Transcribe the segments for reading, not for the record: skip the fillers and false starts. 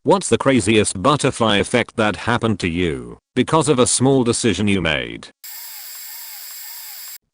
What's the craziest butterfly effect that happened to you because of a small decision you made?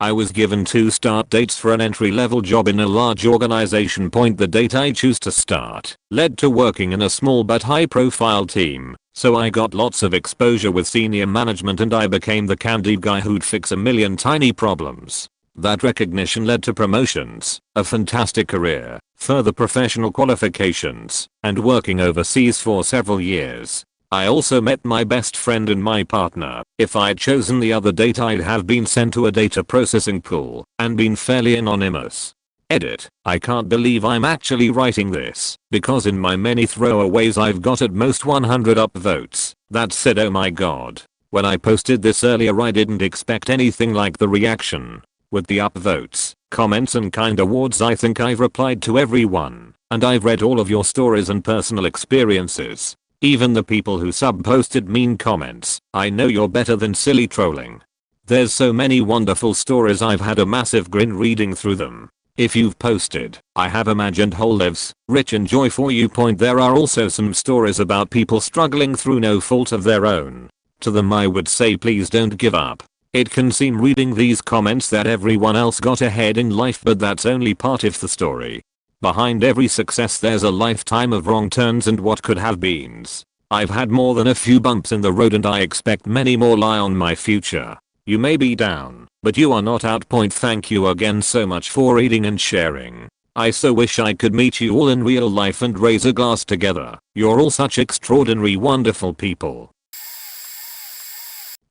I was given 2 start dates for an entry-level job in a large organization. The date I choose to start led to working in a small but high-profile team, so I got lots of exposure with senior management and I became the candid guy who'd fix a million tiny problems. That recognition led to promotions, a fantastic career, further professional qualifications, and working overseas for several years. I also met my best friend and my partner. If I'd chosen the other date, I'd have been sent to a data processing pool and been fairly anonymous. Edit. I can't believe I'm actually writing this, because in my many throwaways I've got at most 100 upvotes. That said, oh my god. When I posted this earlier I didn't expect anything like the reaction. With the upvotes, comments and kind awards, I think I've replied to everyone, and I've read all of your stories and personal experiences. Even the people who sub-posted mean comments. I know you're better than silly trolling. There's so many wonderful stories, I've had a massive grin reading through them. If you've posted, I have imagined whole lives, rich in joy for you. There are also some stories about people struggling through no fault of their own. To them I would say, please don't give up. It can seem reading these comments that everyone else got ahead in life, but that's only part of the story. Behind every success there's a lifetime of wrong turns and what could have beens. I've had more than a few bumps in the road and I expect many more lie on my future. You may be down, but you are not out. Thank you again so much for reading and sharing. I so wish I could meet you all in real life and raise a glass together. You're all such extraordinary, wonderful people.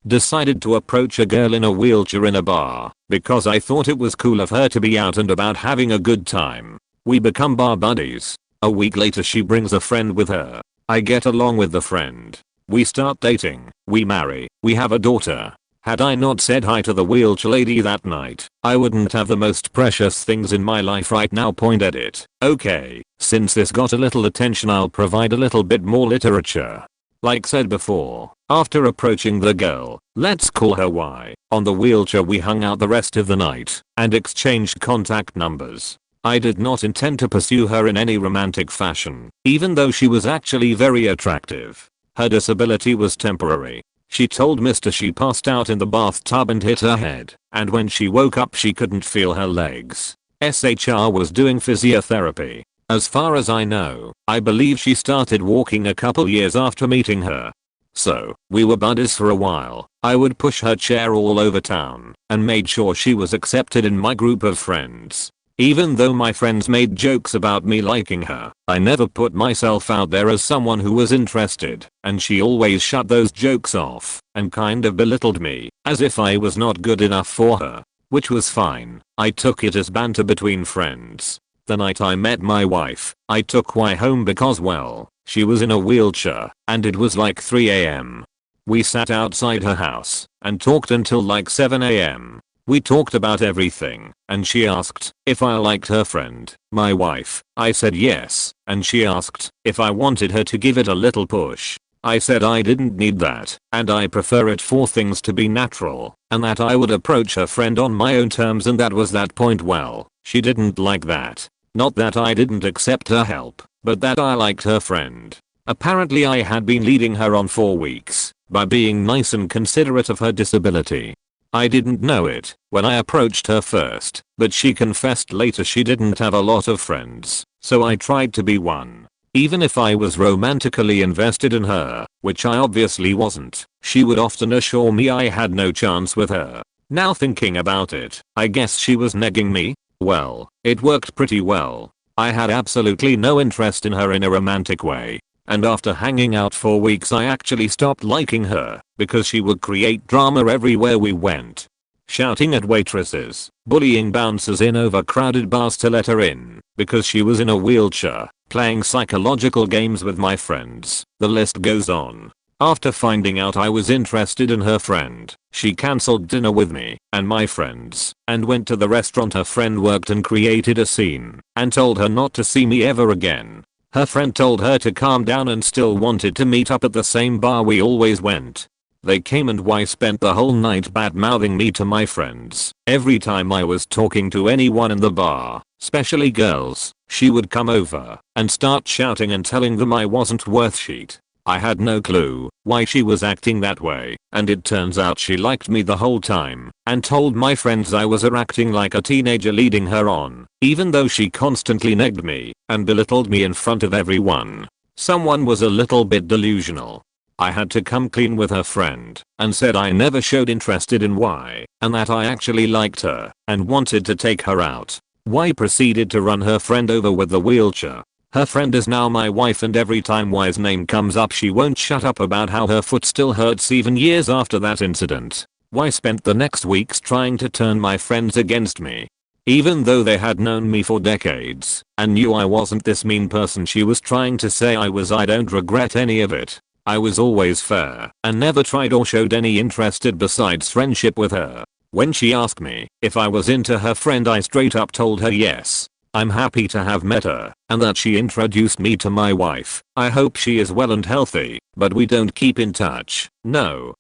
Decided to approach a girl in a wheelchair in a bar because I thought it was cool of her to be out and about having a good time. We become bar buddies. A week later she brings a friend with her. I get along with the friend. We start dating. We marry. We have a daughter. Had I not said hi to the wheelchair lady that night, I wouldn't have the most precious things in my life right now. Edit. Okay, since this got a little attention I'll provide a little bit more literature. Like said before, after approaching the girl, let's call her Y, on the wheelchair, we hung out the rest of the night and exchanged contact numbers. I did not intend to pursue her in any romantic fashion, even though she was actually very attractive. Her disability was temporary. She told Mr. she passed out in the bathtub and hit her head, and when she woke up she couldn't feel her legs. SHR was doing physiotherapy. As far as I know, I believe she started walking a couple years after meeting her. So, we were buddies for a while. I would push her chair all over town, and made sure she was accepted in my group of friends. Even though my friends made jokes about me liking her, I never put myself out there as someone who was interested, and she always shut those jokes off and kind of belittled me, as if I was not good enough for her. Which was fine. I took it as banter between friends. The night I met my wife, I took Y home because, well, she was in a wheelchair, and it was like 3 AM. We sat outside her house and talked until like 7 AM. We talked about everything, and she asked if I liked her friend, my wife. I said yes, and she asked if I wanted her to give it a little push. I said I didn't need that, and I prefer it for things to be natural, and that I would approach her friend on my own terms, and that was that. Well, she didn't like that. Not that I didn't accept her help, but that I liked her friend. Apparently I had been leading her on for weeks by being nice and considerate of her disability. I didn't know it when I approached her first, but she confessed later she didn't have a lot of friends, so I tried to be one. Even if I was romantically invested in her, which I obviously wasn't, she would often assure me I had no chance with her. Now thinking about it, I guess she was negging me? Well, it worked pretty well. I had absolutely no interest in her in a romantic way. And after hanging out for weeks I actually stopped liking her because she would create drama everywhere we went. Shouting at waitresses, bullying bouncers in overcrowded bars to let her in because she was in a wheelchair, playing psychological games with my friends. The list goes on. After finding out I was interested in her friend, she cancelled dinner with me and my friends and went to the restaurant her friend worked and created a scene and told her not to see me ever again. Her friend told her to calm down and still wanted to meet up at the same bar we always went. They came and I spent the whole night bad mouthing me to my friends. Every time I was talking to anyone in the bar, especially girls, she would come over and start shouting and telling them I wasn't worth shit. I had no clue why she was acting that way, and it turns out she liked me the whole time and told my friends I was acting like a teenager leading her on, even though she constantly negged me and belittled me in front of everyone. Someone was a little bit delusional. I had to come clean with her friend and said I never showed interest in Y and that I actually liked her and wanted to take her out. Y proceeded to run her friend over with the wheelchair. Her friend is now my wife, and every time Y's name comes up she won't shut up about how her foot still hurts even years after that incident. Y spent the next weeks trying to turn my friends against me. Even though they had known me for decades and knew I wasn't this mean person she was trying to say I was, I don't regret any of it. I was always fair and never tried or showed any interest besides friendship with her. When she asked me if I was into her friend, I straight up told her yes. I'm happy to have met her and that she introduced me to my wife. I hope she is well and healthy, but we don't keep in touch, no.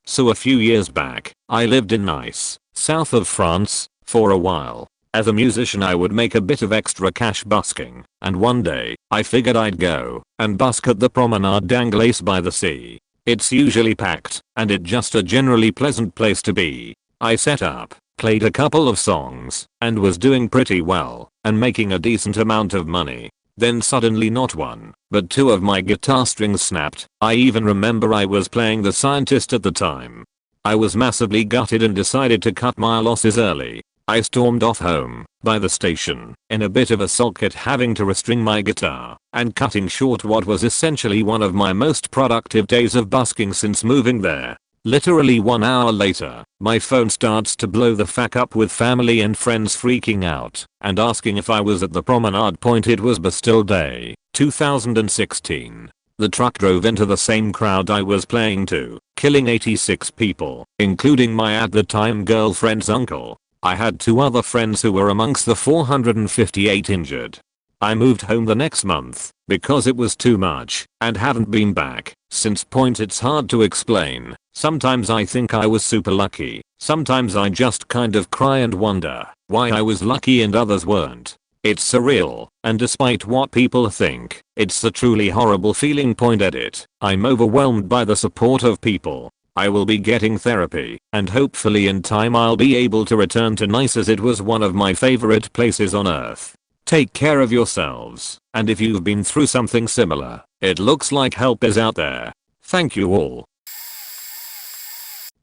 So a few years back, I lived in Nice, south of France, for a while. As a musician I would make a bit of extra cash busking, and one day, I figured I'd go and busk at the Promenade d'Anglaise by the sea. It's usually packed, and it's just a generally pleasant place to be. I set up, played a couple of songs, and was doing pretty well, and making a decent amount of money. Then suddenly not one, but two of my guitar strings snapped. I even remember I was playing The Scientist at the time. I was massively gutted and decided to cut my losses early. I stormed off home, by the station, in a bit of a sulk at having to restring my guitar, and cutting short what was essentially one of my most productive days of busking since moving there. Literally 1 hour later, my phone starts to blow the fuck up with family and friends freaking out and asking if I was at the promenade. It was Bastille Day, 2016. The truck drove into the same crowd I was playing to, killing 86 people, including my at the time girlfriend's uncle. I had 2 other friends who were amongst the 458 injured. I moved home the next month because it was too much and haven't been back since. It's hard to explain. Sometimes I think I was super lucky. Sometimes I just kind of cry and wonder why I was lucky and others weren't. It's surreal, and despite what people think, it's a truly horrible feeling. Edit. I'm overwhelmed by the support of people. I will be getting therapy, and hopefully in time I'll be able to return to Nice, as it was one of my favorite places on earth. Take care of yourselves, and if you've been through something similar, it looks like help is out there. Thank you all.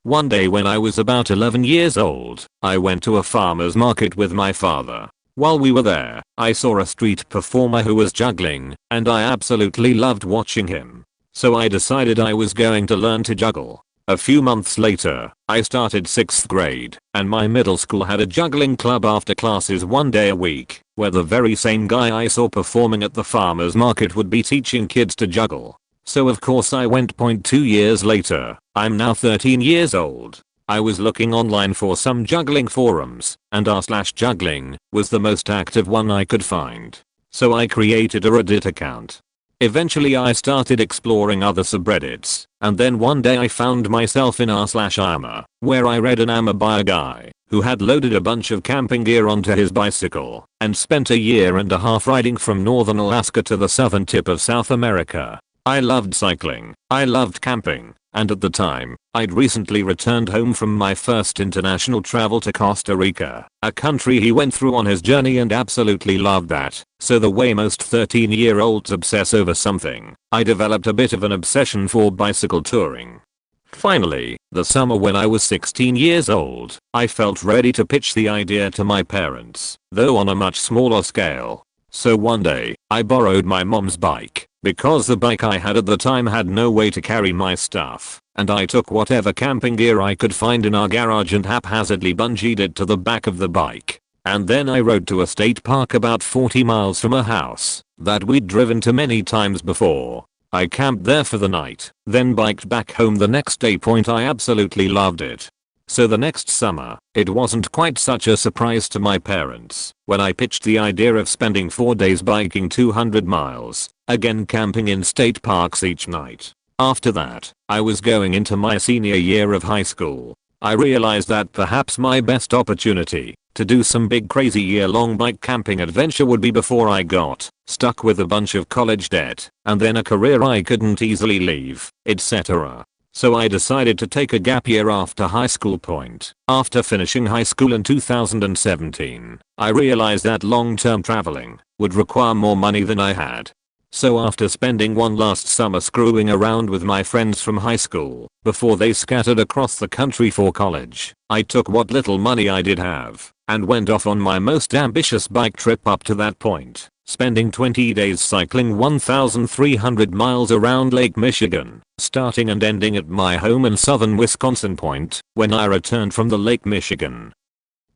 One day when I was about 11 years old, I went to a farmer's market with my father. While we were there, I saw a street performer who was juggling, and I absolutely loved watching him. So I decided I was going to learn to juggle. A few months later, I started 6th grade, and my middle school had a juggling club after classes 1 day a week, where the very same guy I saw performing at the farmer's market would be teaching kids to juggle. So of course I went. 2 years later, I'm now 13 years old. I was looking online for some juggling forums, and r/juggling was the most active one I could find. So I created a Reddit account. Eventually I started exploring other subreddits, and then one day I found myself in r/Armor, where I read an Armor by a guy who had loaded a bunch of camping gear onto his bicycle and spent a year and a half riding from northern Alaska to the southern tip of South America. I loved cycling, I loved camping, and at the time, I'd recently returned home from my first international travel to Costa Rica, a country he went through on his journey, and absolutely loved that. So the way most 13-year-olds obsess over something, I developed a bit of an obsession for bicycle touring. Finally, the summer when I was 16 years old, I felt ready to pitch the idea to my parents, though on a much smaller scale. So one day, I borrowed my mom's bike, because the bike I had at the time had no way to carry my stuff, and I took whatever camping gear I could find in our garage and haphazardly bungeed it to the back of the bike. And then I rode to a state park about 40 miles from a house that we'd driven to many times before. I camped there for the night, then biked back home the next day. I absolutely loved it. So the next summer, it wasn't quite such a surprise to my parents when I pitched the idea of spending 4 days biking 200 miles, again camping in state parks each night. After that, I was going into my senior year of high school. I realized that perhaps my best opportunity to do some big crazy year-long bike camping adventure would be before I got stuck with a bunch of college debt and then a career I couldn't easily leave, etc. So I decided to take a gap year after high school point. After finishing high school in 2017, I realized that long-term traveling would require more money than I had. So after spending one last summer screwing around with my friends from high school before they scattered across the country for college, I took what little money I did have and went off on my most ambitious bike trip up to that point, spending 20 days cycling 1,300 miles around Lake Michigan, starting and ending at my home in southern Wisconsin point when I returned from the Lake Michigan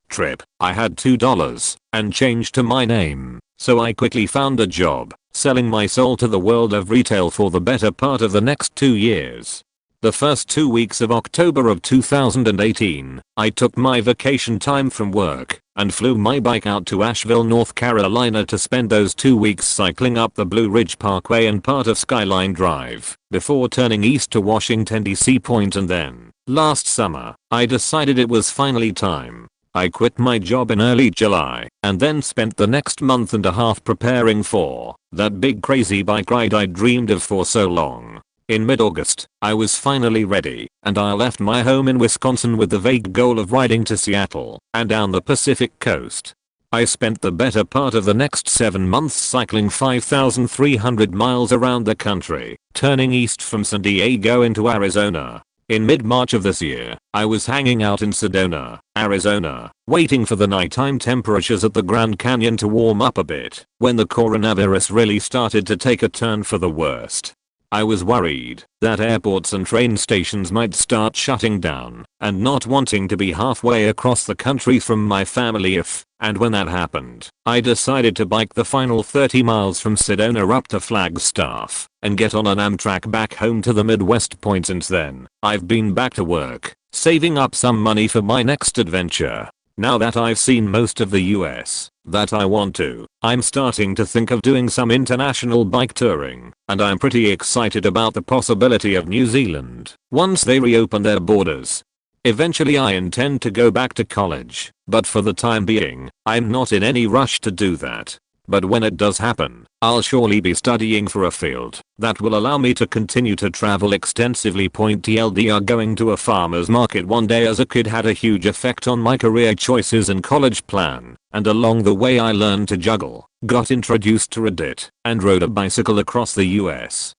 trip. I had $2 and change to my name, so I quickly found a job selling my soul to the world of retail for the better part of the next 2 years. The first 2 weeks of October of 2018, I took my vacation time from work and flew my bike out to Asheville, North Carolina to spend those 2 weeks cycling up the Blue Ridge Parkway and part of Skyline Drive before turning east to Washington DC point, and then, last summer, I decided it was finally time. I quit my job in early July and then spent the next month and a half preparing for that big crazy bike ride I dreamed of for so long. In mid-August, I was finally ready, and I left my home in Wisconsin with the vague goal of riding to Seattle and down the Pacific coast. I spent the better part of the next 7 months cycling 5,300 miles around the country, turning east from San Diego into Arizona. In mid-March of this year, I was hanging out in Sedona, Arizona, waiting for the nighttime temperatures at the Grand Canyon to warm up a bit, when the coronavirus really started to take a turn for the worst. I was worried that airports and train stations might start shutting down, and not wanting to be halfway across the country from my family if, and when that happened, I decided to bike the final 30 miles from Sedona up to Flagstaff and get on an Amtrak back home to the Midwest point. Since then, I've been back to work, saving up some money for my next adventure. Now that I've seen most of the US that I want to, I'm starting to think of doing some international bike touring, and I'm pretty excited about the possibility of New Zealand once they reopen their borders. Eventually I intend to go back to college, but for the time being, I'm not in any rush to do that. But when it does happen, I'll surely be studying for a field that will allow me to continue to travel extensively. TLDR, going to a farmer's market one day as a kid had a huge effect on my career choices and college plan, and along the way I learned to juggle, got introduced to Reddit, and rode a bicycle across the US.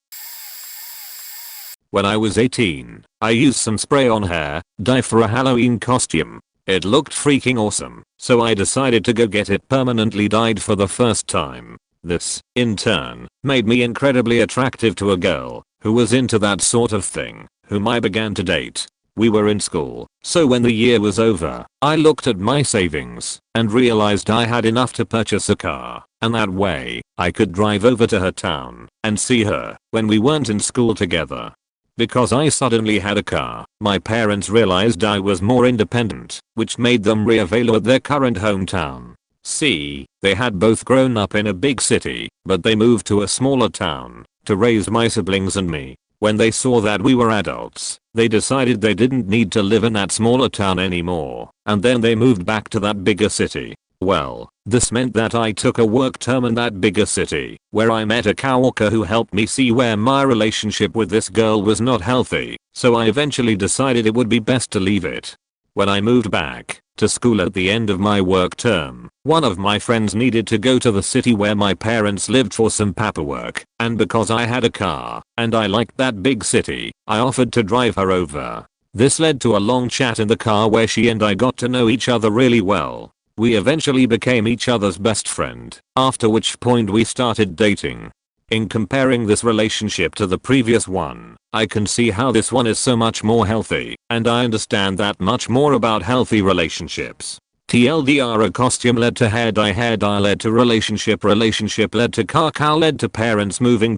When I was 18, I used some spray on hair dye for a Halloween costume. It looked freaking awesome, so I decided to go get it permanently dyed for the first time. This, in turn, made me incredibly attractive to a girl who was into that sort of thing, whom I began to date. We were in school, so when the year was over, I looked at my savings and realized I had enough to purchase a car, and that way, I could drive over to her town and see her when we weren't in school together. Because I suddenly had a car, my parents realized I was more independent, which made them reevaluate their current hometown. See, they had both grown up in a big city, but they moved to a smaller town to raise my siblings and me. When they saw that we were adults, they decided they didn't need to live in that smaller town anymore, and then they moved back to that bigger city. Well, this meant that I took a work term in that bigger city, where I met a coworker who helped me see where my relationship with this girl was not healthy, so I eventually decided it would be best to leave it. When I moved back to school at the end of my work term, one of my friends needed to go to the city where my parents lived for some paperwork, and because I had a car, and I liked that big city, I offered to drive her over. This led to a long chat in the car where she and I got to know each other really well. We eventually became each other's best friend, after which point we started dating. In comparing this relationship to the previous one, I can see how this one is so much more healthy, and I understand that much more about healthy relationships. TLDR, a costume led to hair dye led to relationship led to car led to parents moving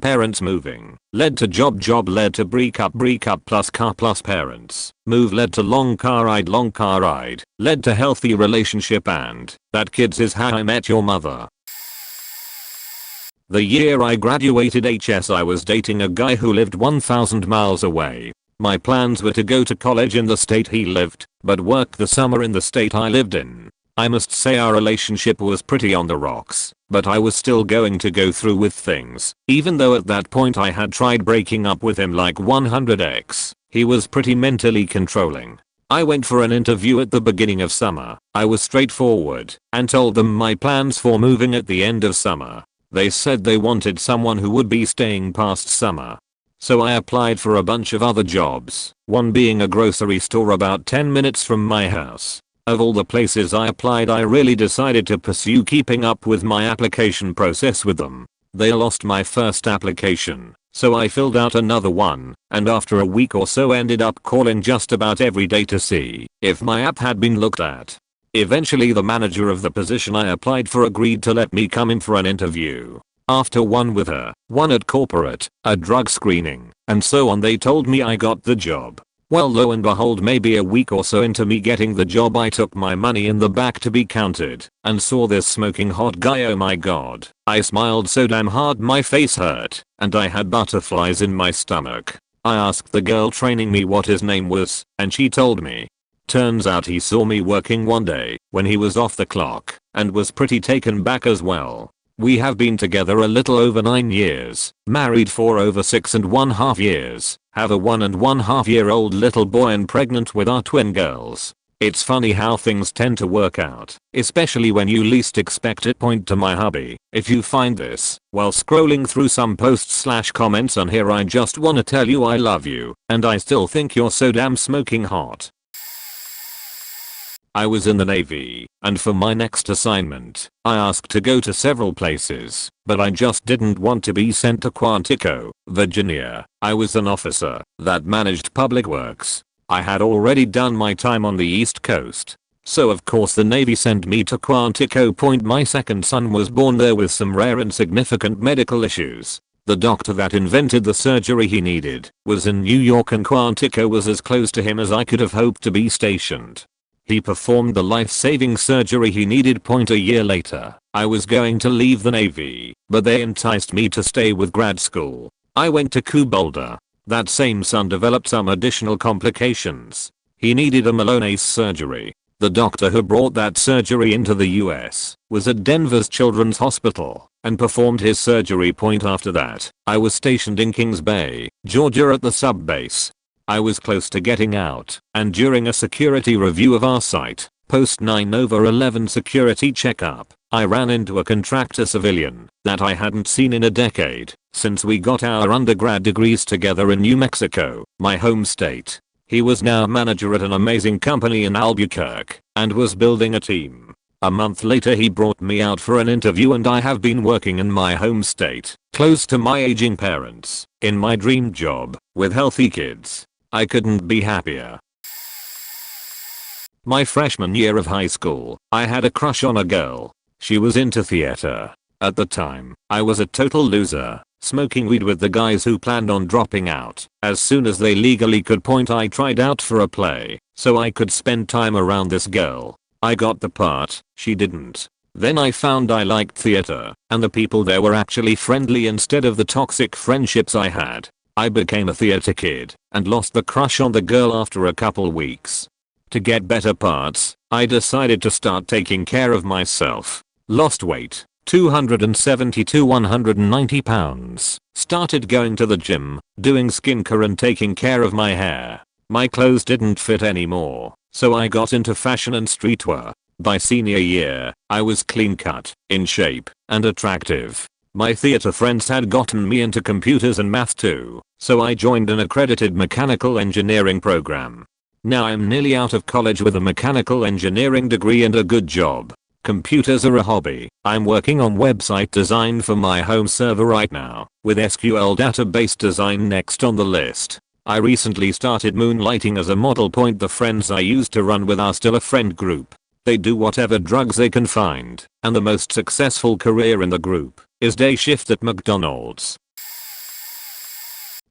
led to job led to breakup plus car plus parents move led to long car ride led to healthy relationship, and that kids is how I met your mother. The year I graduated HS I was dating a guy who lived 1,000 miles away. My plans were to go to college in the state he lived, but work the summer in the state I lived in. I must say our relationship was pretty on the rocks, but I was still going to go through with things, even though at that point I had tried breaking up with him like 100x. He was pretty mentally controlling. I went for an interview at the beginning of summer. I was straightforward and told them my plans for moving at the end of summer. They said they wanted someone who would be staying past summer. So I applied for a bunch of other jobs, one being a grocery store about 10 minutes from my house. Of all the places I applied, I really decided to pursue keeping up with my application process with them. They lost my first application, so I filled out another one, and after a week or so ended up calling just about every day to see if my app had been looked at. Eventually the manager of the position I applied for agreed to let me come in for an interview. After one with her, one at corporate, a drug screening, and so on, they told me I got the job. Well, lo and behold, maybe a week or so into me getting the job, I took my money in the back to be counted and saw this smoking hot guy. Oh my god. I smiled so damn hard my face hurt and I had butterflies in my stomach. I asked the girl training me what his name was and she told me. Turns out he saw me working one day when he was off the clock and was pretty taken back as well. We have been together a little over 9 years, married for over 6.5 years, have a 1.5-year-old little boy and pregnant with our twin girls. It's funny how things tend to work out, especially when you least expect it. Point to my hubby. If you find this while scrolling through some posts/comments on here, I just wanna tell you I love you, and I still think you're so damn smoking hot. I was in the Navy, and for my next assignment, I asked to go to several places, but I just didn't want to be sent to Quantico, Virginia. I was an officer that managed public works. I had already done my time on the East Coast, so of course the Navy sent me to Quantico Point. My second son was born there with some rare and significant medical issues. The doctor that invented the surgery he needed was in New York, and Quantico was as close to him as I could have hoped to be stationed. He performed the life-saving surgery he needed. A year later, I was going to leave the Navy, but they enticed me to stay with grad school. I went to Q Boulder. That same son developed some additional complications. He needed a Maloney's surgery. The doctor who brought that surgery into the US was at Denver's Children's Hospital and performed his surgery. After that, I was stationed in Kings Bay, Georgia at the sub-base. I was close to getting out, and during a security review of our site, post 9/11 security checkup, I ran into a contractor civilian that I hadn't seen in a decade since we got our undergrad degrees together in New Mexico, my home state. He was now manager at an amazing company in Albuquerque and was building a team. A month later he brought me out for an interview, and I have been working in my home state, close to my aging parents, in my dream job, with healthy kids. I couldn't be happier. My freshman year of high school, I had a crush on a girl. She was into theater. At the time, I was a total loser, smoking weed with the guys who planned on dropping out as soon as they legally could. I tried out for a play so I could spend time around this girl. I got the part, she didn't. Then I found I liked theater, and the people there were actually friendly instead of the toxic friendships I had. I became a theater kid and lost the crush on the girl after a couple weeks. To get better parts, I decided to start taking care of myself. Lost weight, 270 to 190 pounds. Started going to the gym, doing skincare and taking care of my hair. My clothes didn't fit anymore, so I got into fashion and streetwear. By senior year, I was clean cut, in shape, and attractive. My theater friends had gotten me into computers and math too, so I joined an accredited mechanical engineering program. Now I'm nearly out of college with a mechanical engineering degree and a good job. Computers are a hobby. I'm working on website design for my home server right now, with SQL database design next on the list. I recently started moonlighting as a model. The friends I used to run with are still a friend group. They do whatever drugs they can find, and the most successful career in the group is day shift at McDonald's.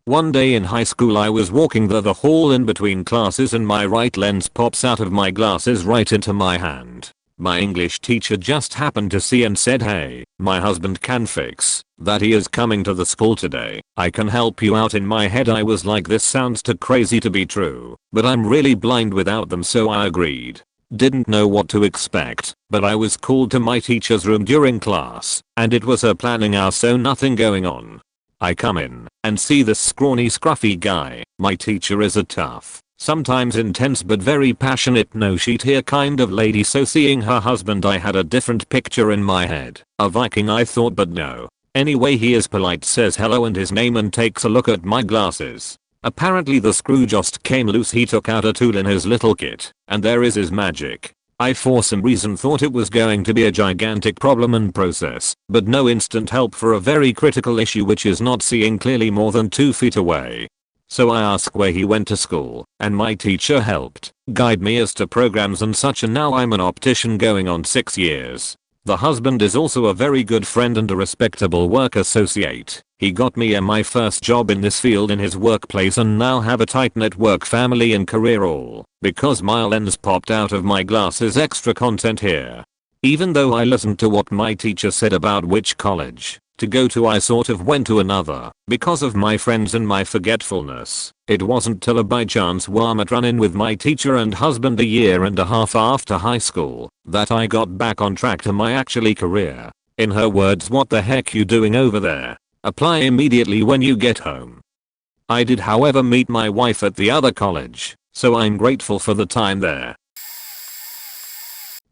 One day in high school I was walking the hall in between classes and my right lens pops out of my glasses right into my hand. My English teacher just happened to see and said, "Hey, my husband can fix that. He is coming to the school today. I can help you out." In my head I was like, this sounds too crazy to be true, but I'm really blind without them, so I agreed. Didn't know what to expect, but I was called to my teacher's room during class, and it was her planning hour, so nothing going on. I come in and see this scrawny scruffy guy. My teacher is a tough, sometimes intense but very passionate, no shit here kind of lady, so seeing her husband I had a different picture in my head. A Viking I thought, but no. Anyway, he is polite, says hello and his name, and takes a look at my glasses. Apparently the screw just came loose. He took out a tool in his little kit, and there is his magic. I for some reason thought it was going to be a gigantic problem and process, but no instant help for a very critical issue, which is not seeing clearly more than 2 feet away. So I asked where he went to school, and my teacher helped guide me as to programs and such, and now I'm an optician going on 6 years. The husband is also a very good friend and a respectable work associate. He got me my first job in this field in his workplace, and now have a tight network, family and career, all because my lens popped out of my glasses. Extra content here. Even though I listened to what my teacher said about which college to go to, I sort of went to another because of my friends and my forgetfulness. It wasn't till a by chance Walmart run-in with my teacher and husband a year and a half after high school that I got back on track to my actually career. In her words, "What the heck you doing over there? Apply immediately when you get home." I did, however, meet my wife at the other college, so I'm grateful for the time there.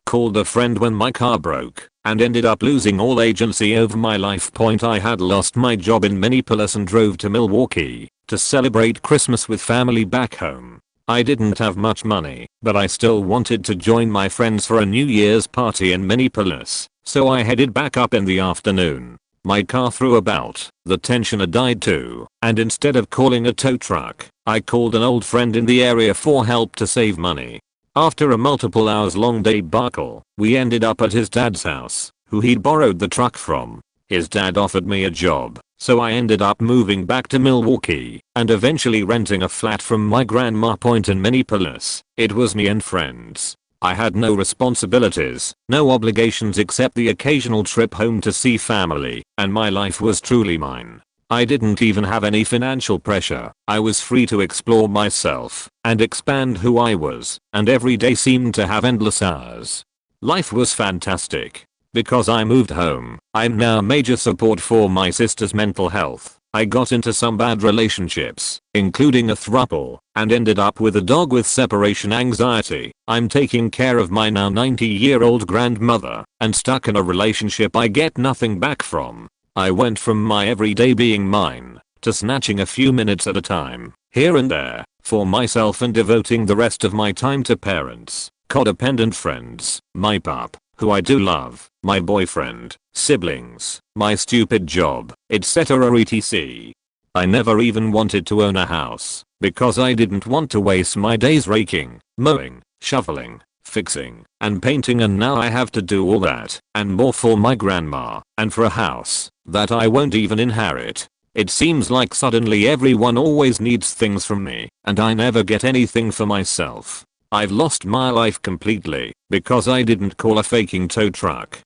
Called a friend when my car broke and ended up losing all agency over my life. I had lost my job in Minneapolis and drove to Milwaukee to celebrate Christmas with family back home. I didn't have much money, but I still wanted to join my friends for a New Year's party in Minneapolis, so I headed back up in the afternoon. My car threw about, the tensioner died too, and instead of calling a tow truck, I called an old friend in the area for help to save money. After a multiple hours long debacle, we ended up at his dad's house, who he'd borrowed the truck from. His dad offered me a job, so I ended up moving back to Milwaukee and eventually renting a flat from my grandma in Minneapolis. It was me and friends. I had no responsibilities, no obligations except the occasional trip home to see family, and my life was truly mine. I didn't even have any financial pressure. I was free to explore myself and expand who I was, and every day seemed to have endless hours. Life was fantastic. Because I moved home, I'm now major support for my sister's mental health. I got into some bad relationships, including a throuple, and ended up with a dog with separation anxiety. I'm taking care of my now 90-year-old grandmother, and stuck in a relationship I get nothing back from. I went from my everyday being mine to snatching a few minutes at a time, here and there, for myself, and devoting the rest of my time to parents, codependent friends, my pup, who I do love, my boyfriend, siblings, my stupid job, etc. etc. I never even wanted to own a house because I didn't want to waste my days raking, mowing, shoveling, fixing, and painting, and now I have to do all that and more for my grandma and for a house that I won't even inherit. It seems like suddenly everyone always needs things from me, and I never get anything for myself. I've lost my life completely because I didn't call a faking tow truck.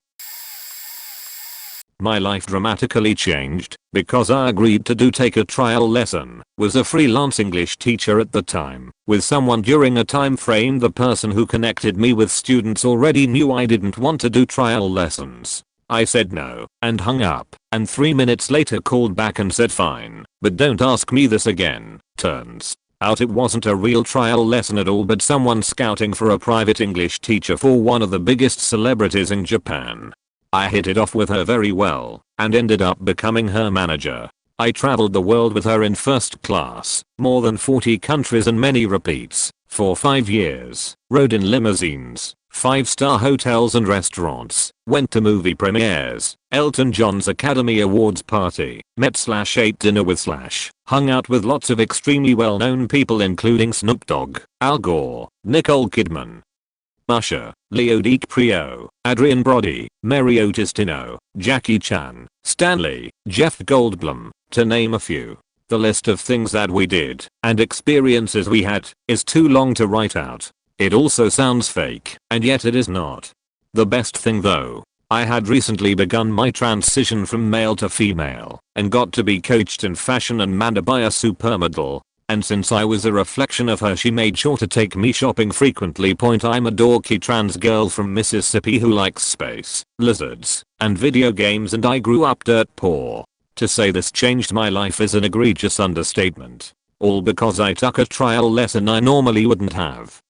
My life dramatically changed because I agreed to take a trial lesson, was a freelance English teacher at the time, with someone during a time frame. The person who connected me with students already knew I didn't want to do trial lessons. I said no and hung up, and 3 minutes later called back and said fine, but don't ask me this again. Turns out it wasn't a real trial lesson at all, but someone scouting for a private English teacher for one of the biggest celebrities in Japan. I hit it off with her very well and ended up becoming her manager. I traveled the world with her in first class, more than 40 countries and many repeats, for 5 years, rode in limousines, 5-star hotels and restaurants, went to movie premieres, Elton John's Academy Awards party, met/ate dinner with/ hung out with lots of extremely well-known people including Snoop Dogg, Al Gore, Nicole Kidman, Usher, Leo DiCaprio, Adrian Brody, Mary Otistino, Jackie Chan, Stanley, Jeff Goldblum, to name a few. The list of things that we did and experiences we had is too long to write out. It also sounds fake, and yet it is not. The best thing though, I had recently begun my transition from male to female and got to be coached in fashion and manner by a supermodel. And since I was a reflection of her, she made sure to take me shopping frequently. I'm a dorky trans girl from Mississippi who likes space, lizards, and video games, and I grew up dirt poor. To say this changed my life is an egregious understatement. All because I took a trial lesson I normally wouldn't have.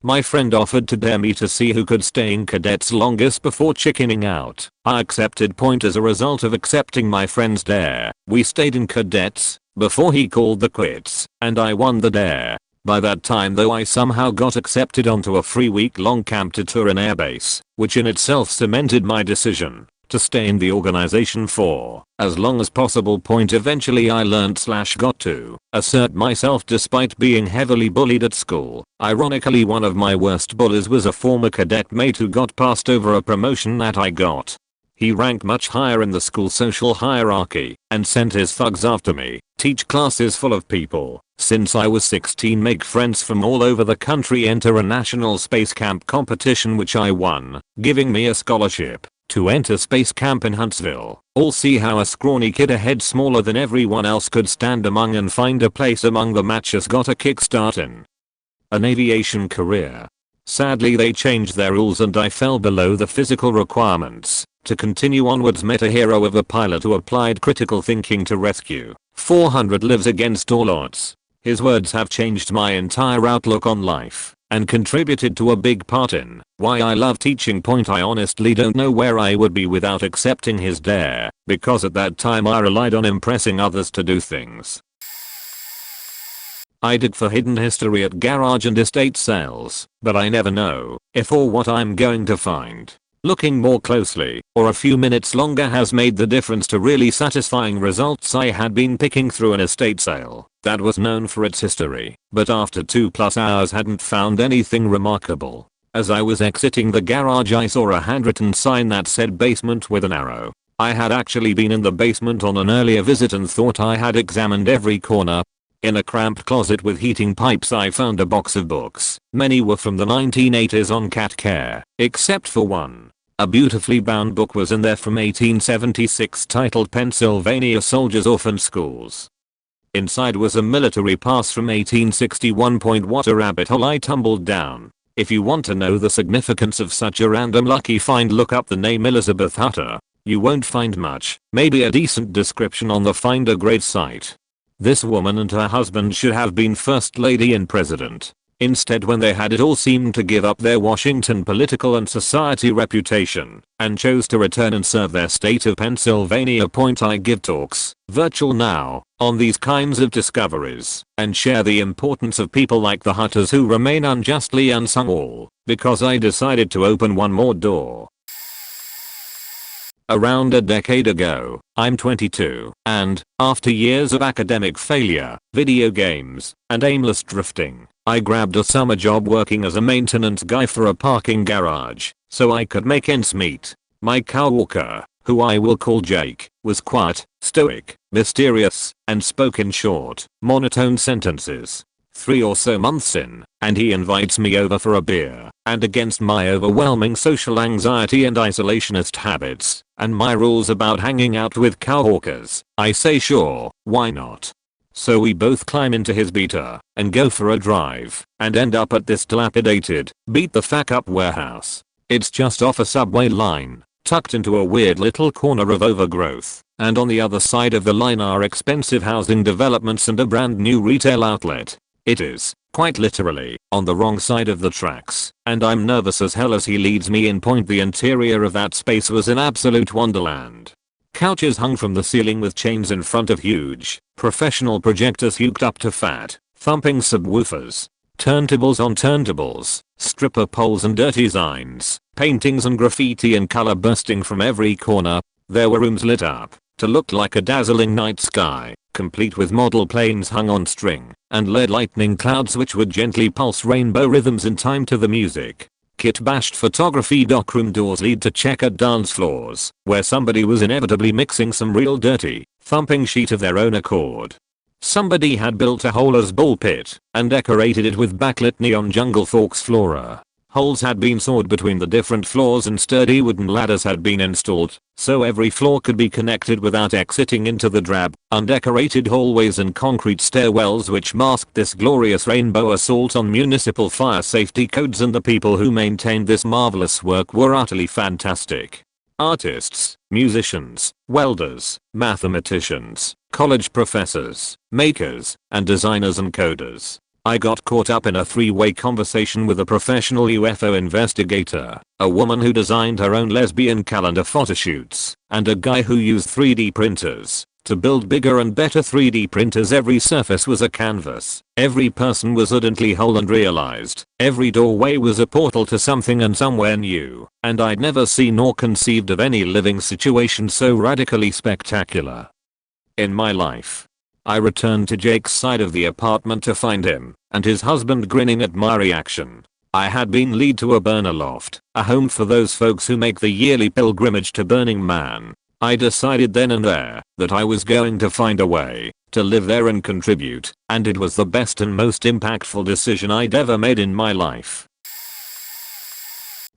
My friend offered to dare me to see who could stay in cadets longest before chickening out. I accepted. As a result of accepting my friend's dare, we stayed in cadets before he called the quits, and I won the dare. By that time though, I somehow got accepted onto a free week-long camp to tour an airbase, which in itself cemented my decision to stay in the organization for as long as possible. Eventually I learned/got to assert myself despite being heavily bullied at school. Ironically, one of my worst bullies was a former cadet mate who got passed over a promotion that I got. He ranked much higher in the school social hierarchy and sent his thugs after me, teach classes full of people. Since I was 16, make friends from all over the country, enter a national space camp competition which I won, giving me a scholarship to enter space camp in Huntsville. All see how a scrawny kid a head smaller than everyone else could stand among and find a place among the matches got a kickstart in an aviation career. Sadly they changed their rules and I fell below the physical requirements to continue onwards. Met a hero of a pilot who applied critical thinking to rescue 400 lives against all odds. His words have changed my entire outlook on life and contributed to a big part in why I love teaching. I honestly don't know where I would be without accepting his dare, because at that time I relied on impressing others to do things. I dig for hidden history at garage and estate sales, but I never know if or what I'm going to find. Looking more closely, or a few minutes longer, has made the difference to really satisfying results. I had been picking through an estate sale that was known for its history, but after 2+ hours hadn't found anything remarkable. As I was exiting the garage I saw a handwritten sign that said basement with an arrow. I had actually been in the basement on an earlier visit and thought I had examined every corner. In a cramped closet with heating pipes I found a box of books. Many were from the 1980s on cat care, except for one. A beautifully bound book was in there from 1876 titled Pennsylvania Soldiers' Orphan Schools. Inside was a military pass from 1861. What a rabbit hole I tumbled down. If you want to know the significance of such a random lucky find, look up the name Elizabeth Hutter. You won't find much, maybe a decent description on the Find a Grave site. This woman and her husband should have been First Lady and President. Instead, when they had it all, seemed to give up their Washington political and society reputation and chose to return and serve their state of Pennsylvania. I give talks, virtual now, on these kinds of discoveries and share the importance of people like the Hutters who remain unjustly unsung, all because I decided to open one more door. Around a decade ago, I'm 22, and, after years of academic failure, video games, and aimless drifting, I grabbed a summer job working as a maintenance guy for a parking garage, so I could make ends meet. My coworker, who I will call Jake, was quiet, stoic, mysterious, and spoke in short, monotone sentences. 3 or so months in, and he invites me over for a beer, and against my overwhelming social anxiety and isolationist habits, and my rules about hanging out with coworkers, I say sure, why not? So we both climb into his beater, and go for a drive, and end up at this dilapidated, beat the fuck up warehouse. It's just off a subway line, tucked into a weird little corner of overgrowth, and on the other side of the line are expensive housing developments and a brand new retail outlet. It is, quite literally, on the wrong side of the tracks, and I'm nervous as hell as he leads me in. The interior of that space was an absolute wonderland. Couches hung from the ceiling with chains in front of huge, professional projectors hooked up to fat, thumping subwoofers, turntables on turntables, stripper poles and dirty signs, paintings and graffiti and color bursting from every corner. There were rooms lit up to look like a dazzling night sky, complete with model planes hung on string, and LED lightning clouds which would gently pulse rainbow rhythms in time to the music. Kit-bashed photography dockroom doors lead to checkered dance floors, where somebody was inevitably mixing some real dirty, thumping sheet of their own accord. Somebody had built a hole as ball pit, and decorated it with backlit neon jungle forks flora. Holes had been sawed between the different floors and sturdy wooden ladders had been installed, so every floor could be connected without exiting into the drab, undecorated hallways and concrete stairwells which masked this glorious rainbow assault on municipal fire safety codes, and the people who maintained this marvelous work were utterly fantastic. Artists, musicians, welders, mathematicians, college professors, makers, and designers and coders. I got caught up in a three-way conversation with a professional UFO investigator, a woman who designed her own lesbian calendar photoshoots, and a guy who used 3D printers to build bigger and better 3D printers. Every surface was a canvas, every person was ardently whole and realized every doorway was a portal to something and somewhere new, and I'd never seen nor conceived of any living situation so radically spectacular in my life. I returned to Jake's side of the apartment to find him and his husband grinning at my reaction. I had been led to a burner loft, a home for those folks who make the yearly pilgrimage to Burning Man. I decided then and there that I was going to find a way to live there and contribute, and it was the best and most impactful decision I'd ever made in my life.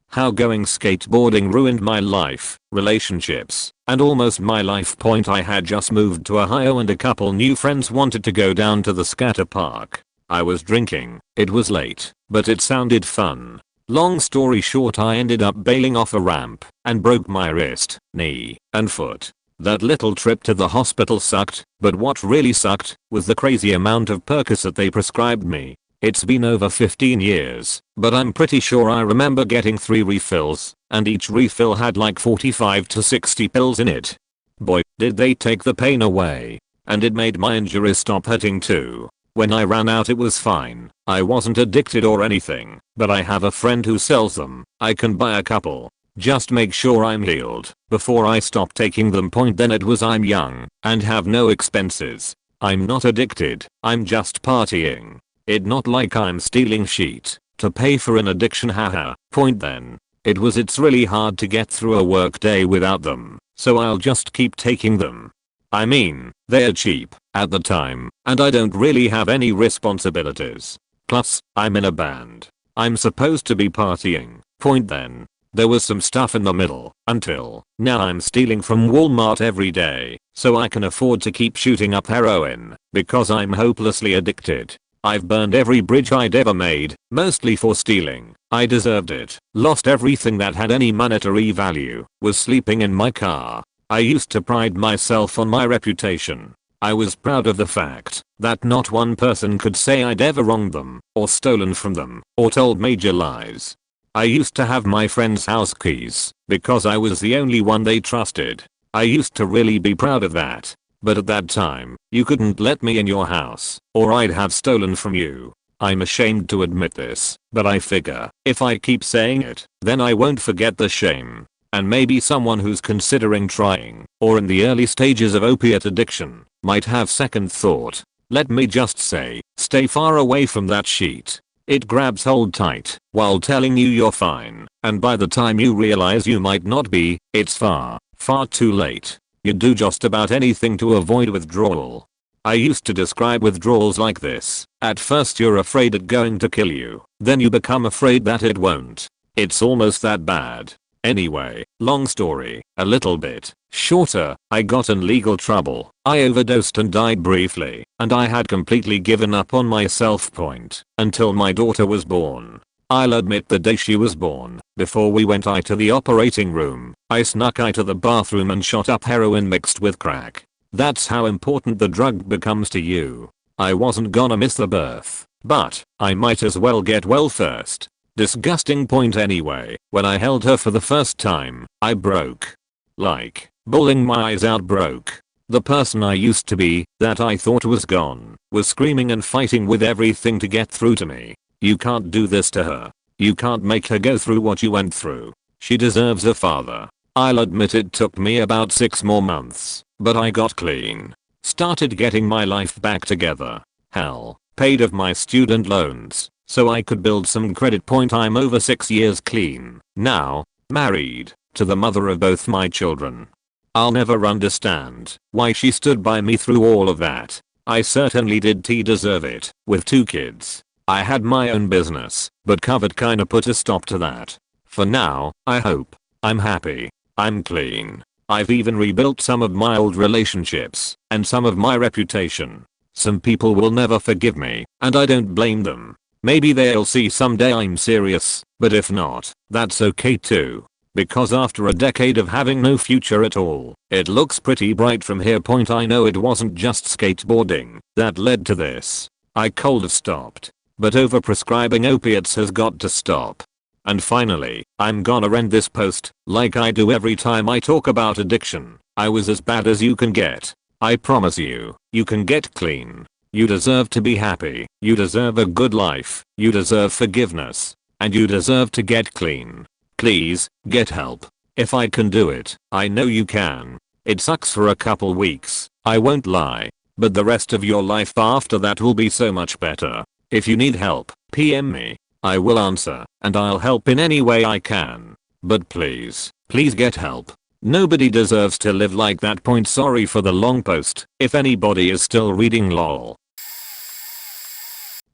How going skateboarding ruined my life, relationships, and almost my life. Point: I had just moved to Ohio and a couple new friends wanted to go down to the scatter park. I was drinking, it was late, but it sounded fun. Long story short, I ended up bailing off a ramp and broke my wrist, knee, and foot. That little trip to the hospital sucked, but what really sucked was the crazy amount of Percocet they prescribed me. It's been over 15 years, but I'm pretty sure I remember getting 3 refills, and each refill had like 45 to 60 pills in it. Boy, did they take the pain away. And it made my injuries stop hurting too. When I ran out it was fine. I wasn't addicted or anything, but I have a friend who sells them. I can buy a couple. Just make sure I'm healed before I stop taking them. Point: then it was I'm young and have no expenses. I'm not addicted, I'm just partying. It not like I'm stealing shit to pay for an addiction, haha. Point: then it's really hard to get through a work day without them, so I'll just keep taking them. I mean, they're cheap at the time, and I don't really have any responsibilities. Plus, I'm in a band. I'm supposed to be partying. Point: then there was some stuff in the middle until now I'm stealing from Walmart every day so I can afford to keep shooting up heroin because I'm hopelessly addicted. I've burned every bridge I'd ever made, mostly for stealing. I deserved it. Lost everything that had any monetary value. Was sleeping in my car. I used to pride myself on my reputation. I was proud of the fact that not one person could say I'd ever wronged them, or stolen from them, or told major lies. I used to have my friends' house keys because I was the only one they trusted. I used to really be proud of that. But at that time, you couldn't let me in your house, or I'd have stolen from you. I'm ashamed to admit this, but I figure if I keep saying it, then I won't forget the shame. And maybe someone who's considering trying, or in the early stages of opiate addiction, might have second thought. Let me just say, stay far away from that sheet. It grabs hold tight while telling you you're fine, and by the time you realize you might not be, it's far, far too late. You do just about anything to avoid withdrawal. I used to describe withdrawals like this. At first you're afraid it's going to kill you, then you become afraid that it won't. It's almost that bad. Anyway, long story, a little bit shorter, I got in legal trouble. I overdosed and died briefly, and I had completely given up on myself. Point: until my daughter was born. I'll admit the day she was born, before we went to the operating room, I snuck to the bathroom and shot up heroin mixed with crack. That's how important the drug becomes to you. I wasn't gonna miss the birth, but I might as well get well first. Disgusting. Point: anyway, when I held her for the first time, I broke. Like, bawling my eyes out. Broke. The person I used to be, that I thought was gone, was screaming and fighting with everything to get through to me. You can't do this to her. You can't make her go through what you went through. She deserves a father. I'll admit it took me about 6 more months, but I got clean. Started getting my life back together. Hell, paid off my student loans so I could build some credit. Point: I'm over 6 years clean now, married to the mother of both my children. I'll never understand why she stood by me through all of that. I certainly did deserve it, with 2 kids. I had my own business, but COVID kinda put a stop to that. For now, I hope. I'm happy. I'm clean. I've even rebuilt some of my old relationships and some of my reputation. Some people will never forgive me, and I don't blame them. Maybe they'll see someday I'm serious, but if not, that's okay too. Because after a decade of having no future at all, it looks pretty bright from here. I know it wasn't just skateboarding that led to this. I could have stopped. But overprescribing opiates has got to stop. And finally, I'm gonna end this post, like I do every time I talk about addiction. I was as bad as you can get. I promise you, you can get clean. You deserve to be happy. You deserve a good life. You deserve forgiveness. And you deserve to get clean. Please, get help. If I can do it, I know you can. It sucks for a couple weeks, I won't lie. But the rest of your life after that will be so much better. If you need help, PM me. I will answer, and I'll help in any way I can. But please, please get help. Nobody deserves to live like that. Sorry for the long post, if anybody is still reading lol.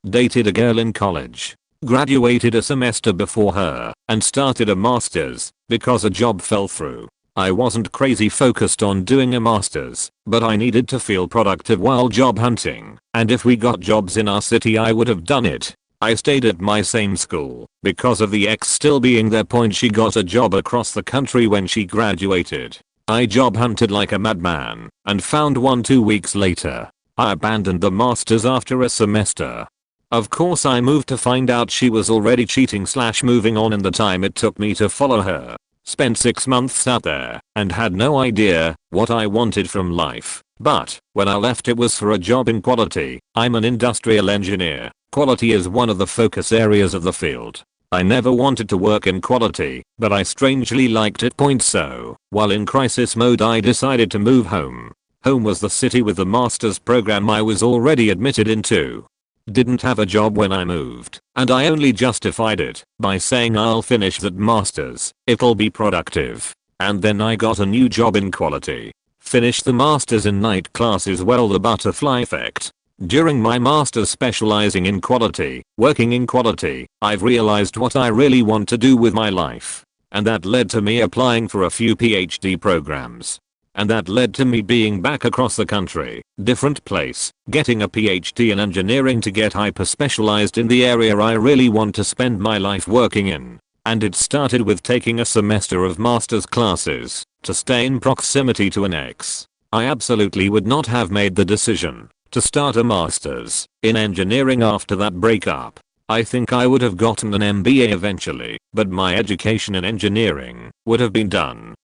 Dated a girl in college. Graduated a semester before her, and started a master's, because a job fell through. I wasn't crazy focused on doing a master's, but I needed to feel productive while job hunting, and if we got jobs in our city I would have done it. I stayed at my same school, because of the ex still being there. She got a job across the country when she graduated. I job hunted like a madman, and found one 2 weeks later. I abandoned the master's after a semester. Of course I moved to find out she was already cheating / moving on in the time it took me to follow her. Spent 6 months out there, and had no idea what I wanted from life. But, when I left it was for a job in quality. I'm an industrial engineer. Quality is one of the focus areas of the field. I never wanted to work in quality, but I strangely liked it. So, while in crisis mode I decided to move home. Home was the city with the master's program I was already admitted into. Didn't have a job when I moved, and I only justified it by saying I'll finish that master's, it'll be productive. And then I got a new job in quality. Finished the master's in night classes. Well, the butterfly effect. During my master's specializing in quality, working in quality, I've realized what I really want to do with my life. And that led to me applying for a few PhD programs. And that led to me being back across the country, different place, getting a PhD in engineering to get hyper specialized in the area I really want to spend my life working in. And it started with taking a semester of master's classes to stay in proximity to an ex. I absolutely would not have made the decision to start a master's in engineering after that breakup. I think I would have gotten an MBA eventually, but my education in engineering would have been done.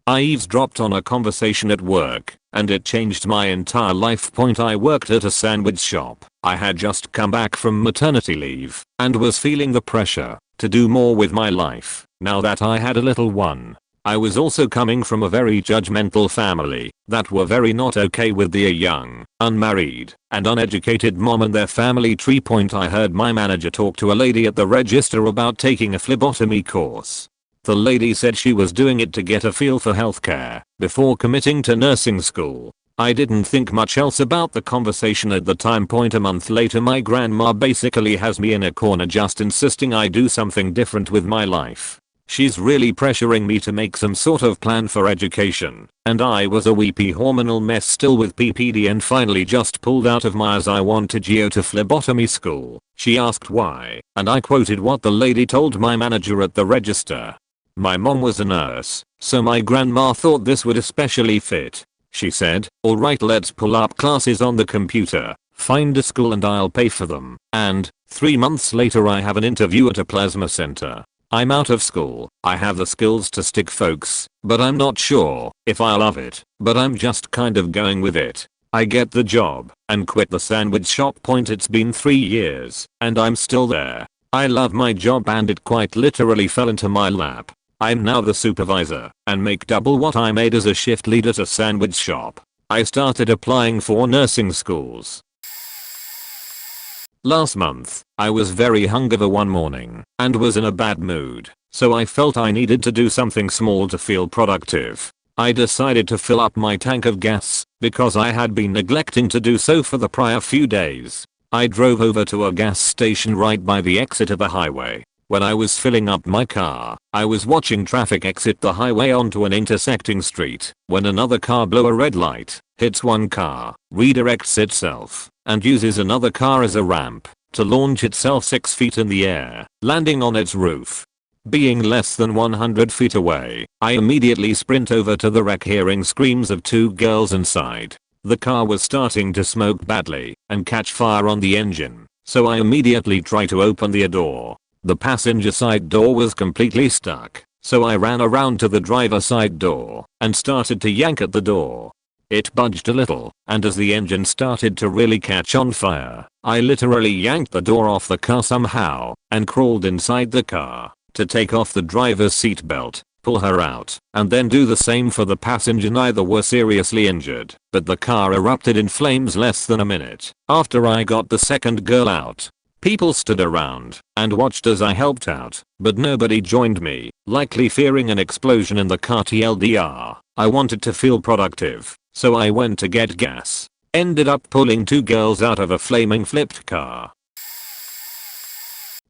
I eavesdropped on a conversation at work, and it changed my entire life. I worked at a sandwich shop. I had just come back from maternity leave, and was feeling the pressure to do more with my life, now that I had a little one. I was also coming from a very judgmental family, that were very not okay with the young, unmarried, and uneducated mom and their family tree. I heard my manager talk to a lady at the register about taking a phlebotomy course. The lady said she was doing it to get a feel for healthcare before committing to nursing school. I didn't think much else about the conversation at the time. A month later my grandma basically has me in a corner just insisting I do something different with my life. She's really pressuring me to make some sort of plan for education, and I was a weepy hormonal mess still with PPD and finally just pulled out of my as I wanted to go to phlebotomy school. She asked why, and I quoted what the lady told my manager at the register. My mom was a nurse, so my grandma thought this would especially fit. She said, alright, let's pull up classes on the computer, find a school and I'll pay for them. And 3 months later I have an interview at a plasma center. I'm out of school, I have the skills to stick folks, but I'm not sure if I love it, but I'm just kind of going with it. I get the job and quit the sandwich shop. It's been 3 years and I'm still there. I love my job and it quite literally fell into my lap. I'm now the supervisor and make double what I made as a shift lead at a sandwich shop. I started applying for nursing schools. Last month, I was very hungover one morning and was in a bad mood, so I felt I needed to do something small to feel productive. I decided to fill up my tank of gas because I had been neglecting to do so for the prior few days. I drove over to a gas station right by the exit of a highway. When I was filling up my car, I was watching traffic exit the highway onto an intersecting street when another car blew a red light, hits one car, redirects itself, and uses another car as a ramp to launch itself 6 feet in the air, landing on its roof. Being less than 100 feet away, I immediately sprint over to the wreck hearing screams of 2 girls inside. The car was starting to smoke badly and catch fire on the engine, so I immediately try to open the door. The passenger side door was completely stuck, so I ran around to the driver's side door and started to yank at the door. It budged a little, and as the engine started to really catch on fire, I literally yanked the door off the car somehow and crawled inside the car to take off the driver's seatbelt, pull her out, and then do the same for the passenger. Neither were seriously injured, but the car erupted in flames less than a minute after I got the second girl out. People stood around and watched as I helped out, but nobody joined me, likely fearing an explosion in the car. TLDR, I wanted to feel productive, so I went to get gas. Ended up pulling 2 girls out of a flaming flipped car.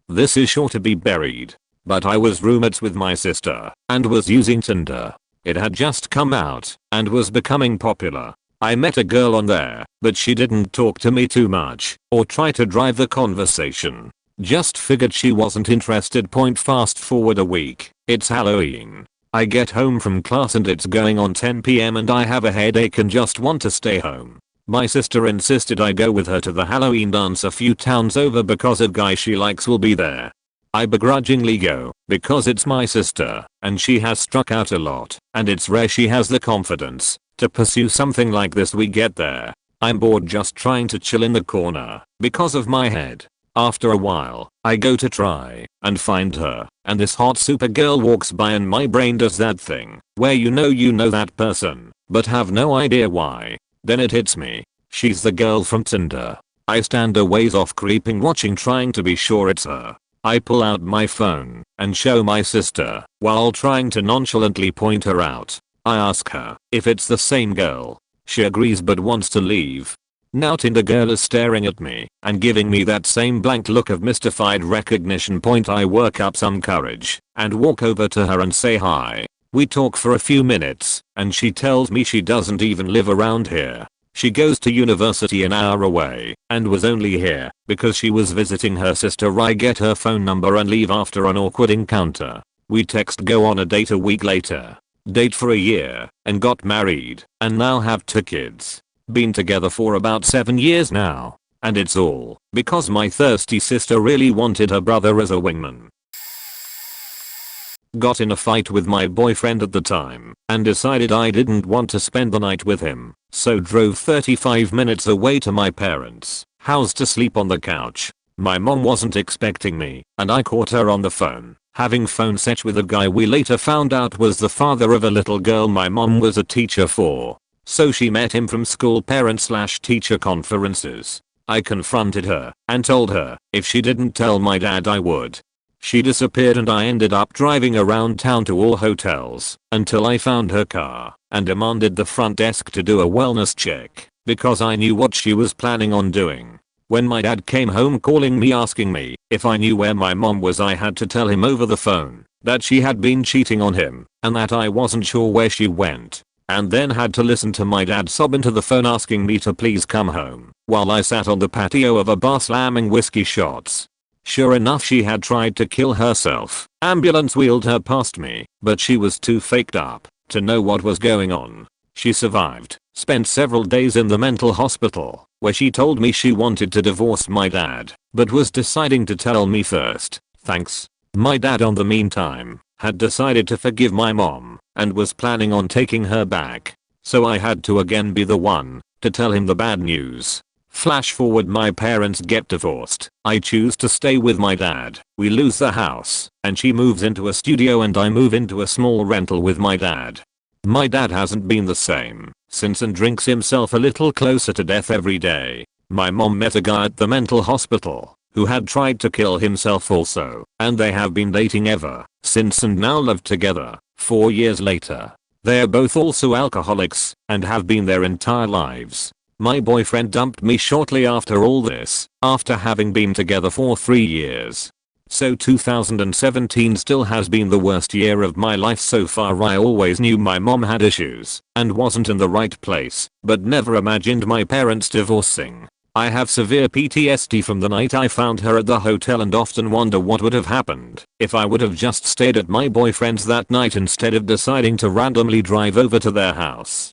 This is sure to be buried, but I was roommates with my sister and was using Tinder. It had just come out and was becoming popular. I met a girl on there, but she didn't talk to me too much or try to drive the conversation. Just figured she wasn't interested. Fast forward a week, it's Halloween. I get home from class and it's going on 10 p.m. and I have a headache and just want to stay home. My sister insisted I go with her to the Halloween dance a few towns over because a guy she likes will be there. I begrudgingly go because it's my sister and she has struck out a lot and it's rare she has the confidence to pursue something like this. We get there. I'm bored just trying to chill in the corner because of my head. After a while, I go to try and find her, and this hot super girl walks by and my brain does that thing where you know that person, but have no idea why. Then it hits me. She's the girl from Tinder. I stand a ways off creeping watching trying to be sure it's her. I pull out my phone and show my sister while trying to nonchalantly point her out. I ask her if it's the same girl. She agrees but wants to leave. Now Tinder girl is staring at me and giving me that same blank look of mystified recognition. I work up some courage and walk over to her and say hi. We talk for a few minutes and she tells me she doesn't even live around here. She goes to university an hour away and was only here because she was visiting her sister. I get her phone number and leave after an awkward encounter. We text, go on a date a week later. Date for a year and got married and now have 2 kids. Been together for about 7 years now. And it's all because my thirsty sister really wanted her brother as a wingman. Got in a fight with my boyfriend at the time and decided I didn't want to spend the night with him, so drove 35 minutes away to my parents' house to sleep on the couch. My mom wasn't expecting me and I caught her on the phone having phone sex with a guy we later found out was the father of a little girl my mom was a teacher for. So she met him from school parent/teacher conferences. I confronted her and told her if she didn't tell my dad I would. She disappeared and I ended up driving around town to all hotels until I found her car and demanded the front desk to do a wellness check because I knew what she was planning on doing. When my dad came home calling me asking me if I knew where my mom was, I had to tell him over the phone that she had been cheating on him and that I wasn't sure where she went, and then had to listen to my dad sob into the phone asking me to please come home while I sat on the patio of a bar slamming whiskey shots. Sure enough, she had tried to kill herself. Ambulance wheeled her past me, but she was too faked up to know what was going on. She survived, spent several days in the mental hospital, where she told me she wanted to divorce my dad, but was deciding to tell me first. Thanks. My dad on the meantime had decided to forgive my mom and was planning on taking her back. So I had to again be the one to tell him the bad news. Flash forward, my parents get divorced. I choose to stay with my dad. We lose the house and she moves into a studio and I move into a small rental with my dad. My dad hasn't been the same since and drinks himself a little closer to death every day. My mom met a guy at the mental hospital who had tried to kill himself also, and they have been dating ever since and now live together. 4 years later, they are both also alcoholics and have been their entire lives. My boyfriend dumped me shortly after all this, after having been together for 3 years. So 2017 still has been the worst year of my life so far. I always knew my mom had issues and wasn't in the right place, but never imagined my parents divorcing. I have severe PTSD from the night I found her at the hotel and often wonder what would have happened if I would have just stayed at my boyfriend's that night instead of deciding to randomly drive over to their house.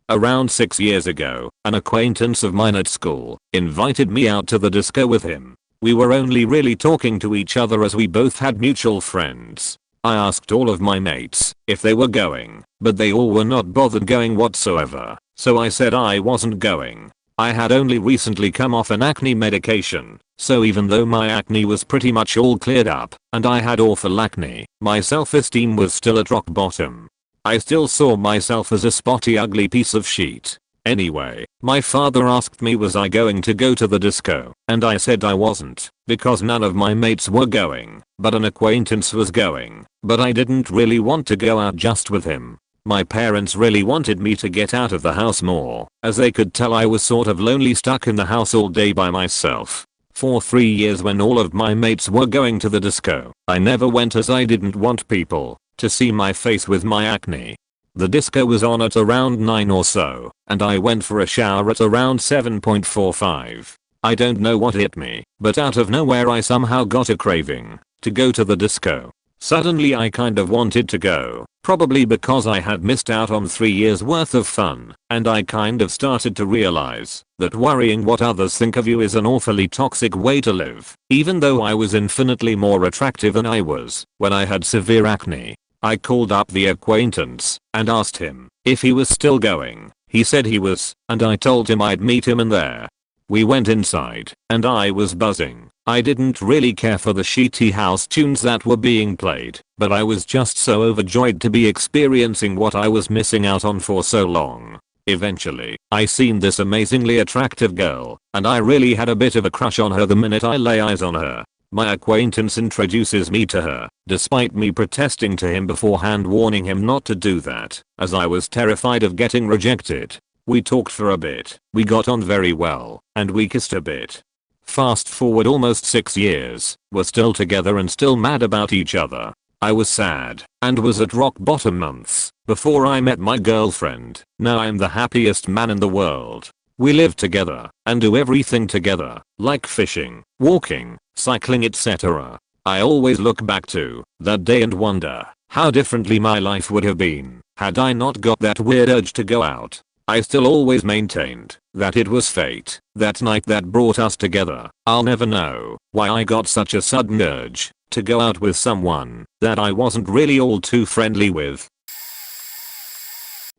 Around 6 years ago, an acquaintance of mine at school invited me out to the disco with him. We were only really talking to each other as we both had mutual friends. I asked all of my mates if they were going, but they all were not bothered going whatsoever, so I said I wasn't going. I had only recently come off an acne medication, so even though my acne was pretty much all cleared up and I had awful acne, my self-esteem was still at rock bottom. I still saw myself as a spotty ugly piece of shit. Anyway, my father asked me was I going to go to the disco, and I said I wasn't, because none of my mates were going, but an acquaintance was going, but I didn't really want to go out just with him. My parents really wanted me to get out of the house more, as they could tell I was sort of lonely stuck in the house all day by myself. For 3 years when all of my mates were going to the disco, I never went as I didn't want people to see my face with my acne. The disco was on at around 9 or so, and I went for a shower at around 7:45. I don't know what hit me, but out of nowhere I somehow got a craving to go to the disco. Suddenly I kind of wanted to go, probably because I had missed out on 3 years worth of fun, and I kind of started to realize that worrying what others think of you is an awfully toxic way to live. Even though I was infinitely more attractive than I was when I had severe acne, I called up the acquaintance and asked him if he was still going. He said he was, and I told him I'd meet him in there. We went inside, and I was buzzing. I didn't really care for the shitty house tunes that were being played, but I was just so overjoyed to be experiencing what I was missing out on for so long. Eventually, I seen this amazingly attractive girl, and I really had a bit of a crush on her the minute I lay eyes on her. My acquaintance introduces me to her, despite me protesting to him beforehand, warning him not to do that, as I was terrified of getting rejected. We talked for a bit, we got on very well, and we kissed a bit. Fast forward almost 6 years, we're still together and still mad about each other. I was sad, and was at rock bottom months before I met my girlfriend. Now I'm the happiest man in the world. We live together and do everything together, like fishing, walking, cycling, etc. I always look back to that day and wonder how differently my life would have been had I not got that weird urge to go out. I still always maintained that it was fate that night that brought us together. I'll never know why I got such a sudden urge to go out with someone that I wasn't really all too friendly with.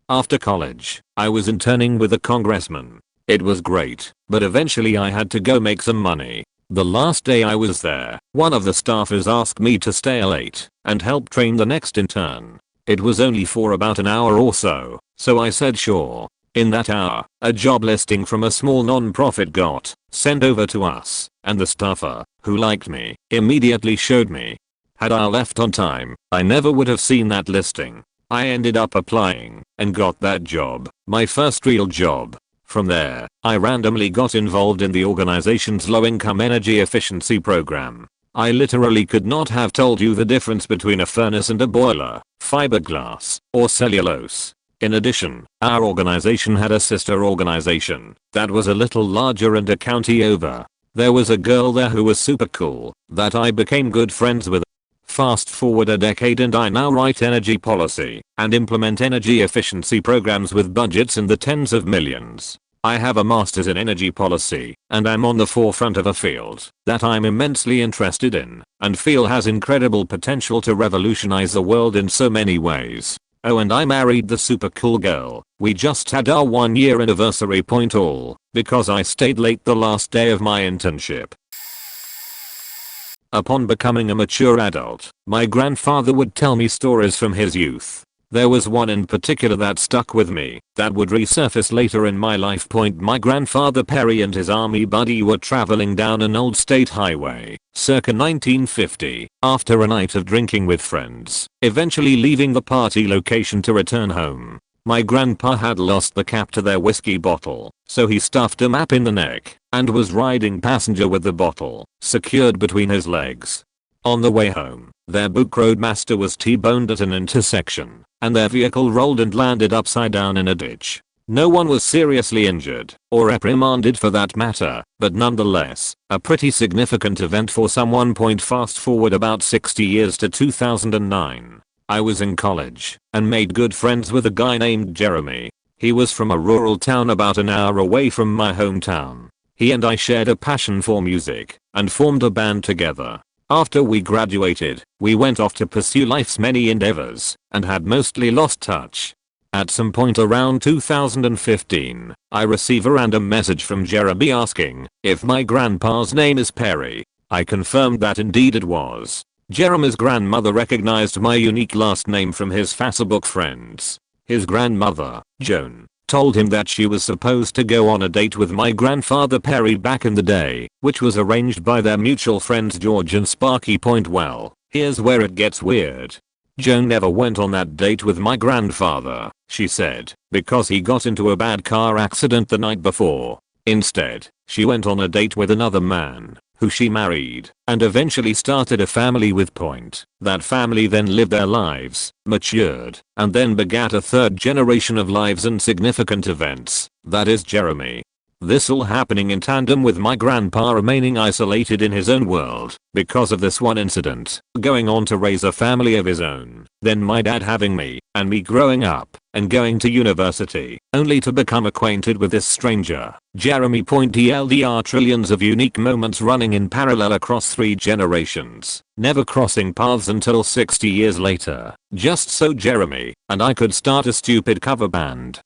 After college, I was interning with a congressman. It was great, but eventually I had to go make some money. The last day I was there, one of the staffers asked me to stay late and help train the next intern. It was only for about an hour or so I said sure. In that hour, a job listing from a small non-profit got sent over to us, and the staffer, who liked me, immediately showed me. Had I left on time, I never would have seen that listing. I ended up applying and got that job, my first real job. From there, I randomly got involved in the organization's low-income energy efficiency program. I literally could not have told you the difference between a furnace and a boiler, fiberglass, or cellulose. In addition, our organization had a sister organization that was a little larger and a county over. There was a girl there who was super cool that I became good friends with. Fast forward a decade and I now write energy policy and implement energy efficiency programs with budgets in the tens of millions. I have a master's in energy policy and I'm on the forefront of a field that I'm immensely interested in and feel has incredible potential to revolutionize the world in so many ways. Oh, and I married the super cool girl. We just had our 1-year anniversary point all because I stayed late the last day of my internship. Upon becoming a mature adult, my grandfather would tell me stories from his youth. There was one in particular that stuck with me that would resurface later in my life. My grandfather Perry and his army buddy were traveling down an old state highway, circa 1950, after a night of drinking with friends, eventually leaving the party location to return home. My grandpa had lost the cap to their whiskey bottle, so he stuffed a map in the neck and was riding passenger with the bottle secured between his legs. On the way home, their book roadmaster was T-boned at an intersection, and their vehicle rolled and landed upside down in a ditch. No one was seriously injured, or reprimanded for that matter, but nonetheless, a pretty significant event for someone. Fast forward about 60 years to 2009. I was in college, and made good friends with a guy named Jeremy. He was from a rural town about an hour away from my hometown. He and I shared a passion for music, and formed a band together. After we graduated, we went off to pursue life's many endeavors, and had mostly lost touch. At some point around 2015, I receive a random message from Jeremy asking if my grandpa's name is Perry. I confirmed that indeed it was. Jeremy's grandmother recognized my unique last name from his Facebook friends. His grandmother, Joan, told him that she was supposed to go on a date with my grandfather Perry back in the day, which was arranged by their mutual friends George and Sparky. Well, here's where it gets weird. Joan never went on that date with my grandfather, she said, because he got into a bad car accident the night before. Instead, she went on a date with another man, who she married, and eventually started a family with. That family then lived their lives, matured, and then begat a third generation of lives and significant events, that is Jeremy. This all happening in tandem with my grandpa remaining isolated in his own world because of this one incident, going on to raise a family of his own, then my dad having me, and me growing up, and going to university, only to become acquainted with this stranger, Jeremy. TLDR trillions of unique moments running in parallel across 3 generations, never crossing paths until 60 years later, just so Jeremy and I could start a stupid cover band.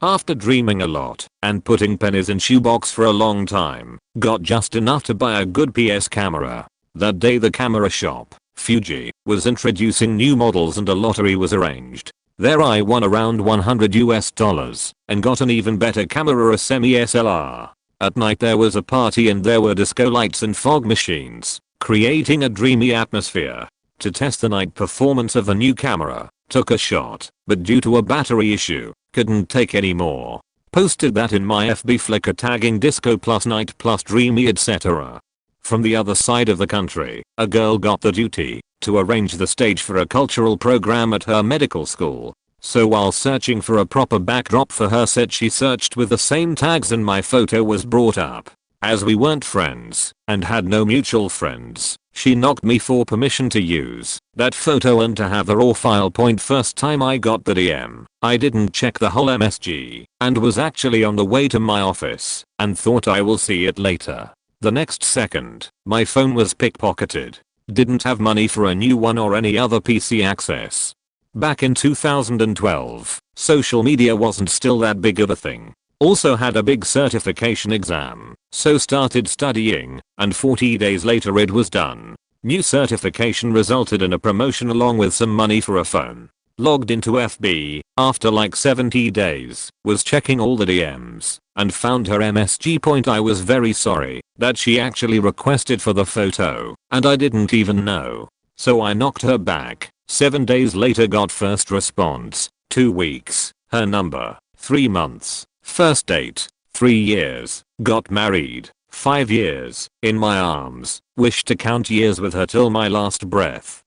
After dreaming a lot and putting pennies in shoebox for a long time, got just enough to buy a good PS camera. That day the camera shop, Fuji, was introducing new models and a lottery was arranged. There I won around $100 and got an even better camera, a semi SLR. At night there was a party and there were disco lights and fog machines, creating a dreamy atmosphere. To test the night performance of the new camera, took a shot, but due to a battery issue, couldn't take any more. Posted that in my FB Flickr tagging disco plus night plus dreamy etc. From the other side of the country, a girl got the duty to arrange the stage for a cultural program at her medical school. So while searching for a proper backdrop for her set, she searched with the same tags and my photo was brought up. As we weren't friends and had no mutual friends, she knocked me for permission to use that photo and to have the raw file. First time I got the DM, I didn't check the whole MSG and was actually on the way to my office and thought I will see it later. The next second, my phone was pickpocketed. Didn't have money for a new one or any other PC access. Back in 2012, social media wasn't still that big of a thing. Also had a big certification exam, so started studying, and 40 days later it was done. New certification resulted in a promotion along with some money for a phone. Logged into FB, after like 70 days, was checking all the DMs, and found her MSG. I was very sorry that she actually requested for the photo, and I didn't even know. So I knocked her back. 7 days later got first response, 2 weeks, her number, 3 months. First date, 3 years, got married, 5 years, in my arms, wish to count years with her till my last breath.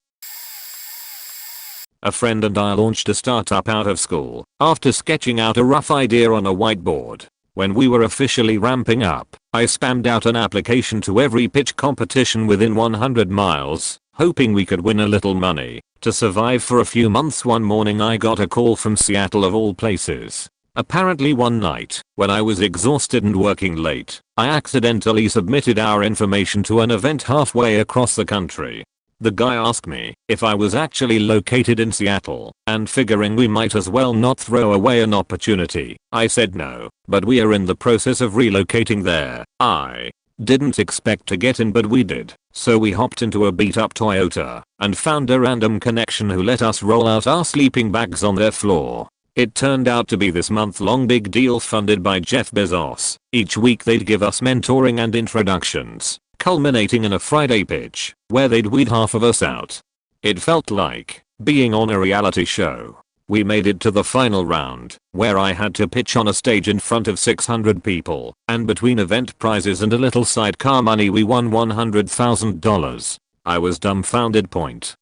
A friend and I launched a startup out of school, after sketching out a rough idea on a whiteboard. When we were officially ramping up, I spammed out an application to every pitch competition within 100 miles, hoping we could win a little money to survive for a few months. One morning I got a call from Seattle of all places. Apparently one night, when I was exhausted and working late, I accidentally submitted our information to an event halfway across the country. The guy asked me if I was actually located in Seattle, and figuring we might as well not throw away an opportunity, I said no, but we are in the process of relocating there. I didn't expect to get in, but we did, so we hopped into a beat up Toyota and found a random connection who let us roll out our sleeping bags on their floor. It turned out to be this month-long big deal funded by Jeff Bezos. Each week they'd give us mentoring and introductions, culminating in a Friday pitch, where they'd weed half of us out. It felt like being on a reality show. We made it to the final round, where I had to pitch on a stage in front of 600 people, and between event prizes and a little sidecar money we won $100,000. I was dumbfounded.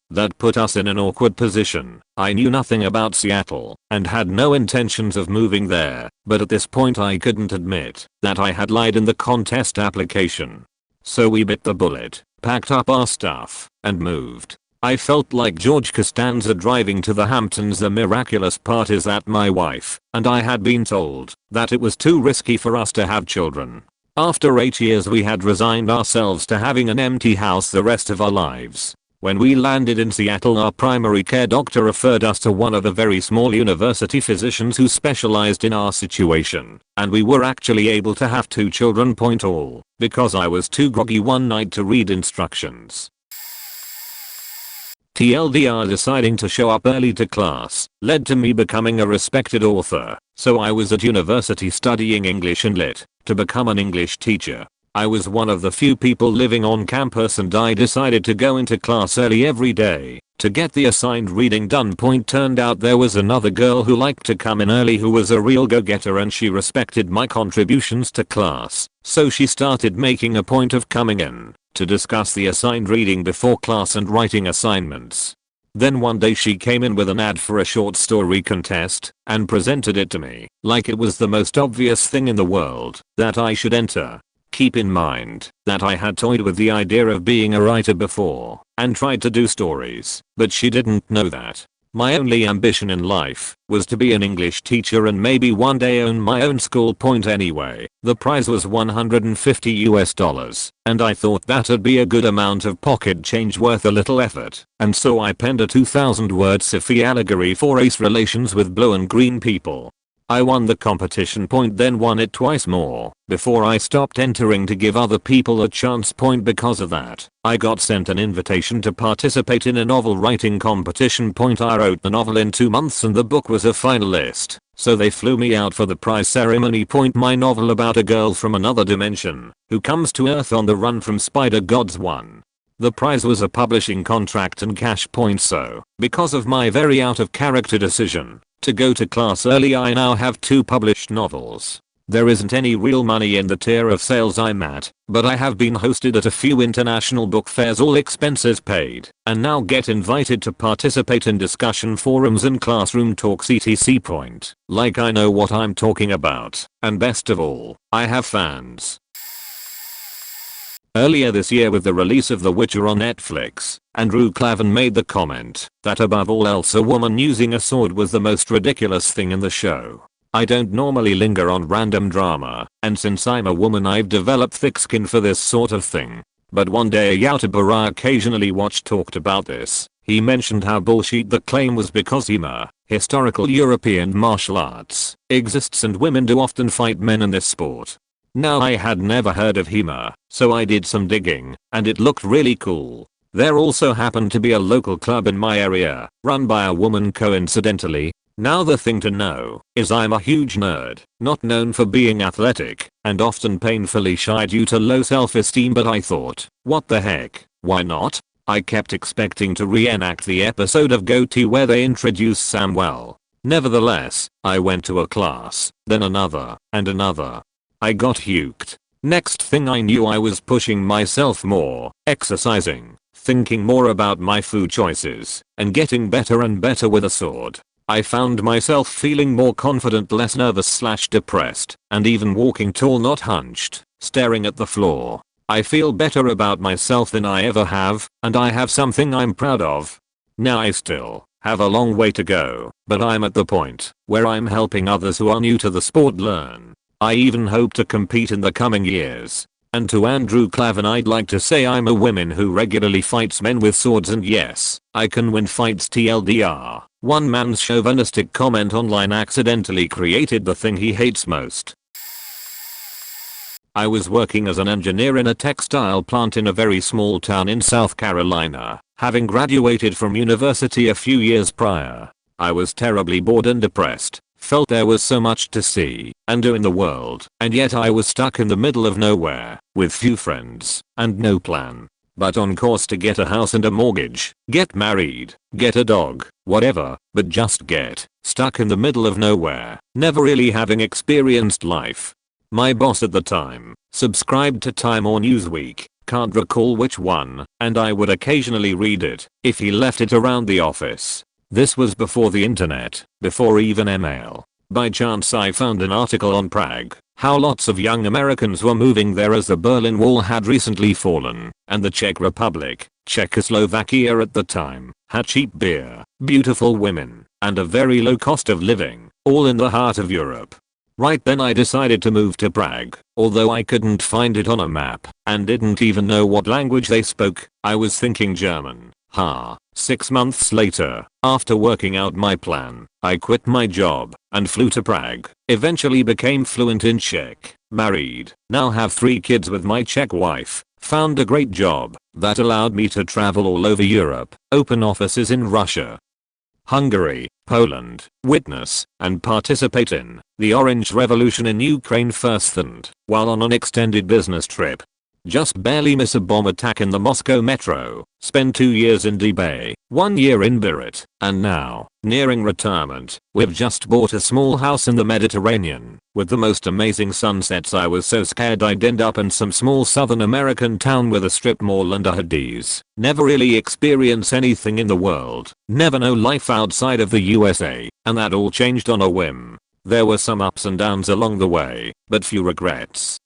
That put us in an awkward position. I knew nothing about Seattle, and had no intentions of moving there, but at this point I couldn't admit that I had lied in the contest application. So we bit the bullet, packed up our stuff, and moved. I felt like George Costanza driving to the Hamptons. The miraculous part is that my wife and I had been told that it was too risky for us to have children. After 8 years we had resigned ourselves to having an empty house the rest of our lives. When we landed in Seattle, our primary care doctor referred us to one of the very small university physicians who specialized in our situation, and we were actually able to have 2 children. All because I was too groggy one night to read instructions. TLDR, deciding to show up early to class led to me becoming a respected author, so I was at university studying English and Lit to become an English teacher. I was one of the few people living on campus, and I decided to go into class early every day to get the assigned reading done. Turned out there was another girl who liked to come in early who was a real go-getter, and she respected my contributions to class, so she started making a point of coming in to discuss the assigned reading before class and writing assignments. Then one day she came in with an ad for a short story contest and presented it to me like it was the most obvious thing in the world that I should enter. Keep in mind that I had toyed with the idea of being a writer before and tried to do stories, but she didn't know that my only ambition in life was to be an English teacher and maybe one day own my own school. Anyway, the prize was $150, and I thought that'd be a good amount of pocket change worth a little effort, and so I penned a 2,000-word sci-fi allegory for race relations with blue and green people. I won the competition. Then won it twice more before I stopped entering to give other people a chance. Because of that, I got sent an invitation to participate in a novel writing competition. I wrote the novel in 2 months and the book was a finalist, so they flew me out for the prize ceremony. My novel about a girl from another dimension who comes to Earth on the run from spider gods won. The prize was a publishing contract and cash. So, because of my very out of character decision to go to class early, I now have 2 published novels. There isn't any real money in the tier of sales I'm at, but I have been hosted at a few international book fairs, all expenses paid, and now get invited to participate in discussion forums and classroom talks etc. Like I know what I'm talking about, and best of all, I have fans. Earlier this year, with the release of The Witcher on Netflix, Andrew Klavan made the comment that above all else a woman using a sword was the most ridiculous thing in the show. I don't normally linger on random drama, and since I'm a woman I've developed thick skin for this sort of thing. But one day a YouTuber I occasionally watch talked about this. He mentioned how bullshit the claim was because HEMA, historical European martial arts, exists and women do often fight men in this sport. Now I had never heard of HEMA, so I did some digging, and it looked really cool. There also happened to be a local club in my area, run by a woman coincidentally. Now the thing to know is I'm a huge nerd, not known for being athletic, and often painfully shy due to low self-esteem, but I thought, what the heck, why not? I kept expecting to reenact the episode of Goatee where they introduce Samuel. Nevertheless, I went to a class, then another, and another. I got hooked. Next thing I knew I was pushing myself more, exercising, thinking more about my food choices, and getting better and better with a sword. I found myself feeling more confident, less nervous/depressed, and even walking tall, not hunched, staring at the floor. I feel better about myself than I ever have, and I have something I'm proud of. Now I still have a long way to go, but I'm at the point where I'm helping others who are new to the sport learn. I even hope to compete in the coming years. And to Andrew Klavan, I'd like to say I'm a woman who regularly fights men with swords, and yes, I can win fights. TLDR. One man's chauvinistic comment online accidentally created the thing he hates most. I was working as an engineer in a textile plant in a very small town in South Carolina, having graduated from university a few years prior. I was terribly bored and depressed. Felt there was so much to see and do in the world, and yet I was stuck in the middle of nowhere, with few friends, and no plan. but on course to get a house and a mortgage, get married, get a dog, whatever, but just get stuck in the middle of nowhere, never really having experienced life. My boss at the time subscribed to Time or Newsweek, can't recall which one, and I would occasionally read it if he left it around the office. This was before the internet, before even email. By chance I found an article on Prague, how lots of young Americans were moving there as the Berlin Wall had recently fallen, and the Czech Republic, Czechoslovakia at the time, had cheap beer, beautiful women, and a very low cost of living, all in the heart of Europe. Right then I decided to move to Prague, although I couldn't find it on a map, and didn't even know what language they spoke. I was thinking German. 6 months later, after working out my plan, I quit my job and flew to Prague, eventually became fluent in Czech, married, now have 3 kids with my Czech wife, found a great job that allowed me to travel all over Europe, open offices in Russia, Hungary, Poland, witness and participate in the Orange Revolution in Ukraine firsthand, while on an extended business trip. Just barely miss a bomb attack in the Moscow metro, spend 2 years in Dubai, 1 year in Beirut, and now, nearing retirement, we've just bought a small house in the Mediterranean, with the most amazing sunsets. I was so scared I'd end up in some small Southern American town with a strip mall and a Hades. Never really experience anything in the world, never know life outside of the USA, and that all changed on a whim. There were some ups and downs along the way, but few regrets.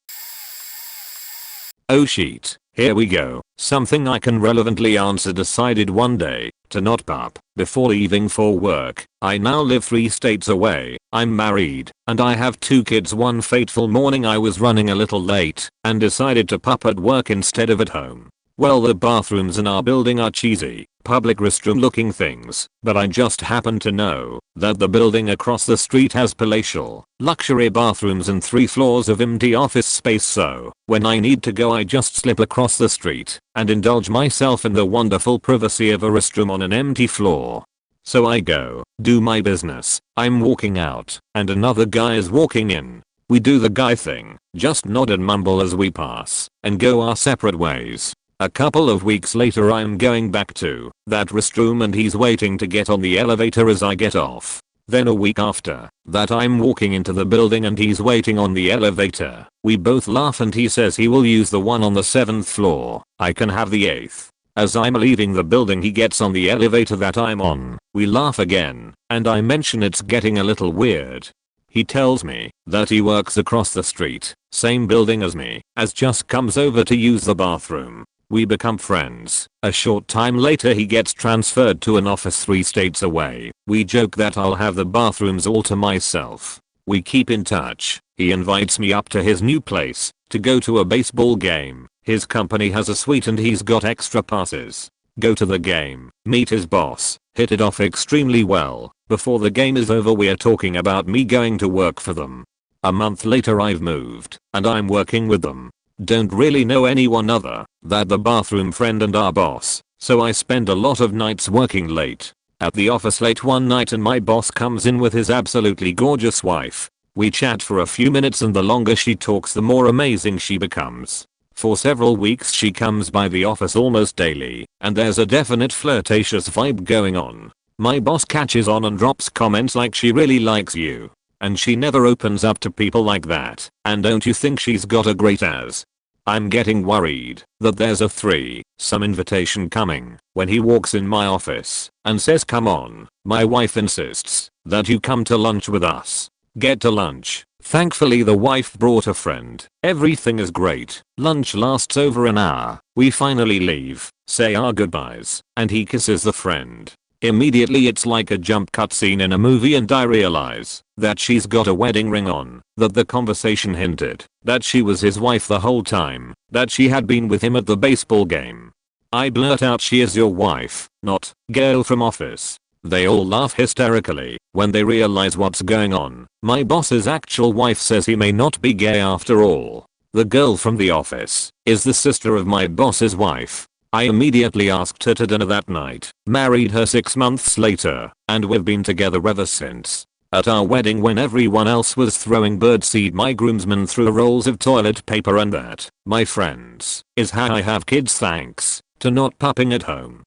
Oh shit, here we go. Something I can relevantly answer. Decided one day to not pup before leaving for work. I now live 3 states away. I'm married and I have 2 kids. One fateful morning I was running a little late and decided to pup at work instead of at home. Well, the bathrooms in our building are cheesy, public restroom looking things, but I just happen to know that the building across the street has palatial, luxury bathrooms and 3 floors of empty office space, so when I need to go I just slip across the street and indulge myself in the wonderful privacy of a restroom on an empty floor. So I go, do my business, I'm walking out, and another guy is walking in. We do the guy thing, just nod and mumble as we pass, and go our separate ways. A couple of weeks later I'm going back to that restroom and he's waiting to get on the elevator as I get off. Then a week after that I'm walking into the building and he's waiting on the elevator. We both laugh and he says he will use the one on the 7th floor. I can have the 8th. As I'm leaving the building he gets on the elevator that I'm on. We laugh again and I mention it's getting a little weird. He tells me that he works across the street, same building as me, as just comes over to use the bathroom. We become friends. A short time later he gets transferred to an office 3 states away. We joke that I'll have the bathrooms all to myself. We keep in touch. He invites me up to his new place to go to a baseball game. His company has a suite and he's got extra passes. Go to the game, meet his boss, hit it off extremely well. Before the game is over we're talking about me going to work for them. A month later I've moved and I'm working with them. Don't really know anyone other than the bathroom friend and our boss, so I spend a lot of nights working late. At the office late one night and my boss comes in with his absolutely gorgeous wife. We chat for a few minutes and the longer she talks the more amazing she becomes. For several weeks she comes by the office almost daily, and there's a definite flirtatious vibe going on. My boss catches on and drops comments like she really likes you. And she never opens up to people like that, and don't you think she's got a great ass? I'm getting worried that there's a some invitation coming when he walks in my office and says come on. My wife insists that you come to lunch with us. Get to lunch. Thankfully the wife brought a friend. Everything is great. Lunch lasts over an hour. We finally leave, say our goodbyes, and he kisses the friend. Immediately it's like a jump cut scene in a movie and I realize that she's got a wedding ring on, that the conversation hinted that she was his wife the whole time, that she had been with him at the baseball game. I blurt out she is your wife, not girl from office. They all laugh hysterically when they realize what's going on. My boss's actual wife says he may not be gay after all. The girl from the office is the sister of my boss's wife. I immediately asked her to dinner that night, married her 6 months later, and we've been together ever since. At our wedding when everyone else was throwing birdseed, my groomsmen threw rolls of toilet paper, and that, my friends, is how I have kids thanks to not pupping at home.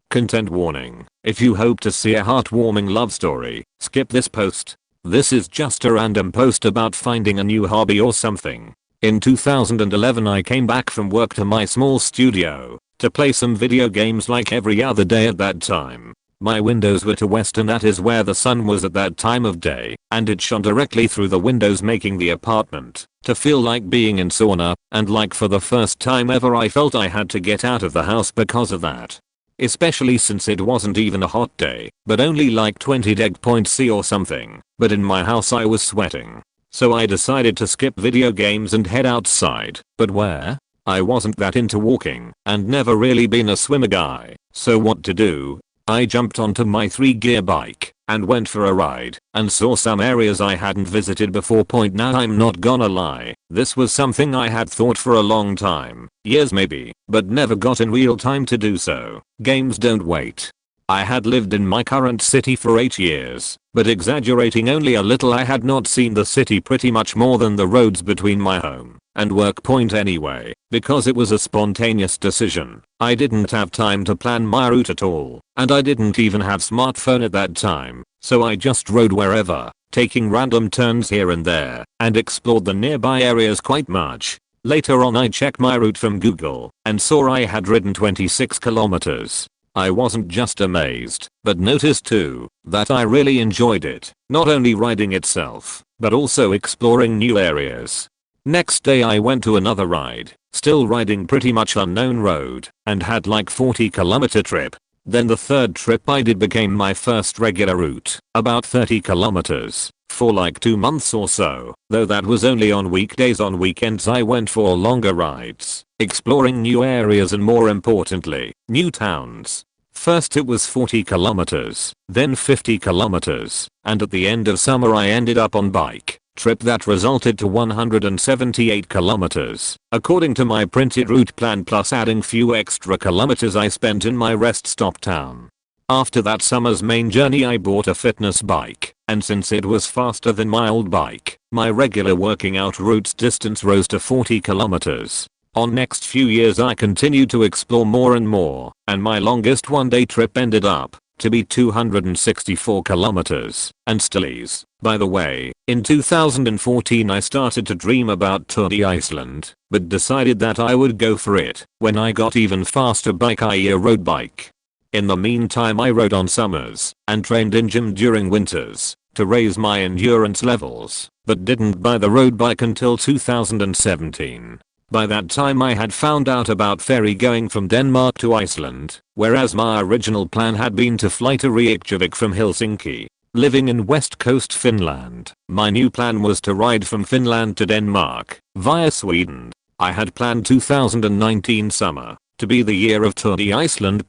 Content warning. If you hope to see a heartwarming love story, skip this post. This is just a random post about finding a new hobby or something. In 2011 I came back from work to my small studio to play some video games like every other day at that time. My windows were to west, and that is where the sun was at that time of day, and it shone directly through the windows, making the apartment to feel like being in sauna, and like for the first time ever I felt I had to get out of the house because of that. Especially since it wasn't even a hot day, but only like 20°C or something, but in my house I was sweating. So I decided to skip video games and head outside, but where? I wasn't that into walking, and never really been a swimmer guy, so what to do? I jumped onto my 3-gear bike and went for a ride and saw some areas I hadn't visited before. Now I'm not gonna lie, this was something I had thought for a long time, years maybe, but never got in real time to do so. Games don't wait. I had lived in my current city for 8 years, but exaggerating only a little, I had not seen the city pretty much more than the roads between my home and work anyway, because it was a spontaneous decision. I didn't have time to plan my route at all, and I didn't even have smartphone at that time, so I just rode wherever, taking random turns here and there, and explored the nearby areas quite much. Later on I checked my route from Google and saw I had ridden 26 kilometers. I wasn't just amazed, but noticed too, that I really enjoyed it, not only riding itself, but also exploring new areas. Next day I went to another ride, still riding pretty much unknown road, and had like 40-kilometer trip. Then the third trip I did became my first regular route, about 30 kilometers, for like 2 months or so, though that was only on weekdays. On weekends I went for longer rides, exploring new areas and more importantly, new towns. First it was 40 kilometers, then 50 kilometers, and at the end of summer I ended up on bike trip that resulted to 178 kilometers, according to my printed route plan, plus adding few extra kilometers I spent in my rest stop town. After that summer's main journey I bought a fitness bike, and since it was faster than my old bike, my regular working out route's distance rose to 40 kilometers. On next few years I continued to explore more and more, and my longest one-day trip ended up to be 264 kilometers, and still is. By the way, in 2014 I started to dream about Tour de Iceland, but decided that I would go for it when I got even faster bike, i.e. a road bike. In the meantime I rode on summers and trained in gym during winters to raise my endurance levels, but didn't buy the road bike until 2017. By that time I had found out about ferry going from Denmark to Iceland, whereas my original plan had been to fly to Reykjavik from Helsinki. Living in West Coast Finland, my new plan was to ride from Finland to Denmark, via Sweden. I had planned 2019 summer to be the year of Tour de Iceland,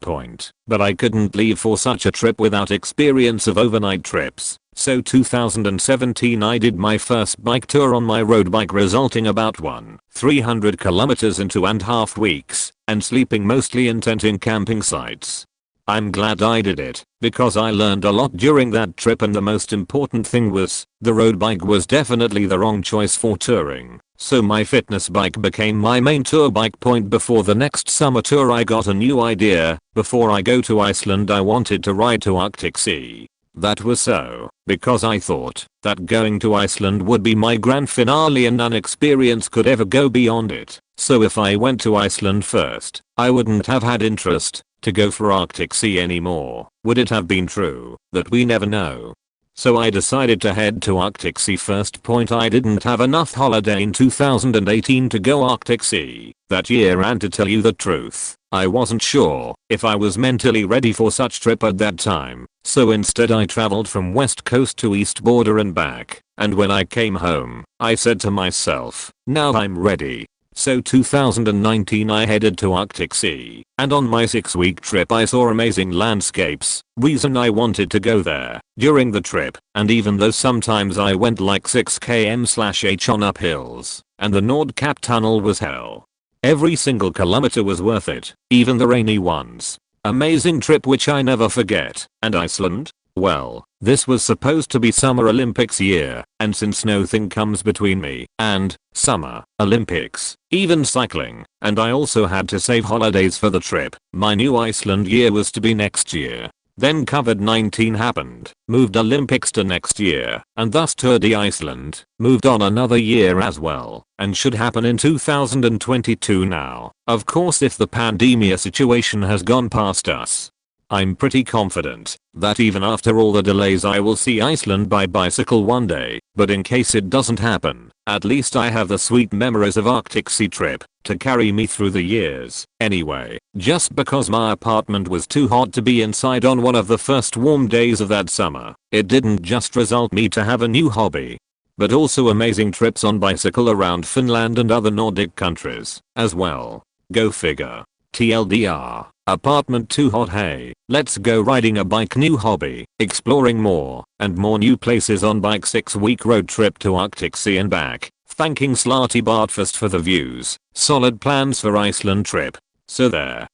but I couldn't leave for such a trip without experience of overnight trips. So 2017 I did my first bike tour on my road bike, resulting about 300 kilometers in 2.5 weeks, and sleeping mostly in tent in camping sites. I'm glad I did it, because I learned a lot during that trip, and the most important thing was, the road bike was definitely the wrong choice for touring, so my fitness bike became my main tour bike. Before the next summer tour I got a new idea. Before I go to Iceland I wanted to ride to Arctic Sea. That was so, because I thought that going to Iceland would be my grand finale and none experience could ever go beyond it. So if I went to Iceland first, I wouldn't have had interest to go for Arctic Sea anymore. Would it have been true? That we never know. So I decided to head to Arctic Sea first. I didn't have enough holiday in 2018 to go Arctic Sea that year, and to tell you the truth, I wasn't sure if I was mentally ready for such trip at that time. So instead I traveled from west coast to east border and back, and when I came home, I said to myself, now I'm ready. So 2019 I headed to Arctic Sea, and on my 6-week trip I saw amazing landscapes, reason I wanted to go there during the trip, and even though sometimes I went like 6 km/h on up hills, and the Nordkap tunnel was hell, every single kilometer was worth it, even the rainy ones. Amazing trip which I never forget. And Iceland? Well, this was supposed to be Summer Olympics year, and since nothing comes between me and Summer Olympics, even cycling, and I also had to save holidays for the trip, my new Iceland year was to be next year. Then COVID-19 happened, moved Olympics to next year, and thus Tour de Iceland moved on another year as well, and should happen in 2022 now, of course if the pandemia situation has gone past us. I'm pretty confident that even after all the delays I will see Iceland by bicycle one day, but in case it doesn't happen, at least I have the sweet memories of Arctic Sea trip to carry me through the years. Anyway, just because my apartment was too hot to be inside on one of the first warm days of that summer, it didn't just result me to have a new hobby, but also amazing trips on bicycle around Finland and other Nordic countries as well. Go figure. TLDR. Apartment too hot. Hey, let's go riding a bike. New hobby, exploring more and more new places on bike. 6-week road trip to Arctic Sea and back. Thanking Slarty Bartfast for the views. Solid plans for Iceland trip. So there.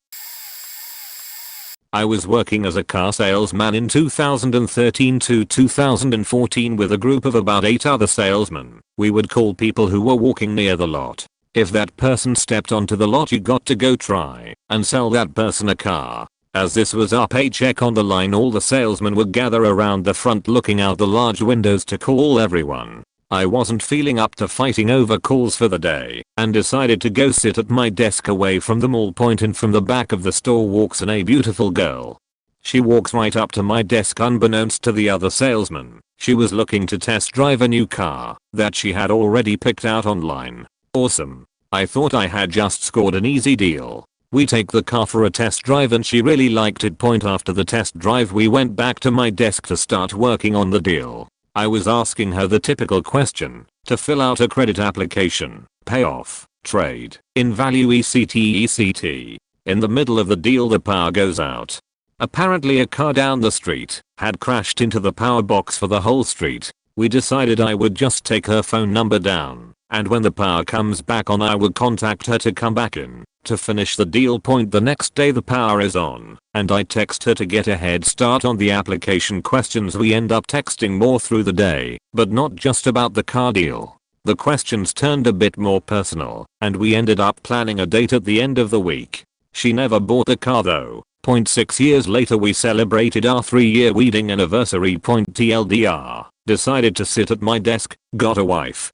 I was working as a car salesman in 2013 to 2014 with a group of about 8 other salesmen. We would call people who were walking near the lot. If that person stepped onto the lot, you got to go try and sell that person a car. As this was our paycheck on the line, all the salesmen would gather around the front looking out the large windows to call everyone. I wasn't feeling up to fighting over calls for the day and decided to go sit at my desk away from them all. And from the back of the store walks in a beautiful girl. She walks right up to my desk unbeknownst to the other salesman. She was looking to test drive a new car that she had already picked out online. Awesome. I thought I had just scored an easy deal. We take the car for a test drive and she really liked it. After the test drive we went back to my desk to start working on the deal. I was asking her the typical question to fill out a credit application, payoff, trade, in value etc. In the middle of the deal the power goes out. Apparently a car down the street had crashed into the power box for the whole street. We decided I would just take her phone number down, and when the power comes back on I would contact her to come back in to finish the deal. The next day the power is on and I text her to get a head start on the application questions. We end up texting more through the day, but not just about the car deal. The questions turned a bit more personal and we ended up planning a date at the end of the week. She never bought a car though. 6 years later we celebrated our 3-year wedding anniversary. TLDR. Decided to sit at my desk, got a wife.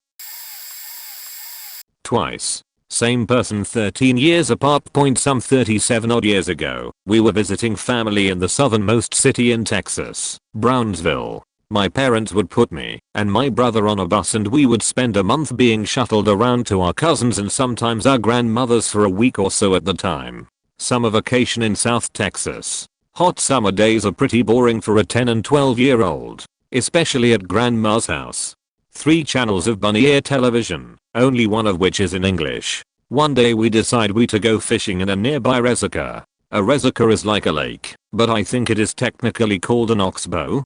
Twice. Same person 13 years apart. Some 37 odd years ago, we were visiting family in the southernmost city in Texas, Brownsville. My parents would put me and my brother on a bus and we would spend a month being shuttled around to our cousins and sometimes our grandmothers for a week or so at the time. Summer vacation in South Texas. Hot summer days are pretty boring for a 10 and 12-year-old, especially at grandma's house. 3 channels of bunny ear television, only one of which is in English. One day we decide to go fishing in a nearby reservoir. A reservoir is like a lake, but I think it is technically called an oxbow.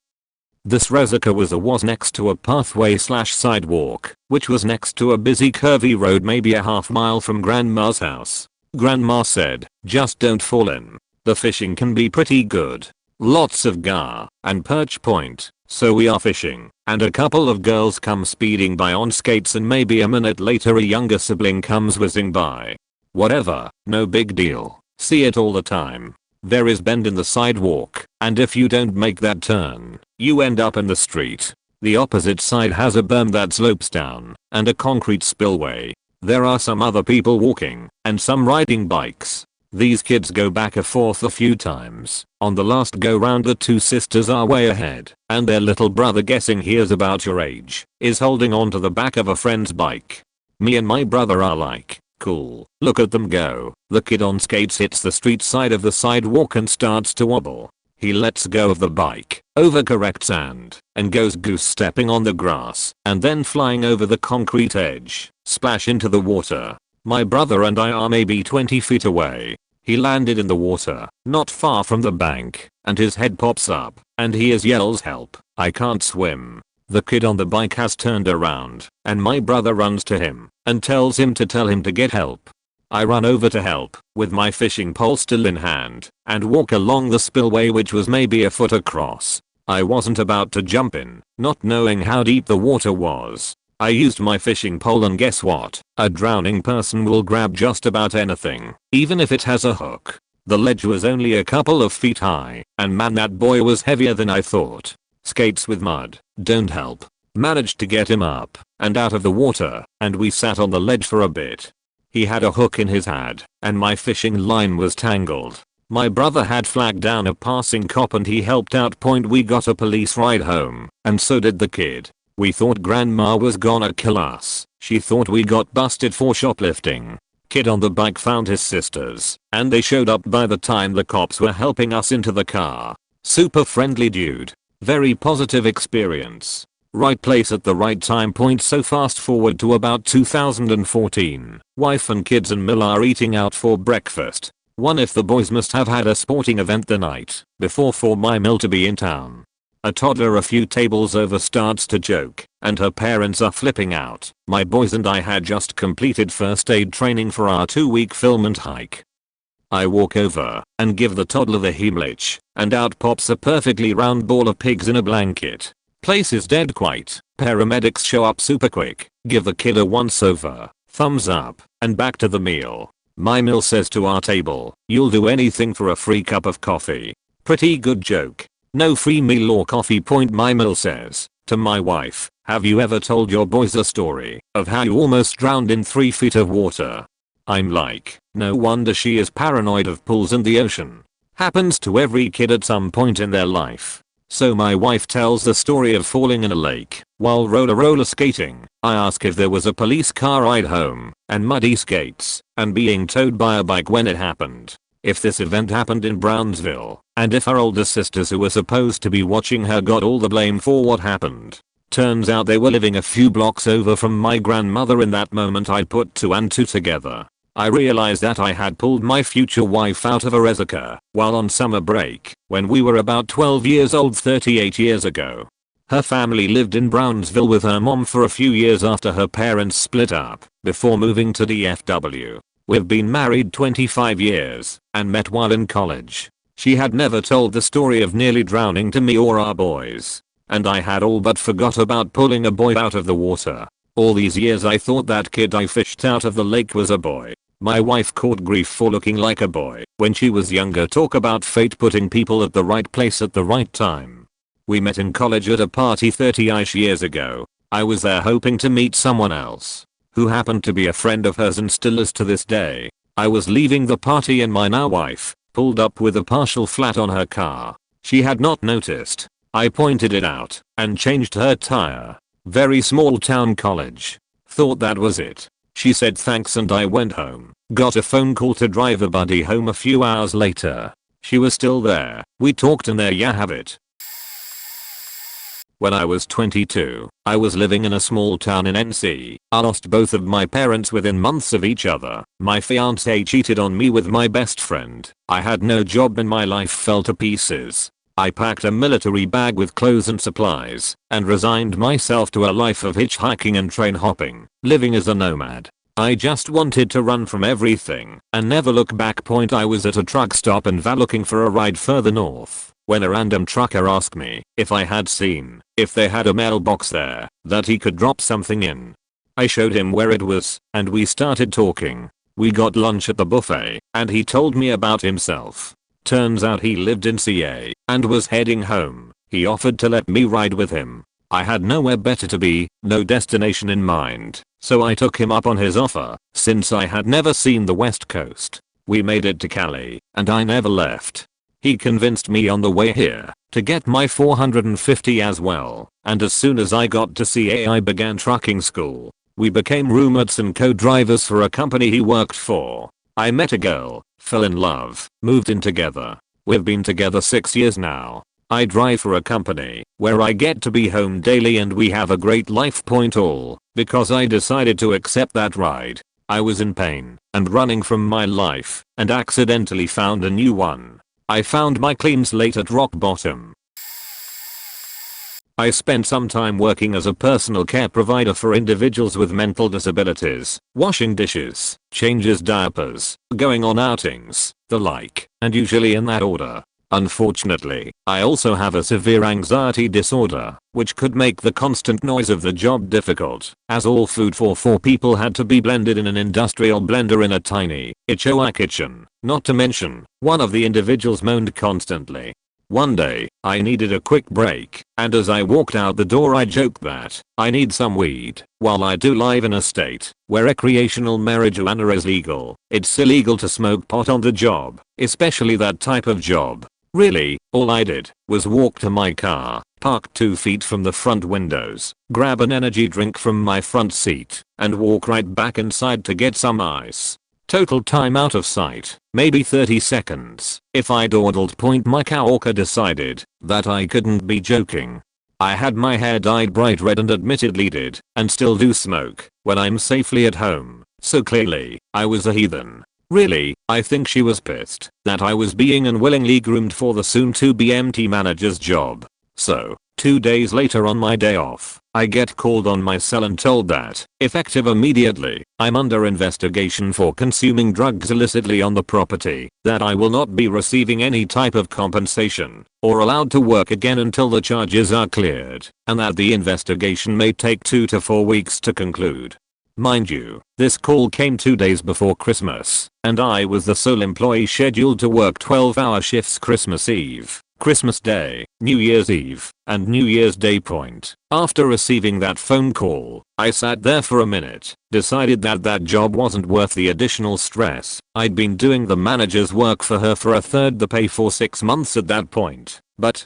This reservoir was next to a pathway/sidewalk, which was next to a busy curvy road maybe a half mile from grandma's house. Grandma said, just don't fall in. The fishing can be pretty good. Lots of gar and perch. So we are fishing, and a couple of girls come speeding by on skates and maybe a minute later a younger sibling comes whizzing by. Whatever, no big deal. See it all the time. There is bend in the sidewalk, and if you don't make that turn, you end up in the street. The opposite side has a berm that slopes down, and a concrete spillway. There are some other people walking, and some riding bikes. These kids go back and forth a few times. On the last go round the 2 sisters are way ahead, and their little brother, guessing he is about your age, is holding on to the back of a friend's bike. Me and my brother are like, cool, look at them go. The kid on skates hits the street side of the sidewalk and starts to wobble. He lets go of the bike, overcorrects and goes goose stepping on the grass, and then flying over the concrete edge, splash into the water. My brother and I are maybe 20 feet away. He landed in the water, not far from the bank, and his head pops up, and he yells help, I can't swim. The kid on the bike has turned around, and my brother runs to him, and tells him to get help. I run over to help, with my fishing pole still in hand, and walk along the spillway which was maybe a foot across. I wasn't about to jump in, not knowing how deep the water was. I used my fishing pole and guess what? A drowning person will grab just about anything, even if it has a hook. The ledge was only a couple of feet high, and man, that boy was heavier than I thought. Skates with mud don't help. Managed to get him up and out of the water, and we sat on the ledge for a bit. He had a hook in his hand, and my fishing line was tangled. My brother had flagged down a passing cop and he helped out. We got a police ride home, and so did the kid. We thought grandma was gonna kill us. She thought we got busted for shoplifting. Kid on the bike found his sisters, and they showed up by the time the cops were helping us into the car. Super friendly dude. Very positive experience. Right place at the right time. So fast forward to about 2014. Wife and kids and Mill are eating out for breakfast. One if the boys must have had a sporting event the night before for my Mill to be in town. A toddler a few tables over starts to joke, and her parents are flipping out. My boys and I had just completed first aid training for our 2-week film and hike. I walk over and give the toddler the Heimlich, and out pops a perfectly round ball of pigs in a blanket. Place is dead quiet. Paramedics show up super quick, give the kid a once over, thumbs up, and back to the meal. My Mill says to our table, "You'll do anything for a free cup of coffee." Pretty good joke. No free meal or coffee. My Mill says to my wife, "Have you ever told your boys a story of how you almost drowned in 3 feet of water?" I'm like, no wonder she is paranoid of pools and the ocean. Happens to every kid at some point in their life. So my wife tells the story of falling in a lake while roller skating. I ask if there was a police car ride home and muddy skates and being towed by a bike when it happened. If this event happened in Brownsville, and if her older sisters who were supposed to be watching her got all the blame for what happened. Turns out they were living a few blocks over from my grandmother. In that moment I put 2 and 2 together. I realized that I had pulled my future wife out of a reservoir while on summer break when we were about 12 years old 38 years ago. Her family lived in Brownsville with her mom for a few years after her parents split up before moving to DFW. We've been married 25 years and met while in college. She had never told the story of nearly drowning to me or our boys, and I had all but forgot about pulling a boy out of the water. All these years I thought that kid I fished out of the lake was a boy. My wife caught grief for looking like a boy when she was younger. Talk about fate putting people at the right place at the right time. We met in college at a party 30-ish years ago. I was there hoping to meet someone else who happened to be a friend of hers and still is to this day. I was leaving the party and my now wife pulled up with a partial flat on her car. She had not noticed. I pointed it out and changed her tire. Very small town college. Thought that was it. She said thanks and I went home. Got a phone call to drive a buddy home a few hours later. She was still there. We talked and there you have it. When I was 22, I was living in a small town in NC. I lost both of my parents within months of each other. My fiance cheated on me with my best friend. I had no job and my life fell to pieces. I packed a military bag with clothes and supplies and resigned myself to a life of hitchhiking and train hopping, living as a nomad. I just wanted to run from everything and never look back. I was at a truck stop in Val looking for a ride further north when a random trucker asked me if I had seen if they had a mailbox there that he could drop something in. I showed him where it was and we started talking. We got lunch at the buffet and he told me about himself. Turns out he lived in CA and was heading home. He offered to let me ride with him. I had nowhere better to be, no destination in mind, so I took him up on his offer since I had never seen the West Coast. We made it to Cali and I never left. He convinced me on the way here to get my 450 as well, and as soon as I got to CA I began trucking school. We became roommates and co-drivers for a company he worked for. I met a girl, fell in love, moved in together. We've been together 6 years now. I drive for a company where I get to be home daily and we have a great life. All because I decided to accept that ride. I was in pain and running from my life and accidentally found a new one. I found my clean slate at rock bottom. I spent some time working as a personal care provider for individuals with mental disabilities, washing dishes, changes diapers, going on outings, the like, and usually in that order. Unfortunately, I also have a severe anxiety disorder, which could make the constant noise of the job difficult, as all food for 4 people had to be blended in an industrial blender in a tiny, itchy kitchen. Not to mention, one of the individuals moaned constantly. One day, I needed a quick break, and as I walked out the door I joked that I need some weed. While I do live in a state where recreational marijuana is legal, it's illegal to smoke pot on the job, especially that type of job. Really, all I did was walk to my car, park 2 feet from the front windows, grab an energy drink from my front seat, and walk right back inside to get some ice. Total time out of sight, maybe 30 seconds. If I dawdled. My coworker decided that I couldn't be joking. I had my hair dyed bright red and admittedly did, and still do smoke, when I'm safely at home, so clearly, I was a heathen. Really, I think she was pissed that I was being unwillingly groomed for the soon-to-be empty manager's job. So, 2 days later on my day off, I get called on my cell and told that, effective immediately, I'm under investigation for consuming drugs illicitly on the property, that I will not be receiving any type of compensation, or allowed to work again until the charges are cleared, and that the investigation may take 2 to 4 weeks to conclude. Mind you, this call came 2 days before Christmas, and I was the sole employee scheduled to work 12-hour shifts Christmas Eve, Christmas Day, New Year's Eve, and New Year's Day. After receiving that phone call, I sat there for a minute, decided that that job wasn't worth the additional stress. I'd been doing the manager's work for her for a third the pay for 6 months at that point, but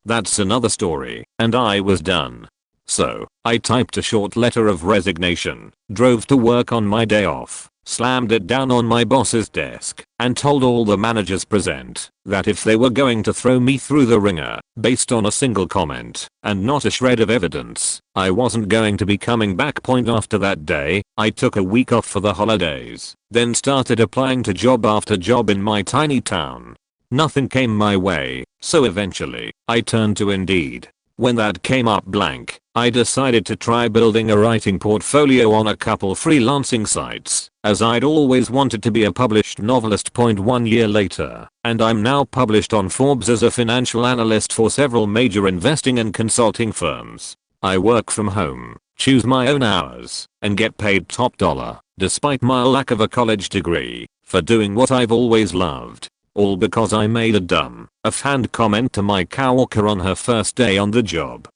that's another story, and I was done. So, I typed a short letter of resignation, drove to work on my day off, slammed it down on my boss's desk, and told all the managers present that if they were going to throw me through the ringer, based on a single comment, and not a shred of evidence, I wasn't going to be coming back. After that day, I took a week off for the holidays, then started applying to job after job in my tiny town. Nothing came my way, so eventually, I turned to Indeed. When that came up blank, I decided to try building a writing portfolio on a couple freelancing sites, as I'd always wanted to be a published novelist. 1 year later, and I'm now published on Forbes as a financial analyst for several major investing and consulting firms. I work from home, choose my own hours, and get paid top dollar, despite my lack of a college degree, for doing what I've always loved. All because I made a dumb, offhand comment to my coworker on her first day on the job.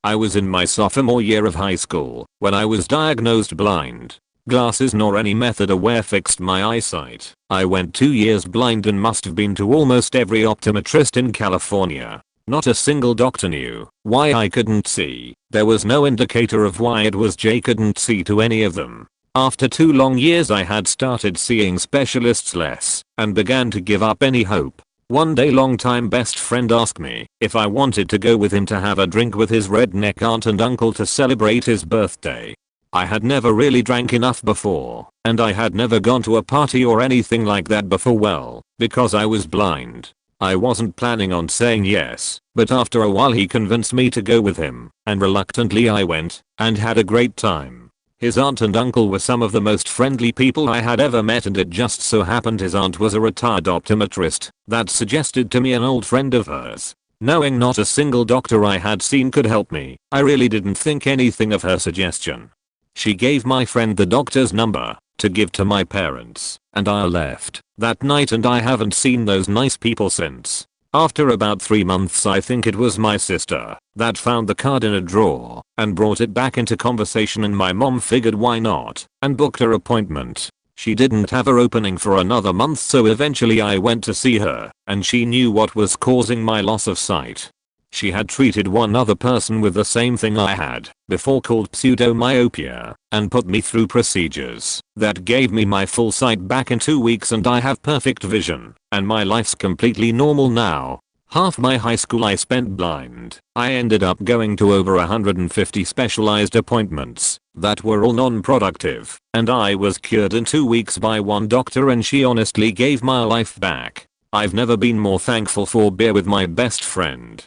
I was in my sophomore year of high school when I was diagnosed blind. Glasses nor any method aware fixed my eyesight. I went 2 years blind and must have been to almost every optometrist in California. Not a single doctor knew why I couldn't see. There was no indicator of why it was J couldn't see to any of them. After 2 long years I had started seeing specialists less and began to give up any hope. One day longtime best friend asked me if I wanted to go with him to have a drink with his redneck aunt and uncle to celebrate his birthday. I had never really drank enough before, and I had never gone to a party or anything like that before, because I was blind. I wasn't planning on saying yes, but after a while he convinced me to go with him, and reluctantly I went, and had a great time. His aunt and uncle were some of the most friendly people I had ever met, and it just so happened his aunt was a retired optometrist that suggested to me an old friend of hers. Knowing not a single doctor I had seen could help me, I really didn't think anything of her suggestion. She gave my friend the doctor's number to give to my parents, and I left that night, and I haven't seen those nice people since. After about 3 months, I think it was my sister that found the card in a drawer and brought it back into conversation, and my mom figured why not and booked her appointment. She didn't have her opening for another month, so eventually I went to see her, and she knew what was causing my loss of sight. She had treated one other person with the same thing I had before, called pseudomyopia, and put me through procedures that gave me my full sight back in 2 weeks, and I have perfect vision, and my life's completely normal now. Half my high school I spent blind. I ended up going to over 150 specialized appointments that were all non-productive, and I was cured in 2 weeks by one doctor, and she honestly gave my life back. I've never been more thankful for beer with my best friend.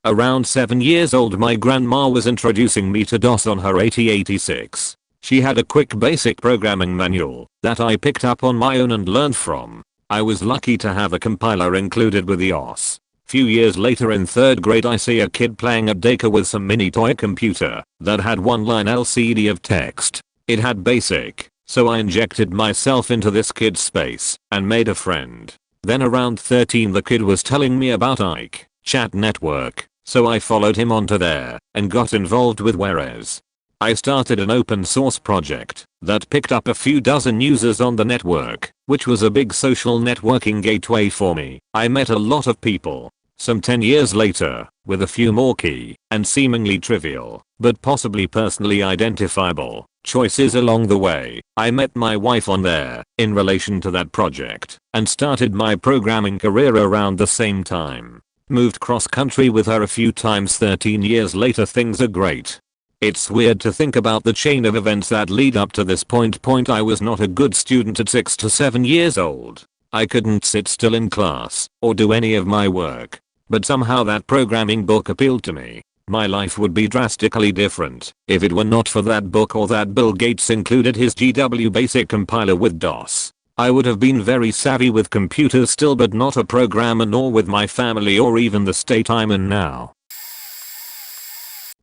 Around 7 years old, my grandma was introducing me to DOS on her 8086. She had a quick basic programming manual that I picked up on my own and learned from. I was lucky to have a compiler included with the OS. Few years later in 3rd grade I see a kid playing at daycare with some mini toy computer that had one line LCD of text. It had BASIC, so I injected myself into this kid's space and made a friend. Then around 13 the kid was telling me about Ike Chat Network, so I followed him onto there and got involved with Whereas. I started an open source project that picked up a few dozen users on the network, which was a big social networking gateway for me. I met a lot of people. Some 10 years later, with a few more key and seemingly trivial, but possibly personally identifiable, choices along the way, I met my wife on there in relation to that project and started my programming career around the same time. Moved cross country with her a few times. 13 years later things are great. It's weird to think about the chain of events that lead up to this point. I was not a good student at 6 to 7 years old. I couldn't sit still in class or do any of my work. But somehow that programming book appealed to me. My life would be drastically different if it were not for that book or that Bill Gates included his GW Basic compiler with DOS. I would have been very savvy with computers still, but not a programmer, nor with my family or even the state I'm in now.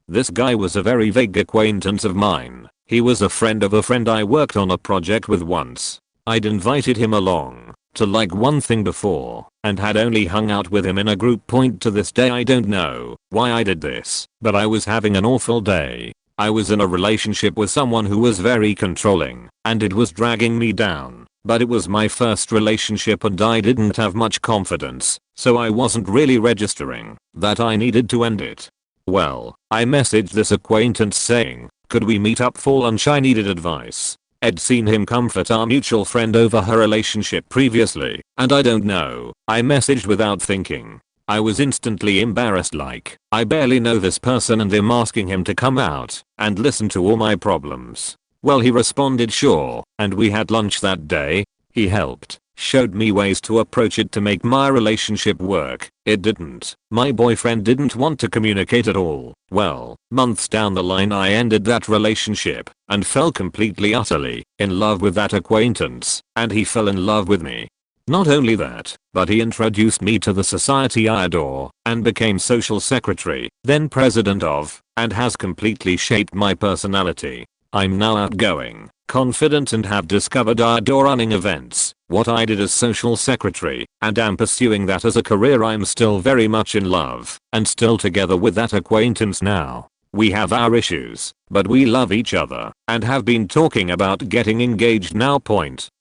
This guy was a very vague acquaintance of mine. He was a friend of a friend I worked on a project with once. I'd invited him along to like one thing before and had only hung out with him in a group. To this day I don't know why I did this, but I was having an awful day. I was in a relationship with someone who was very controlling and it was dragging me down, but it was my first relationship and I didn't have much confidence, so I wasn't really registering that I needed to end it. Well, I messaged this acquaintance saying, could we meet up for lunch? I needed advice. I'd seen him comfort our mutual friend over her relationship previously, and I don't know, I messaged without thinking. I was instantly embarrassed, like, I barely know this person and am asking him to come out and listen to all my problems. Well, he responded sure, and we had lunch that day. He helped, showed me ways to approach it to make my relationship work. It didn't. My boyfriend didn't want to communicate at all. Well, months down the line I ended that relationship and fell completely utterly in love with that acquaintance, and he fell in love with me. Not only that, but he introduced me to the society I adore and became social secretary, then president of, and has completely shaped my personality. I'm now outgoing, confident, and have discovered I adore running events, what I did as social secretary, and am pursuing that as a career. I'm still very much in love and still together with that acquaintance now. We have our issues, but we love each other and have been talking about getting engaged now.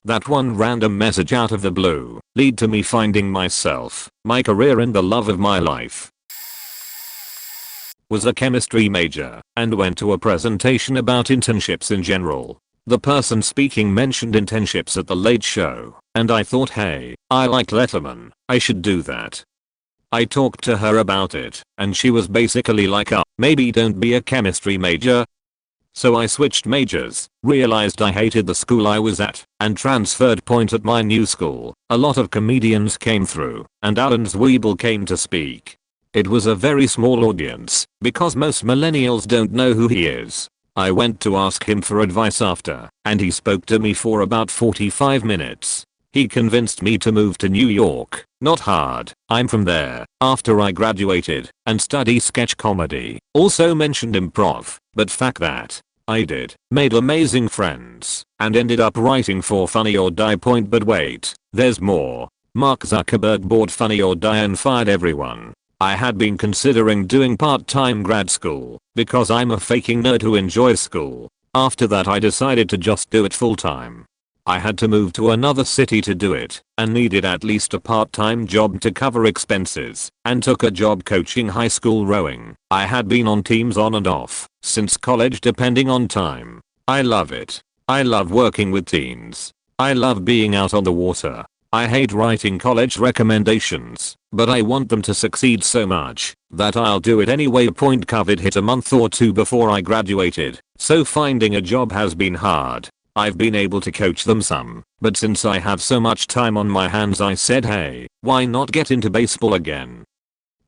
That one random message out of the blue led to me finding myself, my career, and the love of my life. Was a chemistry major and went to a presentation about internships in general. The person speaking mentioned internships at the Late Show, and I thought, hey, I like Letterman, I should do that. I talked to her about it, and she was basically like, maybe don't be a chemistry major. So I switched majors, realized I hated the school I was at, and transferred. At my new school, a lot of comedians came through, and Alan Zweibel came to speak. It was a very small audience, because most millennials don't know who he is. I went to ask him for advice after, and he spoke to me for about 45 minutes. He convinced me to move to New York. Not hard, I'm from there, after I graduated, and study sketch comedy. Also mentioned improv, but fuck that. I did. Made amazing friends, and ended up writing for Funny or Die. But wait, there's more. Mark Zuckerberg bought Funny or Die and fired everyone. I had been considering doing part-time grad school, because I'm a faking nerd who enjoys school. After that I decided to just do it full-time. I had to move to another city to do it, and needed at least a part-time job to cover expenses, and took a job coaching high school rowing. I had been on teams on and off since college depending on time. I love it. I love working with teens. I love being out on the water. I hate writing college recommendations, but I want them to succeed so much that I'll do it anyway. COVID hit a month or two before I graduated, so finding a job has been hard. I've been able to coach them some, but since I have so much time on my hands I said, hey, why not get into baseball again?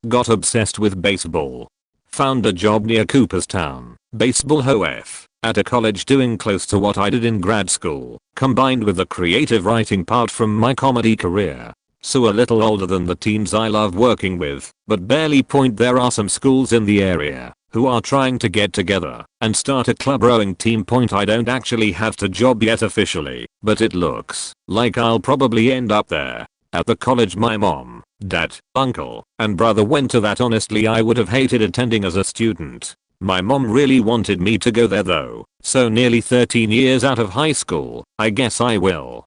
Got obsessed with baseball. Found a job near Cooperstown, baseball HOF, at a college doing close to what I did in grad school, combined with the creative writing part from my comedy career. So a little older than the teens I love working with, but barely point. There are some schools in the area who are trying to get together and start a club rowing team. Point, I don't actually have the job yet officially, but it looks like I'll probably end up there. At the college my mom, dad, uncle, and brother went to that. Honestly, I would have hated attending as a student. My mom really wanted me to go there though, so nearly 13 years out of high school, I guess I will.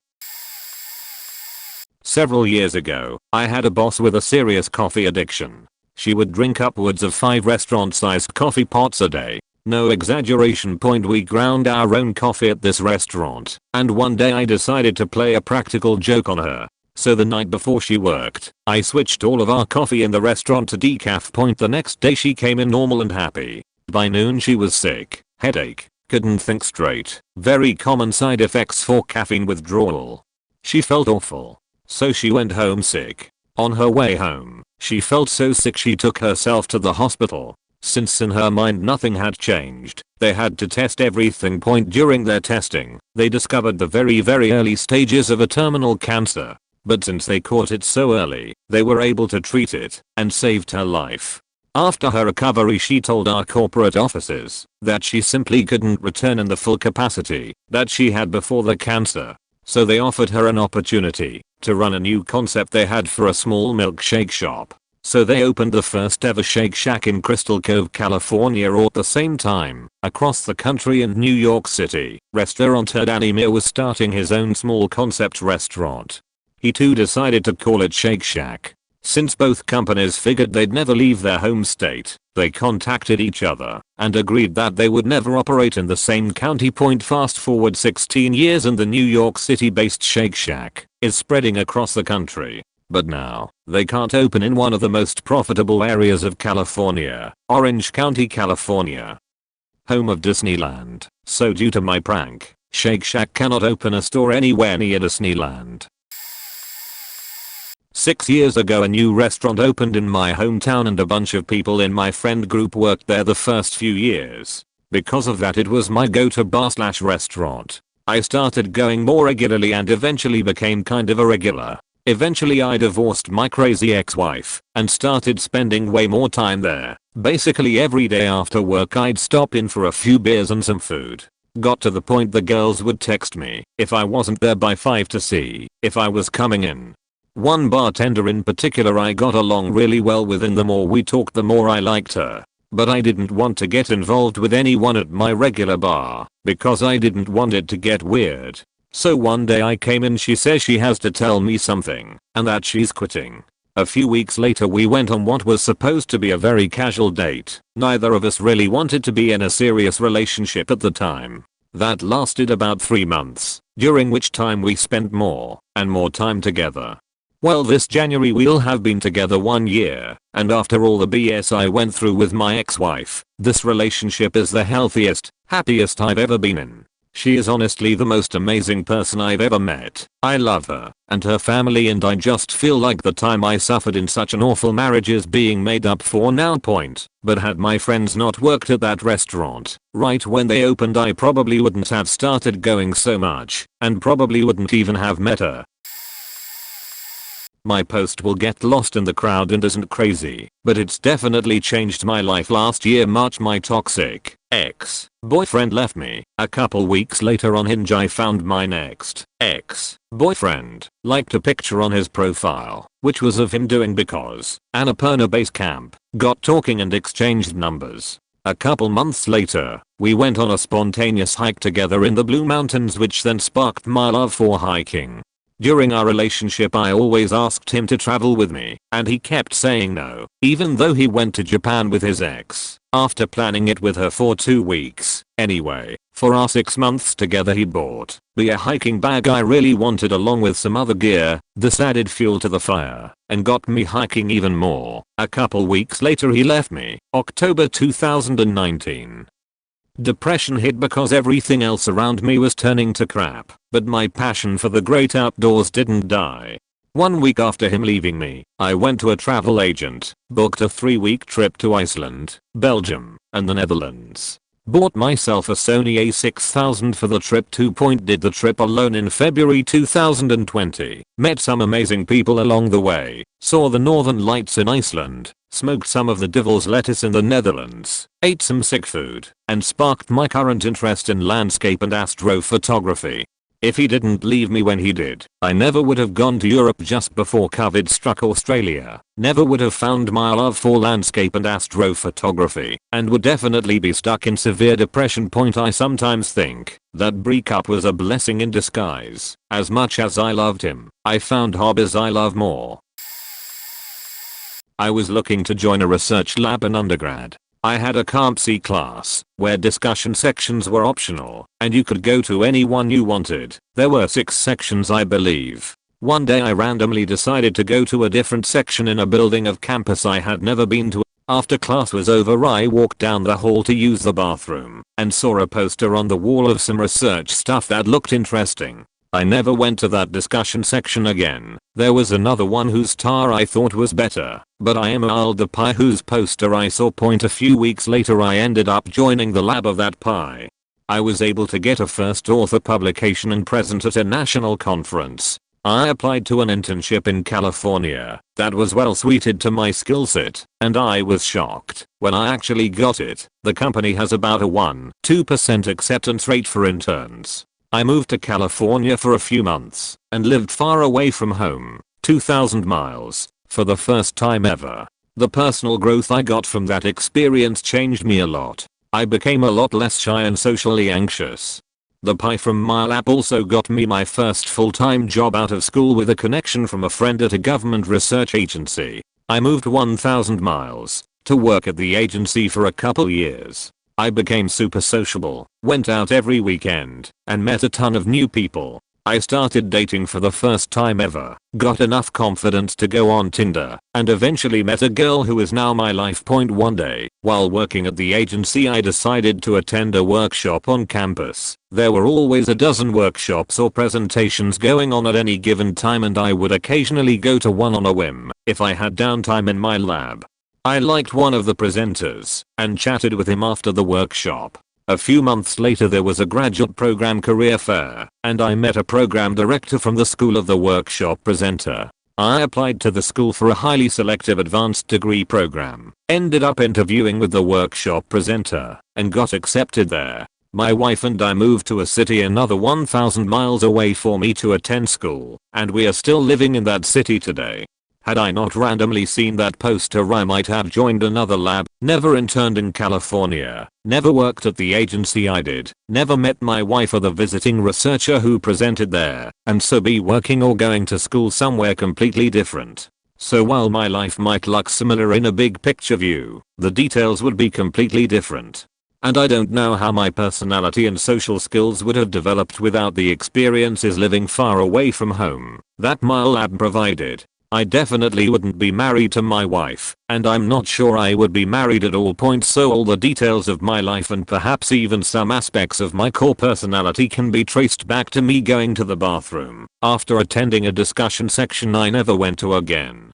Several years ago, I had a boss with a serious coffee addiction. She would drink upwards of 5 restaurant-sized coffee pots a day. No exaggeration. Point, we ground our own coffee at this restaurant, and one day I decided to play a practical joke on her. So the night before she worked, I switched all of our coffee in the restaurant to decaf. Point, the next day she came in normal and happy. By noon she was sick, headache, couldn't think straight, very common side effects for caffeine withdrawal. She felt awful, so she went home sick. On her way home, she felt so sick she took herself to the hospital. Since in her mind nothing had changed, they had to test everything. Point, during their testing, they discovered the very early stages of a terminal cancer. But since they caught it so early, they were able to treat it and saved her life. After her recovery, she told our corporate offices that she simply couldn't return in the full capacity that she had before the cancer. So they offered her an opportunity to run a new concept they had for a small milkshake shop. So they opened the first ever Shake Shack in Crystal Cove, California. At the same time, across the country and New York City, restaurateur Danny Meir was starting his own small concept restaurant. He too decided to call it Shake Shack. Since both companies figured they'd never leave their home state, they contacted each other and agreed that they would never operate in the same county. Point, fast forward 16 years and the New York City based Shake Shack is spreading across the country. But now, they can't open in one of the most profitable areas of California, Orange County, California, home of Disneyland. So due to my prank, Shake Shack cannot open a store anywhere near Disneyland. 6 years ago a new restaurant opened in my hometown and a bunch of people in my friend group worked there the first few years. Because of that it was my go-to bar/restaurant. I started going more regularly and eventually became kind of a regular. Eventually I divorced my crazy ex-wife and started spending way more time there. Basically every day after work I'd stop in for a few beers and some food. Got to the point the girls would text me if I wasn't there by 5 to see if I was coming in. One bartender in particular I got along really well with, and the more we talked the more I liked her. But I didn't want to get involved with anyone at my regular bar because I didn't want it to get weird. So one day I came in, she says she has to tell me something and that she's quitting. A few weeks later we went on what was supposed to be a very casual date. Neither of us really wanted to be in a serious relationship at the time. That lasted about 3 months, during which time we spent more and more time together. Well, this January we'll have been together 1 year, and after all the BS I went through with my ex-wife, this relationship is the healthiest, happiest I've ever been in. She is honestly the most amazing person I've ever met. I love her and her family, and I just feel like the time I suffered in such an awful marriage is being made up for now. But had my friends not worked at that restaurant right when they opened, I probably wouldn't have started going so much and probably wouldn't even have met her. My post will get lost in the crowd and isn't crazy, but it's definitely changed my life. Last year March my toxic ex-boyfriend left me. A couple weeks later on Hinge I found my next ex-boyfriend, liked a picture on his profile, which was of him doing because Annapurna Base Camp, got talking and exchanged numbers. A couple months later, we went on a spontaneous hike together in the Blue Mountains, which then sparked my love for hiking. During our relationship I always asked him to travel with me, and he kept saying no, even though he went to Japan with his ex, after planning it with her for 2 weeks. Anyway, for our 6 months together he bought me a hiking bag I really wanted along with some other gear. This added fuel to the fire and got me hiking even more. A couple weeks later he left me, October 2019. Depression hit because everything else around me was turning to crap, but my passion for the great outdoors didn't die. 1 week after him leaving me, I went to a travel agent, booked a 3-week trip to Iceland, Belgium, and the Netherlands. Bought myself a Sony a6000 for the trip. Did the trip alone in February 2020. Met some amazing people along the way. Saw the northern lights in Iceland. Smoked some of the devil's lettuce in the Netherlands. Ate some sick food. And sparked my current interest in landscape and astrophotography. If he didn't leave me when he did, I never would have gone to Europe just before COVID struck Australia, never would have found my love for landscape and astrophotography, and would definitely be stuck in severe depression. I sometimes think that breakup was a blessing in disguise. As much as I loved him, I found hobbies I love more. I was looking to join a research lab in undergrad. I had a Comp C class, where discussion sections were optional, and you could go to any one you wanted. There were 6 sections I believe. One day I randomly decided to go to a different section in a building of campus I had never been to. After class was over I walked down the hall to use the bathroom, and saw a poster on the wall of some research stuff that looked interesting. I never went to that discussion section again. There was another one whose star I thought was better, but I emailed the pie whose poster I saw. A few weeks later I ended up joining the lab of that pie. I was able to get a first author publication and present at a national conference. I applied to an internship in California that was well suited to my skill set, and I was shocked when I actually got it. The company has about a 1-2% acceptance rate for interns. I moved to California for a few months and lived far away from home, 2,000 miles, for the first time ever. The personal growth I got from that experience changed me a lot. I became a lot less shy and socially anxious. The pie from my lab also got me my first full-time job out of school with a connection from a friend at a government research agency. I moved 1,000 miles to work at the agency for a couple years. I became super sociable, went out every weekend, and met a ton of new people. I started dating for the first time ever, got enough confidence to go on Tinder, and eventually met a girl who is now my life. One day, while working at the agency I decided to attend a workshop on campus. There were always a dozen workshops or presentations going on at any given time, and I would occasionally go to one on a whim if I had downtime in my lab. I liked one of the presenters and chatted with him after the workshop. A few months later there was a graduate program career fair, and I met a program director from the school of the workshop presenter. I applied to the school for a highly selective advanced degree program, ended up interviewing with the workshop presenter, and got accepted there. My wife and I moved to a city another 1,000 miles away for me to attend school, and we are still living in that city today. Had I not randomly seen that poster I might have joined another lab, never interned in California, never worked at the agency I did, never met my wife or the visiting researcher who presented there, and so be working or going to school somewhere completely different. So while my life might look similar in a big picture view, the details would be completely different. And I don't know how my personality and social skills would have developed without the experiences living far away from home that my lab provided. I definitely wouldn't be married to my wife, and I'm not sure I would be married at all. So all the details of my life and perhaps even some aspects of my core personality can be traced back to me going to the bathroom after attending a discussion section I never went to again.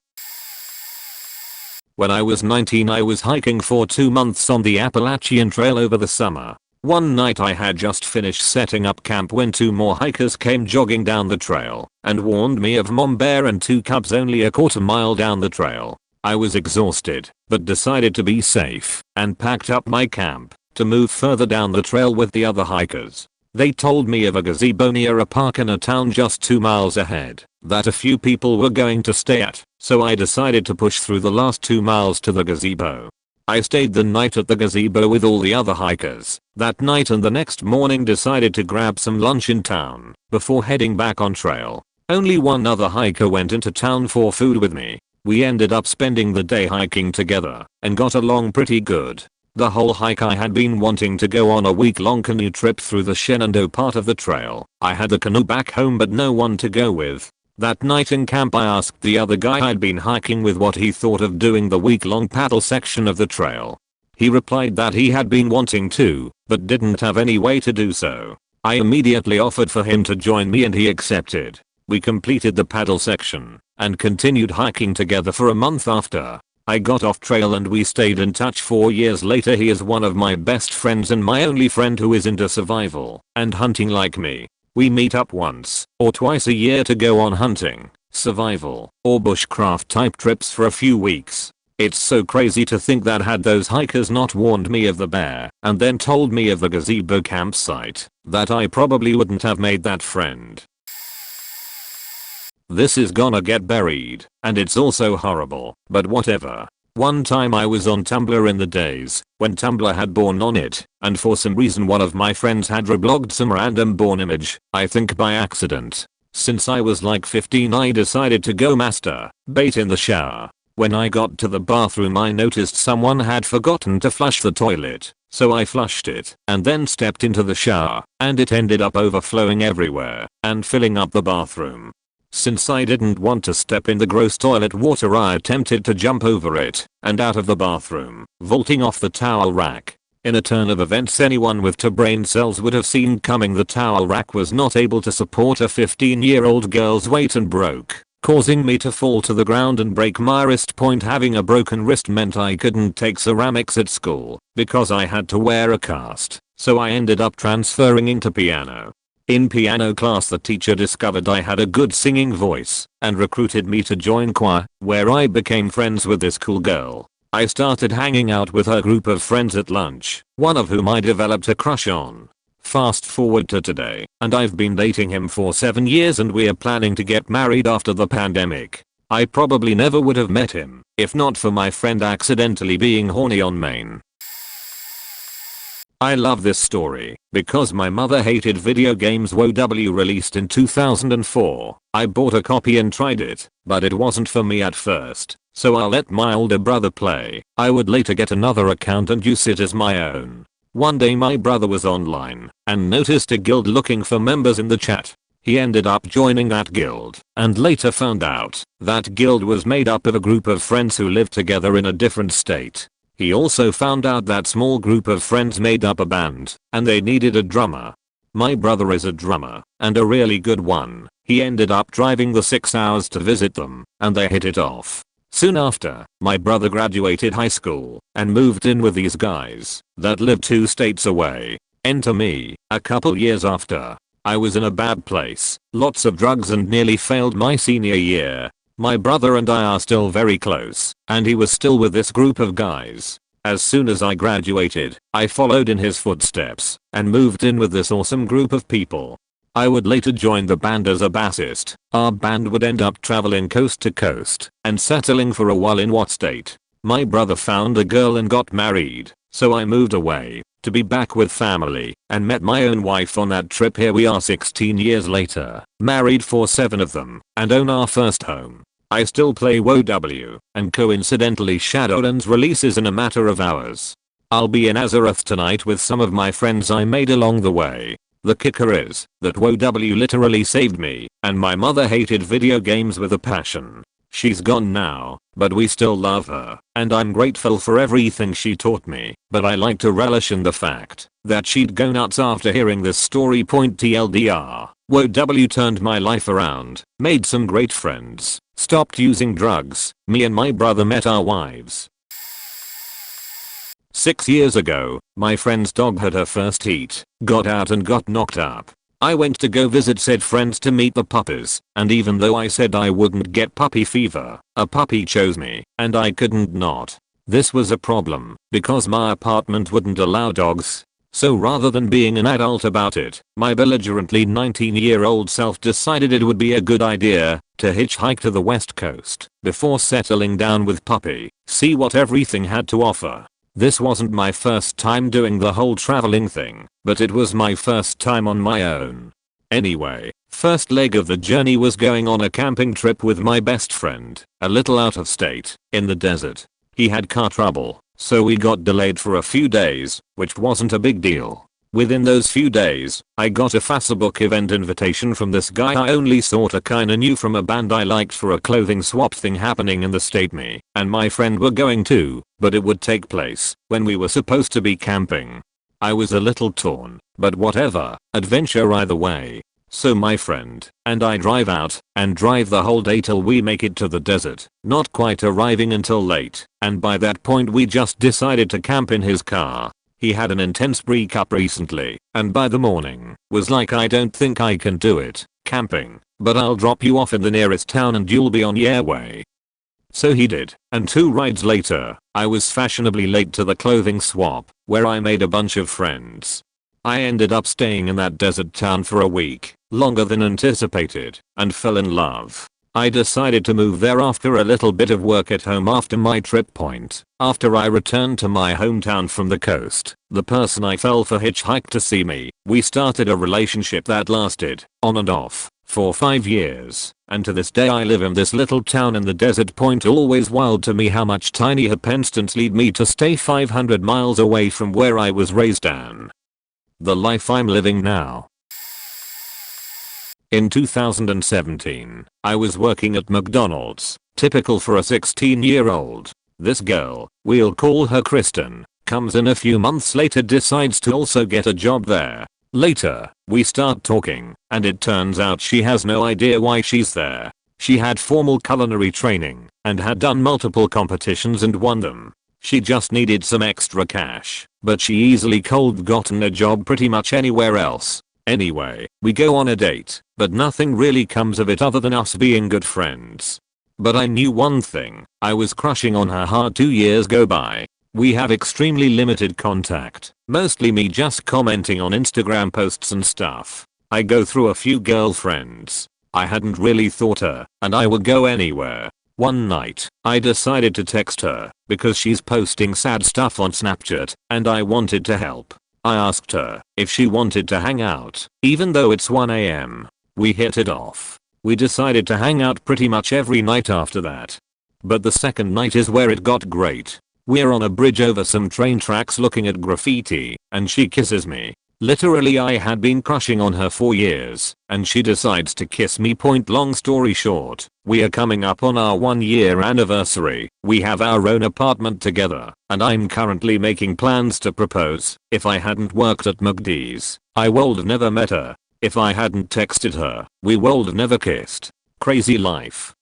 When I was 19 I was hiking for 2 months on the Appalachian Trail over the summer. One night I had just finished setting up camp when 2 more hikers came jogging down the trail and warned me of mom bear and 2 cubs only a quarter mile down the trail. I was exhausted, but decided to be safe and packed up my camp to move further down the trail with the other hikers. They told me of a gazebo near a park in a town just 2 miles ahead that a few people were going to stay at, so I decided to push through the last 2 miles to the gazebo. I stayed the night at the gazebo with all the other hikers that night, and the next morning decided to grab some lunch in town before heading back on trail. Only one other hiker went into town for food with me. We ended up spending the day hiking together and got along pretty good. The whole hike I had been wanting to go on a week-long canoe trip through the Shenandoah part of the trail. I had the canoe back home but no one to go with. That night in camp I asked the other guy I'd been hiking with what he thought of doing the week-long paddle section of the trail. He replied that he had been wanting to, but didn't have any way to do so. I immediately offered for him to join me and he accepted. We completed the paddle section and continued hiking together for a month after. I got off trail and we stayed in touch 4 years later. He is one of my best friends and my only friend who is into survival and hunting like me. We meet up once or twice a year to go on hunting, survival, or bushcraft type trips for a few weeks. It's so crazy to think that had those hikers not warned me of the bear and then told me of the gazebo campsite, that I probably wouldn't have made that friend. This is gonna get buried, and it's also horrible, but whatever. One time I was on Tumblr in the days when Tumblr had Born on it, and for some reason one of my friends had reblogged some random Born image, I think by accident. Since I was like 15 I decided to go masturbate in the shower. When I got to the bathroom I noticed someone had forgotten to flush the toilet, so I flushed it and then stepped into the shower, and it ended up overflowing everywhere and filling up the bathroom. Since I didn't want to step in the gross toilet water I attempted to jump over it and out of the bathroom, vaulting off the towel rack. In a turn of events anyone with 2 brain cells would have seen coming. The towel rack was not able to support a 15-year-old girl's weight and broke, causing me to fall to the ground and break my wrist. Having a broken wrist meant I couldn't take ceramics at school because I had to wear a cast, so I ended up transferring into piano. In piano class the teacher discovered I had a good singing voice and recruited me to join choir, where I became friends with this cool girl. I started hanging out with her group of friends at lunch, one of whom I developed a crush on. Fast forward to today, and I've been dating him for 7 years and we're planning to get married after the pandemic. I probably never would have met him if not for my friend accidentally being horny on Maine. I love this story because my mother hated video games. WoW released in 2004. I bought a copy and tried it, but it wasn't for me at first, so I let my older brother play. I would later get another account and use it as my own. One day my brother was online and noticed a guild looking for members in the chat. He ended up joining that guild and later found out that guild was made up of a group of friends who lived together in a different state. He also found out that small group of friends made up a band and they needed a drummer. My brother is a drummer and a really good one. He ended up driving the 6 hours to visit them and they hit it off. Soon after, my brother graduated high school and moved in with these guys that lived 2 states away. Enter me, a couple years after. I was in a bad place, lots of drugs and nearly failed my senior year. My brother and I are still very close, and he was still with this group of guys. As soon as I graduated, I followed in his footsteps and moved in with this awesome group of people. I would later join the band as a bassist. Our band would end up traveling coast to coast and settling for a while in what state. My brother found a girl and got married, so I moved away to be back with family and met my own wife on that trip. Here we are 16 years later, married for 7 of them, and own our first home. I still play WoW, and coincidentally Shadowlands releases in a matter of hours. I'll be in Azeroth tonight with some of my friends I made along the way. The kicker is that WoW literally saved me, and my mother hated video games with a passion. She's gone now, but we still love her, and I'm grateful for everything she taught me, but I like to relish in the fact that she'd go nuts after hearing this story. TLDR, WoW turned my life around, made some great friends, stopped using drugs, me and my brother met our wives. 6 years ago, my friend's dog had her first heat, got out and got knocked up. I went to go visit said friends to meet the puppies, and even though I said I wouldn't get puppy fever, a puppy chose me, and I couldn't not. This was a problem, because my apartment wouldn't allow dogs. So rather than being an adult about it, my belligerently 19-year-old self decided it would be a good idea to hitchhike to the west coast before settling down with puppy, see what everything had to offer. This wasn't my first time doing the whole traveling thing, but it was my first time on my own. Anyway, first leg of the journey was going on a camping trip with my best friend, a little out of state, in the desert. He had car trouble, so we got delayed for a few days, which wasn't a big deal. Within those few days, I got a Facebook event invitation from this guy I only sorta kinda knew from a band I liked for a clothing swap thing happening in the state me and my friend were going to, but it would take place when we were supposed to be camping. I was a little torn, but whatever, adventure either way. So my friend and I drive out and drive the whole day till we make it to the desert, not quite arriving until late, and by that point we just decided to camp in his car. He had an intense breakup recently, and by the morning was like, I don't think I can do it, camping, but I'll drop you off in the nearest town and you'll be on your way. So he did, and 2 rides later, I was fashionably late to the clothing swap, where I made a bunch of friends. I ended up staying in that desert town for a week, longer than anticipated, and fell in love. I decided to move there after a little bit of work at home after my trip point. After I returned to my hometown from the coast, the person I fell for hitchhiked to see me. We started a relationship that lasted, on and off, for 5 years, and to this day I live in this little town in the desert point. Always wild to me how much tiny happenstance lead me to stay 500 miles away from where I was raised and the life I'm living now. In 2017, I was working at McDonald's, typical for a 16-year-old. This girl, we'll call her Kristen, comes in a few months later, decides to also get a job there. Later, we start talking, and it turns out she has no idea why she's there. She had formal culinary training, and had done multiple competitions and won them. She just needed some extra cash, but she easily could gotten a job pretty much anywhere else. Anyway, we go on a date, but nothing really comes of it other than us being good friends. But I knew one thing, I was crushing on her hard. 2 years go by. We have extremely limited contact, mostly me just commenting on Instagram posts and stuff. I go through a few girlfriends. I hadn't really thought her, and I would go anywhere. One night, I decided to text her, because she's posting sad stuff on Snapchat, and I wanted to help. I asked her if she wanted to hang out, even though it's 1 AM. We hit it off. We decided to hang out pretty much every night after that. But the second night is where it got great. We're on a bridge over some train tracks looking at graffiti, and she kisses me. Literally, I had been crushing on her for years, and she decides to kiss me. Long story short, we are coming up on our 1-year anniversary. We have our own apartment together, and I'm currently making plans to propose. If I hadn't worked at McD's, I would never met her. If I hadn't texted her, we would never kissed. Crazy life.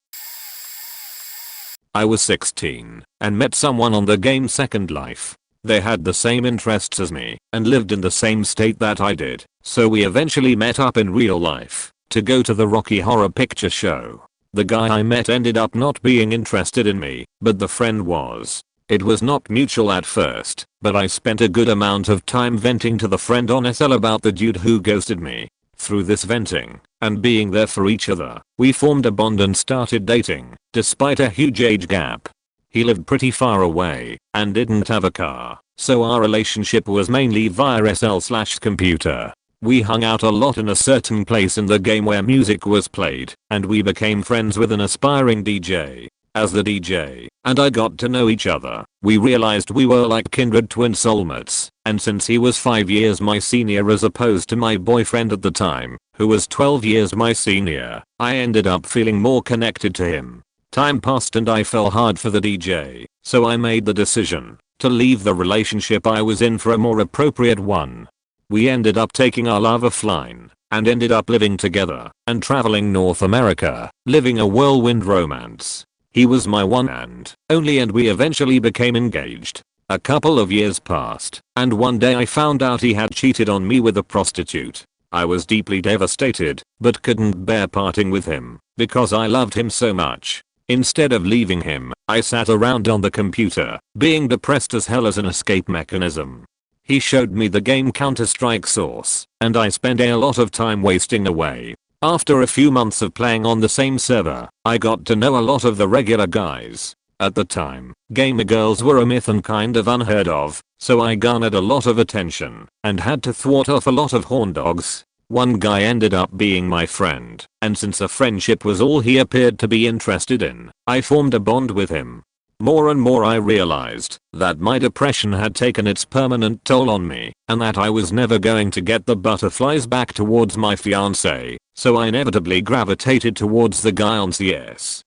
I was 16 and met someone on the game Second Life. They had the same interests as me and lived in the same state that I did, so we eventually met up in real life to go to the Rocky Horror Picture Show. The guy I met ended up not being interested in me, but the friend was. It was not mutual at first, but I spent a good amount of time venting to the friend on SL about the dude who ghosted me. Through this venting and being there for each other, we formed a bond and started dating, despite a huge age gap. He lived pretty far away and didn't have a car, so our relationship was mainly via SL/computer. We hung out a lot in a certain place in the game where music was played, and we became friends with an aspiring DJ. As the DJ and I got to know each other, we realized we were like kindred twin soulmates, and since he was 5 years my senior as opposed to my boyfriend at the time, who was 12 years my senior, I ended up feeling more connected to him. Time passed and I fell hard for the DJ, so I made the decision to leave the relationship I was in for a more appropriate one. We ended up taking our love offline and ended up living together and traveling North America, living a whirlwind romance. He was my one and only, and we eventually became engaged. A couple of years passed, and one day I found out he had cheated on me with a prostitute. I was deeply devastated, but couldn't bear parting with him because I loved him so much. Instead of leaving him, I sat around on the computer, being depressed as hell as an escape mechanism. He showed me the game Counter-Strike Source, and I spent a lot of time wasting away. After a few months of playing on the same server, I got to know a lot of the regular guys. At the time, gamer girls were a myth and kind of unheard of, so I garnered a lot of attention and had to thwart off a lot of horn dogs. One guy ended up being my friend, and since a friendship was all he appeared to be interested in, I formed a bond with him. More and more I realized that my depression had taken its permanent toll on me, and that I was never going to get the butterflies back towards my fiancé, so I inevitably gravitated towards the guy on CS.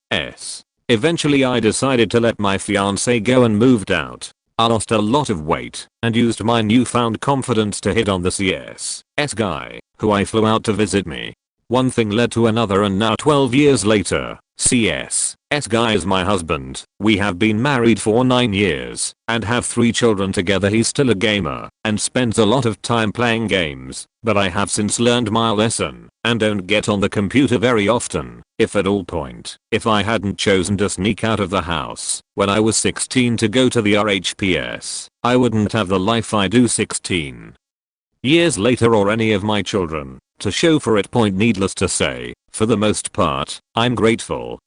Eventually I decided to let my fiancé go and moved out. I lost a lot of weight and used my newfound confidence to hit on the CS guy, who I flew out to visit me. One thing led to another and now 12 years later, S guy is my husband. We have been married for 9 years and have 3 children together. He's still a gamer and spends a lot of time playing games, but I have since learned my lesson and don't get on the computer very often, if at all point. If I hadn't chosen to sneak out of the house when I was 16 to go to the RHPS, I wouldn't have the life I do 16 years later or any of my children. To show for it point, needless to say, for the most part, I'm grateful.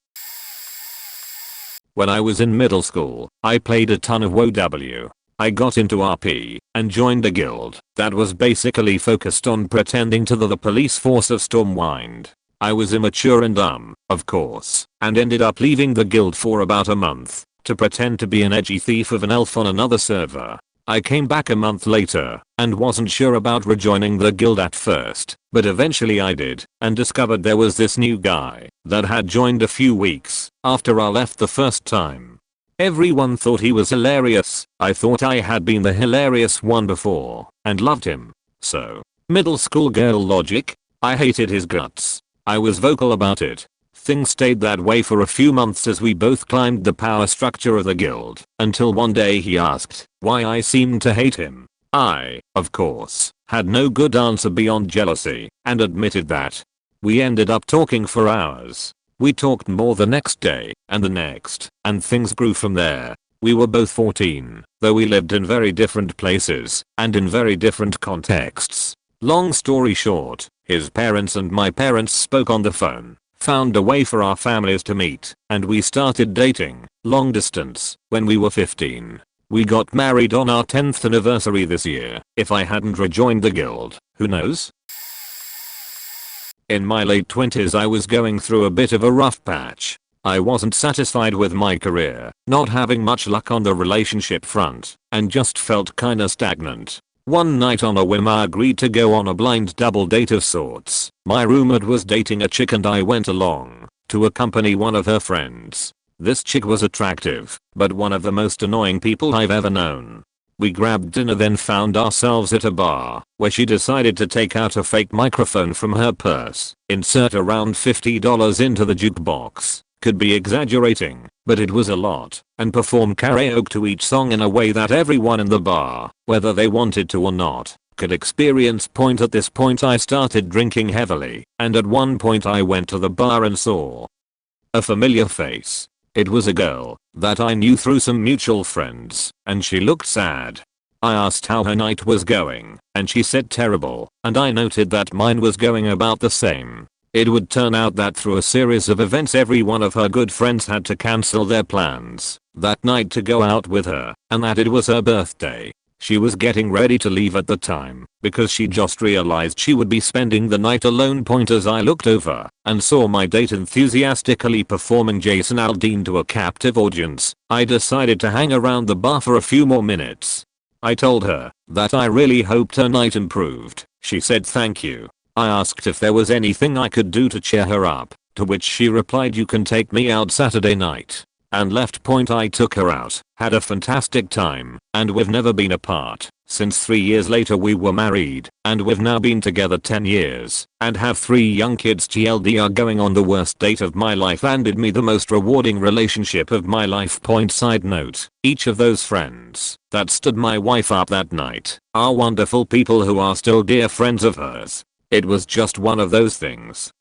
When I was in middle school, I played a ton of WoW. I got into RP and joined a guild that was basically focused on pretending to the police force of Stormwind. I was immature and dumb, of course, and ended up leaving the guild for about a month to pretend to be an edgy thief of an elf on another server. I came back a month later and wasn't sure about rejoining the guild at first, but eventually I did and discovered there was this new guy that had joined a few weeks after I left the first time. Everyone thought he was hilarious. I thought I had been the hilarious one before and loved him. So, middle school girl logic? I hated his guts. I was vocal about it. Things stayed that way for a few months as we both climbed the power structure of the guild, until one day he asked why I seemed to hate him. I, of course, had no good answer beyond jealousy, and admitted that. We ended up talking for hours. We talked more the next day, and the next, and things grew from there. We were both 14, though we lived in very different places, and in very different contexts. Long story short, his parents and my parents spoke on the phone, found a way for our families to meet, and we started dating, long distance, when we were 15. We got married on our 10th anniversary this year. If I hadn't rejoined the guild, who knows? In my late 20s I was going through a bit of a rough patch. I wasn't satisfied with my career, not having much luck on the relationship front, and just felt kinda stagnant. One night on a whim I agreed to go on a blind double date of sorts. My roommate was dating a chick and I went along to accompany one of her friends. This chick was attractive, but one of the most annoying people I've ever known. We grabbed dinner, then found ourselves at a bar where she decided to take out a fake microphone from her purse, insert around $50 into the jukebox, could be exaggerating, but it was a lot, and perform karaoke to each song in a way that everyone in the bar, whether they wanted to or not, could experience. At this point I started drinking heavily, and at one point I went to the bar and saw a familiar face. It was a girl that I knew through some mutual friends, and she looked sad. I asked how her night was going, and she said terrible, and I noted that mine was going about the same. It would turn out that through a series of events every one of her good friends had to cancel their plans that night to go out with her, and that it was her birthday. She was getting ready to leave at the time because she just realized she would be spending the night alone. As I looked over and saw my date enthusiastically performing Jason Aldean to a captive audience, I decided to hang around the bar for a few more minutes. I told her that I really hoped her night improved. She said thank you. I asked if there was anything I could do to cheer her up, to which she replied, you can take me out Saturday night. And left. I took her out, had a fantastic time, and we've never been apart. Since 3 years later we were married, and we've now been together 10 years, and have 3 young kids. TLDR, going on the worst date of my life landed me the most rewarding relationship of my life. Side note, each of those friends that stood my wife up that night are wonderful people who are still dear friends of hers. It was just one of those things.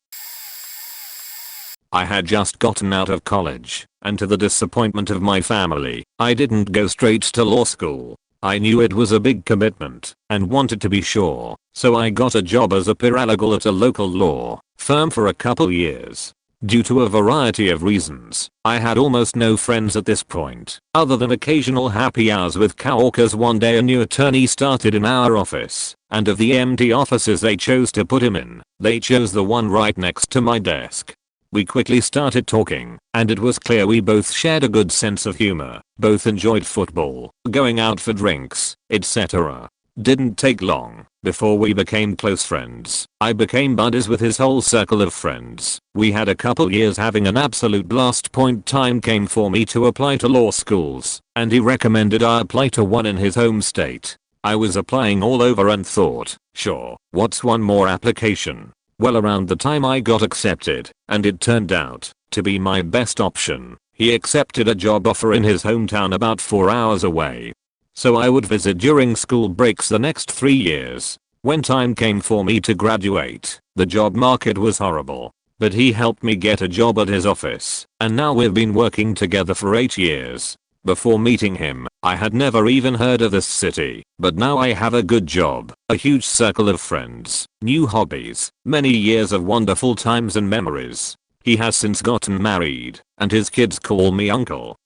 I had just gotten out of college, and to the disappointment of my family, I didn't go straight to law school. I knew it was a big commitment and wanted to be sure, so I got a job as a paralegal at a local law firm for a couple years. Due to a variety of reasons, I had almost no friends at this point, other than occasional happy hours with coworkers. One day a new attorney started in our office, and of the empty offices they chose to put him in, they chose the one right next to my desk. We quickly started talking, and it was clear we both shared a good sense of humor, both enjoyed football, going out for drinks, etc. Didn't take long before we became close friends. I became buddies with his whole circle of friends. We had a couple years having an absolute blast. Time came for me to apply to law schools, and he recommended I apply to one in his home state. I was applying all over and thought, sure, what's one more application? Well, around the time I got accepted, and it turned out to be my best option, he accepted a job offer in his hometown about 4 hours away. So I would visit during school breaks the next 3 years. When time came for me to graduate, the job market was horrible. But he helped me get a job at his office, and now we've been working together for 8 years. Before meeting him, I had never even heard of this city, but now I have a good job, a huge circle of friends, new hobbies, many years of wonderful times and memories. He has since gotten married, and his kids call me uncle.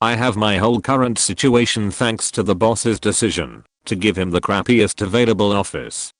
I have my whole current situation thanks to the boss's decision to give him the crappiest available office.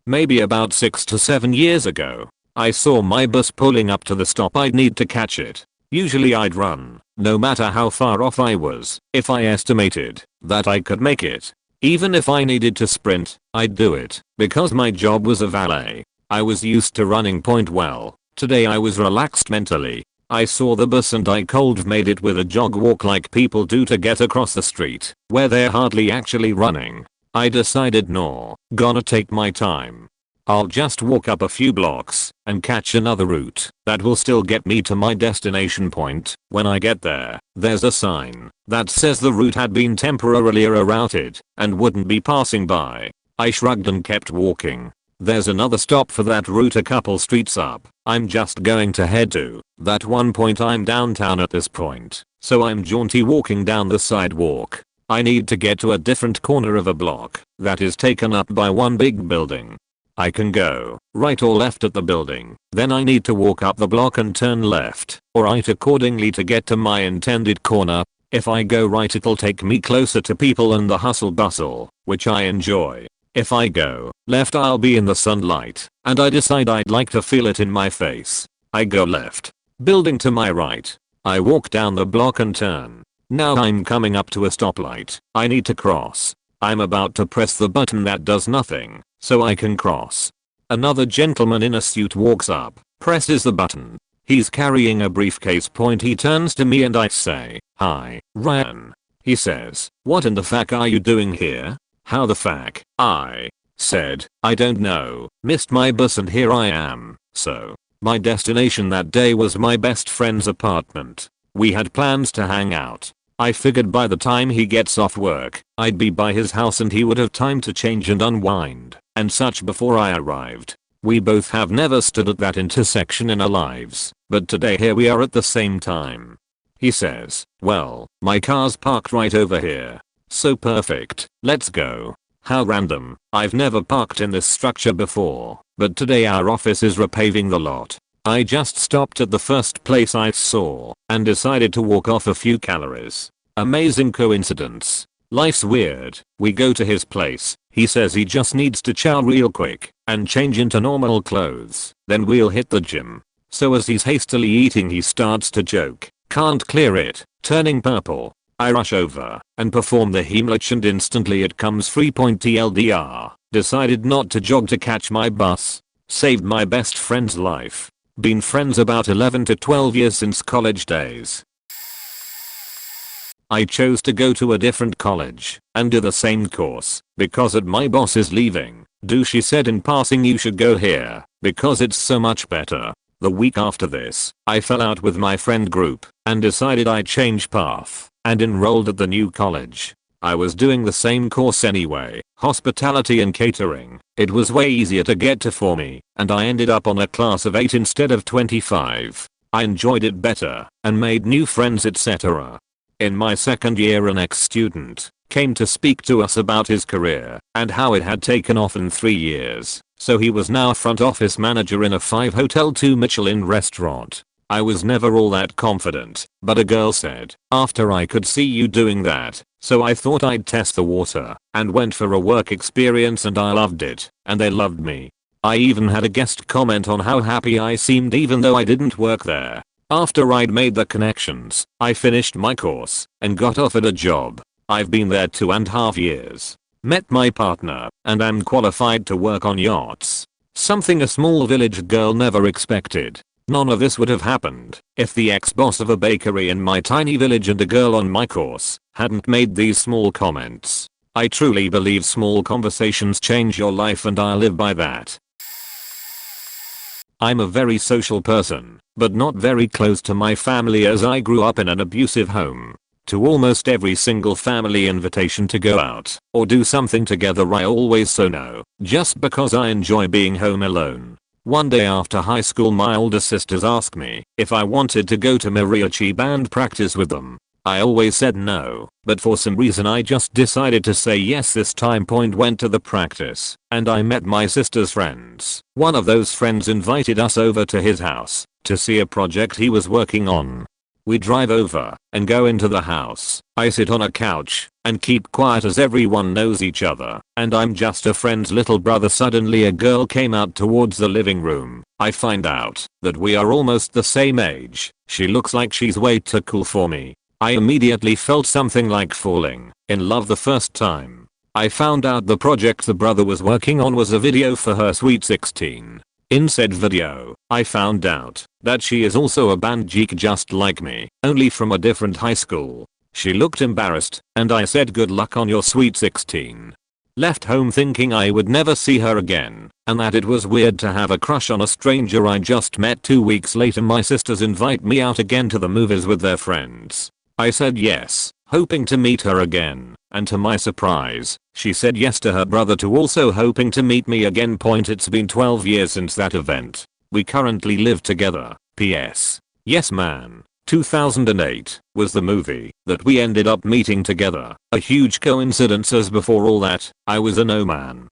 Maybe about 6 to 7 years ago, I saw my bus pulling up to the stop. I'd need to catch it. Usually I'd run, no matter how far off I was. If I estimated that I could make it, even if I needed to sprint, I'd do it. Because my job was a valet, I was used to running point well. Today I was relaxed mentally. I saw the bus and I cold made it with a jog walk like people do to get across the street, where they're hardly actually running. I decided no, gonna take my time. I'll just walk up a few blocks and catch another route that will still get me to my destination point. When I get there, there's a sign that says the route had been temporarily rerouted and wouldn't be passing by. I shrugged and kept walking. There's another stop for that route a couple streets up. I'm just going to head to that one point. I'm downtown at this point, so I'm jaunty walking down the sidewalk. I need to get to a different corner of a block that is taken up by one big building. I can go right or left at the building. Then I need to walk up the block and turn left or right accordingly to get to my intended corner. If I go right, it'll take me closer to people and the hustle bustle, which I enjoy. If I go left, I'll be in the sunlight, and I decide I'd like to feel it in my face. I go left. Building to my right. I walk down the block and turn. Now I'm coming up to a stoplight. I need to cross. I'm about to press the button that does nothing, so I can cross. Another gentleman in a suit walks up, presses the button. He's carrying a briefcase. He turns to me and I say, "Hi, Ryan." He says, "What in the fuck are you doing here?" "How the fuck?" I said, "I don't know. Missed my bus and here I am." So, my destination that day was my best friend's apartment. We had plans to hang out. I figured by the time he gets off work, I'd be by his house and he would have time to change and unwind and such before I arrived. We both have never stood at that intersection in our lives, but today here we are at the same time. He says, "Well, my car's parked right over here. So perfect, let's go." How random. I've never parked in this structure before, but today our office is repaving the lot. I just stopped at the first place I saw and decided to walk off a few calories. Amazing coincidence. Life's weird. We go to his place. He says he just needs to chow real quick and change into normal clothes. Then we'll hit the gym. So as he's hastily eating, he starts to joke. Can't clear it. Turning purple. I rush over and perform the Heimlich and instantly it comes free. TLDR. Decided not to jog to catch my bus. Saved my best friend's life. Been friends about 11 to 12 years since college days. I chose to go to a different college and do the same course because my boss is leaving. She said in passing, "You should go here because it's so much better." The week after this, I fell out with my friend group and decided I'd change path and enrolled at the new college. I was doing the same course anyway, hospitality and catering. It was way easier to get to for me, and I ended up on a class of 8 instead of 25. I enjoyed it better and made new friends, etc. In my second year, an ex-student came to speak to us about his career and how it had taken off in 3 years. So he was now a front office manager in a 5-hotel 2 Michelin restaurant. I was never all that confident, but a girl said, "After I could see you doing that." So I thought I'd test the water and went for a work experience and I loved it, and they loved me. I even had a guest comment on how happy I seemed even though I didn't work there. After I'd made the connections, I finished my course and got offered a job. I've been there 2.5 years. Met my partner, and I'm qualified to work on yachts. Something a small village girl never expected. None of this would have happened if the ex-boss of a bakery in my tiny village and a girl on my course hadn't made these small comments. I truly believe small conversations change your life and I live by that. I'm a very social person, but not very close to my family as I grew up in an abusive home. To almost every single family invitation to go out or do something together I always say no, just because I enjoy being home alone. One day after high school my older sisters asked me if I wanted to go to mariachi band practice with them. I always said no, but for some reason I just decided to say yes this time. Went to the practice, and I met my sister's friends. One of those friends invited us over to his house to see a project he was working on. We drive over and go into the house. I sit on a couch and keep quiet as everyone knows each other, and I'm just a friend's little brother. Suddenly a girl came out towards the living room. I find out that we are almost the same age. She looks like she's way too cool for me. I immediately felt something like falling in love the first time. I found out the project the brother was working on was a video for her Sweet 16. In said video, I found out that she is also a band geek just like me, only from a different high school. She looked embarrassed, and I said good luck on your Sweet 16. Left home thinking I would never see her again, and that it was weird to have a crush on a stranger I just met. 2 weeks later my sisters invite me out again to the movies with their friends. I said yes, hoping to meet her again, and to my surprise, she said yes to her brother too, also hoping to meet me again. It's been 12 years since that event. We currently live together. PS. Yes man. 2008 was the movie that we ended up meeting together. A huge coincidence as before all that, I was a no man.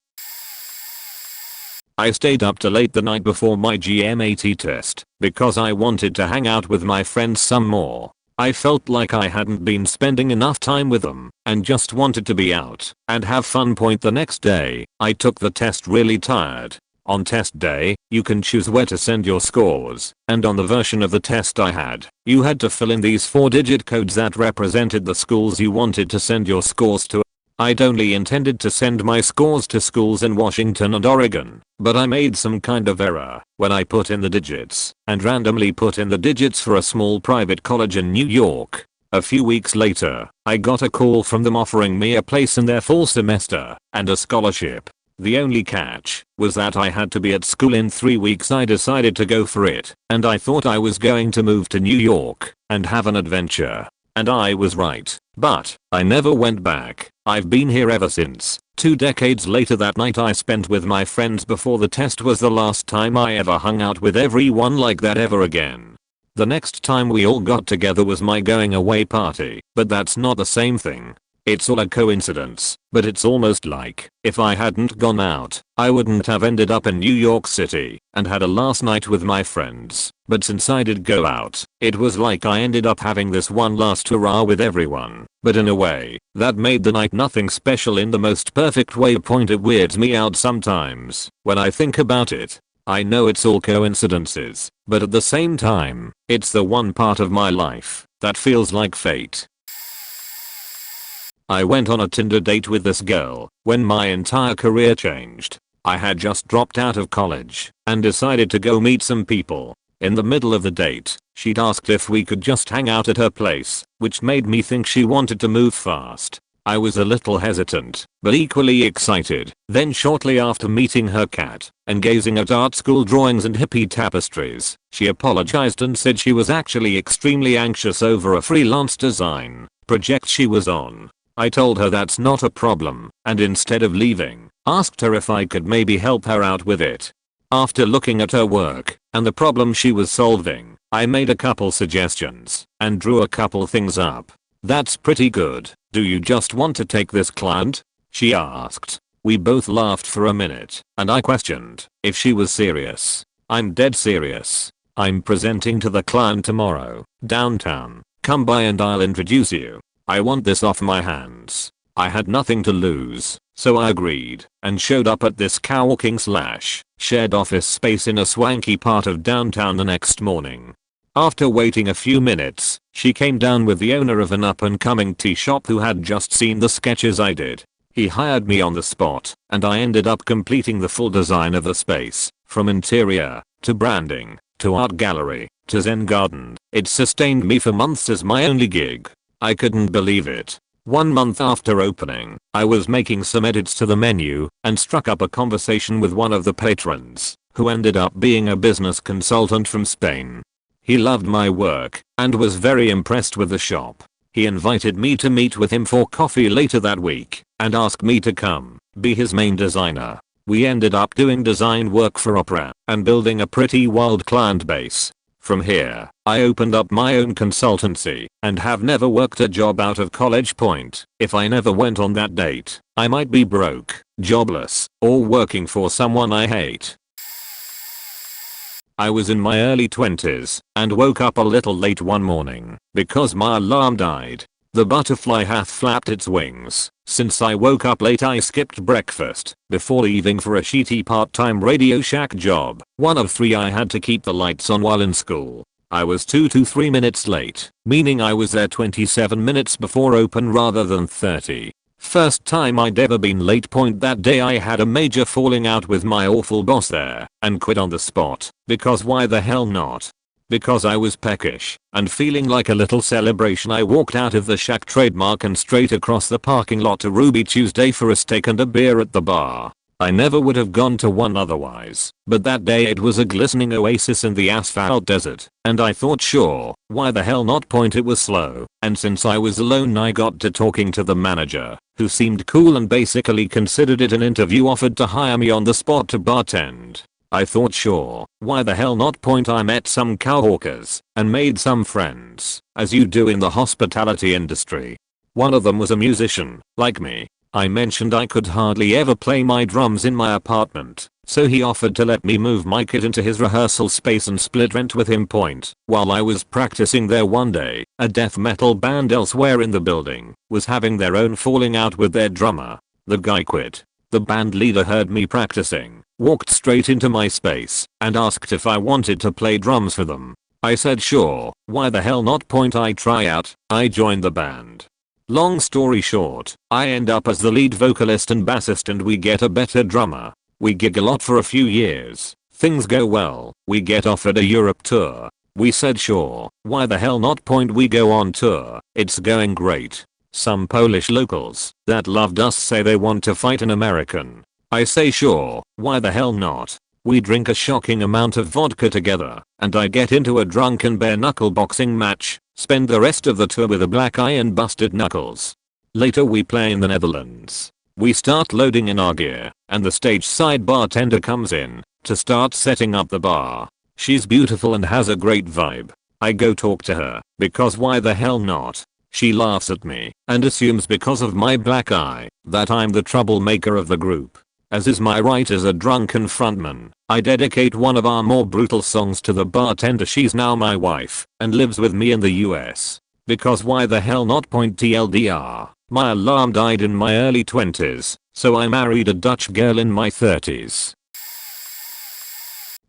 I stayed up till late the night before my GMAT test because I wanted to hang out with my friends some more. I felt like I hadn't been spending enough time with them and just wanted to be out and have fun. The next day, I took the test really tired. On test day, you can choose where to send your scores, and on the version of the test I had, you had to fill in these 4-digit codes that represented the schools you wanted to send your scores to. I'd only intended to send my scores to schools in Washington and Oregon, but I made some kind of error when I put in the digits and randomly put in the digits for a small private college in New York. A few weeks later, I got a call from them offering me a place in their fall semester and a scholarship. The only catch was that I had to be at school in 3 weeks. I decided to go for it, and I thought I was going to move to New York and have an adventure. And I was right, but I never went back. I've been here ever since. 2 decades later, that night I spent with my friends before the test was the last time I ever hung out with everyone like that ever again. The next time we all got together was my going away party, but that's not the same thing. It's all a coincidence, but it's almost like if I hadn't gone out, I wouldn't have ended up in New York City and had a last night with my friends. But since I did go out, it was like I ended up having this one last hurrah with everyone. But in a way, that made the night nothing special in the most perfect way. It weirds me out sometimes when I think about it. I know it's all coincidences, but at the same time, it's the one part of my life that feels like fate. I went on a Tinder date with this girl when my entire career changed. I had just dropped out of college and decided to go meet some people. In the middle of the date, she'd asked if we could just hang out at her place, which made me think she wanted to move fast. I was a little hesitant, but equally excited. Then shortly after meeting her cat and gazing at art school drawings and hippie tapestries, she apologized and said she was actually extremely anxious over a freelance design project she was on. I told her that's not a problem, and instead of leaving, asked her if I could maybe help her out with it. After looking at her work and the problem she was solving, I made a couple suggestions and drew a couple things up. That's pretty good. Do you just want to take this client? She asked. We both laughed for a minute, and I questioned if she was serious. I'm dead serious. I'm presenting to the client tomorrow, downtown. Come by and I'll introduce you. I want this off my hands. I had nothing to lose, so I agreed and showed up at this co-working/shared office space in a swanky part of downtown the next morning. After waiting a few minutes, she came down with the owner of an up-and-coming tea shop who had just seen the sketches I did. He hired me on the spot, and I ended up completing the full design of the space, from interior to branding to art gallery to Zen garden. It sustained me for months as my only gig. I couldn't believe it. 1 month after opening, I was making some edits to the menu and struck up a conversation with one of the patrons. who ended up being a business consultant from Spain. He loved my work and was very impressed with the shop. He invited me to meet with him for coffee later that week and asked me to come be his main designer. We ended up doing design work for opera and building a pretty wild client base. From here, I opened up my own consultancy and have never worked a job out of college. If I never went on that date, I might be broke, jobless, or working for someone I hate. I was in my early 20s and woke up a little late one morning because my alarm died. The butterfly hath flapped its wings. Since I woke up late, I skipped breakfast before leaving for a shitty part-time Radio Shack job, one of 3 I had to keep the lights on while in school. I was 2 to 3 minutes late, meaning I was there 27 minutes before open rather than 30. First time I'd ever been late. That day I had a major falling out with my awful boss there and quit on the spot because why the hell not? Because I was peckish and feeling like a little celebration, I walked out of the Shack trademark and straight across the parking lot to Ruby Tuesday for a steak and a beer at the bar. I never would have gone to one otherwise, but that day it was a glistening oasis in the asphalt desert, and I thought sure, why the hell not? It was slow, and since I was alone I got to talking to the manager, who seemed cool and basically considered it an interview, offered to hire me on the spot to bartend. I thought sure, why the hell not? I met some cowhawkers and made some friends, as you do in the hospitality industry. One of them was a musician, like me. I mentioned I could hardly ever play my drums in my apartment, so he offered to let me move my kit into his rehearsal space and split rent with him. While I was practicing there one day, a death metal band elsewhere in the building was having their own falling out with their drummer. The guy quit. The band leader heard me practicing, walked straight into my space, and asked if I wanted to play drums for them. I said sure, why the hell not? I try out, I joined the band. Long story short, I end up as the lead vocalist and bassist, and we get a better drummer. We gig a lot for a few years. Things go well. We get offered a Europe tour. We said sure, why the hell not? We go on tour. It's going great. Some Polish locals that loved us say they want to fight an American. I say sure, why the hell not? We drink a shocking amount of vodka together, and I get into a drunken bare knuckle boxing match. Spend the rest of the tour with a black eye and busted knuckles. Later we play in the Netherlands. We start loading in our gear, and the stage side bartender comes in to start setting up the bar. She's beautiful and has a great vibe. I go talk to her, because why the hell not? She laughs at me and assumes because of my black eye that I'm the troublemaker of the group. As is my right as a drunken frontman, I dedicate one of our more brutal songs to the bartender. She's now my wife and lives with me in the US. Because why the hell not? TLDR, my alarm died in my early 20s, so I married a Dutch girl in my 30s.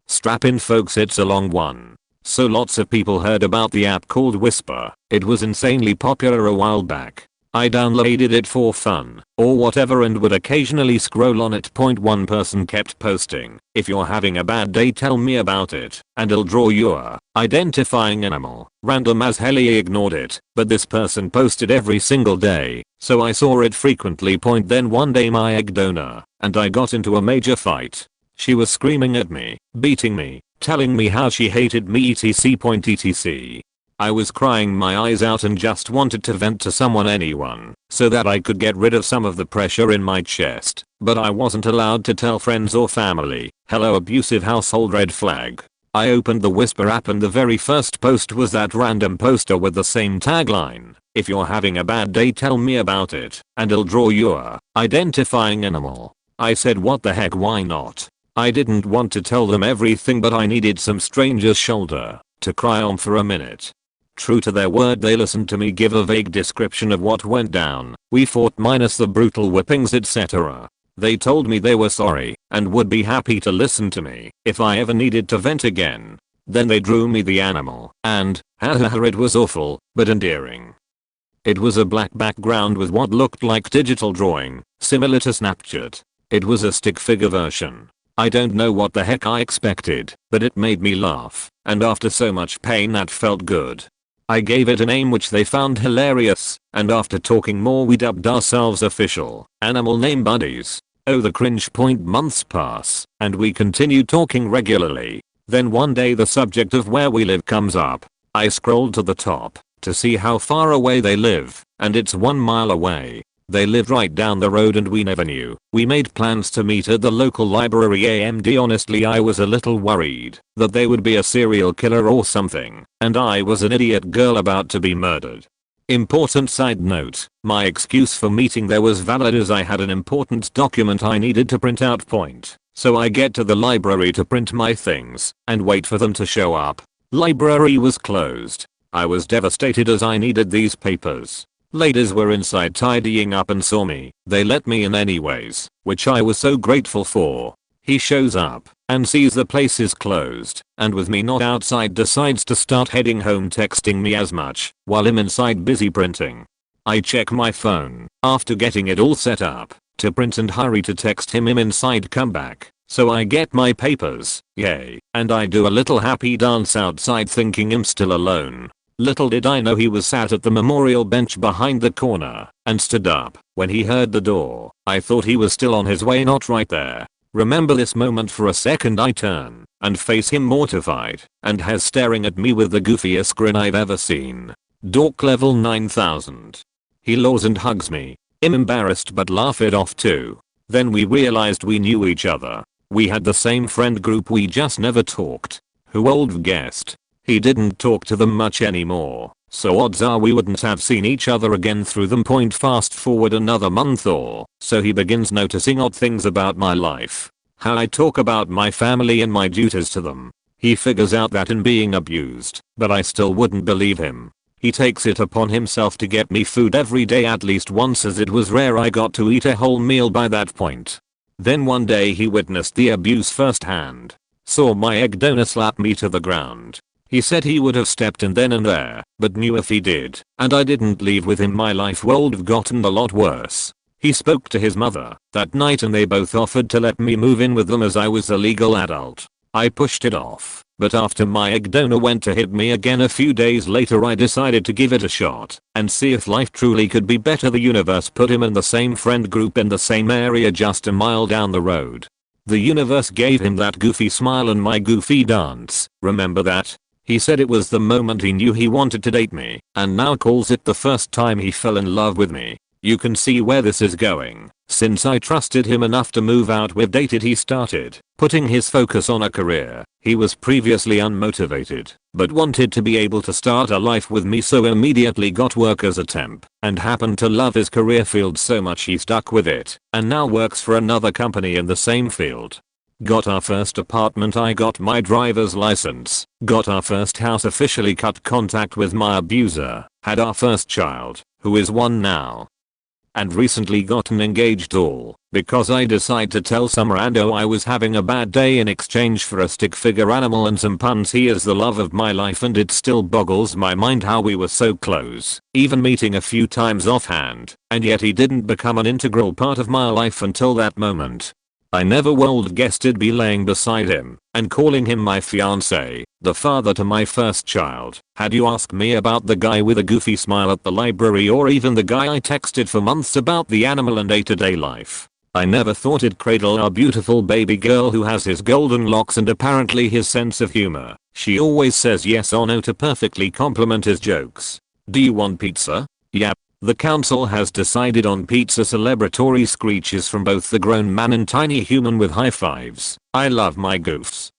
Strap in folks, it's a long one. So lots of people heard about the app called Whisper. It was insanely popular a while back. I downloaded it for fun, or whatever, and would occasionally scroll on it. One person kept posting, if you're having a bad day tell me about it, and I'll draw your identifying animal. Random as hell. He ignored it, but this person posted every single day, so I saw it frequently. Then one day my egg donor and I got into a major fight. She was screaming at me, beating me, telling me how she hated me etc. I was crying my eyes out and just wanted to vent to someone, anyone, so that I could get rid of some of the pressure in my chest, but I wasn't allowed to tell friends or family. Hello, abusive household, red flag. I opened the Whisper app and the very first post was that random poster with the same tagline, if you're having a bad day tell me about it, and I'll draw your identifying animal. I said what the heck, why not? I didn't want to tell them everything, but I needed some stranger's shoulder to cry on for a minute. True to their word, they listened to me give a vague description of what went down. We fought minus the brutal whippings etc. They told me they were sorry and would be happy to listen to me if I ever needed to vent again. Then they drew me the animal and, haha, it was awful, but endearing. It was a black background with what looked like digital drawing, similar to Snapchat. It was a stick figure version. I don't know what the heck I expected, but it made me laugh, and after so much pain that felt good. I gave it a name which they found hilarious, and after talking more we dubbed ourselves official animal name buddies. Oh, the cringe point. Months pass, and we continue talking regularly. Then one day the subject of where we live comes up. I scroll to the top to see how far away they live, and it's 1 mile away. They lived right down the road and we never knew. We made plans to meet at the local library. AMD. Honestly, I was a little worried that they would be a serial killer or something, and I was an idiot girl about to be murdered. Important side note, my excuse for meeting there was valid as I had an important document I needed to print out. So I get to the library to print my things and wait for them to show up. Library was closed. I was devastated as I needed these papers. Ladies were inside tidying up and saw me. They let me in anyways, which I was so grateful for. He shows up and sees the place is closed, and with me not outside decides to start heading home, texting me as much while I'm inside busy printing. I check my phone after getting it all set up to print and hurry to text him. I'm inside, come back. So I get my papers, yay, and I do a little happy dance outside thinking I'm still alone. Little did I know he was sat at the memorial bench behind the corner and stood up when he heard the door. I thought he was still on his way, not right there. Remember this moment for a second. I turn and face him mortified and has staring at me with the goofiest grin I've ever seen. Dork level 9000. He lows and hugs me. I'm embarrassed but laugh it off too. Then we realized we knew each other. We had the same friend group, we just never talked. Who old guessed? He didn't talk to them much anymore, so odds are we wouldn't have seen each other again through them. Fast forward another month or so, he begins noticing odd things about my life. How I talk about my family and my duties to them. He figures out that I'm being abused, but I still wouldn't believe him. He takes it upon himself to get me food every day, at least once, as it was rare I got to eat a whole meal by that point. Then one day he witnessed the abuse firsthand. Saw my egg donor slap me to the ground. He said he would have stepped in then and there, but knew if he did, and I didn't leave with him, my life would have gotten a lot worse. He spoke to his mother that night and they both offered to let me move in with them as I was a legal adult. I pushed it off, but after my egg donor went to hit me again a few days later, I decided to give it a shot and see if life truly could be better. The universe put him in the same friend group in the same area just a mile down the road. The universe gave him that goofy smile and my goofy dance. Remember that? He said it was the moment he knew he wanted to date me, and now calls it the first time he fell in love with me. You can see where this is going. Since I trusted him enough to move out with dated, he started putting his focus on a career. He was previously unmotivated, but wanted to be able to start a life with me, so immediately got work as a temp, and happened to love his career field so much he stuck with it, and now works for another company in the same field. Got our first apartment, I got my driver's license, got our first house, officially cut contact with my abuser, had our first child, who is 1 now, and recently gotten engaged, all because I decided to tell some rando I was having a bad day in exchange for a stick figure animal and some puns. He is the love of my life and it still boggles my mind how we were so close, even meeting a few times offhand, and yet he didn't become an integral part of my life until that moment. I never would guessed I'd be laying beside him and calling him my fiance, the father to my first child. Had you asked me about the guy with a goofy smile at the library, or even the guy I texted for months about the animal and day-to-day life, I never thought I'd cradle our beautiful baby girl who has his golden locks and apparently his sense of humor. She always says yes or no to perfectly compliment his jokes. Do you want pizza? Yep. The council has decided on pizza. Celebratory screeches from both the grown man and tiny human with high fives. I love my goofs.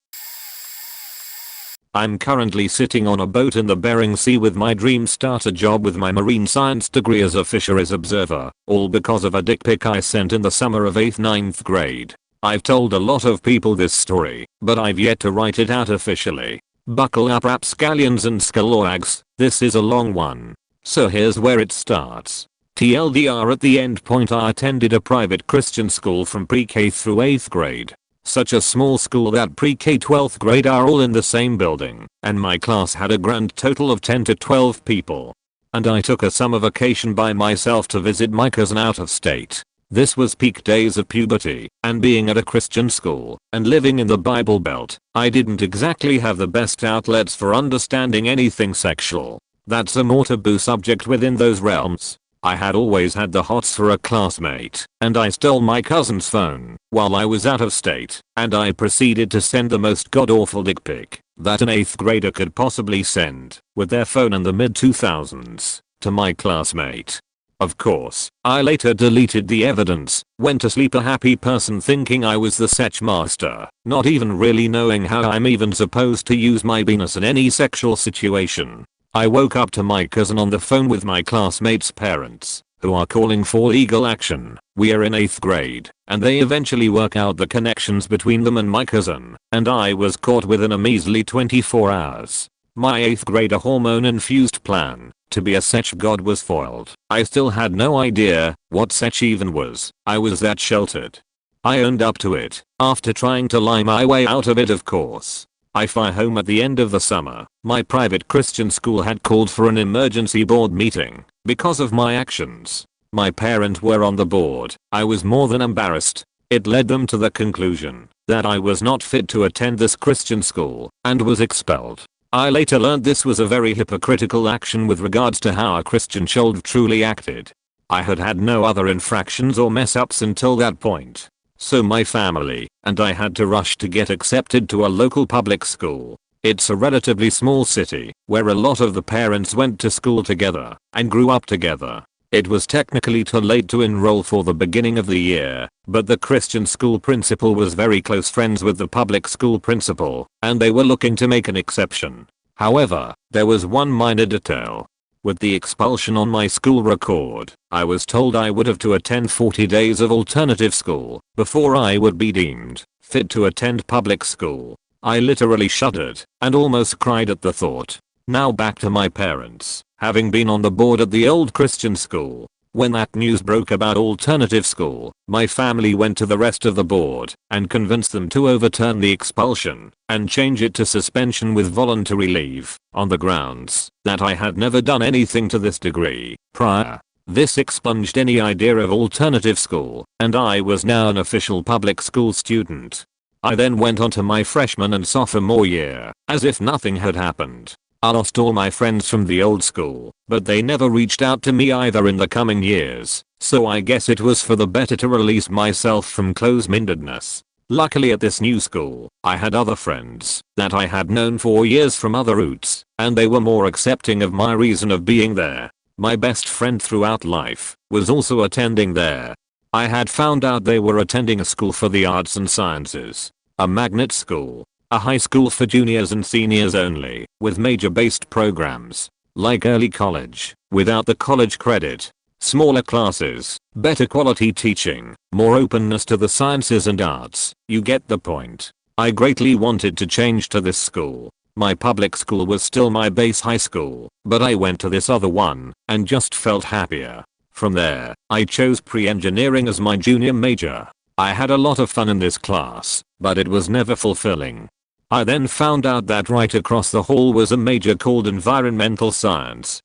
I'm currently sitting on a boat in the Bering Sea with my dream starter job with my marine science degree as a fisheries observer, all because of a dick pic I sent in the summer of 8th-9th grade. I've told a lot of people this story, but I've yet to write it out officially. Buckle up rapscallions and scalawags, this is a long one. So here's where it starts. TLDR, at the end point I attended a private Christian school from pre-K through 8th grade. Such a small school that pre-K 12th grade are all in the same building, and my class had a grand total of 10 to 12 people. And I took a summer vacation by myself to visit my cousin out of state. This was peak days of puberty, and being at a Christian school and living in the Bible Belt, I didn't exactly have the best outlets for understanding anything sexual. That's a more taboo subject within those realms. I had always had the hots for a classmate, and I stole my cousin's phone while I was out of state, and I proceeded to send the most god-awful dick pic that an 8th grader could possibly send with their phone in the mid-2000s to my classmate. Of course, I later deleted the evidence, went to sleep a happy person thinking I was the sex master, not even really knowing how I'm even supposed to use my penis in any sexual situation. I woke up to my cousin on the phone with my classmate's parents, who are calling for legal action. We are in 8th grade, and they eventually work out the connections between them and my cousin, and I was caught within a measly 24 hours. My 8th grader hormone-infused plan to be a sex god was foiled. I still had no idea what sex even was. I was that sheltered. I owned up to it, after trying to lie my way out of it of course. I fly home at the end of the summer. My private Christian school had called for an emergency board meeting because of my actions. My parents were on the board. I was more than embarrassed. It led them to the conclusion that I was not fit to attend this Christian school and was expelled. I later learned this was a very hypocritical action with regards to how a Christian child truly acted. I had had no other infractions or mess ups until that point. So my family and I had to rush to get accepted to a local public school. It's a relatively small city where a lot of the parents went to school together and grew up together. It was technically too late to enroll for the beginning of the year, but the Christian school principal was very close friends with the public school principal, and they were looking to make an exception. However, there was one minor detail. With the expulsion on my school record, I was told I would have to attend 40 days of alternative school before I would be deemed fit to attend public school. I literally shuddered and almost cried at the thought. Now back to my parents, having been on the board at the old Christian school. When that news broke about alternative school, my family went to the rest of the board and convinced them to overturn the expulsion and change it to suspension with voluntary leave on the grounds that I had never done anything to this degree prior. This expunged any idea of alternative school, and I was now an official public school student. I then went on to my freshman and sophomore year as if nothing had happened. I lost all my friends from the old school, but they never reached out to me either in the coming years, so I guess it was for the better to release myself from close-mindedness. Luckily at this new school, I had other friends that I had known for years from other routes, and they were more accepting of my reason of being there. My best friend throughout life was also attending there. I had found out they were attending a school for the arts and sciences, a magnet school. A high school for juniors and seniors only, with major-based programs, like early college, without the college credit, smaller classes, better quality teaching, more openness to the sciences and arts. You get the point. I greatly wanted to change to this school. My public school was still my base high school, but I went to this other one, and just felt happier. From there, I chose pre-engineering as my junior major. I had a lot of fun in this class, but it was never fulfilling. I then found out that right across the hall was a major called environmental science.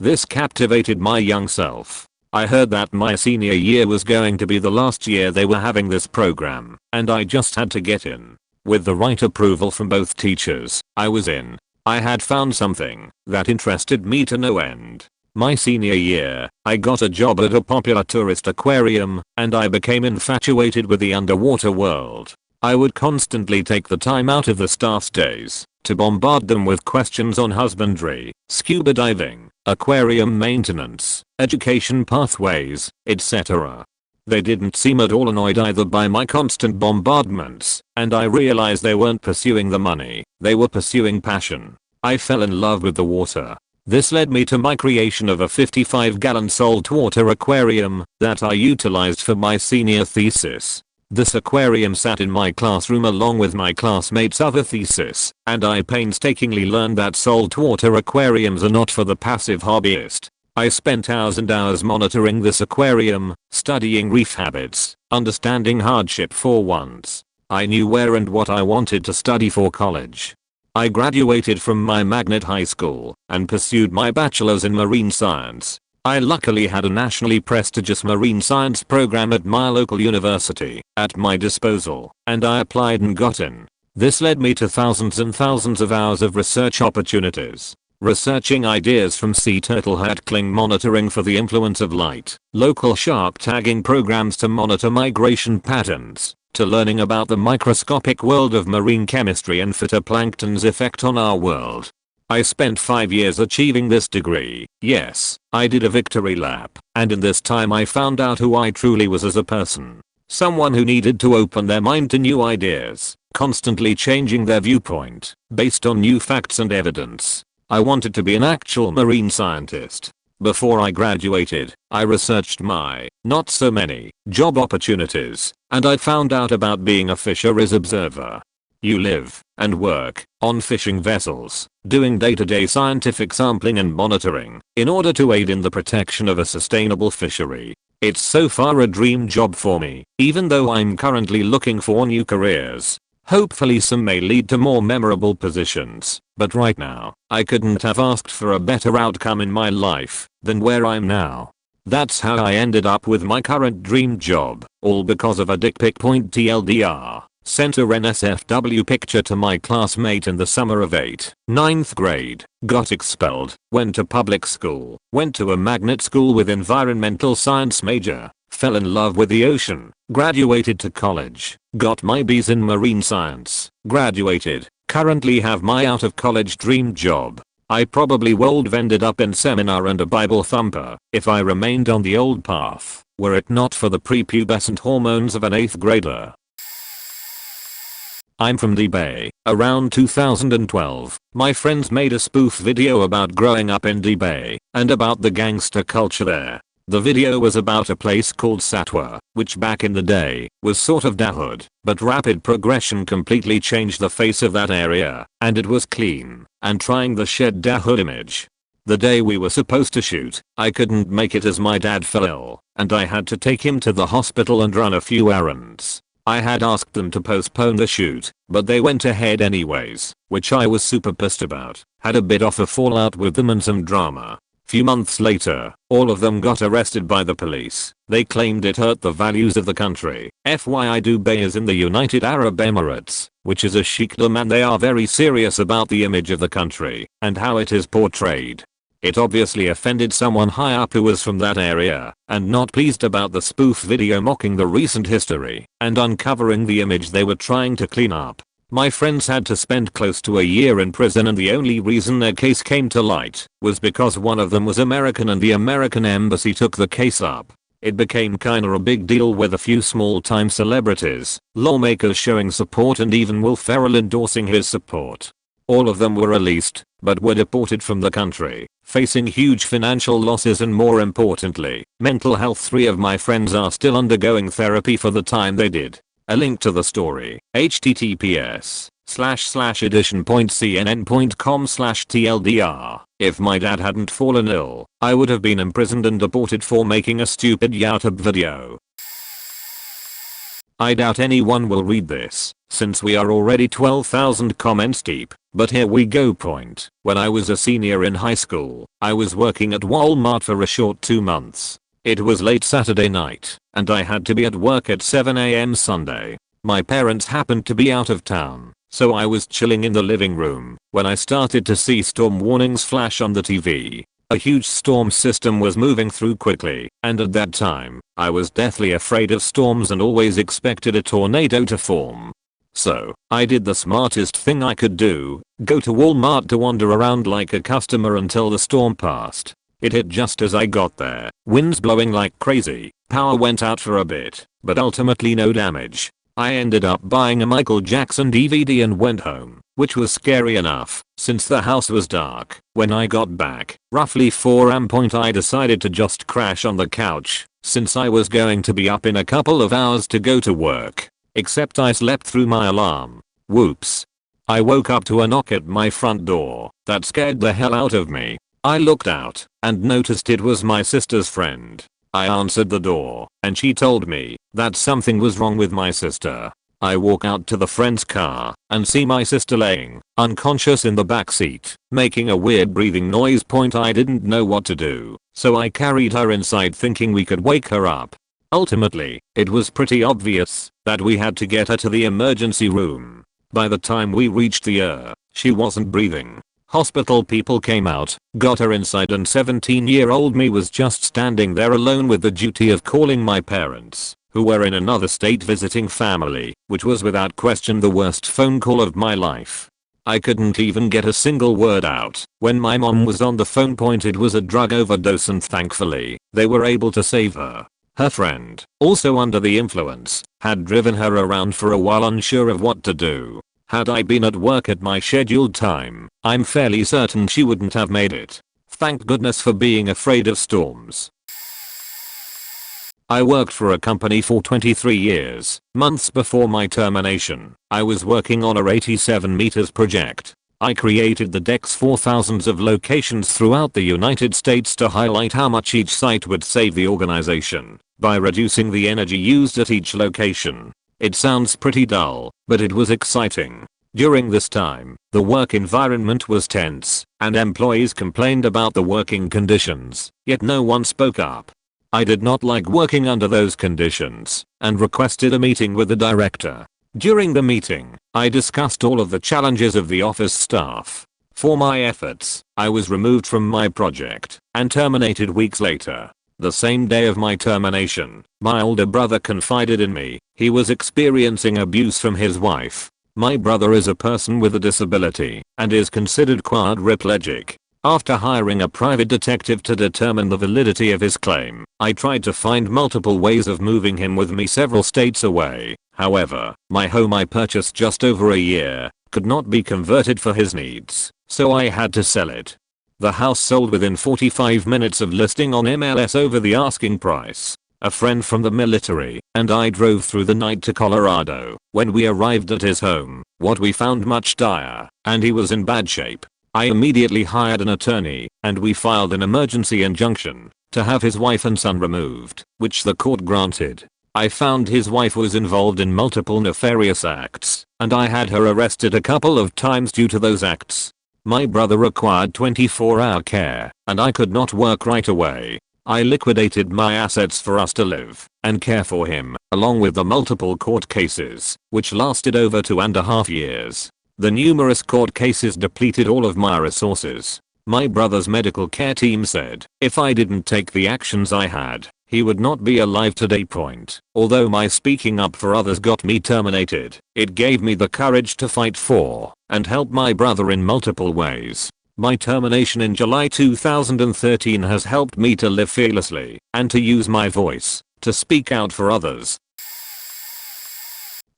This captivated my young self. I heard that my senior year was going to be the last year they were having this program, and I just had to get in. With the right approval from both teachers, I was in. I had found something that interested me to no end. My senior year, I got a job at a popular tourist aquarium, and I became infatuated with the underwater world. I would constantly take the time out of the staff's days to bombard them with questions on husbandry, scuba diving, aquarium maintenance, education pathways, etc. They didn't seem at all annoyed either by my constant bombardments, and I realized they weren't pursuing the money, they were pursuing passion. I fell in love with the water. This led me to my creation of a 55-gallon saltwater aquarium that I utilized for my senior thesis. This aquarium sat in my classroom along with my classmates' other thesis, and I painstakingly learned that saltwater aquariums are not for the passive hobbyist. I spent hours and hours monitoring this aquarium, studying reef habits, understanding hardship for once. I knew where and what I wanted to study for college. I graduated from my magnet high school and pursued my bachelor's in marine science. I luckily had a nationally prestigious marine science program at my local university at my disposal, and I applied and got in. This led me to thousands and thousands of hours of research opportunities. Researching ideas from sea turtle hatchling monitoring for the influence of light, local shark tagging programs to monitor migration patterns, to learning about the microscopic world of marine chemistry and phytoplankton's effect on our world. I spent 5 years achieving this degree. Yes, I did a victory lap, and in this time I found out who I truly was as a person. Someone who needed to open their mind to new ideas, constantly changing their viewpoint, based on new facts and evidence. I wanted to be an actual marine scientist. Before I graduated, I researched my, not so many, job opportunities, and I found out about being a fisheries observer. You live and work on fishing vessels, doing day-to-day scientific sampling and monitoring in order to aid in the protection of a sustainable fishery. It's so far a dream job for me, even though I'm currently looking for new careers. Hopefully some may lead to more memorable positions, but right now, I couldn't have asked for a better outcome in my life than where I'm now. That's how I ended up with my current dream job, all because of a dick pic. TLDR. Sent a NSFW picture to my classmate in the summer of 9th grade, got expelled, went to public school, went to a magnet school with environmental science major, fell in love with the ocean, graduated to college, got my B's in marine science, graduated, currently have my out of college dream job. I probably would have ended up in seminar and a Bible thumper if I remained on the old path, were it not for the prepubescent hormones of an 8th grader. I'm from Dubai. Around 2012, my friends made a spoof video about growing up in Dubai and about the gangster culture there. The video was about a place called Satwa, which back in the day was sort of Dahood, but rapid progression completely changed the face of that area, and it was clean and trying the shed Dahood image. The day we were supposed to shoot, I couldn't make it as my dad fell ill, and I had to take him to the hospital and run a few errands. I had asked them to postpone the shoot, but they went ahead anyways, which I was super pissed about. Had a bit of a fallout with them and some drama. Few months later, all of them got arrested by the police. They claimed it hurt the values of the country. FYI, Dubai is in the United Arab Emirates, which is a sheikdom, and they are very serious about the image of the country and how it is portrayed. It obviously offended someone high up who was from that area and not pleased about the spoof video mocking the recent history and uncovering the image they were trying to clean up. My friends had to spend close to a year in prison, and the only reason their case came to light was because one of them was American and the American embassy took the case up. It became kinda a big deal with a few small-time celebrities, lawmakers showing support, and even Will Ferrell endorsing his support. All of them were released, but were deported from the country, facing huge financial losses and, more importantly, mental health. 3 of my friends are still undergoing therapy for the time they did. A link to the story, https://edition.cnn.com/tldr. If my dad hadn't fallen ill, I would have been imprisoned and deported for making a stupid YouTube video. I doubt anyone will read this, since we are already 12,000 comments deep, but here we go. When I was a senior in high school, I was working at Walmart for a short 2 months. It was late Saturday night, and I had to be at work at 7 AM Sunday. My parents happened to be out of town, so I was chilling in the living room when I started to see storm warnings flash on the TV. A huge storm system was moving through quickly, and at that time, I was deathly afraid of storms and always expected a tornado to form. So, I did the smartest thing I could do, go to Walmart to wander around like a customer until the storm passed. It hit just as I got there, winds blowing like crazy, power went out for a bit, but ultimately no damage. I ended up buying a Michael Jackson DVD and went home, which was scary enough, since the house was dark. When I got back, roughly 4 am, I decided to just crash on the couch, since I was going to be up in a couple of hours to go to work. Except I slept through my alarm. Whoops. I woke up to a knock at my front door that scared the hell out of me. I looked out and noticed it was my sister's friend. I answered the door, and she told me that something was wrong with my sister. I walk out to the friend's car and see my sister laying unconscious in the back seat, making a weird breathing noise. I didn't know what to do, so I carried her inside thinking we could wake her up. Ultimately, it was pretty obvious that we had to get her to the emergency room. By the time we reached the she wasn't breathing. Hospital people came out, got her inside, and 17-year-old me was just standing there alone with the duty of calling my parents, who were in another state visiting family, which was without question the worst phone call of my life. I couldn't even get a single word out. When my mom was on the phone point, it was a drug overdose, and thankfully, they were able to save her. Her friend, also under the influence, had driven her around for a while unsure of what to do. Had I been at work at my scheduled time, I'm fairly certain she wouldn't have made it. Thank goodness for being afraid of storms. I worked for a company for 23 years. Months before my termination, I was working on a 87 meters project. I created the decks for thousands of locations throughout the United States to highlight how much each site would save the organization by reducing the energy used at each location. It sounds pretty dull, but it was exciting. During this time, the work environment was tense, and employees complained about the working conditions, yet no one spoke up. I did not like working under those conditions, and requested a meeting with the director. During the meeting, I discussed all of the challenges of the office staff. For my efforts, I was removed from my project and terminated weeks later. The same day of my termination, my older brother confided in me. He was experiencing abuse from his wife. My brother is a person with a disability and is considered quadriplegic. After hiring a private detective to determine the validity of his claim, I tried to find multiple ways of moving him with me several states away. However, my home I purchased just over a year could not be converted for his needs, so I had to sell it. The house sold within 45 minutes of listing on MLS over the asking price. A friend from the military and I drove through the night to Colorado. When we arrived at his home, what we found much dire, and he was in bad shape. I immediately hired an attorney, and we filed an emergency injunction to have his wife and son removed, which the court granted. I found his wife was involved in multiple nefarious acts, and I had her arrested a couple of times due to those acts. My brother required 24-hour care, and I could not work right away. I liquidated my assets for us to live and care for him, along with the multiple court cases, which lasted over 2.5 years. The numerous court cases depleted all of my resources. My brother's medical care team said, if I didn't take the actions I had, he would not be alive today. Although my speaking up for others got me terminated, it gave me the courage to fight for and help my brother in multiple ways. My termination in July 2013 has helped me to live fearlessly and to use my voice to speak out for others.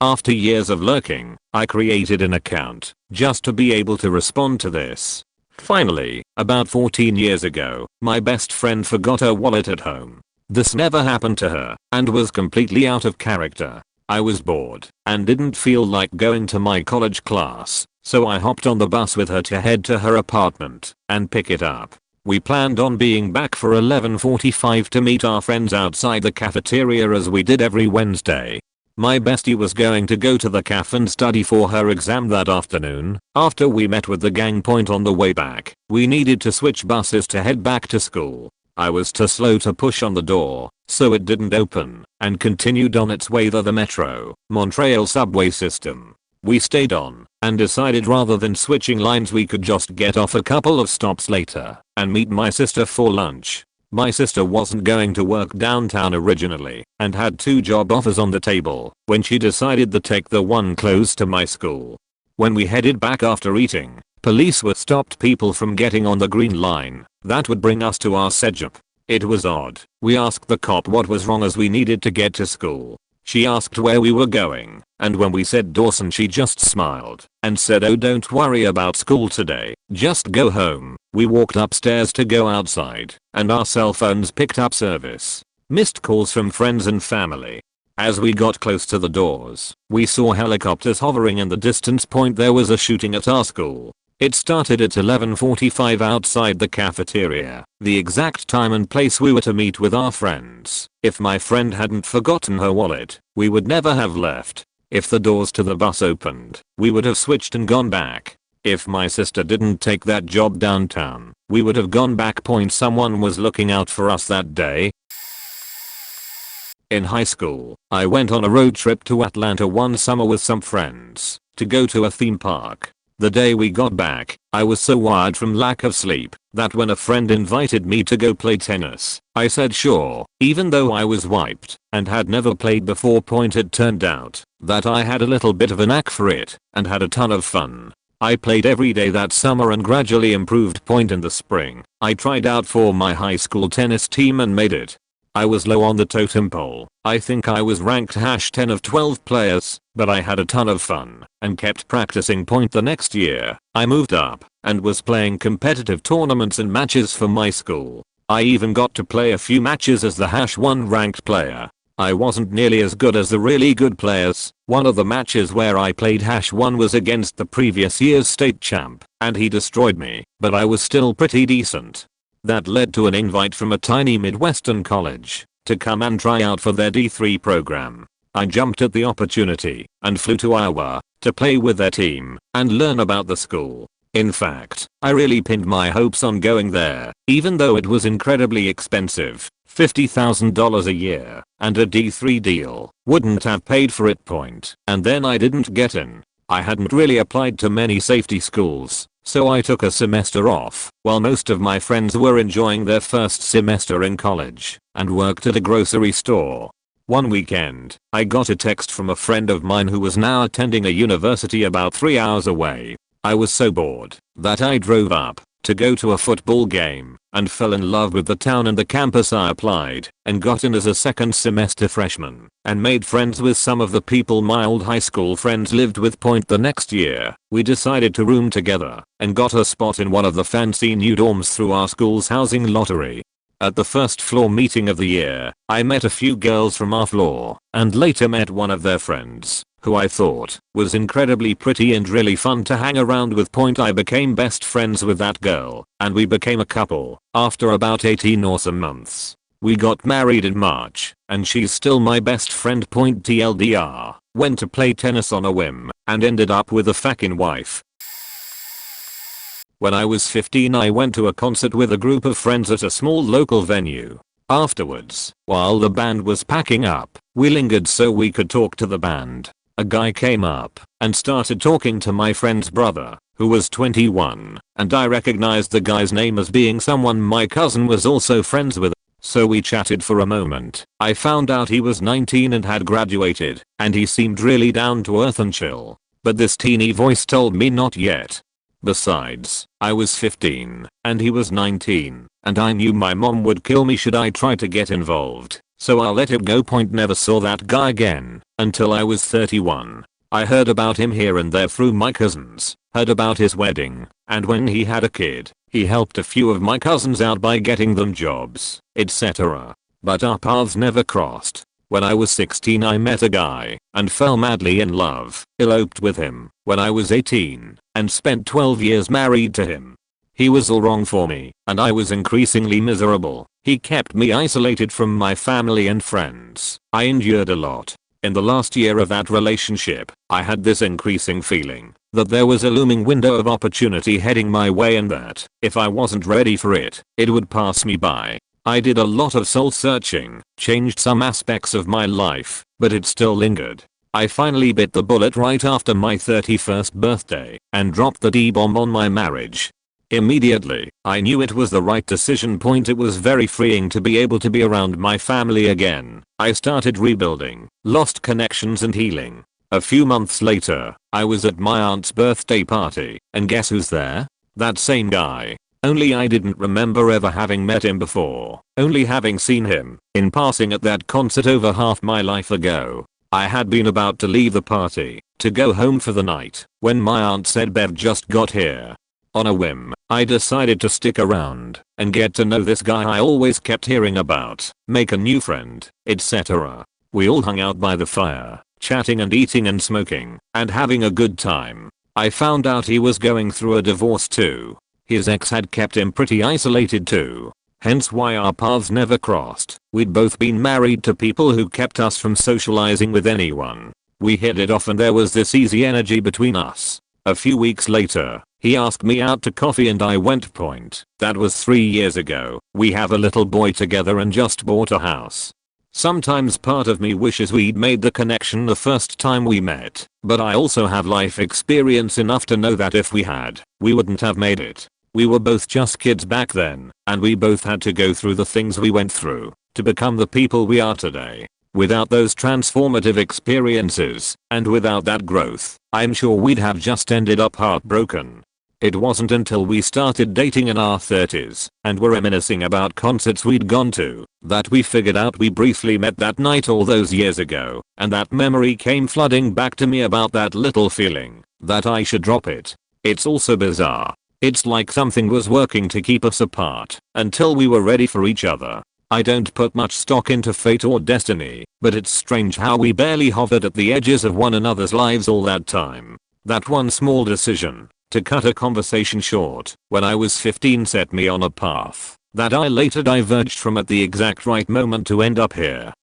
After years of lurking, I created an account just to be able to respond to this. Finally, about 14 years ago, my best friend forgot her wallet at home. This never happened to her and was completely out of character. I was bored and didn't feel like going to my college class, so I hopped on the bus with her to head to her apartment and pick it up. We planned on being back for 11:45 to meet our friends outside the cafeteria as we did every Wednesday. My bestie was going to go to the cafe and study for her exam that afternoon. After we met with the gang point on the way back, we needed to switch buses to head back to school. I was too slow to push on the door, so it didn't open, and continued on its way to the Metro Montreal subway system. We stayed on and decided rather than switching lines we could just get off a couple of stops later and meet my sister for lunch. My sister wasn't going to work downtown originally and had 2 job offers on the table when she decided to take the one close to my school. When we headed back after eating, police were stopped people from getting on the green line that would bring us to our setup. It was odd. We asked the cop what was wrong as we needed to get to school. She asked where we were going, and when we said Dawson she just smiled and said, "Oh, don't worry about school today, just go home." We walked upstairs to go outside, and our cell phones picked up service. Missed calls from friends and family. As we got close to the doors, we saw helicopters hovering in the distance. There was a shooting at our school. It started at 11:45 outside the cafeteria, the exact time and place we were to meet with our friends. If my friend hadn't forgotten her wallet, we would never have left. If the doors to the bus opened, we would have switched and gone back. If my sister didn't take that job downtown, we would have gone back. Someone was looking out for us that day. In high school, I went on a road trip to Atlanta one summer with some friends to go to a theme park. The day we got back, I was so wired from lack of sleep that when a friend invited me to go play tennis, I said sure, even though I was wiped and had never played before. It turned out that I had a little bit of a knack for it and had a ton of fun. I played every day that summer and gradually improved. In the spring, I tried out for my high school tennis team and made it. I was low on the totem pole. I think I was ranked #10 of 12 players, but I had a ton of fun and kept practicing. The next year, I moved up and was playing competitive tournaments and matches for my school. I even got to play a few matches as the #1 ranked player. I wasn't nearly as good as the really good players. One of the matches where I played #1 was against the previous year's state champ, and he destroyed me, but I was still pretty decent. That led to an invite from a tiny Midwestern college to come and try out for their D3 program. I jumped at the opportunity and flew to Iowa to play with their team and learn about the school. In fact, I really pinned my hopes on going there, even though it was incredibly expensive. $50,000 a year, and a D3 deal wouldn't have paid for it. And then I didn't get in. I hadn't really applied to many safety schools, so I took a semester off while most of my friends were enjoying their first semester in college and worked at a grocery store. One weekend, I got a text from a friend of mine who was now attending a university about 3 hours away. I was so bored that I drove up to go to a football game and fell in love with the town and the campus. I applied and got in as a second semester freshman and made friends with some of the people my old high school friends lived with. The next year, we decided to room together and got a spot in one of the fancy new dorms through our school's housing lottery. At the first floor meeting of the year, I met a few girls from our floor and later met one of their friends, who I thought was incredibly pretty and really fun to hang around with. I became best friends with that girl, and we became a couple after about 18 awesome months. We got married in March, and she's still my best friend. TLDR, went to play tennis on a whim and ended up with a fucking wife. When I was 15, I went to a concert with a group of friends at a small local venue. Afterwards, while the band was packing up, we lingered so we could talk to the band. A guy came up and started talking to my friend's brother, who was 21, and I recognized the guy's name as being someone my cousin was also friends with. So we chatted for a moment. I found out he was 19 and had graduated, and he seemed really down to earth and chill. But this teeny voice told me not yet. Besides, I was 15 and he was 19, and I knew my mom would kill me should I try to get involved, so I let it go. Never saw that guy again until I was 31. I heard about him here and there through my cousins, heard about his wedding, and when he had a kid, he helped a few of my cousins out by getting them jobs, etc. But our paths never crossed. When I was 16, I met a guy and fell madly in love, eloped with him when I was 18, and spent 12 years married to him. He was all wrong for me, and I was increasingly miserable. He kept me isolated from my family and friends. I endured a lot. In the last year of that relationship, I had this increasing feeling that there was a looming window of opportunity heading my way and that, if I wasn't ready for it, it would pass me by. I did a lot of soul searching, changed some aspects of my life, but it still lingered. I finally bit the bullet right after my 31st birthday and dropped the D-bomb on my marriage. Immediately, I knew it was the right decision. It was very freeing to be able to be around my family again. I started rebuilding, lost connections and healing. A few months later, I was at my aunt's birthday party, and guess who's there? That same guy. Only I didn't remember ever having met him before, only having seen him in passing at that concert over half my life ago. I had been about to leave the party to go home for the night when my aunt said Bev just got here. On a whim, I decided to stick around and get to know this guy I always kept hearing about, make a new friend, etc. We all hung out by the fire, chatting and eating and smoking and having a good time. I found out he was going through a divorce too. His ex had kept him pretty isolated too, hence why our paths never crossed. We'd both been married to people who kept us from socializing with anyone. We hit it off and there was this easy energy between us. A few weeks later, he asked me out to coffee and I went. That was 3 years ago. We have a little boy together and just bought a house. Sometimes part of me wishes we'd made the connection the first time we met, but I also have life experience enough to know that if we had, we wouldn't have made it. We were both just kids back then, and we both had to go through the things we went through to become the people we are today. Without those transformative experiences, and without that growth, I'm sure we'd have just ended up heartbroken. It wasn't until we started dating in our 30s, and were reminiscing about concerts we'd gone to, that we figured out we briefly met that night all those years ago, and that memory came flooding back to me about that little feeling, that I should drop it. It's also bizarre. It's like something was working to keep us apart, until we were ready for each other. I don't put much stock into fate or destiny, but it's strange how we barely hovered at the edges of one another's lives all that time. That one small decision, to cut a conversation short, when I was 15 set me on a path that I later diverged from at the exact right moment to end up here.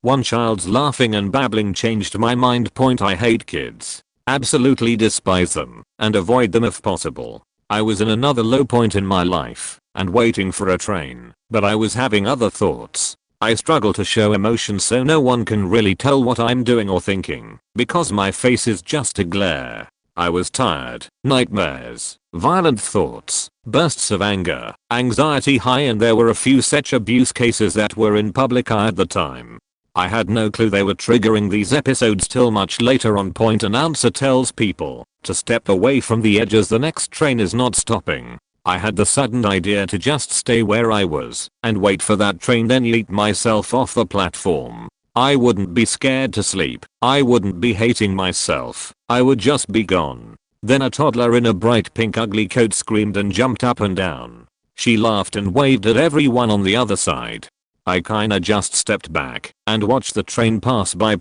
One child's laughing and babbling changed my mind. I hate kids. Absolutely despise them, and avoid them if possible. I was in another low point in my life, and waiting for a train, but I was having other thoughts. I struggle to show emotion so no one can really tell what I'm doing or thinking, because my face is just a glare. I was tired, nightmares, violent thoughts, bursts of anger, anxiety high, and there were a few such abuse cases that were in public eye at the time. I had no clue they were triggering these episodes till much later on. Announcer tells people to step away from the edge as the next train is not stopping. I had the sudden idea to just stay where I was and wait for that train, then yeet myself off the platform. I wouldn't be scared to sleep. I wouldn't be hating myself. I would just be gone. Then a toddler in a bright pink ugly coat screamed and jumped up and down. She laughed and waved at everyone on the other side. I kinda just stepped back and watched the train pass by.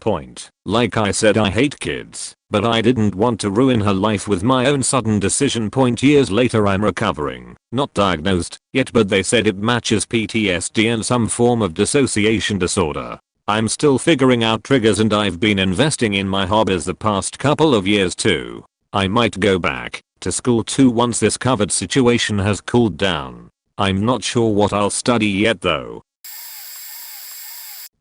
Like I said, I hate kids, but I didn't want to ruin her life with my own sudden decision. Years later I'm recovering, not diagnosed yet, but they said it matches PTSD and some form of dissociation disorder. I'm still figuring out triggers, and I've been investing in my hobbies the past couple of years too. I might go back to school too once this COVID situation has cooled down. I'm not sure what I'll study yet though.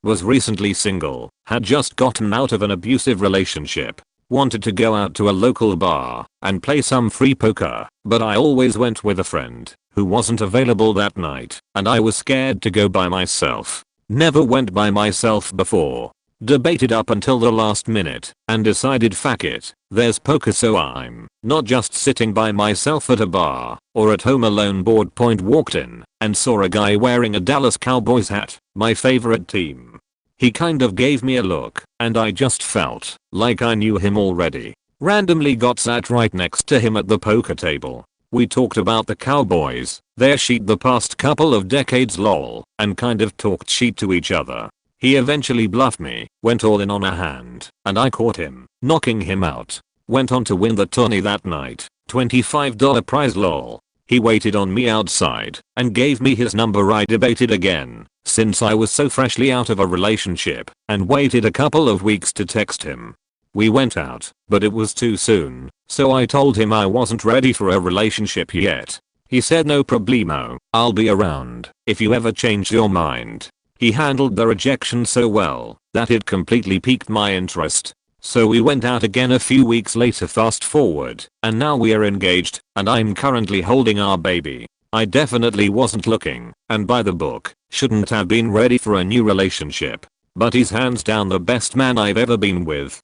Was recently single, had just gotten out of an abusive relationship, wanted to go out to a local bar and play some free poker, but I always went with a friend who wasn't available that night, and I was scared to go by myself. Never went by myself before. Debated up until the last minute and decided fuck it, there's poker, so I'm not just sitting by myself at a bar or at home alone bored. Walked in and saw a guy wearing a Dallas Cowboys hat, my favorite team. He kind of gave me a look and I just felt like I knew him already. Randomly got sat right next to him at the poker table. We talked about the Cowboys, their shit the past couple of decades lol, and kind of talked shit to each other. He eventually bluffed me, went all in on a hand, and I caught him, knocking him out. Went on to win the tourney that night, $25 prize lol. He waited on me outside and gave me his number. I debated again, since I was so freshly out of a relationship, and waited a couple of weeks to text him. We went out, but it was too soon, so I told him I wasn't ready for a relationship yet. He said no problemo, I'll be around if you ever change your mind. He handled the rejection so well that it completely piqued my interest. So we went out again a few weeks later. Fast forward, and now we are engaged, and I'm currently holding our baby. I definitely wasn't looking, and by the book, shouldn't have been ready for a new relationship. But he's hands down the best man I've ever been with.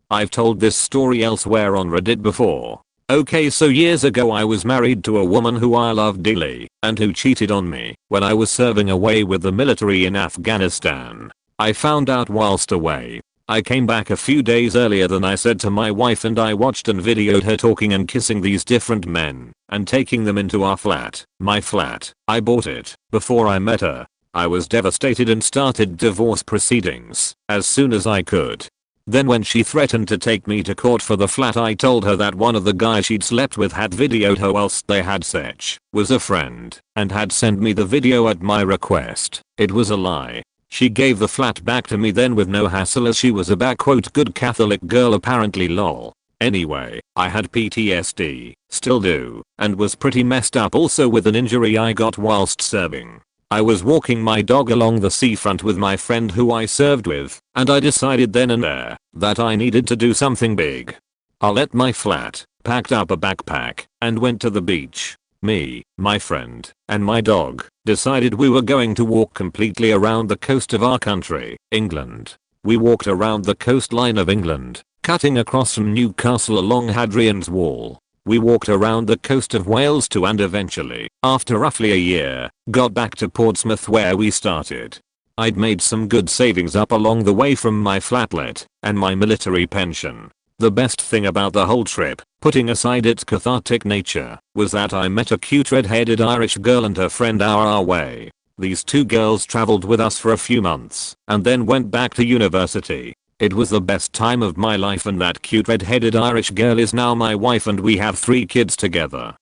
I've told this story elsewhere on Reddit before. Okay, so years ago I was married to a woman who I loved dearly and who cheated on me when I was serving away with the military in Afghanistan. I found out whilst away. I came back a few days earlier than I said to my wife, and I watched and videoed her talking and kissing these different men and taking them into our flat, my flat. I bought it before I met her. I was devastated and started divorce proceedings as soon as I could. Then when she threatened to take me to court for the flat, I told her that one of the guys she'd slept with had videoed her whilst they had sex, was a friend, and had sent me the video at my request. It was a lie. She gave the flat back to me then with no hassle, as she was a "good Catholic girl" apparently lol. Anyway, I had PTSD, still do, and was pretty messed up also with an injury I got whilst serving. I was walking my dog along the seafront with my friend who I served with, and I decided then and there that I needed to do something big. I let my flat, packed up a backpack, and went to the beach. Me, my friend, and my dog decided we were going to walk completely around the coast of our country, England. We walked around the coastline of England, cutting across from Newcastle along Hadrian's Wall. We walked around the coast of Wales too, and eventually, after roughly a year, got back to Portsmouth where we started. I'd made some good savings up along the way from my flatlet and my military pension. The best thing about the whole trip, putting aside its cathartic nature, was that I met a cute red-headed Irish girl and her friend our way. These two girls traveled with us for a few months and then went back to university. It was the best time of my life, and that cute red-headed Irish girl is now my wife and we have 3 kids together.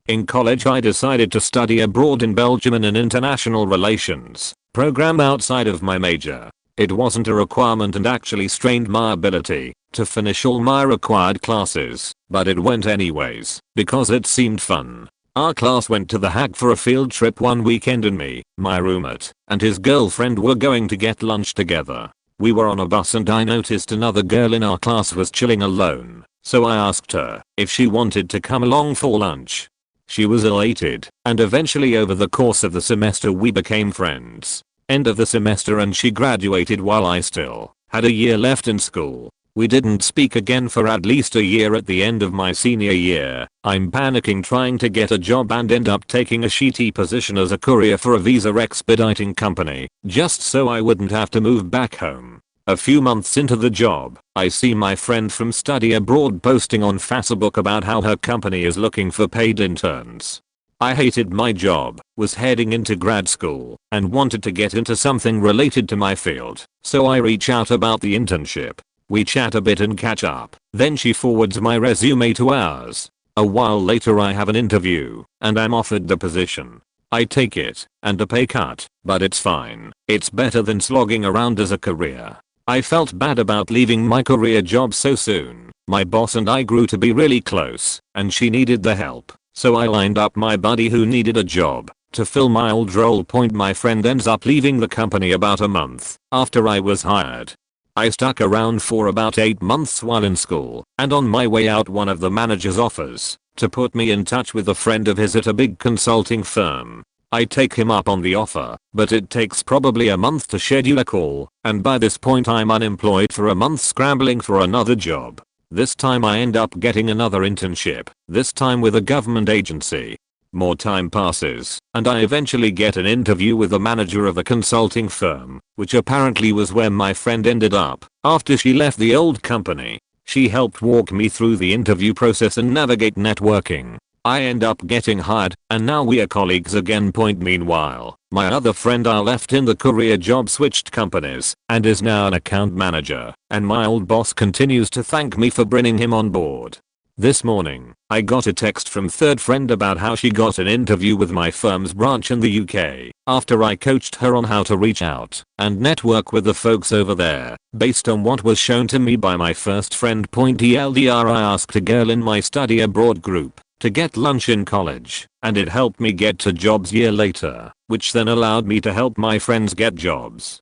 In college I decided to study abroad in Belgium in an international relations program outside of my major. It wasn't a requirement and actually strained my ability to finish all my required classes, but it went anyways because it seemed fun. Our class went to The Hague for a field trip one weekend, and me, my roommate, and his girlfriend were going to get lunch together. We were on a bus and I noticed another girl in our class was chilling alone, so I asked her if she wanted to come along for lunch. She was elated, and eventually over the course of the semester we became friends. End of the semester and she graduated while I still had a year left in school. We didn't speak again for at least a year. At the end of my senior year, I'm panicking trying to get a job and end up taking a shitty position as a courier for a visa expediting company, just so I wouldn't have to move back home. A few months into the job, I see my friend from study abroad posting on Facebook about how her company is looking for paid interns. I hated my job, was heading into grad school, and wanted to get into something related to my field, so I reach out about the internship. We chat a bit and catch up, then she forwards my resume to ours. A while later I have an interview, and I'm offered the position. I take it, and a pay cut, but it's fine. It's better than slogging around as a career. I felt bad about leaving my career job so soon. My boss and I grew to be really close, and she needed the help. So I lined up my buddy who needed a job to fill my old role. My friend ends up leaving the company about a month after I was hired. I stuck around for about 8 months while in school, and on my way out one of the managers offers to put me in touch with a friend of his at a big consulting firm. I take him up on the offer, but it takes probably a month to schedule a call, and by this point I'm unemployed for a month scrambling for another job. This time I end up getting another internship, this time with a government agency. More time passes, and I eventually get an interview with the manager of the consulting firm, which apparently was where my friend ended up after she left the old company. She helped walk me through the interview process and navigate networking. I end up getting hired, and now we are colleagues again. Meanwhile, my other friend I left in the career job switched companies and is now an account manager, and my old boss continues to thank me for bringing him on board. This morning, I got a text from third friend about how she got an interview with my firm's branch in the UK after I coached her on how to reach out and network with the folks over there based on what was shown to me by my first friend. TLDR, I asked a girl in my study abroad group to get lunch in college, and it helped me get to jobs year later, which then allowed me to help my friends get jobs.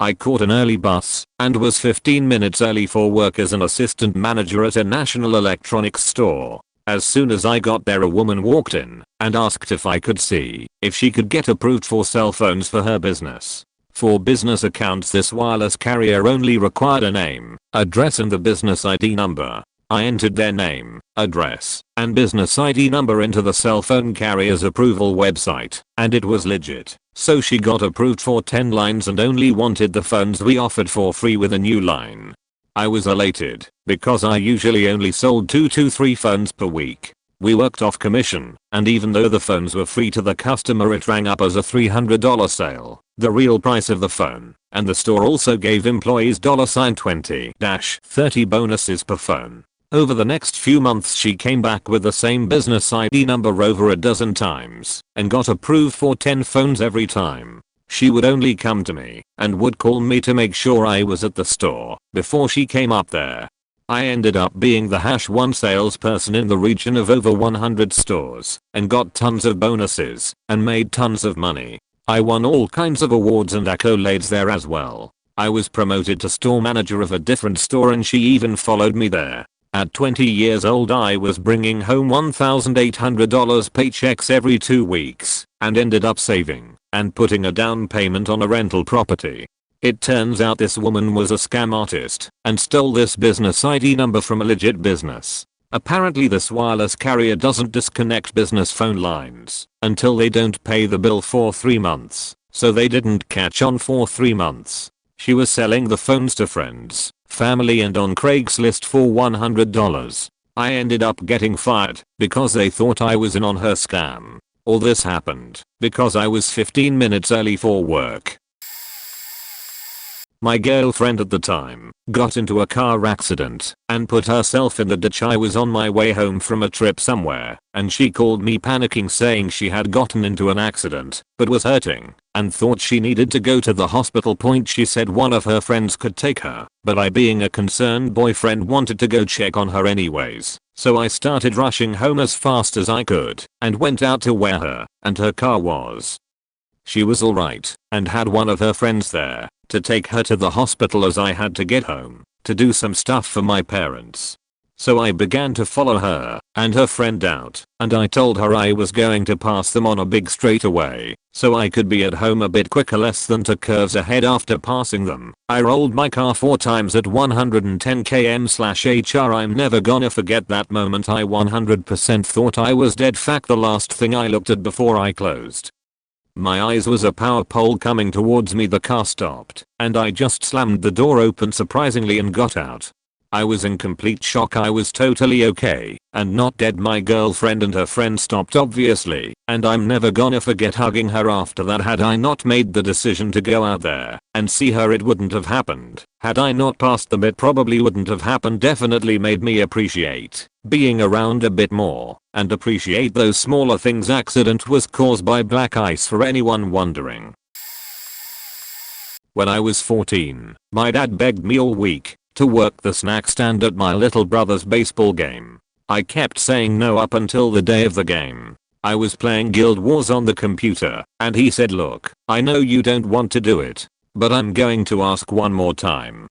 I caught an early bus and was 15 minutes early for work as an assistant manager at a national electronics store. As soon as I got there, a woman walked in and asked if I could see if she could get approved for cell phones for her business. For business accounts, this wireless carrier only required a name, address and the business ID number. I entered their name, address, and business ID number into the cell phone carrier's approval website, and it was legit. So she got approved for 10 lines and only wanted the phones we offered for free with a new line. I was elated, because I usually only sold 2 to 3 phones per week. We worked off commission, and even though the phones were free to the customer, it rang up as a $300 sale, the real price of the phone, and the store also gave employees $20-30 bonuses per phone. Over the next few months she came back with the same business ID number over a dozen times and got approved for 10 phones every time. She would only come to me and would call me to make sure I was at the store before she came up there. I ended up being the #1 salesperson in the region of over 100 stores and got tons of bonuses and made tons of money. I won all kinds of awards and accolades there as well. I was promoted to store manager of a different store and she even followed me there. At 20 years old I was bringing home $1,800 paychecks every 2 weeks and ended up saving and putting a down payment on a rental property. It turns out this woman was a scam artist and stole this business ID number from a legit business. Apparently this wireless carrier doesn't disconnect business phone lines until they don't pay the bill for 3 months, so they didn't catch on for 3 months. She was selling the phones to friends, family and on Craigslist for $100. I ended up getting fired because they thought I was in on her scam. All this happened because I was 15 minutes early for work. My girlfriend at the time got into a car accident and put herself in the ditch. I was on my way home from a trip somewhere and she called me panicking saying she had gotten into an accident but was hurting and thought she needed to go to the hospital. She said one of her friends could take her, but I, being a concerned boyfriend, wanted to go check on her anyways. So I started rushing home as fast as I could and went out to where her and her car was. She was alright and had one of her friends there to take her to the hospital as I had to get home to do some stuff for my parents. So I began to follow her and her friend out and I told her I was going to pass them on a big straightaway so I could be at home a bit quicker, less than 2 curves ahead. After passing them, I rolled my car 4 times at 110 km/h. I'm never gonna forget that moment. I 100% thought I was dead. Fact, the last thing I looked at before I closed my eyes was a power pole coming towards me. The car stopped and I just slammed the door open surprisingly and got out. I was in complete shock. I was totally okay and not dead. My girlfriend and her friend stopped obviously, and I'm never gonna forget hugging her after that. Had I not made the decision to go out there and see her, it wouldn't have happened. Had I not passed them, it probably wouldn't have happened. Definitely made me appreciate being around a bit more and appreciate those smaller things. Accident was caused by black ice, for anyone wondering. When I was 14, my dad begged me all week to work the snack stand at my little brother's baseball game. I kept saying no up until the day of the game. I was playing Guild Wars on the computer and he said, "Look, I know you don't want to do it, but I'm going to ask one more time."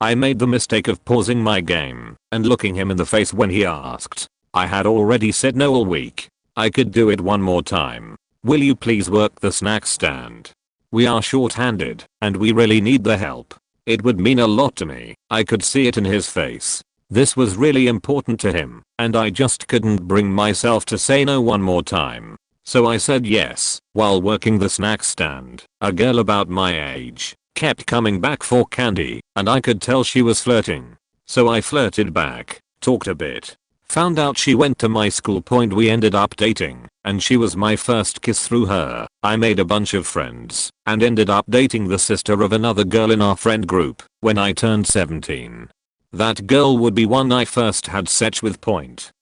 I made the mistake of pausing my game and looking him in the face when he asked. I had already said no all week. I could do it one more time. "Will you please work the snack stand? We are short-handed and we really need the help." It would mean a lot to me. I could see it in his face. This was really important to him and I just couldn't bring myself to say no one more time. So I said yes. While working the snack stand, a girl about my age kept coming back for candy and I could tell she was flirting. So I flirted back, talked a bit, found out she went to my school. We ended up dating and she was my first kiss through her. I made a bunch of friends and ended up dating the sister of another girl in our friend group when I turned 17. That girl would be one I first had sex with,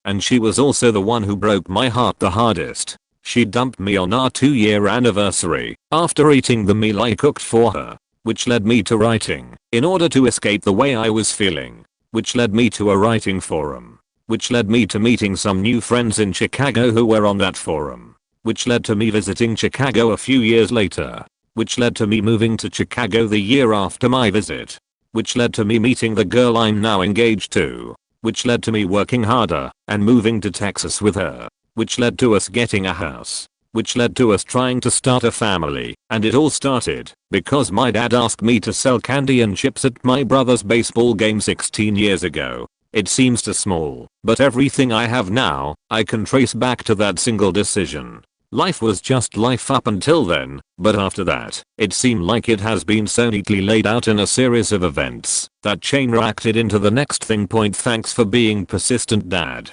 and she was also the one who broke my heart the hardest. She dumped me on our 2-year anniversary after eating the meal I cooked for her, which led me to writing in order to escape the way I was feeling, which led me to a writing forum, which led me to meeting some new friends in Chicago who were on that forum, which led to me visiting Chicago a few years later, which led to me moving to Chicago the year after my visit, which led to me meeting the girl I'm now engaged to, which led to me working harder and moving to Texas with her, which led to us getting a house, which led to us trying to start a family. And it all started because my dad asked me to sell candy and chips at my brother's baseball game 16 years ago. It seems too small, but everything I have now, I can trace back to that single decision. Life was just life up until then, but after that, it seemed like it has been so neatly laid out in a series of events that chain reacted into the next thing. Thanks for being persistent, Dad.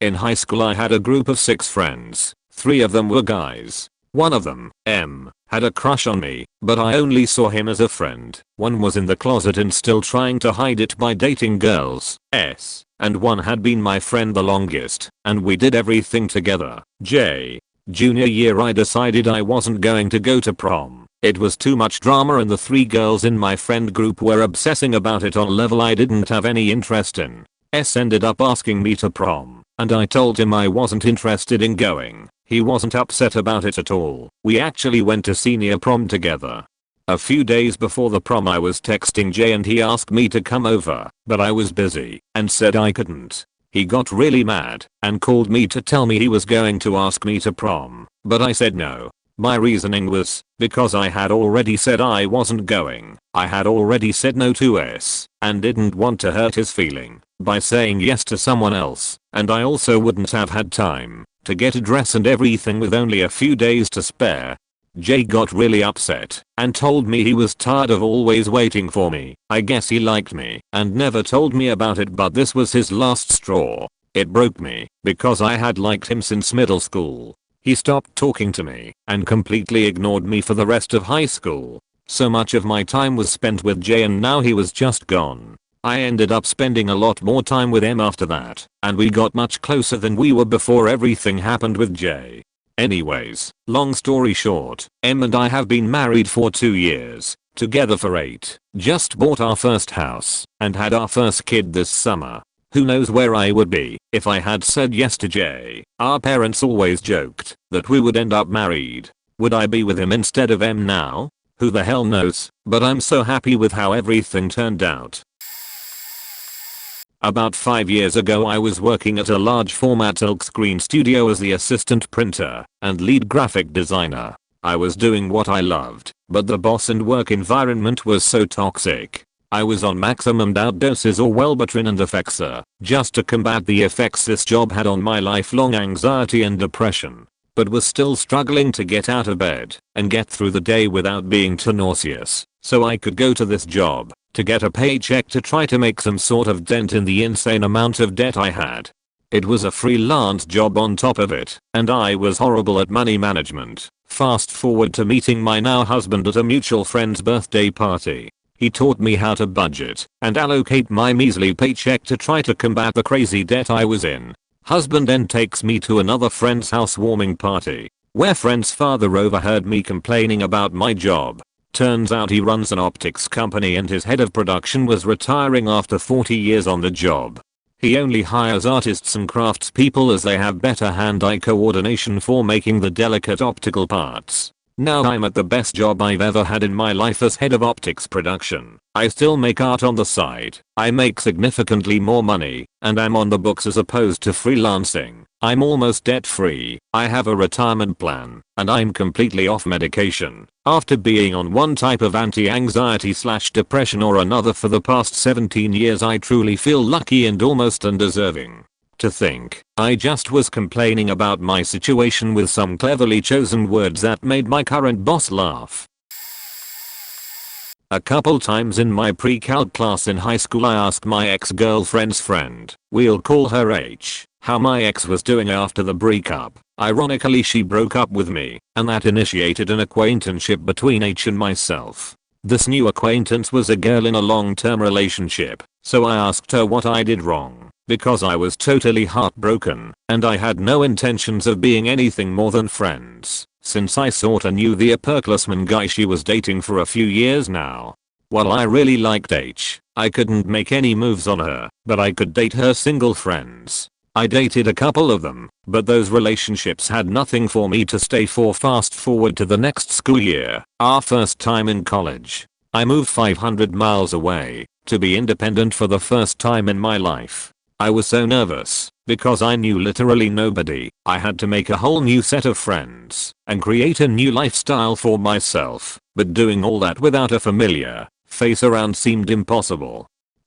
In high school I had a group of 6 friends. 3 of them were guys. One of them, M, had a crush on me, but I only saw him as a friend. One was in the closet and still trying to hide it by dating girls, S, and one had been my friend the longest, and we did everything together. J. Junior year I decided I wasn't going to go to prom It was too much drama and the 3 girls in my friend group were obsessing about it on a level I didn't have any interest in. S ended up asking me to prom, and I told him I wasn't interested in going. He wasn't upset about it at all. We actually went to senior prom together. A few days before the prom I was texting Jay and he asked me to come over, but I was busy and said I couldn't. He got really mad and called me to tell me he was going to ask me to prom, but I said no. My reasoning was, because I had already said I wasn't going. I had already said no to S and didn't want to hurt his feeling by saying yes to someone else, and I also wouldn't have had time to get a dress and everything with only a few days to spare. Jay got really upset and told me he was tired of always waiting for me. I guess he liked me and never told me about it, but this was his last straw. It broke me because I had liked him since middle school. He stopped talking to me and completely ignored me for the rest of high school. So much of my time was spent with Jay and now he was just gone. I ended up spending a lot more time with M after that, and we got much closer than we were before everything happened with Jay. Anyways, long story short, M and I have been married for 2 years, together for 8, just bought our first house, and had our first kid this summer. Who knows where I would be if I had said yes to Jay. Our parents always joked that we would end up married. Would I be with him instead of M now? Who the hell knows, but I'm so happy with how everything turned out. About 5 years ago I was working at a large format silkscreen studio as the assistant printer and lead graphic designer. I was doing what I loved, but the boss and work environment was so toxic. I was on maximum doses or Wellbutrin and Effexor just to combat the effects this job had on my lifelong anxiety and depression, but was still struggling to get out of bed and get through the day without being too nauseous, so I could go to this job to get a paycheck to try to make some sort of dent in the insane amount of debt I had. It was a freelance job on top of it, and I was horrible at money management. Fast forward to meeting my now husband at a mutual friend's birthday party. He taught me how to budget and allocate my measly paycheck to try to combat the crazy debt I was in. Husband then takes me to another friend's housewarming party, where friend's father overheard me complaining about my job. Turns out he runs an optics company and his head of production was retiring after 40 years on the job. He only hires artists and craftspeople as they have better hand-eye coordination for making the delicate optical parts. Now I'm at the best job I've ever had in my life as head of optics production. I still make art on the side. I make significantly more money, and I'm on the books as opposed to freelancing. I'm almost debt free. I have a retirement plan, and I'm completely off medication after being on one type of anti-anxiety/depression or another for the past 17 years. I truly feel lucky and almost undeserving. To think, I just was complaining about my situation with some cleverly chosen words that made my current boss laugh. A couple times in my pre-calc class in high school I asked my ex-girlfriend's friend, we'll call her H, how my ex was doing after the breakup. Ironically she broke up with me, and that initiated an acquaintanceship between H and myself. This new acquaintance was a girl in a long-term relationship, so I asked her what I did wrong, because I was totally heartbroken, and I had no intentions of being anything more than friends, since I sorta knew the upperclassman guy she was dating for a few years now. While I really liked H, I couldn't make any moves on her, but I could date her single friends. I dated a couple of them, but those relationships had nothing for me to stay for. Fast forward to the next school year, our first time in college. I moved 500 miles away to be independent for the first time in my life. I was so nervous because I knew literally nobody. I had to make a whole new set of friends and create a new lifestyle for myself, but doing all that without a familiar face around seemed impossible.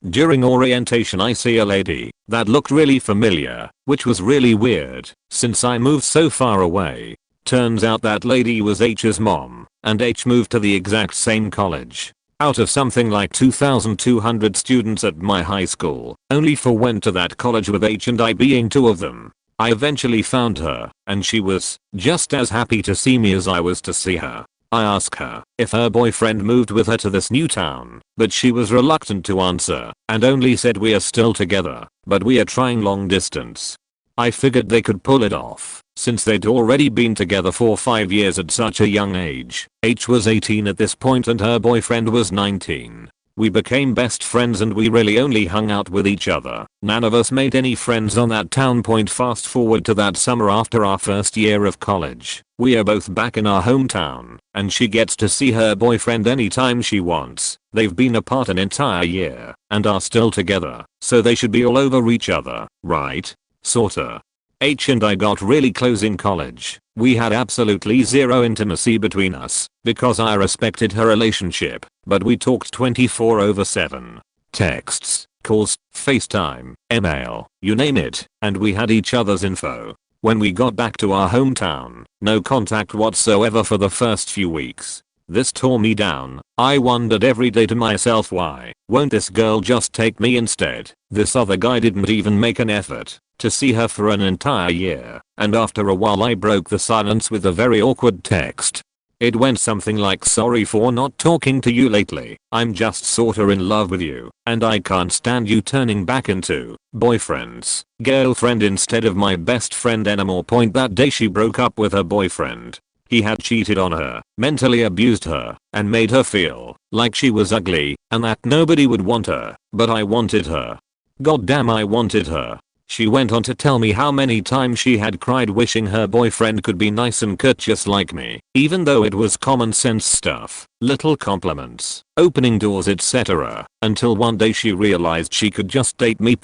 During orientation I see a lady that looked really familiar, which was really weird since I moved so far away. Turns out that lady was H's mom, and H moved to the exact same college. Out of something like 2,200 students at my high school, only 4 went to that college, with H and I being 2 of them. I eventually found her, and she was just as happy to see me as I was to see her. I asked her if her boyfriend moved with her to this new town, but she was reluctant to answer and only said we are still together, but we are trying long distance. I figured they could pull it off, since they'd already been together for 5 years at such a young age. H was 18 at this point and her boyfriend was 19. We became best friends and we really only hung out with each other. None of us made any friends on that town. Fast forward to that summer after our first year of college. We are both back in our hometown, and she gets to see her boyfriend anytime she wants. They've been apart an entire year, and are still together, so they should be all over each other, right? Sorta. H and I got really close in college. We had absolutely zero intimacy between us, because I respected her relationship, but we talked 24/7. Texts, calls, FaceTime, email, you name it, and we had each other's info. When we got back to our hometown, no contact whatsoever for the first few weeks. This tore me down. I wondered every day to myself, why won't this girl just take me instead? This other guy didn't even make an effort to see her for an entire year, and after a while I broke the silence with a very awkward text. It went something like, sorry for not talking to you lately, I'm just sorta in love with you, and I can't stand you turning back into boyfriend's girlfriend instead of my best friend anymore. That day she broke up with her boyfriend. He had cheated on her, mentally abused her, and made her feel like she was ugly, and that nobody would want her, but I wanted her. Goddamn, I wanted her. She went on to tell me how many times she had cried wishing her boyfriend could be nice and courteous like me, even though it was common sense stuff, little compliments, opening doors, etc. Until one day she realized she could just date me.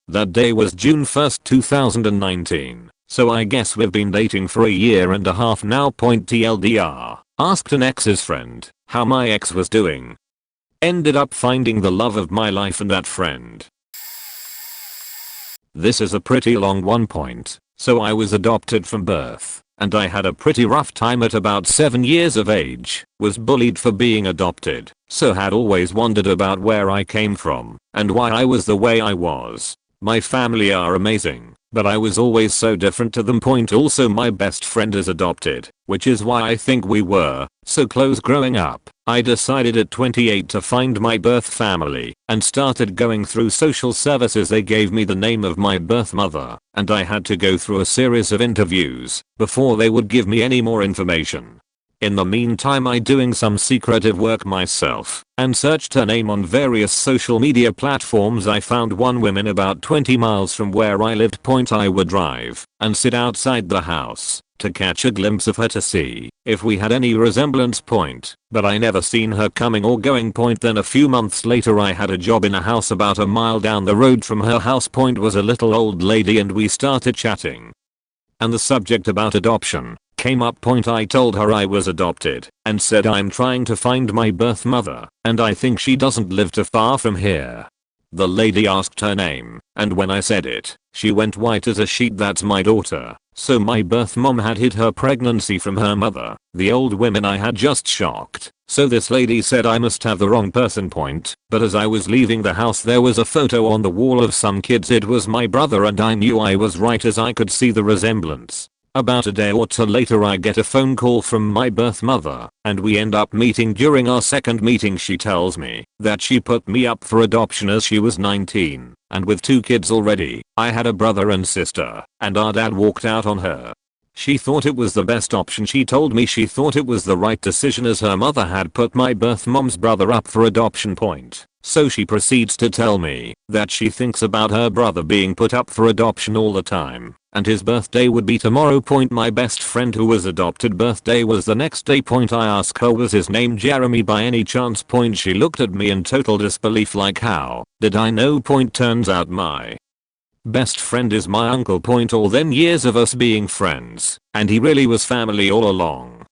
That day was June 1st, 2019. So I guess we've been dating for a year and a half now. TLDR. Asked an ex's friend how my ex was doing. Ended up finding the love of my life and that friend. This is a pretty long one. So I was adopted from birth, and I had a pretty rough time at about 7 years of age. Was bullied for being adopted, so had always wondered about where I came from and why I was the way I was. My family are amazing, but I was always so different to them. Also my best friend is adopted, which is why I think we were so close growing up. I decided at 28 to find my birth family and started going through social services. They gave me the name of my birth mother, and I had to go through a series of interviews before they would give me any more information. In the meantime, I doing some secretive work myself and searched her name on various social media platforms. I found one woman about 20 miles from where I lived. I would drive and sit outside the house to catch a glimpse of her to see if we had any resemblance. But I never seen her coming or going. Then a few months later I had a job in a house about a mile down the road from her house. Was a little old lady and we started chatting. And the subject about adoption came up. I told her I was adopted and said I'm trying to find my birth mother and I think she doesn't live too far from here. The lady asked her name, and when I said it, she went white as a sheet. That's my daughter. So my birth mom had hid her pregnancy from her mother. The old women I had just shocked. So this lady said I must have the wrong person. But as I was leaving the house there was a photo on the wall of some kids. It was my brother and I knew I was right as I could see the resemblance. About a day or two later I get a phone call from my birth mother, and we end up meeting. During our second meeting she tells me that she put me up for adoption as she was 19, and with 2 kids already. I had a brother and sister, and our dad walked out on her. She thought it was the best option. She told me she thought it was the right decision as her mother had put my birth mom's brother up for adoption. So she proceeds to tell me that she thinks about her brother being put up for adoption all the time, and his birthday would be tomorrow. My best friend who was adopted birthday was the next day. I ask her was his name Jeremy by any chance. She looked at me in total disbelief like how did I know? Turns out my best friend is my uncle. All them years of us being friends, and he really was family all along.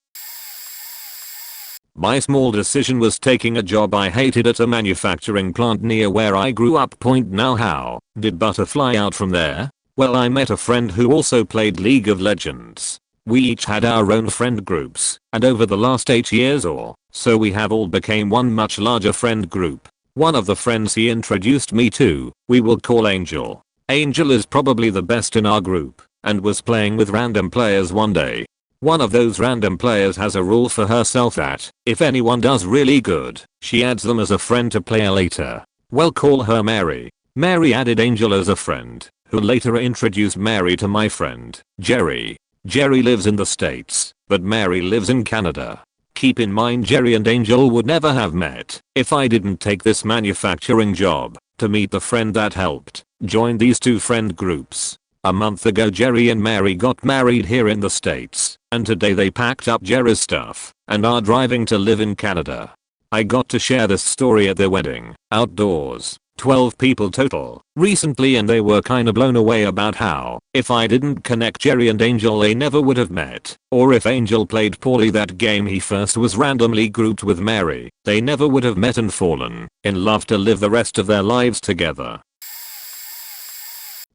My small decision was taking a job I hated at a manufacturing plant near where I grew up. Now how did butter fly out from there? Well, I met a friend who also played League of Legends. We each had our own friend groups, and over the last 8 years or so we have all became one much larger friend group. One of the friends he introduced me to, we will call Angel. Angel is probably the best in our group, and was playing with random players one day. One of those random players has a rule for herself that if anyone does really good, she adds them as a friend to play later. We'll call her Mary. Mary added Angel as a friend, who later introduced Mary to my friend, Jerry. Jerry lives in the States, but Mary lives in Canada. Keep in mind Jerry and Angel would never have met if I didn't take this manufacturing job to meet the friend that helped join these two friend groups. A month ago Jerry and Mary got married here in the States, and today they packed up Jerry's stuff and are driving to live in Canada. I got to share this story at their wedding, outdoors, 12 people total, recently, and they were kinda blown away about how, if I didn't connect Jerry and Angel they never would have met, or if Angel played poorly that game he first was randomly grouped with Mary, they never would have met and fallen in love to live the rest of their lives together.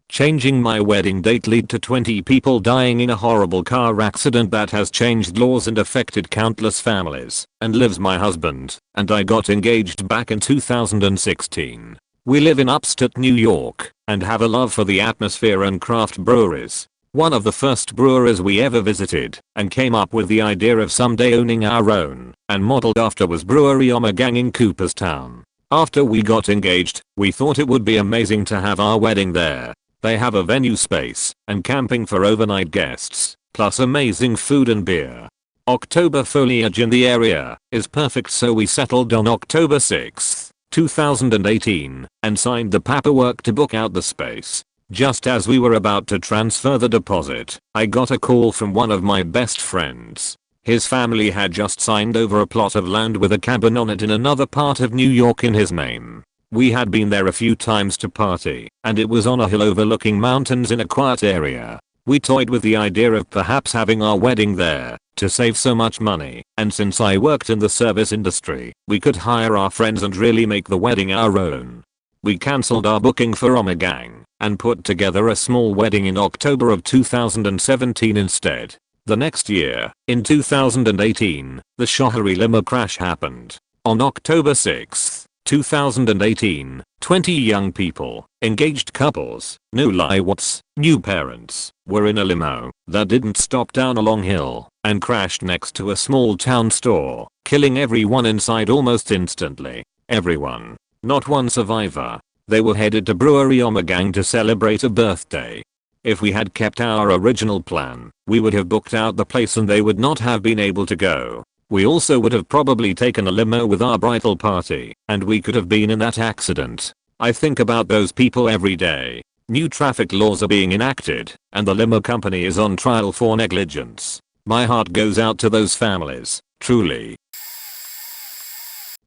Changing my wedding date led to 20 people dying in a horrible car accident that has changed laws and affected countless families, and lives my husband, and I got engaged back in 2016. We live in upstate New York, and have a love for the atmosphere and craft breweries. One of the first breweries we ever visited, and came up with the idea of someday owning our own, and modeled after, was Brewery Omegang in Cooperstown. After we got engaged, we thought it would be amazing to have our wedding there. They have a venue space, and camping for overnight guests, plus amazing food and beer. October foliage in the area is perfect, so we settled on October 6th, 2018, and signed the paperwork to book out the space. Just as we were about to transfer the deposit, I got a call from one of my best friends. His family had just signed over a plot of land with a cabin on it in another part of New York in his name. We had been there a few times to party, and it was on a hill overlooking mountains in a quiet area. We toyed with the idea of perhaps having our wedding there, to save so much money, and since I worked in the service industry, we could hire our friends and really make the wedding our own. We cancelled our booking for Omegang, and put together a small wedding in October of 2017 instead. The next year, in 2018, the Shohari limo crash happened. On October 6th, 2018, 20 young people, engaged couples, no liwats, new parents, were in a limo that didn't stop down a long hill and crashed next to a small town store, killing everyone inside almost instantly. Everyone. Not one survivor. They were headed to Brewery Omegang to celebrate a birthday. If we had kept our original plan, we would have booked out the place and they would not have been able to go. We also would have probably taken a limo with our bridal party, and we could have been in that accident. I think about those people every day. New traffic laws are being enacted, and the limo company is on trial for negligence. My heart goes out to those families, truly.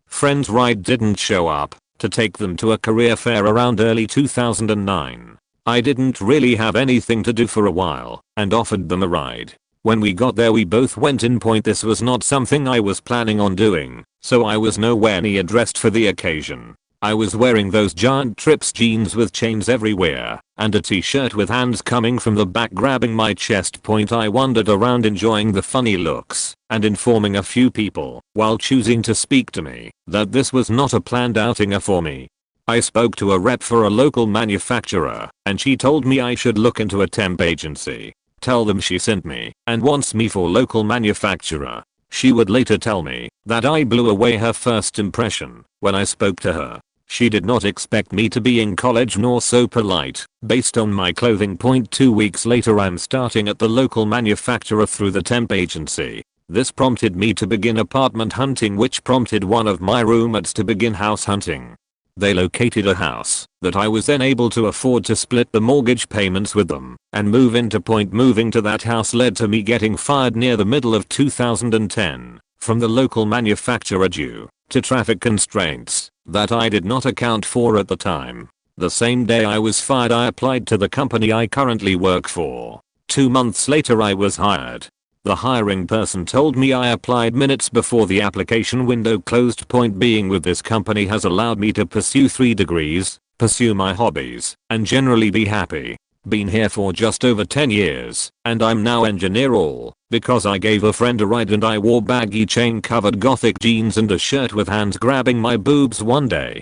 Friend's ride didn't show up to take them to a career fair around early 2009. I didn't really have anything to do for a while, and offered them a ride. When we got there we both went in. This was not something I was planning on doing, so I was nowhere near dressed for the occasion. I was wearing those giant Trips jeans with chains everywhere, and a t-shirt with hands coming from the back grabbing my chest. I wandered around enjoying the funny looks, and informing a few people, while choosing to speak to me, that this was not a planned outing for me. I spoke to a rep for a local manufacturer, and she told me I should look into a temp agency. Tell them she sent me and wants me for local manufacturer. She would later tell me that I blew away her first impression when I spoke to her. She did not expect me to be in college nor so polite based on my clothing. 2 weeks later I'm starting at the local manufacturer through the temp agency. This prompted me to begin apartment hunting, which prompted one of my roommates to begin house hunting. They located a house that I was then able to afford to split the mortgage payments with them and move into. Moving to that house led to me getting fired near the middle of 2010 from the local manufacturer due to traffic constraints that I did not account for at the time. The same day I was fired I applied to the company I currently work for. 2 months later I was hired. The hiring person told me I applied minutes before the application window closed. Point being, with this company has allowed me to pursue 3 degrees, pursue my hobbies, and generally be happy. Been here for just over 10 years, and I'm now engineer, all because I gave a friend a ride and I wore baggy chain covered gothic jeans and a shirt with hands grabbing my boobs one day.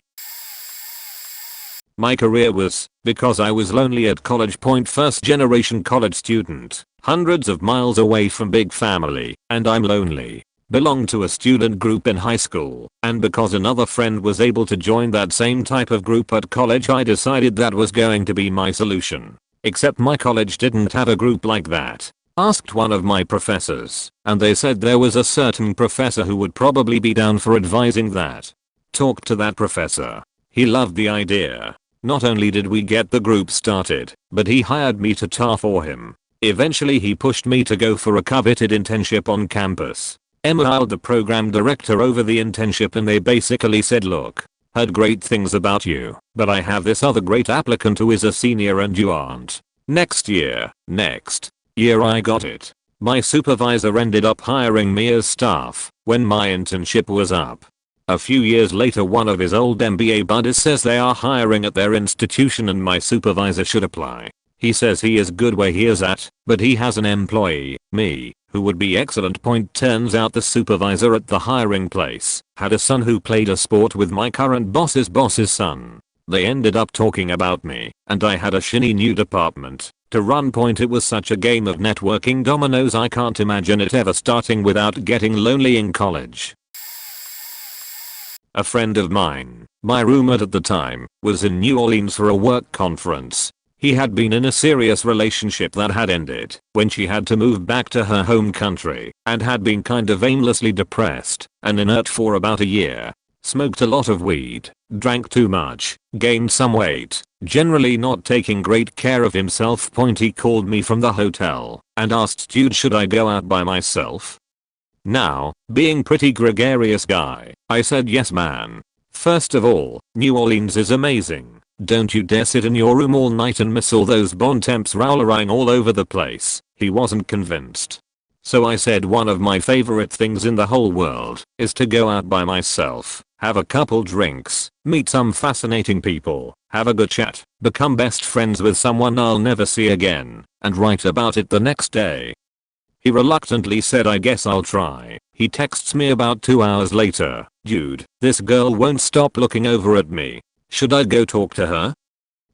My career was because I was lonely at college. First generation college student, hundreds of miles away from big family, and I'm lonely. Belonged to a student group in high school, and because another friend was able to join that same type of group at college, I decided that was going to be my solution. Except my college didn't have a group like that. Asked one of my professors, and they said there was a certain professor who would probably be down for advising that. Talked to that professor. He loved the idea. Not only did we get the group started, but he hired me to tar for him. Eventually he pushed me to go for a coveted internship on campus. Emailed the program director over the internship and they basically said, look, heard great things about you, but I have this other great applicant who is a senior and you aren't. Next year I got it. My supervisor ended up hiring me as staff when my internship was up. A few years later one of his old MBA buddies says they are hiring at their institution and my supervisor should apply. He says he is good where he is at, but he has an employee, me, who would be excellent. Turns out the supervisor at the hiring place had a son who played a sport with my current boss's son. They ended up talking about me, and I had a shiny new department to run. It was such a game of networking dominoes I can't imagine it ever starting without getting lonely in college. A friend of mine, my roommate at the time, was in New Orleans for a work conference. He had been in a serious relationship that had ended when she had to move back to her home country and had been kind of aimlessly depressed and inert for about a year. Smoked a lot of weed, drank too much, gained some weight, generally not taking great care of himself. He called me from the hotel and asked, dude, should I go out by myself? Now, being pretty gregarious guy, I said yes man. First of all, New Orleans is amazing. Don't you dare sit in your room all night and miss all those bon temps rowlering all over the place. He wasn't convinced. So I said one of my favorite things in the whole world is to go out by myself, have a couple drinks, meet some fascinating people, have a good chat, become best friends with someone I'll never see again, and write about it the next day. He reluctantly said I guess I'll try. He texts me about 2 hours later, dude, this girl won't stop looking over at me. Should I go talk to her?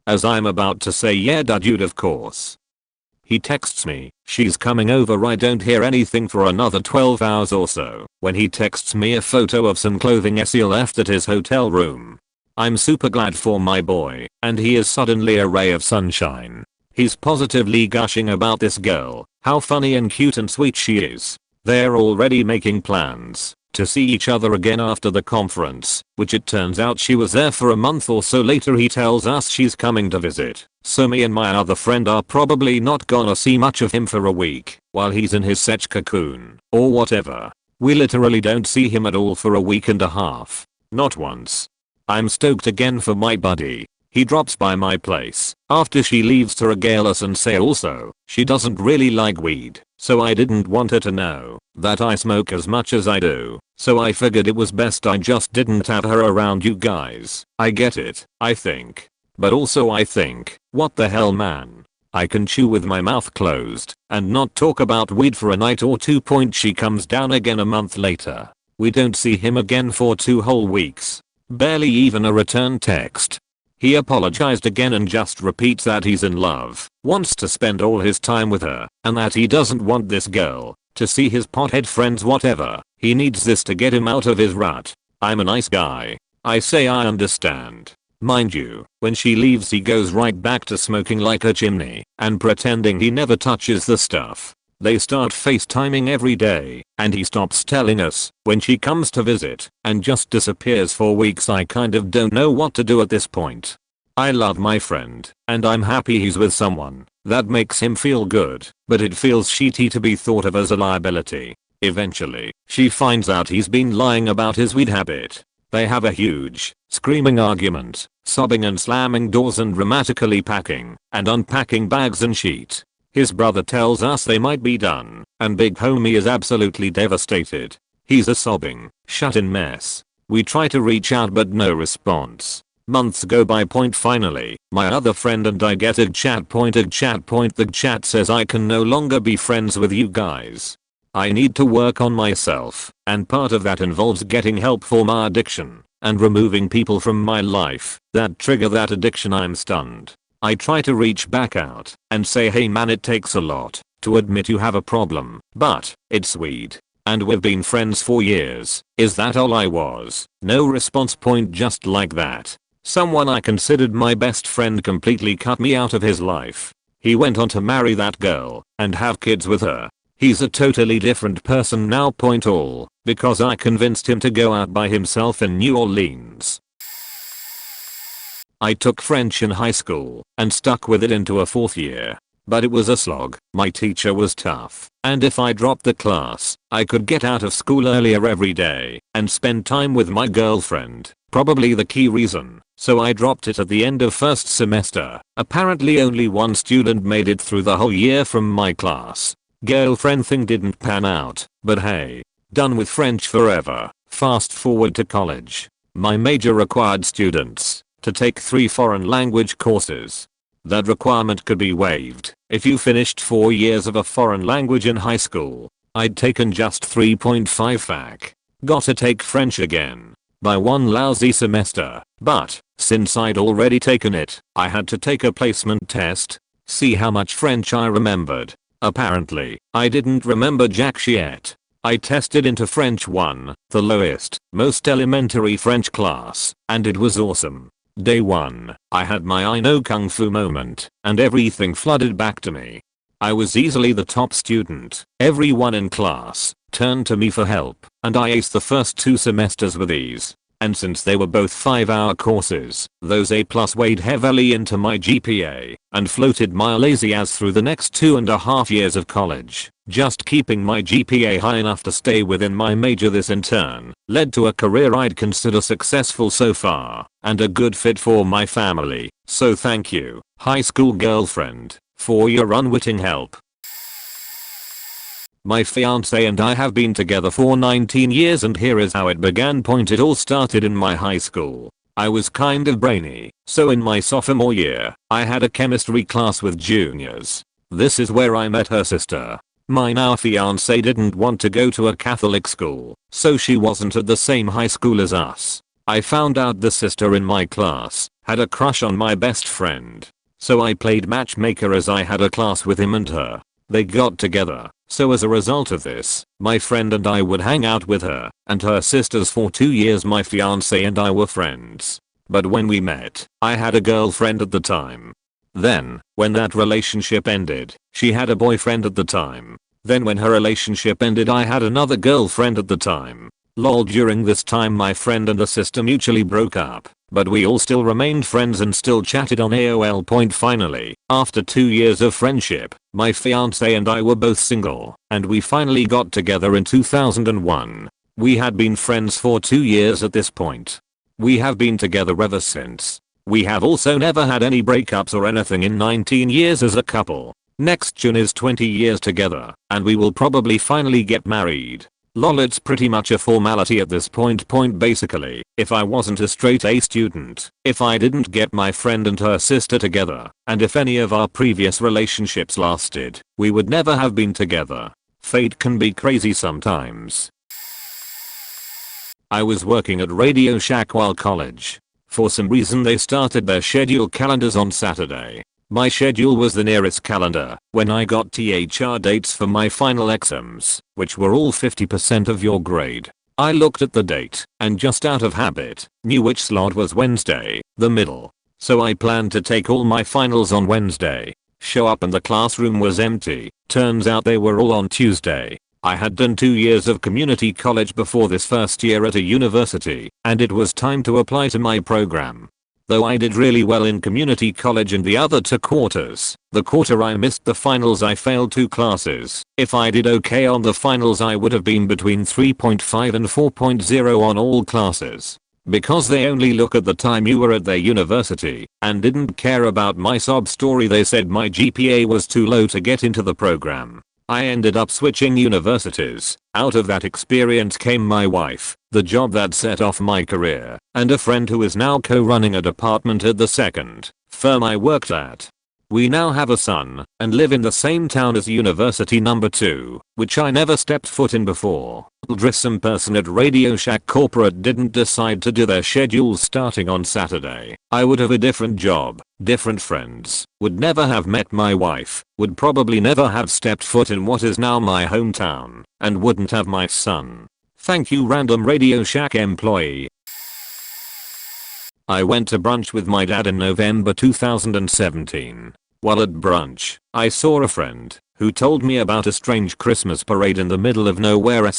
As I'm about to say yeah dude of course. He texts me, she's coming over. I don't hear anything for another 12 hours or so when he texts me a photo of some clothing he left at his hotel room. I'm super glad for my boy, and he is suddenly a ray of sunshine. He's positively gushing about this girl, how funny and cute and sweet she is. They're already making plans to see each other again after the conference, which it turns out she was there for a month or so later. He tells us she's coming to visit, so me and my other friend are probably not gonna see much of him for a week while he's in his sech cocoon or whatever. We literally don't see him at all for a week and a half. Not once. I'm stoked again for my buddy. He drops by my place after she leaves to regale us and say also she doesn't really like weed, so I didn't want her to know that I smoke as much as I do, so I figured it was best I just didn't have her around you guys. I get it, I think. But also I think, what the hell man? I can chew with my mouth closed and not talk about weed for a night or two. She comes down again a month later. We don't see him again for 2 whole weeks. Barely even a return text. He apologized again and just repeats that he's in love, wants to spend all his time with her, and that he doesn't want this girl to see his pothead friends whatever. He needs this to get him out of his rut. I'm a nice guy. I say I understand. Mind you, when she leaves he goes right back to smoking like a chimney and pretending he never touches the stuff. They start FaceTiming every day, and he stops telling us when she comes to visit and just disappears for weeks. I kind of don't know what to do at this point. I love my friend, and I'm happy he's with someone that makes him feel good, but it feels shitty to be thought of as a liability. Eventually, she finds out he's been lying about his weed habit. They have a huge, screaming argument, sobbing and slamming doors and dramatically packing and unpacking bags and shit. His brother tells us they might be done, and big homie is absolutely devastated. He's a sobbing, shut-in mess. We try to reach out but no response. Months go by. Finally, my other friend and I get a chat. The chat says I can no longer be friends with you guys. I need to work on myself, and part of that involves getting help for my addiction and removing people from my life that trigger that addiction. I'm stunned. I try to reach back out and say, hey man, it takes a lot to admit you have a problem, but it's weed and we've been friends for years. Is that all I was? No response. Just like that, someone I considered my best friend completely cut me out of his life. He went on to marry that girl and have kids with her. He's a totally different person now. Point all because I convinced him to go out by himself in New Orleans. I took French in high school and stuck with it into a 4th year. But it was a slog. My teacher was tough, and if I dropped the class, I could get out of school earlier every day and spend time with my girlfriend. Probably the key reason. So I dropped it at the end of first semester. Apparently only one student made it through the whole year from my class. Girlfriend thing didn't pan out, but hey, done with French forever. Fast forward to college. My major required students to take 3 foreign language courses. That requirement could be waived if you finished 4 years of a foreign language in high school. I'd taken just 3.5 FAC. Got to take French again by one lousy semester, but since I'd already taken it, I had to take a placement test, see how much French I remembered. Apparently, I didn't remember jack shit. I tested into French 1, the lowest, most elementary French class, and it was awesome. Day 1, I had my I know kung fu moment, and everything flooded back to me. I was easily the top student. Everyone in class turned to me for help, and I aced the first 2 semesters with ease. And since they were both 5-hour courses, those A+ weighed heavily into my GPA and floated my lazy ass through the next 2.5 years of college. Just keeping my GPA high enough to stay within my major. This in turn led to a career I'd consider successful so far and a good fit for my family. So thank you, high school girlfriend, for your unwitting help. My fiance and I have been together for 19 years, and here is how it began. It all started in my high school. I was kind of brainy, so in my sophomore year, I had a chemistry class with juniors. This is where I met her sister. My now fiance didn't want to go to a Catholic school, so she wasn't at the same high school as us. I found out the sister in my class had a crush on my best friend. So I played matchmaker as I had a class with him and her. They got together, so as a result of this, my friend and I would hang out with her and her sisters for 2 years. My fiance and I were friends. But when we met, I had a girlfriend at the time. Then, when that relationship ended, she had a boyfriend at the time. Then when her relationship ended, I had another girlfriend at the time. Lol. During this time my friend and the sister mutually broke up, but we all still remained friends and still chatted on AOL. Finally, after 2 years of friendship, my fiance and I were both single, and we finally got together in 2001. We had been friends for 2 years at this point. We have been together ever since. We have also never had any breakups or anything in 19 years as a couple. Next June is 20 years together, and we will probably finally get married. Lol. It's pretty much a formality at this point. Basically, if I wasn't a straight A student, if I didn't get my friend and her sister together, and if any of our previous relationships lasted, we would never have been together. Fate can be crazy sometimes. I was working at Radio Shack while college. For some reason they started their schedule calendars on Saturday. My schedule was the nearest calendar when I got THR dates for my final exams, which were all 50% of your grade. I looked at the date and just out of habit knew which slot was Wednesday, the middle. So I planned to take all my finals on Wednesday. Show up and the classroom was empty. Turns out they were all on Tuesday. I had done 2 years of community college before this first year at a university, and it was time to apply to my program. Though I did really well in community college in the other 2 quarters, the quarter I missed the finals I failed 2 classes. If I did okay on the finals I would have been between 3.5 and 4.0 on all classes. Because they only look at the time you were at their university and didn't care about my sob story, they said my GPA was too low to get into the program. I ended up switching universities. Out of that experience came my wife, the job that set off my career, and a friend who is now co-running a department at the second firm I worked at. We now have a son and live in the same town as university number 2, which I never stepped foot in before. Some person at Radio Shack corporate didn't decide to do their schedules starting on Saturday. I would have a different job, different friends, would never have met my wife, would probably never have stepped foot in what is now my hometown, and wouldn't have my son. Thank you, random Radio Shack employee. I went to brunch with my dad in November 2017. While at brunch, I saw a friend who told me about a strange Christmas parade in the middle of nowhere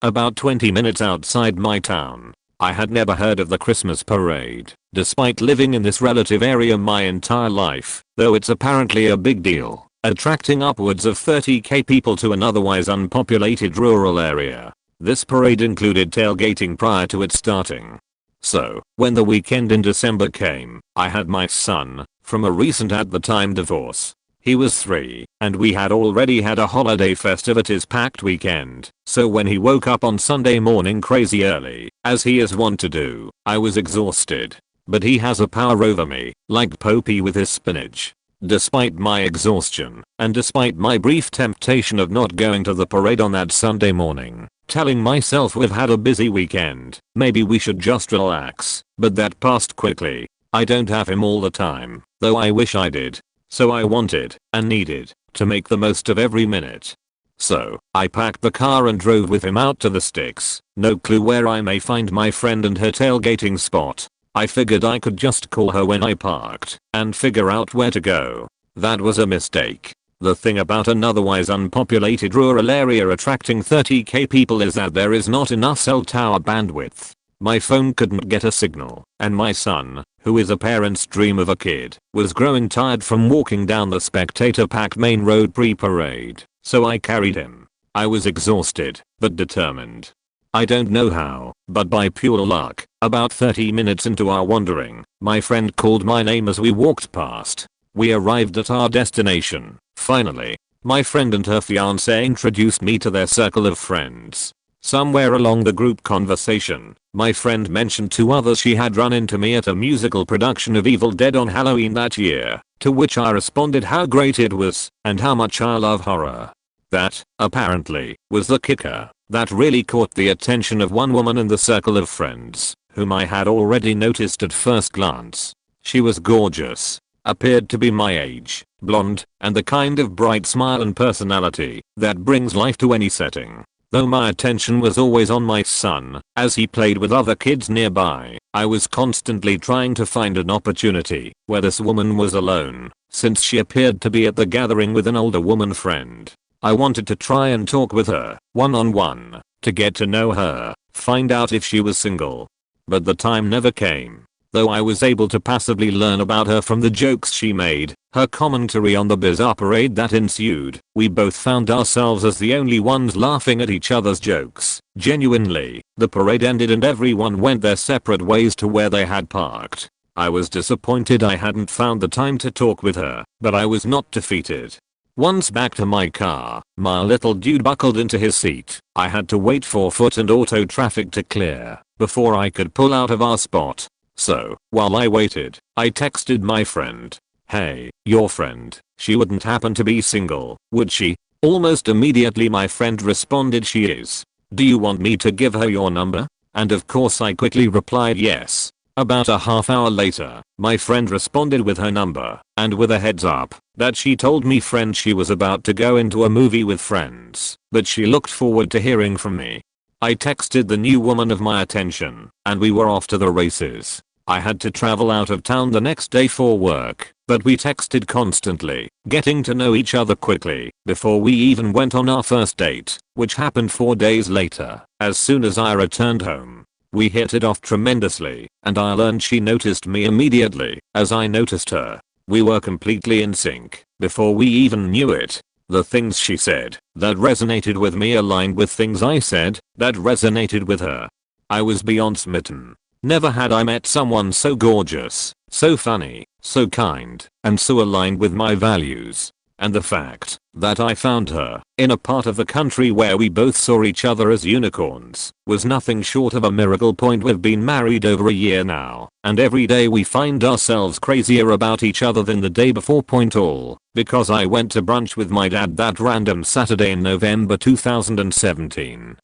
about 20 minutes outside my town. I had never heard of the Christmas parade, despite living in this relative area my entire life, though it's apparently a big deal, attracting upwards of 30k people to an otherwise unpopulated rural area. This parade included tailgating prior to it starting. So, when the weekend in December came, I had my son, from a recent at the time divorce. He was 3, and we had already had a holiday festivities packed weekend, so when he woke up on Sunday morning crazy early, as he is wont to do, I was exhausted. But he has a power over me, like Popey with his spinach. Despite my exhaustion, and despite my brief temptation of not going to the parade on that Sunday morning, telling myself we've had a busy weekend, maybe we should just relax, but that passed quickly. I don't have him all the time, though I wish I did. So I wanted, and needed, to make the most of every minute. So, I packed the car and drove with him out to the sticks, no clue where I may find my friend and her tailgating spot. I figured I could just call her when I parked, and figure out where to go. That was a mistake. The thing about an otherwise unpopulated rural area attracting 30k people is that there is not enough cell tower bandwidth. My phone couldn't get a signal, and my son, who is a parent's dream of a kid, was growing tired from walking down the spectator-packed main road pre-parade, so I carried him. I was exhausted, but determined. I don't know how, but by pure luck, about 30 minutes into our wandering, my friend called my name as we walked past. We arrived at our destination, finally. My friend and her fiancé introduced me to their circle of friends. Somewhere along the group conversation, my friend mentioned 2 others she had run into me at a musical production of Evil Dead on Halloween that year, to which I responded how great it was, and how much I love horror. That, apparently, was the kicker, that really caught the attention of one woman in the circle of friends, whom I had already noticed at first glance. She was gorgeous, appeared to be my age, blonde, and the kind of bright smile and personality that brings life to any setting. Though my attention was always on my son, as he played with other kids nearby, I was constantly trying to find an opportunity where this woman was alone, since she appeared to be at the gathering with an older woman friend. I wanted to try and talk with her, one-on-one, to get to know her, find out if she was single. But the time never came. Though I was able to passively learn about her from the jokes she made, her commentary on the bizarre parade that ensued, we both found ourselves as the only ones laughing at each other's jokes. Genuinely, the parade ended and everyone went their separate ways to where they had parked. I was disappointed I hadn't found the time to talk with her, but I was not defeated. Once back to my car, my little dude buckled into his seat. I had to wait for foot and auto traffic to clear before I could pull out of our spot. So, while I waited, I texted my friend. Hey, your friend, she wouldn't happen to be single, would she? Almost immediately my friend responded she is. Do you want me to give her your number? And of course I quickly replied yes. About a half hour later, my friend responded with her number, and with a heads up, that she told me friend she was about to go into a movie with friends, but she looked forward to hearing from me. I texted the new woman of my attention, and we were off to the races. I had to travel out of town the next day for work, but we texted constantly, getting to know each other quickly, before we even went on our first date, which happened 4 days later, as soon as I returned home. We hit it off tremendously, and I learned she noticed me immediately, as I noticed her. We were completely in sync, before we even knew it. The things she said, that resonated with me aligned with things I said, that resonated with her. I was beyond smitten. Never had I met someone so gorgeous, so funny, so kind, and so aligned with my values. And the fact that I found her in a part of the country where we both saw each other as unicorns was nothing short of a miracle. We've been married over a year now, and every day we find ourselves crazier about each other than the day before. All because I went to brunch with my dad that random Saturday in November 2017.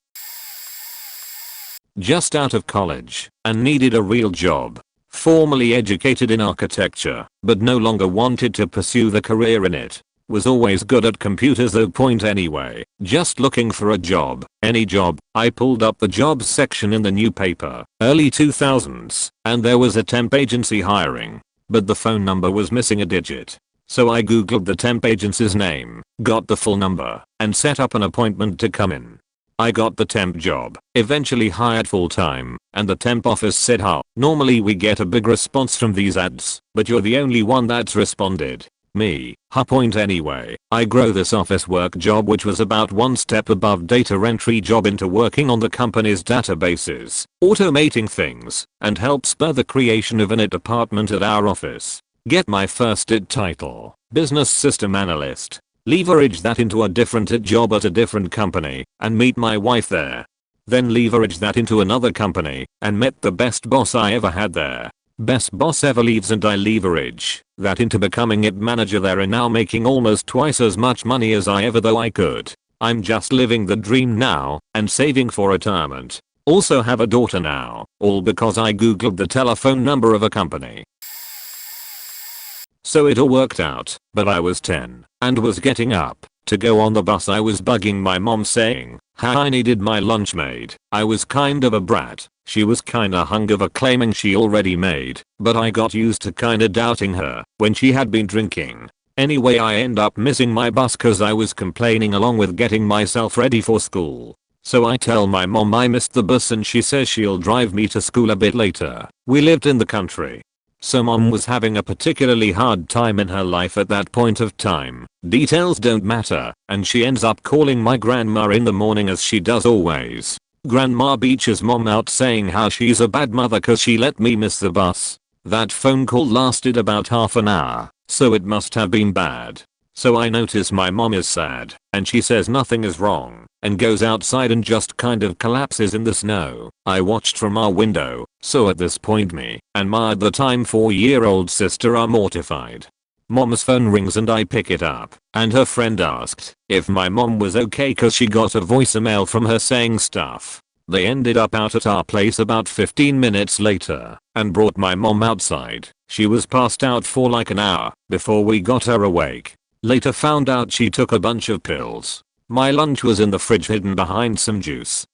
Just out of college and needed a real job. Formally educated in architecture, but no longer wanted to pursue the career in it. Was always good at computers though. Anyway, just looking for a job, any job. I pulled up the jobs section in the new paper, early 2000s, and there was a temp agency hiring, but the phone number was missing a digit. So I googled the temp agency's name, got the full number, and set up an appointment to come in. I got the temp job, eventually hired full time, and the temp office said, "How, normally we get a big response from these ads, but you're the only one that's responded." Me, point anyway, I grow this office work job, which was about one step above data entry job, into working on the company's databases, automating things, and help spur the creation of an IT department at our office. Get my first IT title, Business System Analyst. Leverage that into a different IT job at a different company, and meet my wife there. Then leverage that into another company, and met the best boss I ever had there. Best boss ever leaves, and I leverage that into becoming IT manager there, and now making almost twice as much money as I ever thought I could. I'm just living the dream now, and saving for retirement. Also have a daughter now, all because I googled the telephone number of a company. So it all worked out, but I was 10, and was getting up to go on the bus. I was bugging my mom saying how I needed my lunch made. I was kind of a brat. She was kinda hungover, claiming she already made, but I got used to kinda doubting her when she had been drinking. Anyway, I end up missing my bus cause I was complaining along with getting myself ready for school. So I tell my mom I missed the bus, and she says she'll drive me to school a bit later. We lived in the country, so mom was having a particularly hard time in her life at that point of time. Details don't matter, and she ends up calling my grandma in the morning, as she does always. Grandma beaches mom out, saying how she's a bad mother cause she let me miss the bus. That phone call lasted about half an hour, so it must have been bad. So I notice my mom is sad, and she says nothing is wrong, and goes outside and just kind of collapses in the snow. I watched from our window, so at this point me and my at the time 4-year-old sister are mortified. Mom's phone rings and I pick it up, and her friend asked if my mom was okay cause she got a voicemail from her saying stuff. They ended up out at our place about 15 minutes later, and brought my mom outside. She was passed out for like an hour before we got her awake. Later found out she took a bunch of pills. My lunch was in the fridge hidden behind some juice.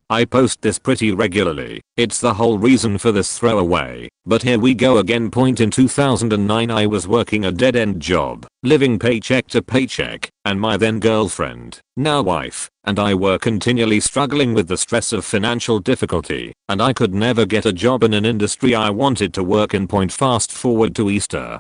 I post this pretty regularly. It's the whole reason for this throwaway, but here we go again. Point: in 2009 I was working a dead-end job, living paycheck to paycheck, and my then girlfriend, now wife, and I were continually struggling with the stress of financial difficulty, and I could never get a job in an industry I wanted to work in. Fast forward to Easter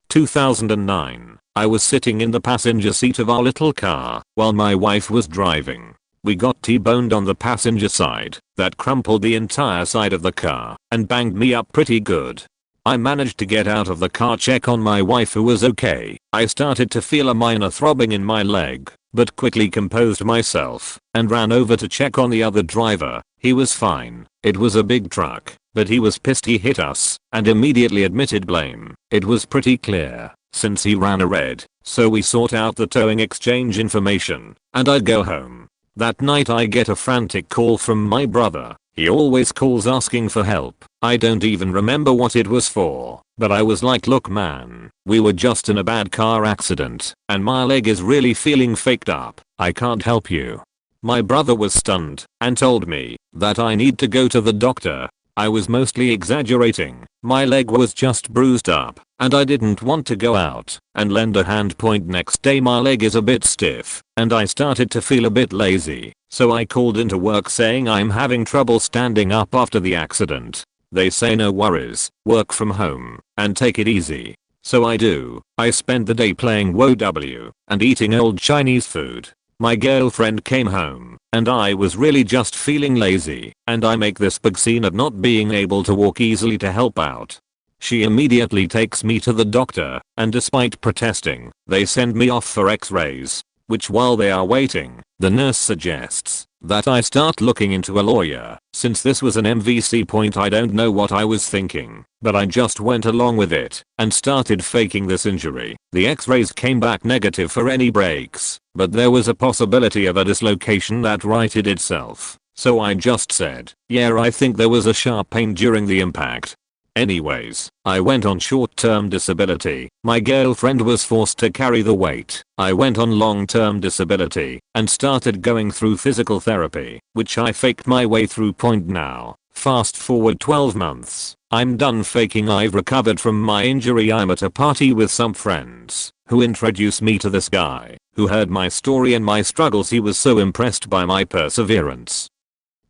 2009. I was sitting in the passenger seat of our little car while my wife was driving. We got T-boned on the passenger side. That crumpled the entire side of the car and banged me up pretty good. I managed to get out of the car, check on my wife who was okay. I started to feel a minor throbbing in my leg, but quickly composed myself and ran over to check on the other driver. He was fine. It was a big truck, but he was pissed he hit us and immediately admitted blame. It was pretty clear since he ran a red, so we sort out the towing, exchange information, and I'd go home. That night I get a frantic call from my brother. He always calls asking for help. I don't even remember what it was for, but I was like, look man, we were just in a bad car accident and my leg is really feeling faked up. I can't help you. My brother was stunned and told me that I need to go to the doctor. I was mostly exaggerating. My leg was just bruised up and I didn't want to go out and lend a hand. Next day my leg is a bit stiff and I started to feel a bit lazy, so I called into work saying I'm having trouble standing up after the accident. They say no worries, work from home and take it easy. So I do. I spent the day playing WoW and eating old Chinese food. My girlfriend came home and I was really just feeling lazy, and I make this big scene of not being able to walk easily to help out. She immediately takes me to the doctor, and despite protesting, they send me off for x-rays, which while they are waiting, the nurse suggests that I start looking into a lawyer. Since this was an MVC, I don't know what I was thinking, but I just went along with it and started faking this injury. The x-rays came back negative for any breaks, but there was a possibility of a dislocation that righted itself. So I just said, yeah, I think there was a sharp pain during the impact. Anyways, I went on short-term disability. My girlfriend was forced to carry the weight. I went on long-term disability and started going through physical therapy, which I faked my way through. Now, fast forward 12 months. I'm done faking. I've recovered from my injury. I'm at a party with some friends who introduced me to this guy who heard my story and my struggles. He was so impressed by my perseverance.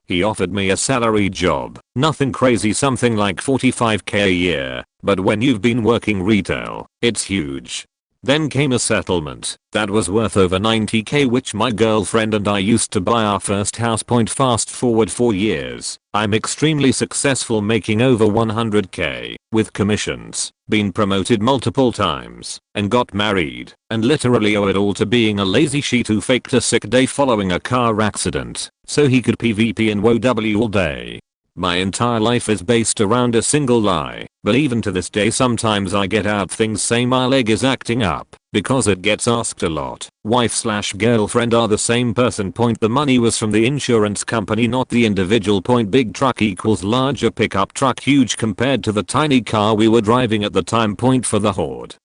He offered me a salary job, nothing crazy, something like 45k a year, but when you've been working retail, it's huge. Then came a settlement that was worth over 90k, which my girlfriend and I used to buy our first house. Fast forward 4 years, I'm extremely successful, making over 100k with commissions, been promoted multiple times, and got married, and literally owe it all to being a lazy sheet who faked a sick day following a car accident so he could PvP and WoW all day. My entire life is based around a single lie, but even to this day sometimes I get out things say my leg is acting up, because it gets asked a lot. Wife/girlfriend are the same person. The money was from the insurance company, not the individual. Big truck equals larger pickup truck, huge compared to the tiny car we were driving at the time. For the horde.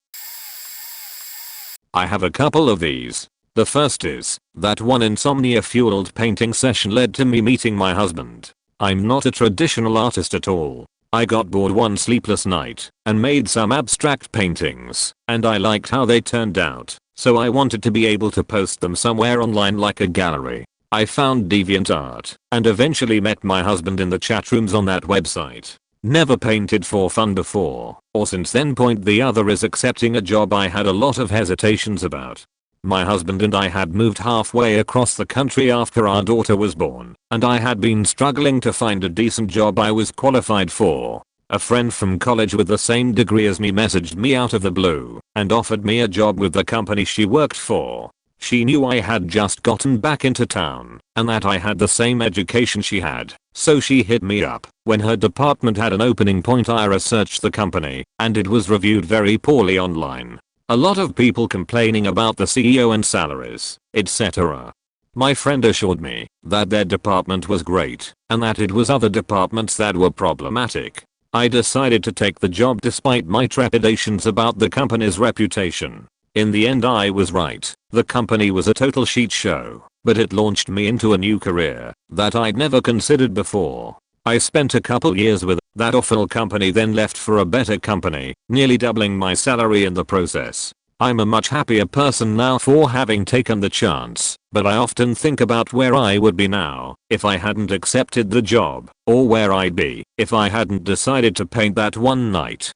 I have a couple of these. The first is that one insomnia fueled painting session led to me meeting my husband. I'm not a traditional artist at all. I got bored one sleepless night and made some abstract paintings, and I liked how they turned out, so I wanted to be able to post them somewhere online like a gallery. I found DeviantArt and eventually met my husband in the chat rooms on that website. Never painted for fun before or since then. The other is accepting a job I had a lot of hesitations about. My husband and I had moved halfway across the country after our daughter was born, and I had been struggling to find a decent job I was qualified for. A friend from college with the same degree as me messaged me out of the blue and offered me a job with the company she worked for. She knew I had just gotten back into town and that I had the same education she had, so she hit me up when her department had an opening. I researched the company and it was reviewed very poorly online. A lot of people complaining about the CEO and salaries, etc. My friend assured me that their department was great and that it was other departments that were problematic. I decided to take the job despite my trepidations about the company's reputation. In the end I was right. The company was a total shit show, but it launched me into a new career that I'd never considered before. I spent a couple years with that awful company, then left for a better company, nearly doubling my salary in the process. I'm a much happier person now for having taken the chance, but I often think about where I would be now if I hadn't accepted the job, or where I'd be if I hadn't decided to paint that one night.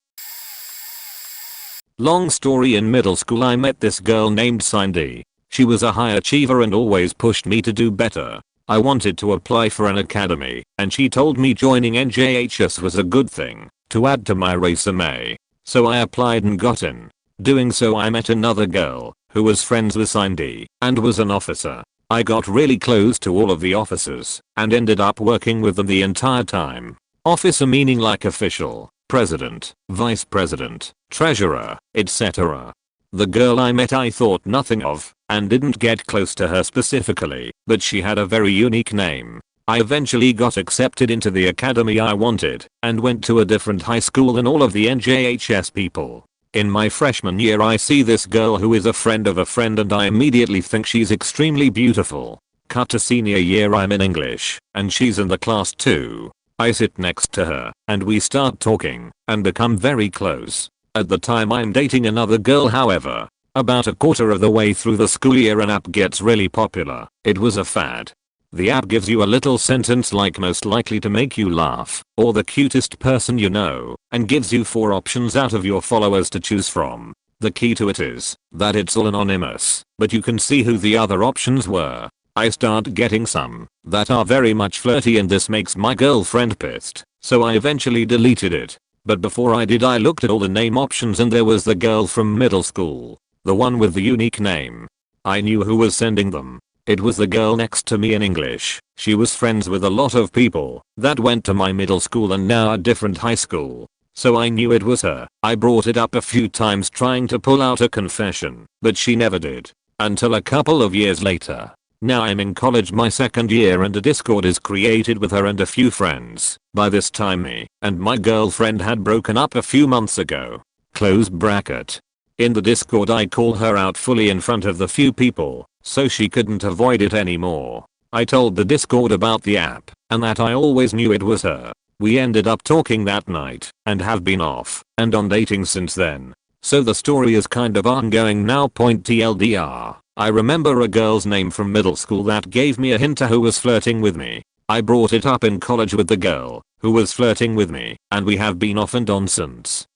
Long story. In middle school I met this girl named Cindy. She was a high achiever and always pushed me to do better. I wanted to apply for an academy and she told me joining NJHS was a good thing to add to my resume. So I applied and got in. Doing so I met another girl who was friends with Cindy and was an officer. I got really close to all of the officers and ended up working with them the entire time. Officer meaning like official, president, vice president, treasurer, etc. The girl I met I thought nothing of and didn't get close to her specifically, but she had a very unique name. I eventually got accepted into the academy I wanted and went to a different high school than all of the NJHS people. In my freshman year I see this girl who is a friend of a friend and I immediately think she's extremely beautiful. Cut to senior year, I'm in English and she's in the class too. I sit next to her and we start talking and become very close. At the time I'm dating another girl, however. About a quarter of the way through the school year an app gets really popular. It was a fad. The app gives you a little sentence like most likely to make you laugh or the cutest person you know and gives you 4 options out of your followers to choose from. The key to it is that it's all anonymous, but you can see who the other options were. I start getting some that are very much flirty and this makes my girlfriend pissed, so I eventually deleted it. But before I did I looked at all the name options and there was the girl from middle school. The one with the unique name. I knew who was sending them. It was the girl next to me in English. She was friends with a lot of people that went to my middle school and now a different high school. So I knew it was her. I brought it up a few times trying to pull out a confession, but she never did. Until a couple of years later. Now I'm in college my second year and a Discord is created with her and a few friends. By this time me and my girlfriend had broken up a few months ago. Close bracket. In the Discord I call her out fully in front of the few people, so she couldn't avoid it anymore. I told the Discord about the app and that I always knew it was her. We ended up talking that night and have been off and on dating since then. So the story is kind of ongoing now. TLDR. I remember a girl's name from middle school that gave me a hint to who was flirting with me. I brought it up in college with the girl who was flirting with me, and we have been off and on since.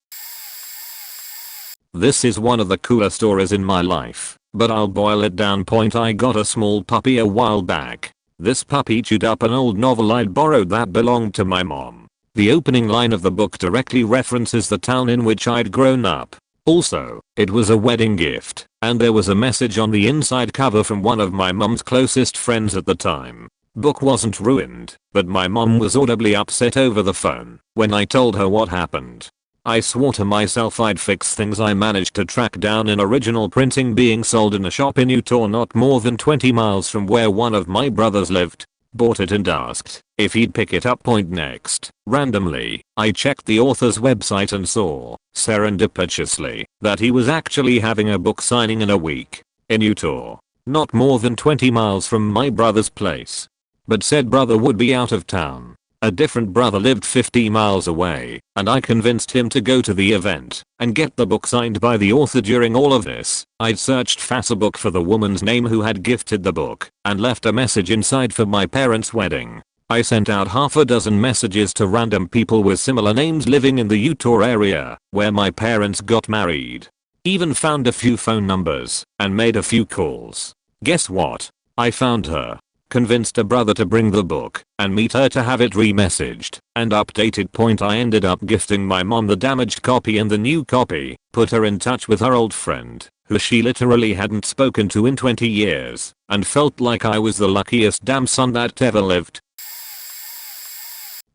This is one of the cooler stories in my life, but I'll boil it down. I got a small puppy a while back. This puppy chewed up an old novel I'd borrowed that belonged to my mom. The opening line of the book directly references the town in which I'd grown up. Also, it was a wedding gift, and there was a message on the inside cover from one of my mom's closest friends at the time. Book wasn't ruined, but my mom was audibly upset over the phone when I told her what happened. I swore to myself I'd fix things. I managed to track down an original printing being sold in a shop in Utah not more than 20 miles from where one of my brothers lived. Bought it and asked if he'd pick it up. Next, randomly, I checked the author's website and saw, serendipitously, that he was actually having a book signing in a week in Utah, not more than 20 miles from my brother's place. But said brother would be out of town. A different brother lived 50 miles away, and I convinced him to go to the event and get the book signed by the author. During all of this, I'd searched Facebook for the woman's name who had gifted the book and left a message inside for my parents' wedding. I sent out half a dozen messages to random people with similar names living in the Utah area where my parents got married. Even found a few phone numbers and made a few calls. Guess what? I found her. Convinced a brother to bring the book and meet her to have it remessaged and updated. I ended up gifting my mom the damaged copy and the new copy, put her in touch with her old friend who she literally hadn't spoken to in 20 years, and felt like I was the luckiest damn son that ever lived.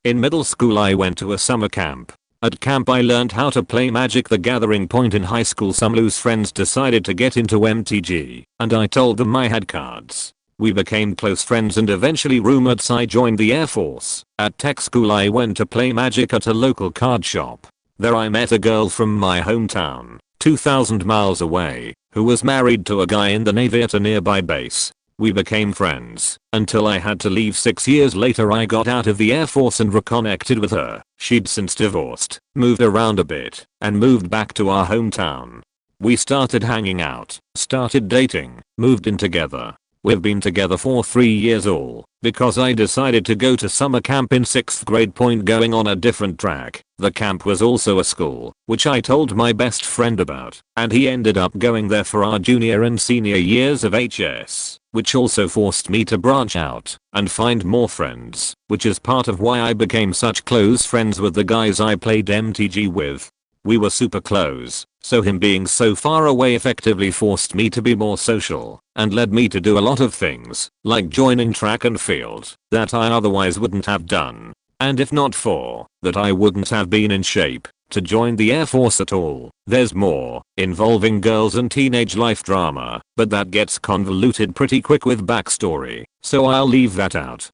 In middle school I went to a summer camp. At camp I learned how to play Magic the Gathering. In high school some loose friends decided to get into MTG, and I told them I had cards. We became close friends and eventually roommates. I joined the Air Force. At tech school I went to play Magic at a local card shop. There I met a girl from my hometown, 2,000 miles away, who was married to a guy in the Navy at a nearby base. We became friends until I had to leave. 6 years later I got out of the Air Force and reconnected with her. She'd since divorced, moved around a bit, and moved back to our hometown. We started hanging out, started dating, moved in together. We've been together for 3 years all because I decided to go to summer camp in 6th grade. Going on a different track, the camp was also a school, which I told my best friend about, and he ended up going there for our junior and senior years of HS, which also forced me to branch out and find more friends, which is part of why I became such close friends with the guys I played MTG with. We were super close, so him being so far away effectively forced me to be more social and led me to do a lot of things, like joining track and field, that I otherwise wouldn't have done. And if not for that I wouldn't have been in shape to join the Air Force at all. There's more involving girls and teenage life drama, but that gets convoluted pretty quick with backstory, so I'll leave that out.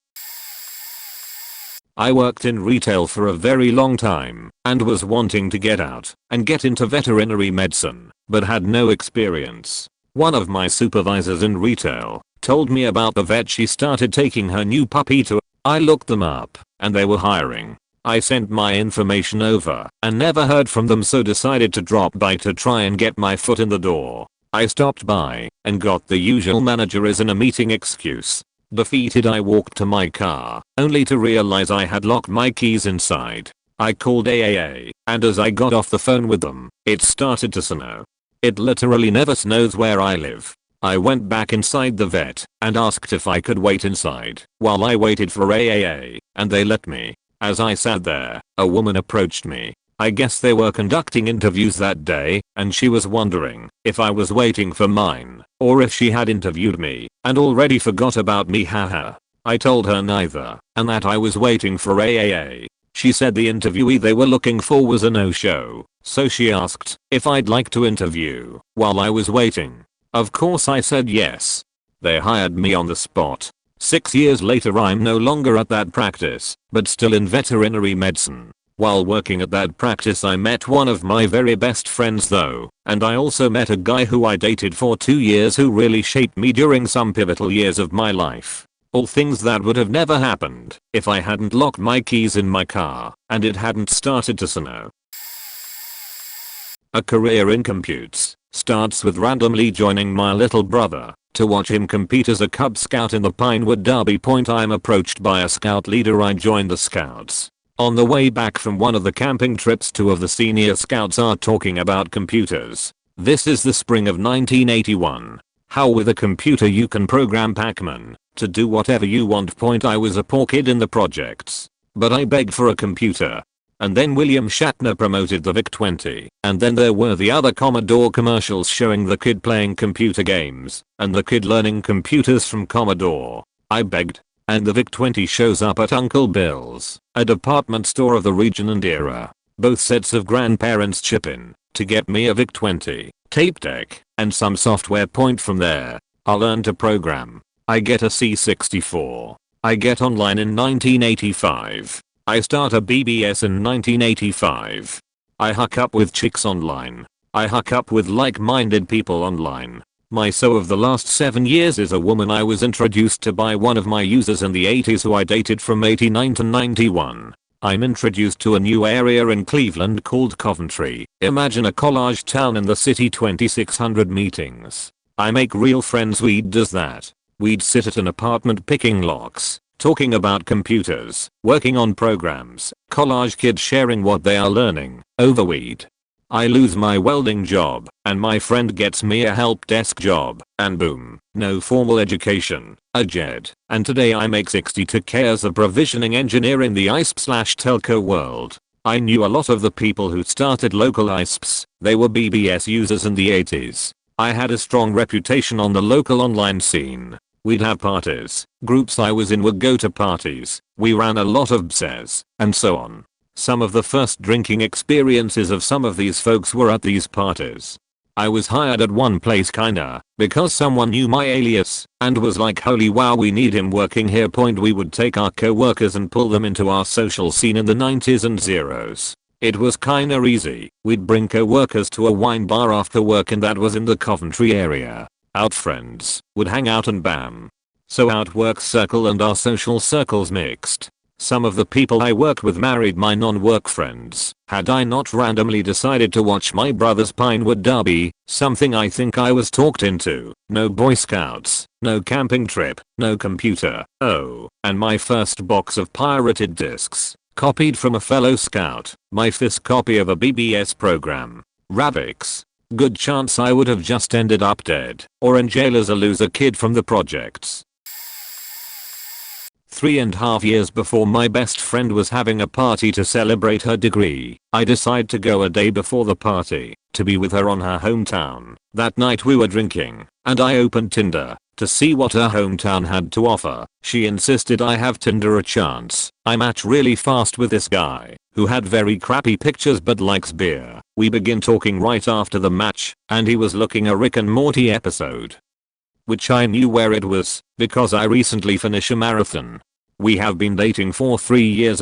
I worked in retail for a very long time and was wanting to get out and get into veterinary medicine, but had no experience. One of my supervisors in retail told me about the vet she started taking her new puppy to. I looked them up and they were hiring. I sent my information over and never heard from them, so decided to drop by to try and get my foot in the door. I stopped by and got the usual manager is in a meeting excuse. Defeated I walked to my car, only to realize I had locked my keys inside. I called AAA, and as I got off the phone with them, it started to snow. It literally never snows where I live. I went back inside the vet and asked if I could wait inside while I waited for AAA, and they let me. As I sat there, a woman approached me. I guess they were conducting interviews that day, and she was wondering if I was waiting for mine, or if she had interviewed me and already forgot about me. Haha. I told her neither, and that I was waiting for AAA. She said the interviewee they were looking for was a no-show, so she asked if I'd like to interview while I was waiting. Of course I said yes. They hired me on the spot. 6 years later I'm no longer at that practice, but still in veterinary medicine. While working at that practice I met one of my very best friends though, and I also met a guy who I dated for 2 years who really shaped me during some pivotal years of my life. All things that would have never happened if I hadn't locked my keys in my car and it hadn't started to snow. A career in computes starts with randomly joining my little brother to watch him compete as a Cub Scout in the Pinewood Derby. I'm approached by a scout leader. I joined the scouts. On the way back from one of the camping trips, two of the senior scouts are talking about computers. This is the spring of 1981. How with a computer you can program Pac-Man to do whatever you want. I was a poor kid in the projects, but I begged for a computer. And then William Shatner promoted the VIC-20, and then there were the other Commodore commercials showing the kid playing computer games and the kid learning computers from Commodore. I begged, and the VIC-20 shows up at Uncle Bill's, a department store of the region and era. Both sets of grandparents chip in to get me a VIC-20 tape deck and some software. From there, I learn to program. I get a C64. I get online in 1985. I start a BBS in 1985. I hook up with chicks online. I hook up with like-minded people online. My so of the last 7 years is a woman I was introduced to by one of my users in the 80s who I dated from 89 to 91. I'm introduced to a new area in Cleveland called Coventry. Imagine a collage town in the city, 2600 meetings. I make real friends. We'd does that. We'd sit at an apartment picking locks, talking about computers, working on programs, collage kids sharing what they are learning, over weed. I lose my welding job, and my friend gets me a help desk job, and boom, no formal education, a JED, and today I make 62k as a provisioning engineer in the ISP/telco world. I knew a lot of the people who started local ISPs, they were BBS users in the 80s. I had a strong reputation on the local online scene. We'd have parties, groups I was in would go to parties, we ran a lot of BSEs, and so on. Some of the first drinking experiences of some of these folks were at these parties. I was hired at one place kinda because someone knew my alias and was like, holy wow, we need him working here. We would take our co-workers and pull them into our social scene in the 90s and zeros. It was kinda easy. We'd bring co-workers to a wine bar after work, and that was in the Coventry area. Out friends would hang out and bam. So out work circle and our social circles mixed. Some of the people I worked with married my non-work friends. Had I not randomly decided to watch my brother's Pinewood Derby, something I think I was talked into, no Boy Scouts, no camping trip, no computer, oh, and my first box of pirated discs, copied from a fellow scout, my fifth copy of a BBS program, Ravix. Good chance I would have just ended up dead or in jail as a loser kid from the projects. 3.5 years before my best friend was having a party to celebrate her degree, I decide to go a day before the party to be with her on her hometown. That night we were drinking, and I opened Tinder to see what her hometown had to offer. She insisted I have Tinder a chance. I match really fast with this guy, who had very crappy pictures but likes beer. We begin talking right after the match, and he was looking a Rick and Morty episode. Which I knew where it was, because I recently finished a marathon. We have been dating for 3.5 years.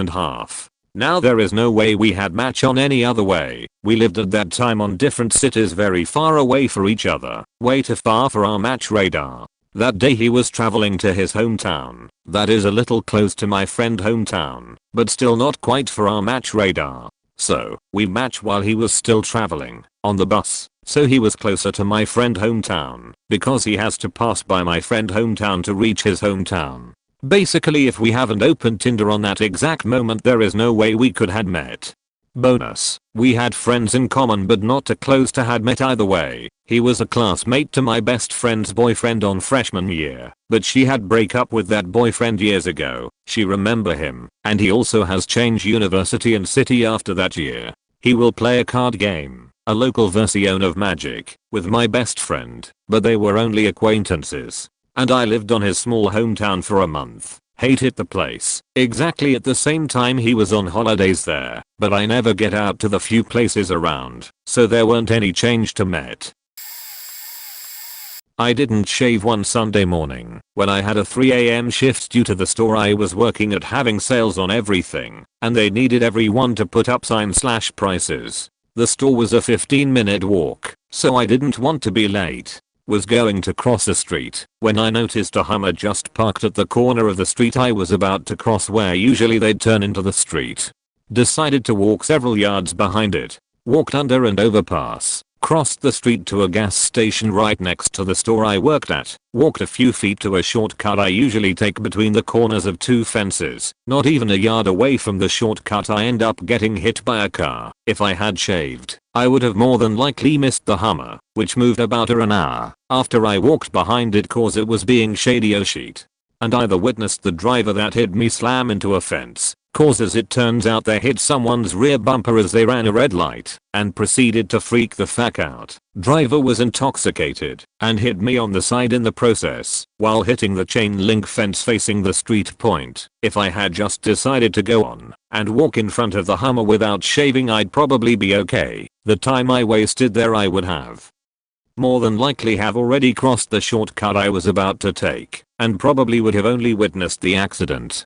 Now there is no way we had match on any other way. We lived at that time on different cities very far away for each other, way too far for our match radar. That day he was traveling to his hometown, that is a little close to my friend hometown, but still not quite for our match radar. So, we match while he was still traveling, on the bus, so he was closer to my friend hometown, because he has to pass by my friend hometown to reach his hometown. Basically if we haven't opened Tinder on that exact moment there is no way we could had met. Bonus, we had friends in common but not too close to had met either way. He was a classmate to my best friend's boyfriend on freshman year, but she had break up with that boyfriend years ago. She remember him, and he also has changed university and city after that year. He will play a card game, a local version of Magic, with my best friend, but they were only acquaintances. And I lived on his small hometown for a month. Hated the place. Exactly at the same time he was on holidays there, but I never get out to the few places around, so there weren't any change to met. I didn't shave one Sunday morning when I had a 3 AM shift due to the store I was working at having sales on everything, and they needed everyone to put up signs/prices. The store was a 15-minute walk, so I didn't want to be late. Was going to cross a street when I noticed a Hummer just parked at the corner of the street I was about to cross, where usually they'd turn into the street. Decided to walk several yards behind it. Walked under an overpass. Crossed the street to a gas station right next to the store I worked at. Walked a few feet to a shortcut I usually take between the corners of two fences. Not even a yard away from the shortcut I end up getting hit by a car. If I had shaved, I would have more than likely missed the Hummer, which moved about an hour after I walked behind it cause it was being shady as shit. And either witnessed the driver that hit me slam into a fence, cause as it turns out they hit someone's rear bumper as they ran a red light and proceeded to freak the fuck out. Driver was intoxicated and hit me on the side in the process while hitting the chain link fence facing the street point. If I had just decided to go on and walk in front of the Hummer without shaving, I'd probably be okay. The time I wasted there, I would have more than likely have already crossed the shortcut I was about to take and probably would have only witnessed the accident.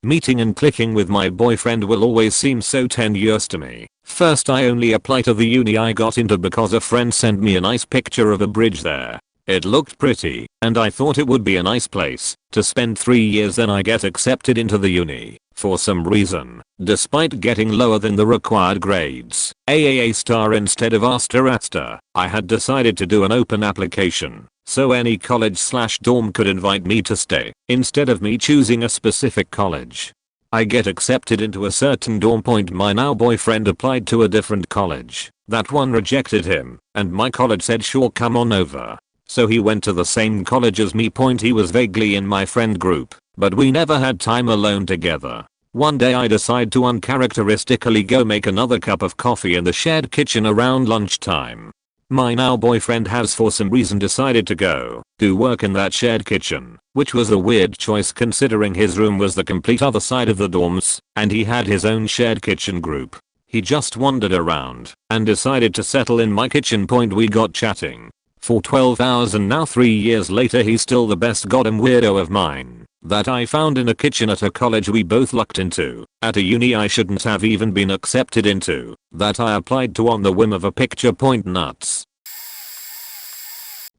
Meeting and clicking with my boyfriend will always seem so tenuous to me. First, I only apply to the uni I got into because a friend sent me a nice picture of a bridge there. It looked pretty and I thought it would be a nice place to spend 3 years. Then I get accepted into the uni. For some reason, despite getting lower than the required grades, AAA star instead of A*, I had decided to do an open application, so any college/dorm could invite me to stay, instead of me choosing a specific college. I get accepted into a certain dorm point. My now boyfriend applied to a different college. That one rejected him, and my college said sure, come on over. So he went to the same college as me. Point, he was vaguely in my friend group, but we never had time alone together. One day I decide to uncharacteristically go make another cup of coffee in the shared kitchen around lunchtime. My now boyfriend has for some reason decided to go do work in that shared kitchen, which was a weird choice considering his room was the complete other side of the dorms and he had his own shared kitchen group. He just wandered around and decided to settle in my kitchen. Point, we got chatting for 12 hours and now 3 years later he's still the best goddamn weirdo of mine that I found in a kitchen at a college we both lucked into, at a uni I shouldn't have even been accepted into, that I applied to on the whim of a picture. Point, nuts.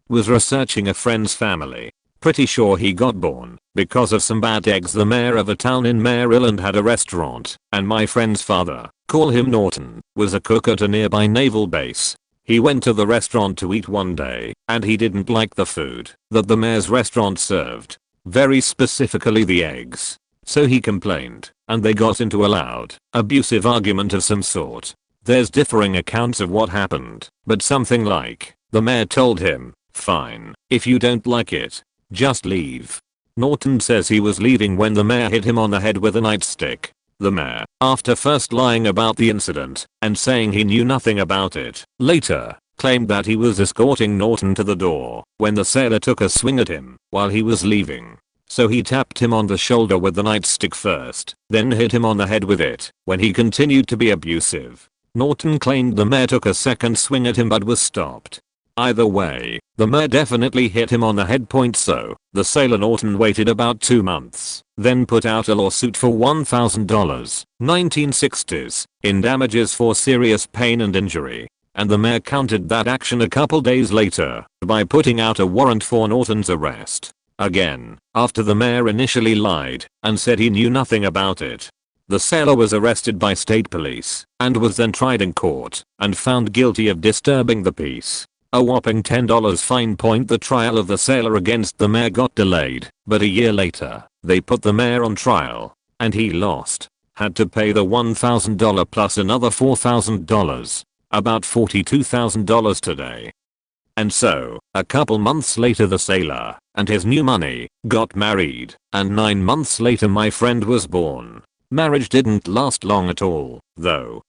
Was researching a friend's family. Pretty sure he got born because of some bad eggs. The mayor of a town in Maryland had a restaurant, and my friend's father, call him Norton, was a cook at a nearby naval base. He went to the restaurant to eat one day, and he didn't like the food that the mayor's restaurant served. Very specifically the eggs. So he complained, and they got into a loud, abusive argument of some sort. There's differing accounts of what happened, but something like, the mayor told him, fine, if you don't like it, just leave. Norton says he was leaving when the mayor hit him on the head with a nightstick. The mayor, after first lying about the incident and saying he knew nothing about it, later claimed that he was escorting Norton to the door when the sailor took a swing at him while he was leaving. So he tapped him on the shoulder with the nightstick first, then hit him on the head with it when he continued to be abusive. Norton claimed the mayor took a second swing at him but was stopped. Either way, the mayor definitely hit him on the head. Point, so the sailor Norton waited about 2 months, then put out a lawsuit for $1,000, 1960s, in damages for serious pain and injury. And the mayor countered that action a couple days later by putting out a warrant for Norton's arrest. Again, after the mayor initially lied and said he knew nothing about it. The sailor was arrested by state police and was then tried in court and found guilty of disturbing the peace. A whopping $10 fine. Point, the trial of the sailor against the mayor got delayed, but a year later, they put the mayor on trial, and he lost. Had to pay the $1,000 plus another $4,000. About $42,000 today. And so, a couple months later the sailor and his new money got married, and 9 months later my friend was born. Marriage didn't last long at all, though.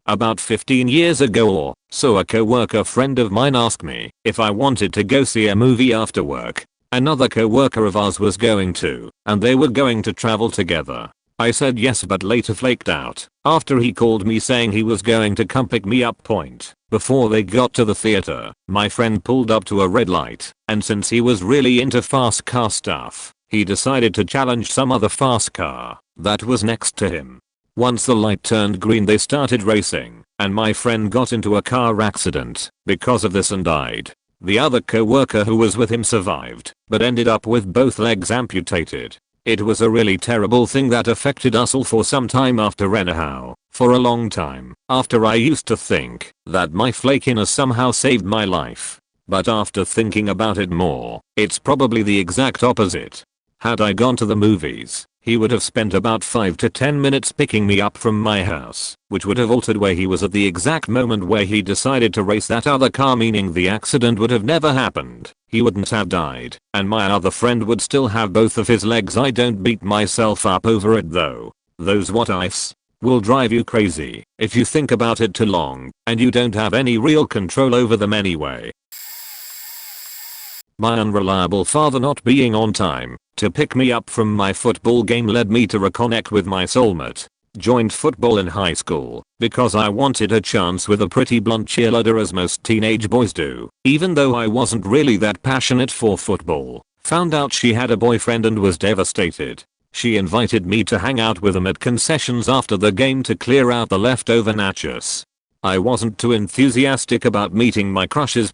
About 15 years ago or so, a co-worker friend of mine asked me if I wanted to go see a movie after work. Another co-worker of ours was going to, and they were going to travel together. I said yes, but later flaked out after he called me saying he was going to come pick me up. Point, before they got to the theater, my friend pulled up to a red light, and since he was really into fast car stuff, he decided to challenge some other fast car that was next to him. Once the light turned green they started racing, and my friend got into a car accident because of this and died. The other co-worker who was with him survived, but ended up with both legs amputated. It was a really terrible thing that affected us all for some time after anyhow. For a long time after I used to think that my flakiness somehow saved my life. But after thinking about it more, it's probably the exact opposite. Had I gone to the movies, he would have spent about 5 to 10 minutes picking me up from my house, which would have altered where he was at the exact moment where he decided to race that other car, meaning the accident would have never happened. He wouldn't have died, and my other friend would still have both of his legs. I don't beat myself up over it though. Those what ifs will drive you crazy if you think about it too long, and you don't have any real control over them anyway. My unreliable father not being on time to pick me up from my football game led me to reconnect with my soulmate. Joined football in high school because I wanted a chance with a pretty blunt cheerleader, as most teenage boys do, even though I wasn't really that passionate for football. Found out she had a boyfriend and was devastated. She invited me to hang out with them at concessions after the game to clear out the leftover nachos. I wasn't too enthusiastic about meeting my crush's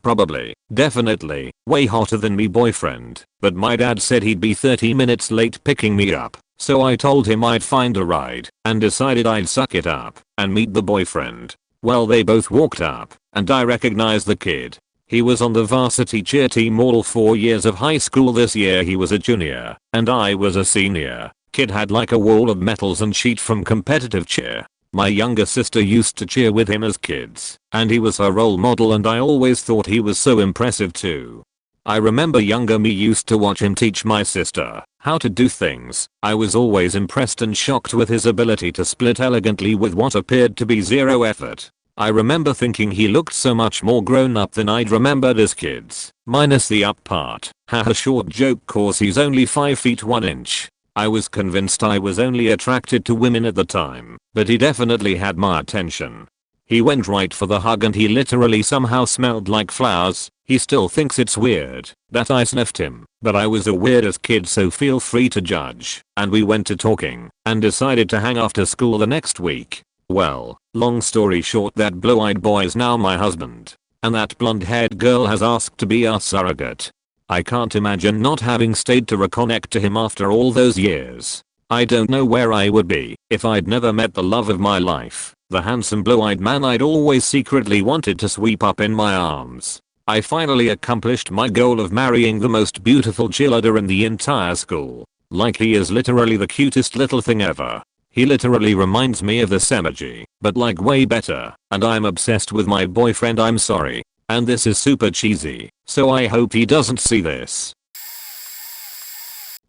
definitely, way hotter than me boyfriend, but my dad said he'd be 30 minutes late picking me up, so I told him I'd find a ride and decided I'd suck it up and meet the boyfriend. Well, they both walked up and I recognized the kid. He was on the varsity cheer team all 4 years of high school. This year he was a junior and I was a senior. Kid had like a wall of medals and sheet from competitive cheer. My younger sister used to cheer with him as kids, and he was her role model, and I always thought he was so impressive too. I remember younger me used to watch him teach my sister how to do things. I was always impressed and shocked with his ability to split elegantly with what appeared to be zero effort. I remember thinking he looked so much more grown up than I'd remembered as kids, minus the up part. Haha, short joke, cause he's only 5 feet 1 inch. I was convinced I was only attracted to women at the time, but he definitely had my attention. He went right for the hug and he literally somehow smelled like flowers. He still thinks it's weird that I sniffed him, but I was a weirdest kid, so feel free to judge. And we went to talking and decided to hang after school the next week. Well, long story short, that blue-eyed boy is now my husband, and that blonde-haired girl has asked to be our surrogate. I can't imagine not having stayed to reconnect to him after all those years. I don't know where I would be if I'd never met the love of my life, the handsome blue-eyed man I'd always secretly wanted to sweep up in my arms. I finally accomplished my goal of marrying the most beautiful cheerleader in the entire school. Like, he is literally the cutest little thing ever. He literally reminds me of this emoji, but like way better, and I'm obsessed with my boyfriend. I'm sorry. And this is super cheesy, so I hope he doesn't see this.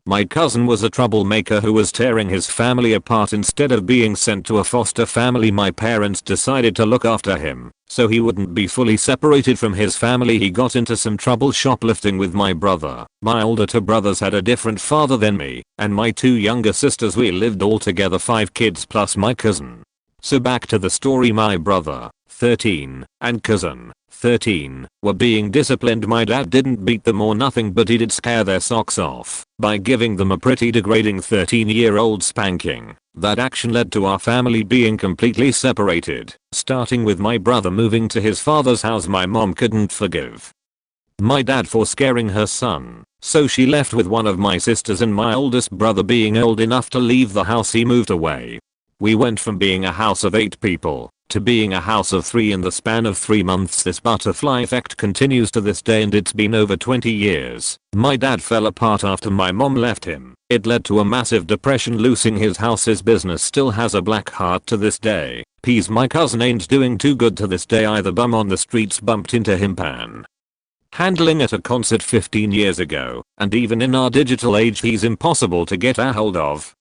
My cousin was a troublemaker who was tearing his family apart. Instead of being sent to a foster family, my parents decided to look after him so he wouldn't be fully separated from his family. He got into some trouble shoplifting with my brother. My older two brothers had a different father than me, and my 2 younger sisters. We lived all together, 5 kids plus my cousin. So back to the story. My brother, 13, and cousin, 13, were being disciplined. My dad didn't beat them or nothing, but he did scare their socks off by giving them a pretty degrading 13-year-old spanking. That action led to our family being completely separated, starting with my brother moving to his father's house. My mom couldn't forgive my dad for scaring her son, so she left with one of my sisters, and my oldest brother being old enough to leave the house, he moved away. We went from being a house of 8 people to being a house of 3 in the span of 3 months. This butterfly effect continues to this day, and it's been over 20 years. My dad fell apart after my mom left him. It led to a massive depression, losing his house. His business still has a black heart to this day. Peas, my cousin ain't doing too good to this day either. Bum on the streets bumped into him pan handling at a concert 15 years ago, and even in our digital age he's impossible to get a hold of.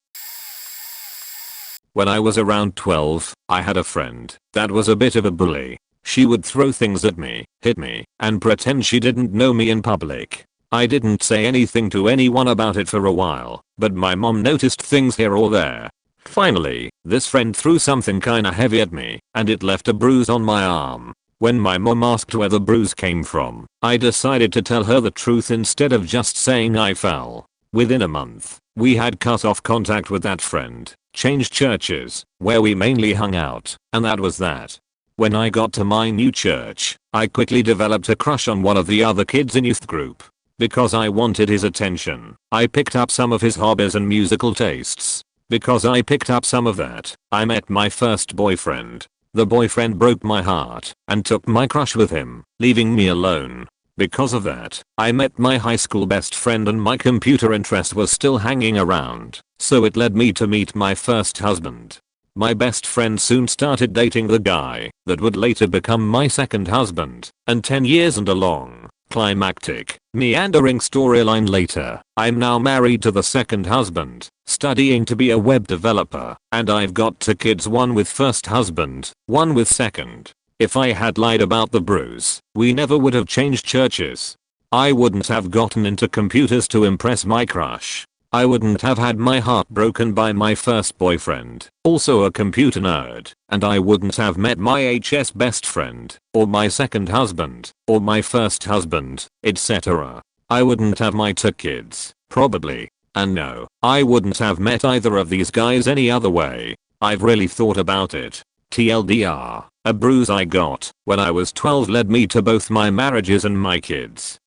When I was around 12, I had a friend that was a bit of a bully. She would throw things at me, hit me, and pretend she didn't know me in public. I didn't say anything to anyone about it for a while, but my mom noticed things here or there. Finally, this friend threw something kinda heavy at me, and it left a bruise on my arm. When my mom asked where the bruise came from, I decided to tell her the truth instead of just saying I fell. Within a month, we had cut off contact with that friend, changed churches, where we mainly hung out, and that was that. When I got to my new church, I quickly developed a crush on one of the other kids in youth group. Because I wanted his attention, I picked up some of his hobbies and musical tastes. Because I picked up some of that, I met my first boyfriend. The boyfriend broke my heart and took my crush with him, leaving me alone. Because of that, I met my high school best friend and my computer interest was still hanging around, so it led me to meet my first husband. My best friend soon started dating the guy that would later become my second husband, and 10 years and a long, climactic, meandering storyline later, I'm now married to the second husband, studying to be a web developer, and I've got 2 kids, one with first husband, one with second. If I had lied about the bruise, we never would have changed churches. I wouldn't have gotten into computers to impress my crush. I wouldn't have had my heart broken by my first boyfriend, also a computer nerd, and I wouldn't have met my HS best friend, or my second husband, or my first husband, etc. I wouldn't have my 2 kids, probably. And no, I wouldn't have met either of these guys any other way. I've really thought about it. TLDR, a bruise I got when I was 12 led me to both my marriages and my kids.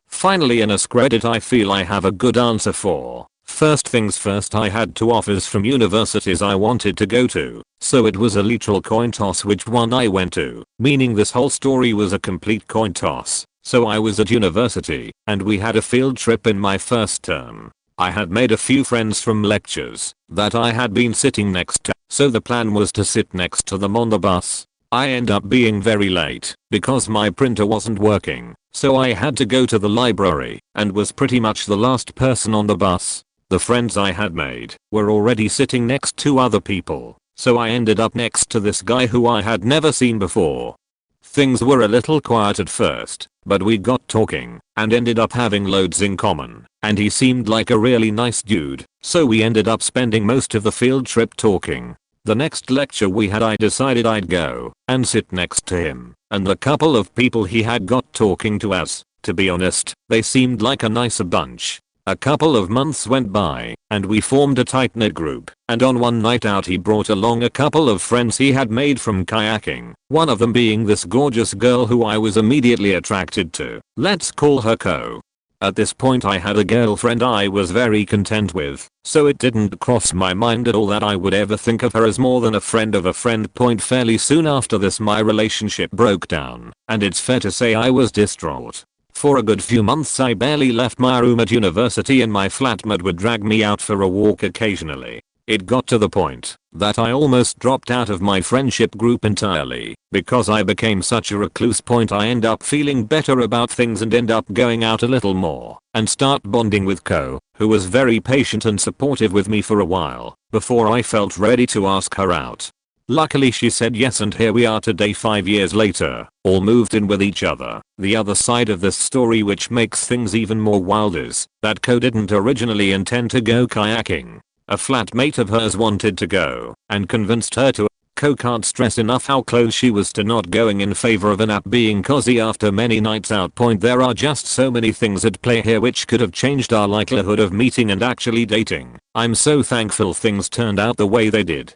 Finally, in Askreddit I feel I have a good answer for. First things first, I had 2 offers from universities I wanted to go to, so it was a literal coin toss which one I went to, meaning this whole story was a complete coin toss. So I was at university, and we had a field trip in my first term. I had made a few friends from lectures that I had been sitting next to, so the plan was to sit next to them on the bus. I ended up being very late because my printer wasn't working, so I had to go to the library and was pretty much the last person on the bus. The friends I had made were already sitting next to other people, so I ended up next to this guy who I had never seen before. Things were a little quiet at first, but we got talking and ended up having loads in common, and he seemed like a really nice dude, so we ended up spending most of the field trip talking. The next lecture we had I decided I'd go and sit next to him and the couple of people he had got talking to us. To be honest, they seemed like a nicer bunch. A couple of months went by, and we formed a tight-knit group, and on one night out he brought along a couple of friends he had made from kayaking, one of them being this gorgeous girl who I was immediately attracted to. Let's call her Co. At this point I had a girlfriend I was very content with, so it didn't cross my mind at all that I would ever think of her as more than a friend of a friend. Fairly soon after this my relationship broke down, and it's fair to say I was distraught. For a good few months I barely left my room at university and my flatmate would drag me out for a walk occasionally. It got to the point that I almost dropped out of my friendship group entirely because I became such a recluse. I end up feeling better about things and end up going out a little more and start bonding with Co, who was very patient and supportive with me for a while before I felt ready to ask her out. Luckily she said yes, and here we are today 5 years later, all moved in with each other. The other side of this story which makes things even more wild is that Co didn't originally intend to go kayaking. A flatmate of hers wanted to go and convinced her to. Co can't stress enough how close she was to not going in favor of an app being cozy after many nights out. There are just so many things at play here which could have changed our likelihood of meeting and actually dating. I'm so thankful things turned out the way they did.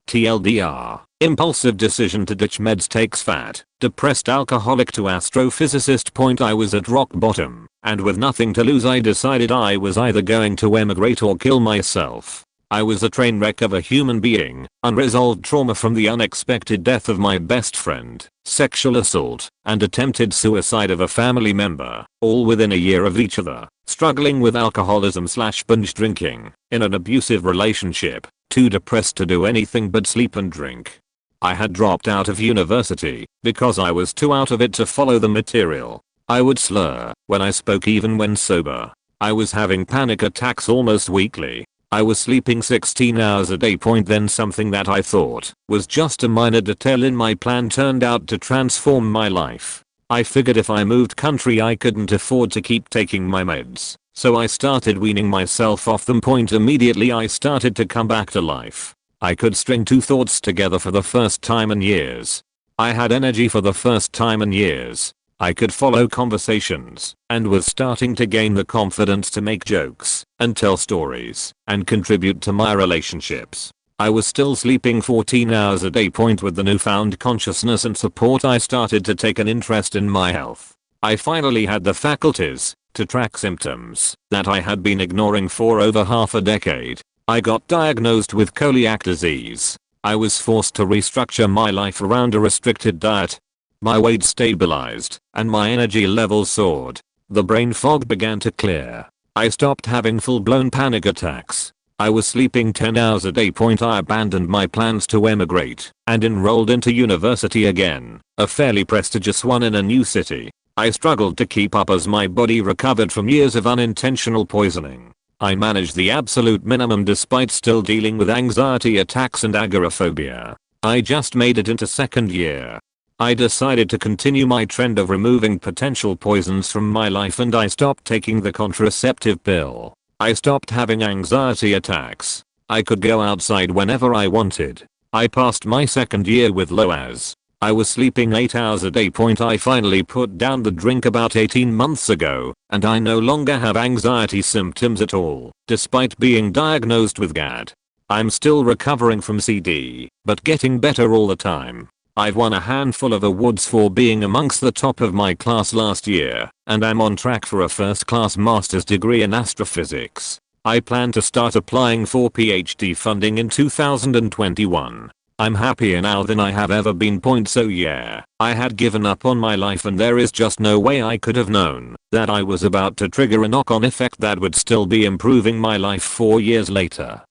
TLDR, impulsive decision to ditch meds takes fat, depressed alcoholic to astrophysicist. I was at rock bottom, and with nothing to lose I decided I was either going to emigrate or kill myself. I was a train wreck of a human being, unresolved trauma from the unexpected death of my best friend, sexual assault, and attempted suicide of a family member, all within a year of each other, struggling with alcoholism/binge drinking, in an abusive relationship, too depressed to do anything but sleep and drink. I had dropped out of university because I was too out of it to follow the material. I would slur when I spoke even when sober. I was having panic attacks almost weekly. I was sleeping 16 hours a day. Then something that I thought was just a minor detail in my plan turned out to transform my life. I figured if I moved country I couldn't afford to keep taking my meds, so I started weaning myself off them. Immediately I started to come back to life. I could string 2 thoughts together for the first time in years. I had energy for the first time in years. I could follow conversations and was starting to gain the confidence to make jokes and tell stories and contribute to my relationships. I was still sleeping 14 hours a day. With the newfound consciousness and support, I started to take an interest in my health. I finally had the faculties to track symptoms that I had been ignoring for over half a decade. I got diagnosed with celiac disease. I was forced to restructure my life around a restricted diet. My weight stabilized and my energy levels soared. The brain fog began to clear. I stopped having full-blown panic attacks. I was sleeping 10 hours a day. I abandoned my plans to emigrate and enrolled into university again, a fairly prestigious one in a new city. I struggled to keep up as my body recovered from years of unintentional poisoning. I managed the absolute minimum despite still dealing with anxiety attacks and agoraphobia. I just made it into second year. I decided to continue my trend of removing potential poisons from my life, and I stopped taking the contraceptive pill. I stopped having anxiety attacks. I could go outside whenever I wanted. I passed my second year with low as. I was sleeping 8 hours a day. I finally put down the drink about 18 months ago, and I no longer have anxiety symptoms at all, despite being diagnosed with GAD. I'm still recovering from CD, but getting better all the time. I've won a handful of awards for being amongst the top of my class last year, and I'm on track for a first-class master's degree in astrophysics. I plan to start applying for PhD funding in 2021. I'm happier now than I have ever been. So yeah, I had given up on my life, and there is just no way I could have known that I was about to trigger a knock-on effect that would still be improving my life 4 years later.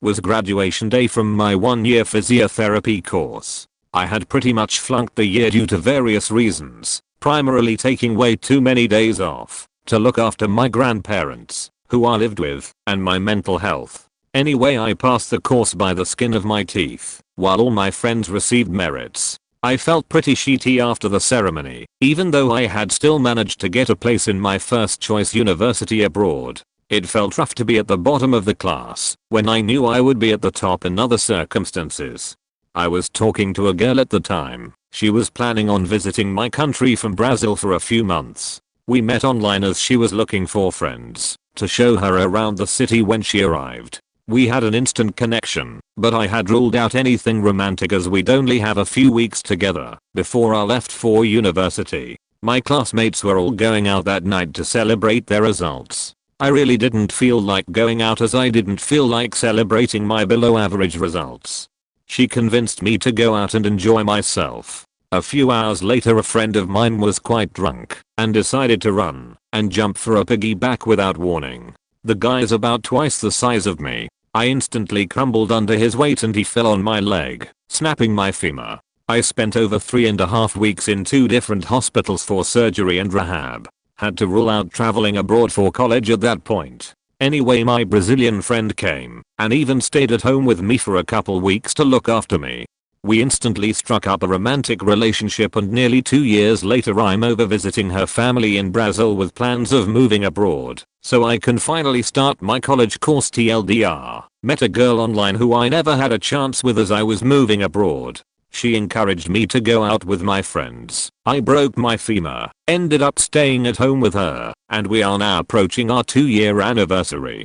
Was graduation day from my 1-year physiotherapy course. I had pretty much flunked the year due to various reasons, primarily taking way too many days off to look after my grandparents, who I lived with, and my mental health. Anyway, I passed the course by the skin of my teeth, while all my friends received merits. I felt pretty shitty after the ceremony, even though I had still managed to get a place in my first choice university abroad. It felt rough to be at the bottom of the class when I knew I would be at the top in other circumstances. I was talking to a girl at the time. She was planning on visiting my country from Brazil for a few months. We met online as she was looking for friends to show her around the city when she arrived. We had an instant connection, but I had ruled out anything romantic as we'd only have a few weeks together before I left for university. My classmates were all going out that night to celebrate their results. I really didn't feel like going out, as I didn't feel like celebrating my below average results. She convinced me to go out and enjoy myself. A few hours later, a friend of mine was quite drunk and decided to run and jump for a piggyback without warning. The guy is about twice the size of me. I instantly crumbled under his weight and he fell on my leg, snapping my femur. I spent over 3.5 weeks in 2 different hospitals for surgery and rehab. Had to rule out traveling abroad for college at that point. Anyway, my Brazilian friend came and even stayed at home with me for a couple weeks to look after me. We instantly struck up a romantic relationship, and nearly 2 years later I'm over visiting her family in Brazil with plans of moving abroad so I can finally start my college course. TLDR, met a girl online who I never had a chance with as I was moving abroad. She encouraged me to go out with my friends. I broke my femur, ended up staying at home with her, and we are now approaching our 2-year anniversary.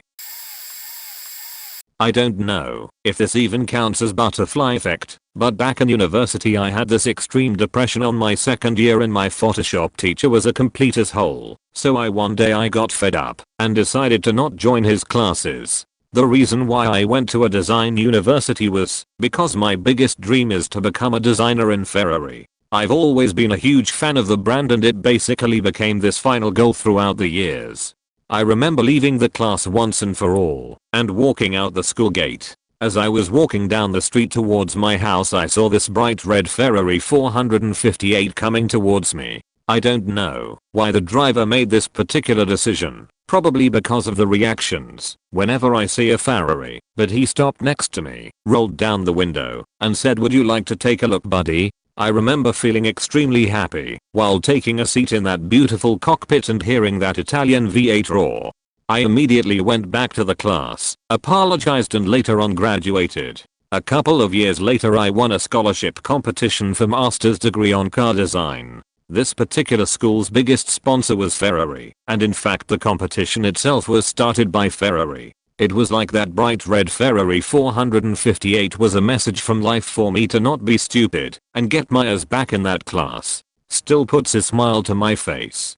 I don't know if this even counts as butterfly effect, but back in university I had this extreme depression on my second year and my Photoshop teacher was a complete asshole. So one day I got fed up and decided to not join his classes. The reason why I went to a design university was because my biggest dream is to become a designer in Ferrari. I've always been a huge fan of the brand, and it basically became this final goal throughout the years. I remember leaving the class once and for all and walking out the school gate. As I was walking down the street towards my house, I saw this bright red Ferrari 458 coming towards me. I don't know why the driver made this particular decision. Probably because of the reactions whenever I see a Ferrari, but he stopped next to me, rolled down the window, and said, "Would you like to take a look, buddy?" I remember feeling extremely happy while taking a seat in that beautiful cockpit and hearing that Italian V8 roar. I immediately went back to the class, apologized, and later on graduated. A couple of years later I won a scholarship competition for master's degree on car design. This particular school's biggest sponsor was Ferrari, and in fact the competition itself was started by Ferrari. It was like that bright red Ferrari 458 was a message from life for me to not be stupid and get my ass back in that class. Still puts a smile to my face.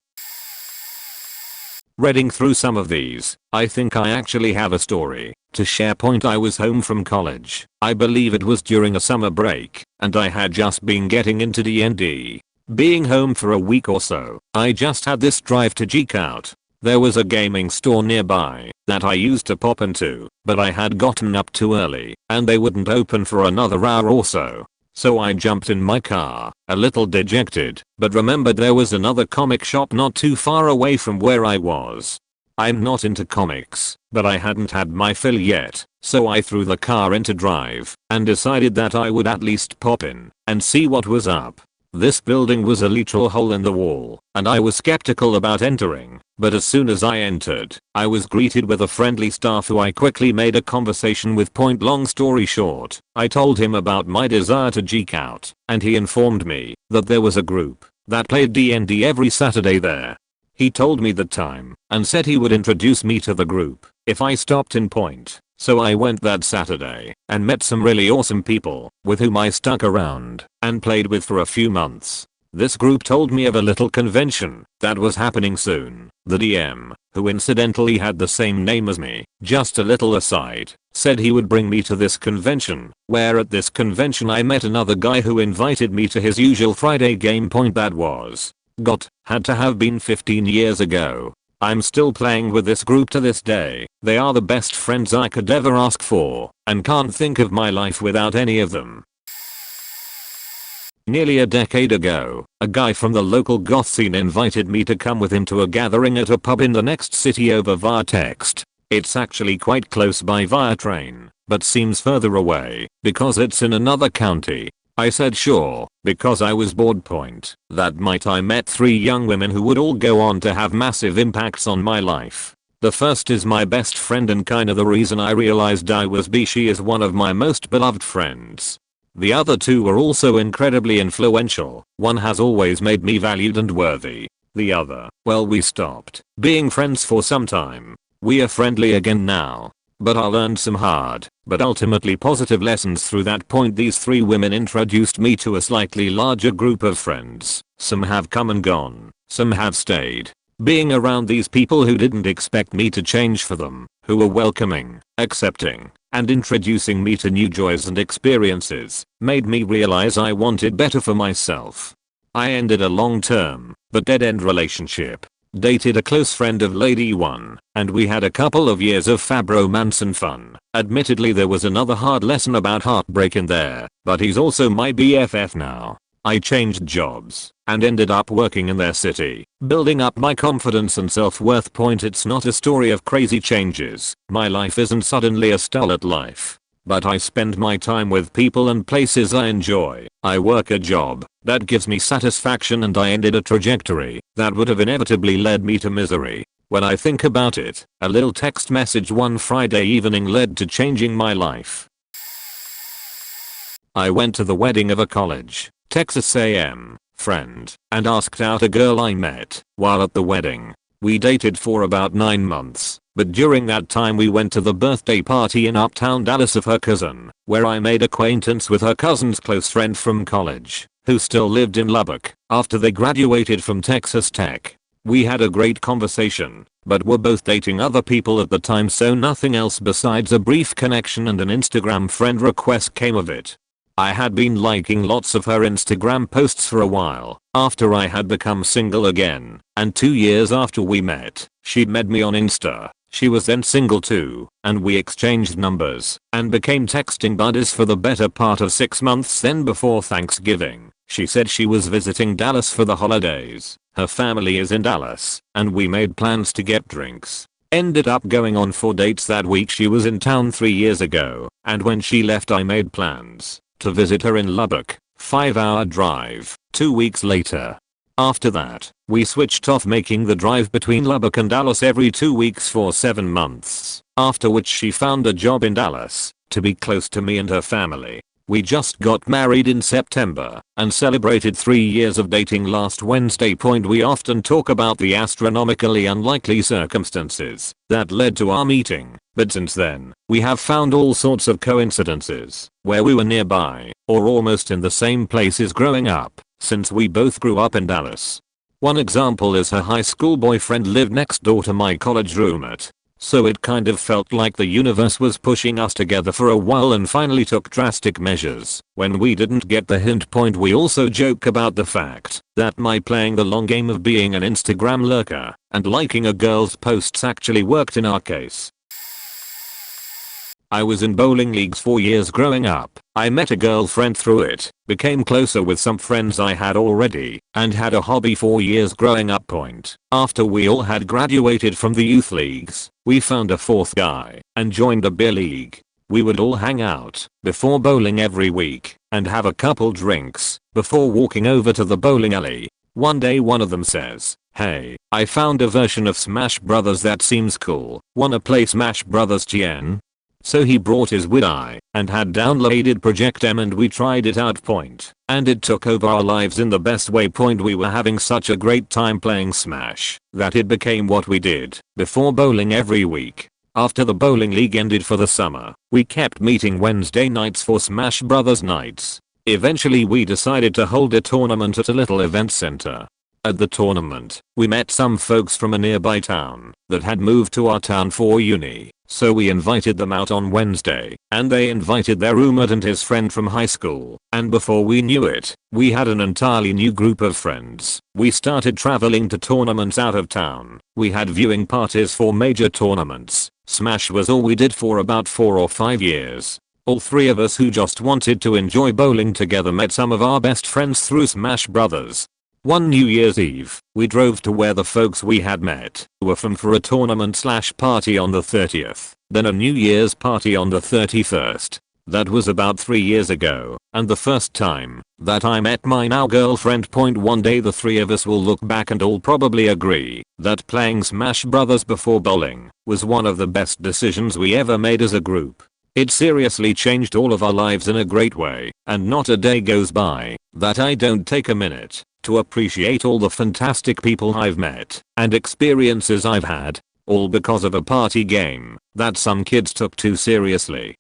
Reading through some of these, I think I actually have a story to share. I was home from college. I believe it was during a summer break, and I had just been getting into D&D. Being home for a week or so, I just had this drive to geek out. There was a gaming store nearby that I used to pop into, but I had gotten up too early and they wouldn't open for another hour or so. So I jumped in my car, a little dejected, but remembered there was another comic shop not too far away from where I was. I'm not into comics, but I hadn't had my fill yet, so I threw the car into drive and decided that I would at least pop in and see what was up. This building was a literal hole in the wall, and I was skeptical about entering, but as soon as I entered, I was greeted with a friendly staff who I quickly made a conversation with. Long story short, I told him about my desire to geek out, and he informed me that there was a group that played D&D every Saturday there. He told me the time and said he would introduce me to the group if I stopped in Point. So I went that Saturday and met some really awesome people with whom I stuck around and played with for a few months. This group told me of a little convention that was happening soon. The DM, who incidentally had the same name as me, just a little aside, said he would bring me to this convention, where at this convention I met another guy who invited me to his usual Friday game. That had to have been 15 years ago. I'm still playing with this group to this day. They are the best friends I could ever ask for, and can't think of my life without any of them. Nearly a decade ago, a guy from the local goth scene invited me to come with him to a gathering at a pub in the next city over via text. It's actually quite close by via train, but seems further away because it's in another county. I said sure, because I was bored. That night I met 3 young women who would all go on to have massive impacts on my life. The first is my best friend and kinda the reason I realized I was bi. She is one of my most beloved friends. The other 2 were also incredibly influential. One has always made me valued and worthy. The other, well, we stopped being friends for some time. We are friendly again now. But I learned some hard, but ultimately positive lessons through that point. These 3 women introduced me to a slightly larger group of friends. Some have come and gone, some have stayed. Being around these people who didn't expect me to change for them, who were welcoming, accepting, and introducing me to new joys and experiences, made me realize I wanted better for myself. I ended a long-term, but dead-end relationship. Dated a close friend of Lady 1, and we had a couple of years of fab romance and fun. Admittedly there was another hard lesson about heartbreak in there, but he's also my BFF now. I changed jobs and ended up working in their city, building up my confidence and self-worth. It's not a story of crazy changes. My life isn't suddenly a starlet life. But I spend my time with people and places I enjoy. I work a job that gives me satisfaction, and I ended a trajectory that would have inevitably led me to misery. When I think about it, a little text message one Friday evening led to changing my life. I went to the wedding of a college, Texas A&M, friend and asked out a girl I met while at the wedding. We dated for about 9 months. But during that time we went to the birthday party in uptown Dallas of her cousin, where I made acquaintance with her cousin's close friend from college, who still lived in Lubbock after they graduated from Texas Tech. We had a great conversation, but were both dating other people at the time, so nothing else besides a brief connection and an Instagram friend request came of it. I had been liking lots of her Instagram posts for a while after I had become single again, and 2 years after we met, she'd met me on Insta. She was then single too, and we exchanged numbers and became texting buddies for the better part of 6 months. Then before Thanksgiving, she said she was visiting Dallas for the holidays. Her family is in Dallas, and we made plans to get drinks. Ended up going on 4 dates that week. She was in town 3 years ago, and when she left I made plans to visit her in Lubbock, 5-hour drive, 2 weeks later. After that, we switched off making the drive between Lubbock and Dallas every 2 weeks for 7 months, after which she found a job in Dallas to be close to me and her family. We just got married in September and celebrated 3 years of dating last Wednesday. We often talk about the astronomically unlikely circumstances that led to our meeting, But since then, we have found all sorts of coincidences where we were nearby or almost in the same places growing up, since we both grew up in Dallas. One example is her high school boyfriend lived next door to my college roommate. So it kind of felt like the universe was pushing us together for a while and finally took drastic measures. When we didn't get the hint point, we also joke about the fact that my playing the long game of being an Instagram lurker and liking a girl's posts actually worked in our case. I was in bowling leagues for years growing up. I met a girlfriend through it, became closer with some friends I had already, and had a hobby for years growing up. After we all had graduated from the youth leagues, we found a fourth guy and joined a beer league. We would all hang out before bowling every week and have a couple drinks before walking over to the bowling alley. One day one of them says, "Hey, I found a version of Smash Brothers that seems cool. Wanna play Smash Brothers Tien?" So he brought his Wi-Fi and had downloaded Project M and we tried it out. And it took over our lives in the best way. We were having such a great time playing Smash that it became what we did before bowling every week. After the bowling league ended for the summer, we kept meeting Wednesday nights for Smash Brothers nights. Eventually we decided to hold a tournament at a little event center. At the tournament, we met some folks from a nearby town that had moved to our town for uni. So we invited them out on Wednesday, and they invited their roommate and his friend from high school, and before we knew it, we had an entirely new group of friends. We started traveling to tournaments out of town. We had viewing parties for major tournaments. Smash was all we did for about 4 or 5 years. All three of us who just wanted to enjoy bowling together met some of our best friends through Smash Brothers. One New Year's Eve, we drove to where the folks we had met were from for a tournament/party on the 30th, then a New Year's party on the 31st. That was about 3 years ago, and the first time that I met my now girlfriend. One day the three of us will look back and all probably agree that playing Smash Brothers before bowling was one of the best decisions we ever made as a group. It seriously changed all of our lives in a great way, and not a day goes by that I don't take a minute to appreciate all the fantastic people I've met and experiences I've had, all because of a party game that some kids took too seriously.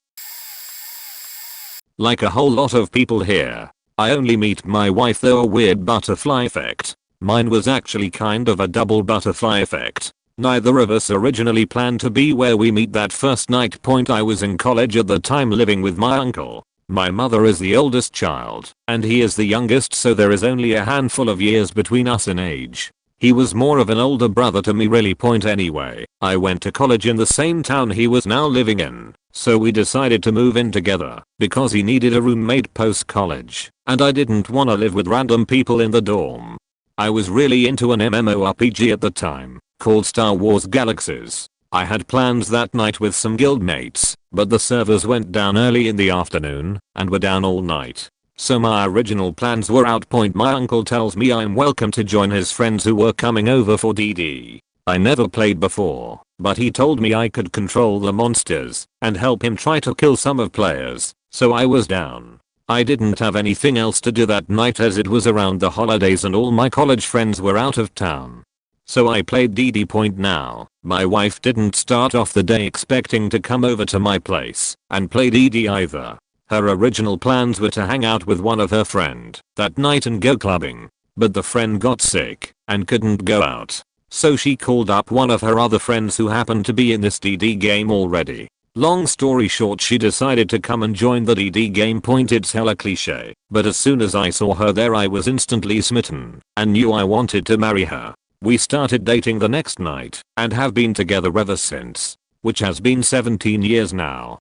Like a whole lot of people here, I only meet my wife through a weird butterfly effect. Mine was actually kind of a double butterfly effect. Neither of us originally planned to be where we meet that first night. I was in college at the time living with my uncle. My mother is the oldest child, and he is the youngest, so there is only a handful of years between us in age. He was more of an older brother to me really. Anyway, I went to college in the same town he was now living in, so we decided to move in together because he needed a roommate post-college, and I didn't want to live with random people in the dorm. I was really into an MMORPG at the time, called Star Wars Galaxies. I had plans that night with some guildmates, but the servers went down early in the afternoon and were down all night. So my original plans were out. My uncle tells me I'm welcome to join his friends who were coming over for DD. I never played before, but he told me I could control the monsters and help him try to kill some of players, so I was down. I didn't have anything else to do that night as it was around the holidays and all my college friends were out of town. So I played DD. Now, my wife didn't start off the day expecting to come over to my place and play DD either. Her original plans were to hang out with one of her friend that night and go clubbing, but the friend got sick and couldn't go out. So she called up one of her other friends who happened to be in this DD game already. Long story short, she decided to come and join the DD game. It's hella cliche, but as soon as I saw her there I was instantly smitten and knew I wanted to marry her. We started dating the next night and have been together ever since, which has been 17 years now.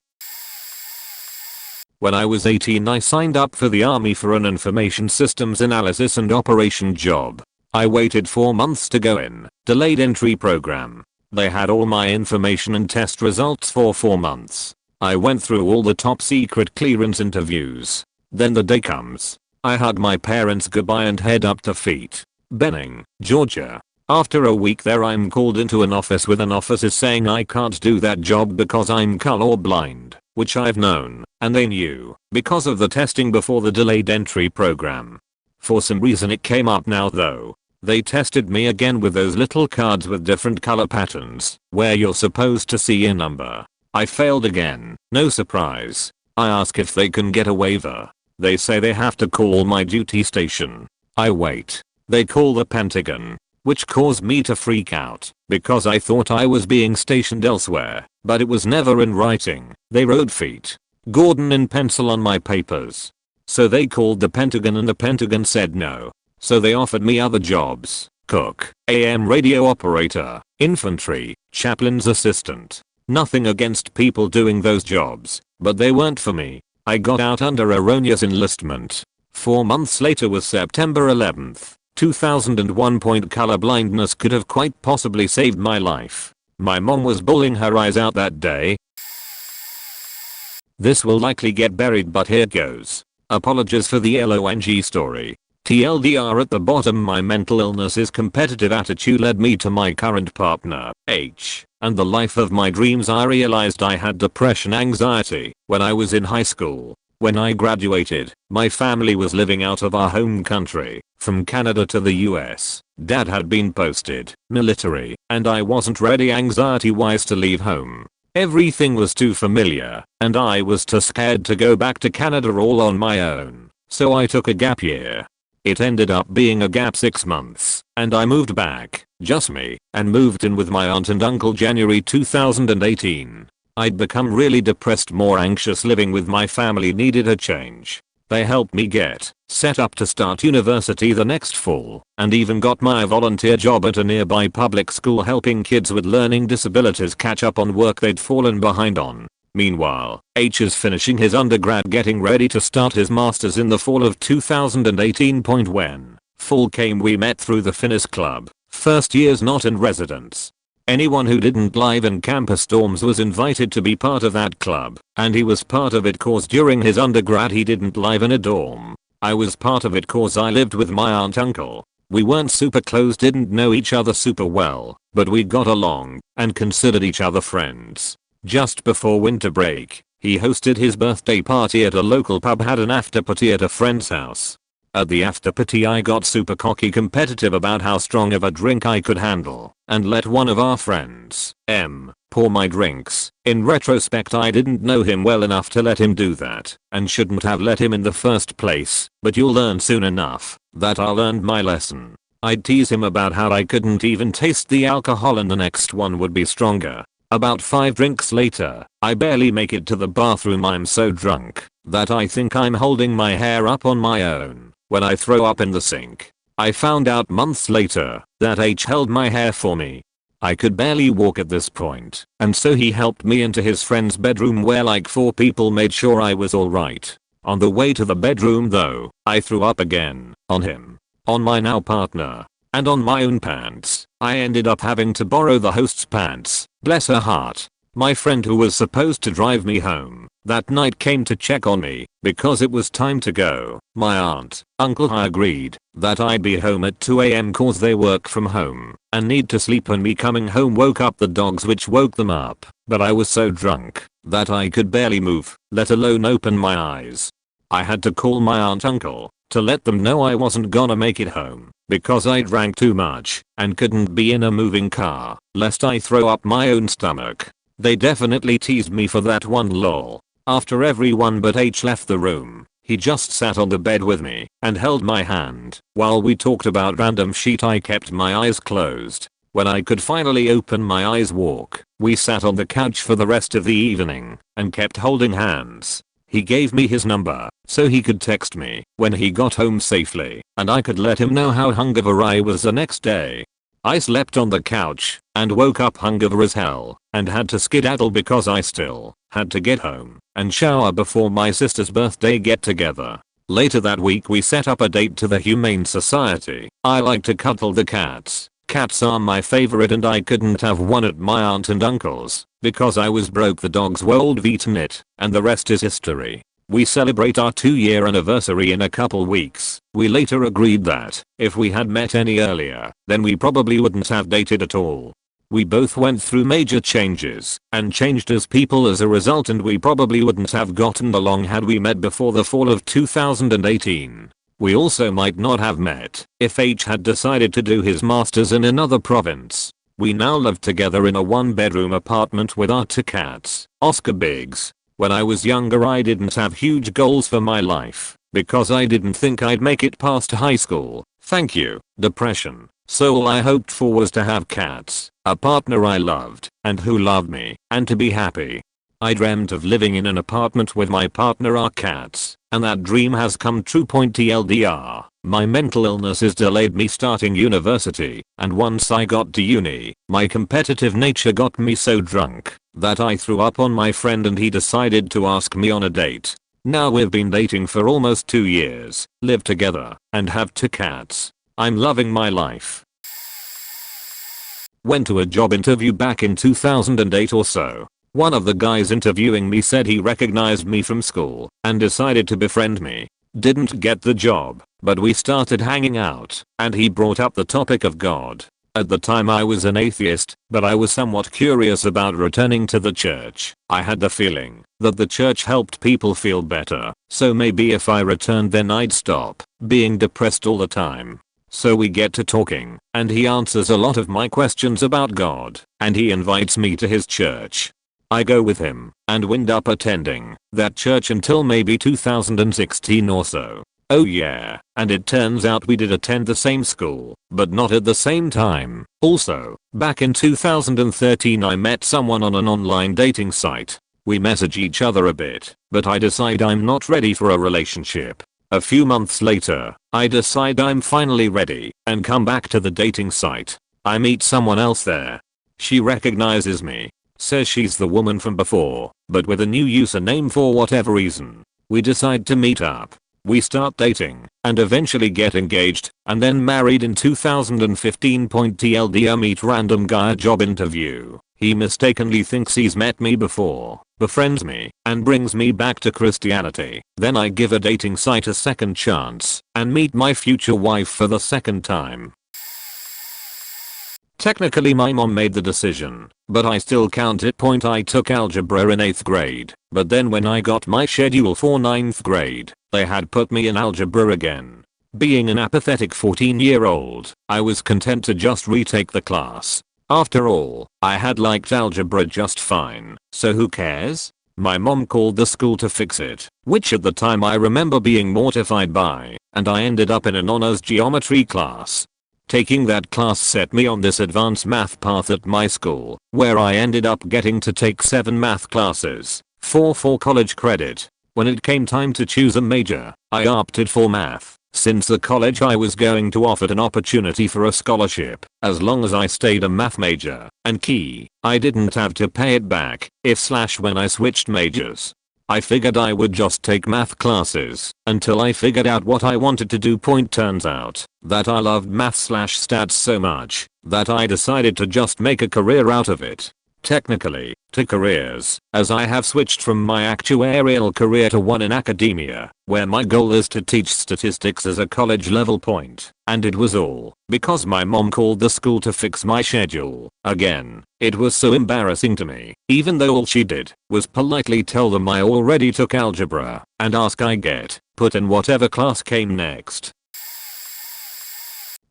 When I was 18 I signed up for the army for an information systems analysis and operation job. I waited 4 months to go in, delayed entry program. They had all my information and test results for 4 months. I went through all the top secret clearance interviews. Then the day comes. I hug my parents goodbye and head up to Benning, Georgia. After a week there I'm called into an office with an officer saying I can't do that job because I'm colorblind, which I've known, and they knew, because of the testing before the delayed entry program. For some reason it came up now though. They tested me again with those little cards with different color patterns, where you're supposed to see a number. I failed again, no surprise. I ask if they can get a waiver. They say they have to call my duty station. I wait. They call the Pentagon, which caused me to freak out because I thought I was being stationed elsewhere, but it was never in writing. They wrote feet Gordon in pencil on my papers. So they called the Pentagon and the Pentagon said no. So they offered me other jobs: cook, AM radio operator, infantry, chaplain's assistant. Nothing against people doing those jobs, but they weren't for me. I got out under erroneous enlistment. 4 months later was September 11th, 2001. Color blindness could have quite possibly saved my life. My mom was bawling her eyes out that day. This will likely get buried, but here goes. Apologies for the long story. TLDR at the bottom, my mental illness's competitive attitude led me to my current partner, H, and the life of my dreams. I realized I had depression anxiety when I was in high school. When I graduated, my family was living out of our home country, from Canada to the US. Dad had been posted, military, and I wasn't ready anxiety-wise to leave home. Everything was too familiar, and I was too scared to go back to Canada all on my own. So I took a gap year. It ended up being a gap 6 months, and I moved back, just me, and moved in with my aunt and uncle January 2018. I'd become really depressed, more anxious. Living with my family needed a change. They helped me get set up to start university the next fall, and even got my volunteer job at a nearby public school helping kids with learning disabilities catch up on work they'd fallen behind on. Meanwhile, H is finishing his undergrad, getting ready to start his masters in the fall of 2018. When fall came, we met through the Finnis Club. First years not in residence. Anyone who didn't live in campus dorms was invited to be part of that club, and he was part of it cause during his undergrad he didn't live in a dorm. I was part of it cause I lived with my aunt uncle. We weren't super close, didn't know each other super well, but we got along and considered each other friends. Just before winter break, he hosted his birthday party at a local pub, had an after party at a friend's house. At the after party I got super cocky competitive about how strong of a drink I could handle, and let one of our friends, M, pour my drinks. In retrospect, I didn't know him well enough to let him do that, and shouldn't have let him in the first place, but you'll learn soon enough that I learned my lesson. I'd tease him about how I couldn't even taste the alcohol and the next one would be stronger. About 5 drinks later, I barely make it to the bathroom. I'm so drunk that I think I'm holding my hair up on my own when I throw up in the sink. I found out months later that H held my hair for me. I could barely walk at this point, and so he helped me into his friend's bedroom where like 4 people made sure I was alright. On the way to the bedroom though, I threw up again, on him, on my now partner, and on my own pants. I ended up having to borrow the host's pants, bless her heart. My friend who was supposed to drive me home that night came to check on me because it was time to go. My aunt, uncle I agreed that I'd be home at 2 AM cause they work from home and need to sleep, and me coming home woke up the dogs, which woke them up, but I was so drunk that I could barely move, let alone open my eyes. I had to call my aunt uncle to let them know I wasn't gonna make it home because I drank too much and couldn't be in a moving car lest I throw up my own stomach. They definitely teased me for that one, lol. After everyone but H left the room, he just sat on the bed with me and held my hand while we talked about random shit. I kept my eyes closed. When I could finally open my eyes, we sat on the couch for the rest of the evening and kept holding hands. He gave me his number so he could text me when he got home safely, and I could let him know how hungover I was the next day. I slept on the couch and woke up hungover as hell and had to skedaddle because I still had to get home and shower before my sister's birthday get together. Later that week we set up a date to the Humane Society. I like to cuddle the cats. Cats are my favorite, and I couldn't have one at my aunt and uncle's because I was broke. The dogs were old, eaten it, and the rest is history. We celebrate our 2-year anniversary in a couple weeks. We later agreed that if we had met any earlier, then we probably wouldn't have dated at all. We both went through major changes and changed as people as a result, and we probably wouldn't have gotten along had we met before the fall of 2018. We also might not have met if H had decided to do his masters in another province. We now live together in a 1-bedroom apartment with our 2 cats, Oscar Biggs. When I was younger I didn't have huge goals for my life because I didn't think I'd make it past high school. Thank you, depression. So all I hoped for was to have cats, a partner I loved, and who loved me, and to be happy. I dreamt of living in an apartment with my partner, our cats, and that dream has come true. TLDR, my mental illness has delayed me starting university, and once I got to uni, my competitive nature got me so drunk that I threw up on my friend and he decided to ask me on a date. Now we've been dating for almost 2 years, live together, and have 2 cats. I'm loving my life. Went to a job interview back in 2008 or so. One of the guys interviewing me said he recognized me from school and decided to befriend me. Didn't get the job, but we started hanging out, and he brought up the topic of God. At the time I was an atheist, but I was somewhat curious about returning to the church. I had the feeling that the church helped people feel better, so maybe if I returned then I'd stop being depressed all the time. So we get to talking, and he answers a lot of my questions about God, and he invites me to his church. I go with him, and wind up attending that church until maybe 2016 or so. Oh yeah, and it turns out we did attend the same school, but not at the same time. Also, back in 2013 I met someone on an online dating site. We message each other a bit, but I decide I'm not ready for a relationship. A few months later, I decide I'm finally ready, and come back to the dating site. I meet someone else there. She recognizes me, says she's the woman from before, but with a new username for whatever reason. We decide to meet up. We start dating, and eventually get engaged, and then married in 2015. TLDR, meet random guy at job interview. He mistakenly thinks he's met me before, befriends me, and brings me back to Christianity. Then I give a dating site a second chance, and meet my future wife for the second time. Technically my mom made the decision, but I still count it. I took algebra in 8th grade, but then when I got my schedule for 9th grade, they had put me in algebra again. Being an apathetic 14-year-old, I was content to just retake the class. After all, I had liked algebra just fine, so who cares? My mom called the school to fix it, which at the time I remember being mortified by, and I ended up in an honors geometry class. Taking that class set me on this advanced math path at my school, where I ended up getting to take 7 math classes, 4 for college credit. When it came time to choose a major, I opted for math, since the college I was going to offered an opportunity for a scholarship, as long as I stayed a math major, and key, I didn't have to pay it back, when I switched majors. I figured I would just take math classes until I figured out what I wanted to do. Turns out that I loved math/stats so much that I decided to just make a career out of it. Technically, 2 careers, as I have switched from my actuarial career to one in academia, where my goal is to teach statistics as a college level point. And it was all because my mom called the school to fix my schedule. Again, it was so embarrassing to me, even though all she did was politely tell them I already took algebra, and ask I get put in whatever class came next.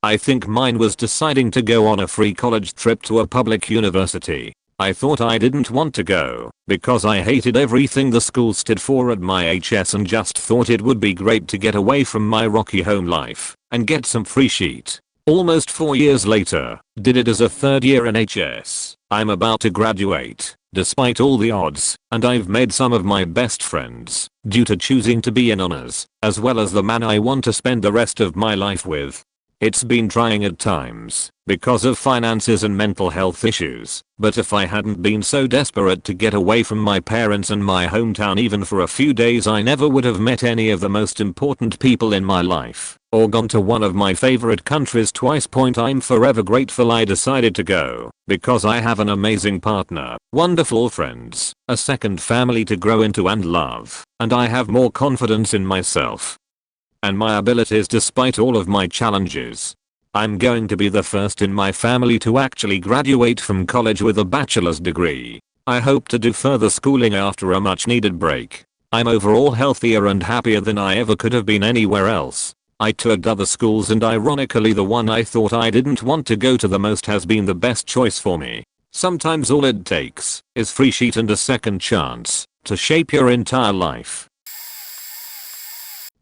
I think mine was deciding to go on a free college trip to a public university. I thought I didn't want to go because I hated everything the school stood for at my HS and just thought it would be great to get away from my rocky home life and get some free shit. Almost 4 years later, did it as a 3rd year in HS. I'm about to graduate, despite all the odds, and I've made some of my best friends due to choosing to be in honors, as well as the man I want to spend the rest of my life with. It's been trying at times because of finances and mental health issues, but if I hadn't been so desperate to get away from my parents and my hometown even for a few days, I never would have met any of the most important people in my life, or gone to one of my favorite countries twice. I'm forever grateful I decided to go, because I have an amazing partner, wonderful friends, a second family to grow into and love, and I have more confidence in myself and my abilities despite all of my challenges. I'm going to be the first in my family to actually graduate from college with a bachelor's degree. I hope to do further schooling after a much needed break. I'm overall healthier and happier than I ever could have been anywhere else. I toured other schools and ironically the one I thought I didn't want to go to the most has been the best choice for me. Sometimes all it takes is free sheet and a second chance to shape your entire life.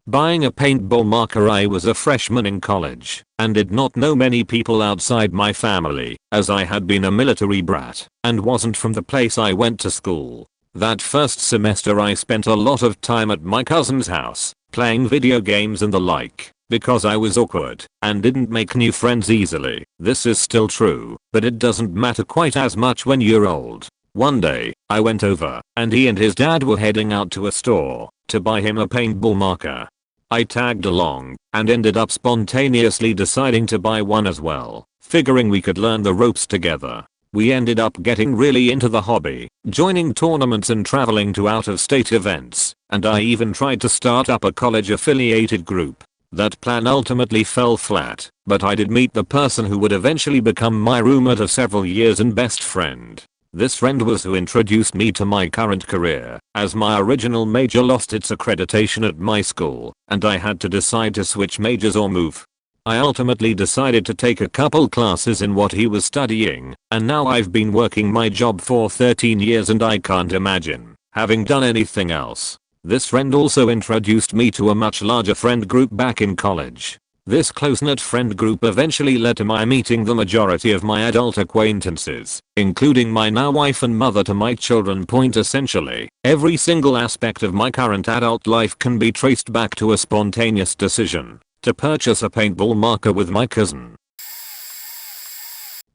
Buying a paintball marker. I was a freshman in college and did not know many people outside my family as I had been a military brat and wasn't from the place I went to school. That first semester I spent a lot of time at my cousin's house playing video games and the like because I was awkward and didn't make new friends easily. This is still true, but it doesn't matter quite as much when you're old. One day, I went over and he and his dad were heading out to a store to buy him a paintball marker. I tagged along and ended up spontaneously deciding to buy one as well, figuring we could learn the ropes together. We ended up getting really into the hobby, joining tournaments and traveling to out-of-state events, and I even tried to start up a college-affiliated group. That plan ultimately fell flat, but I did meet the person who would eventually become my roommate of several years and best friend. This friend was who introduced me to my current career, as my original major lost its accreditation at my school, and I had to decide to switch majors or move. I ultimately decided to take a couple classes in what he was studying, and now I've been working my job for 13 years and I can't imagine having done anything else. This friend also introduced me to a much larger friend group back in college. This close-knit friend group eventually led to my meeting the majority of my adult acquaintances, including my now wife and mother to my children. Essentially, every single aspect of my current adult life can be traced back to a spontaneous decision to purchase a paintball marker with my cousin.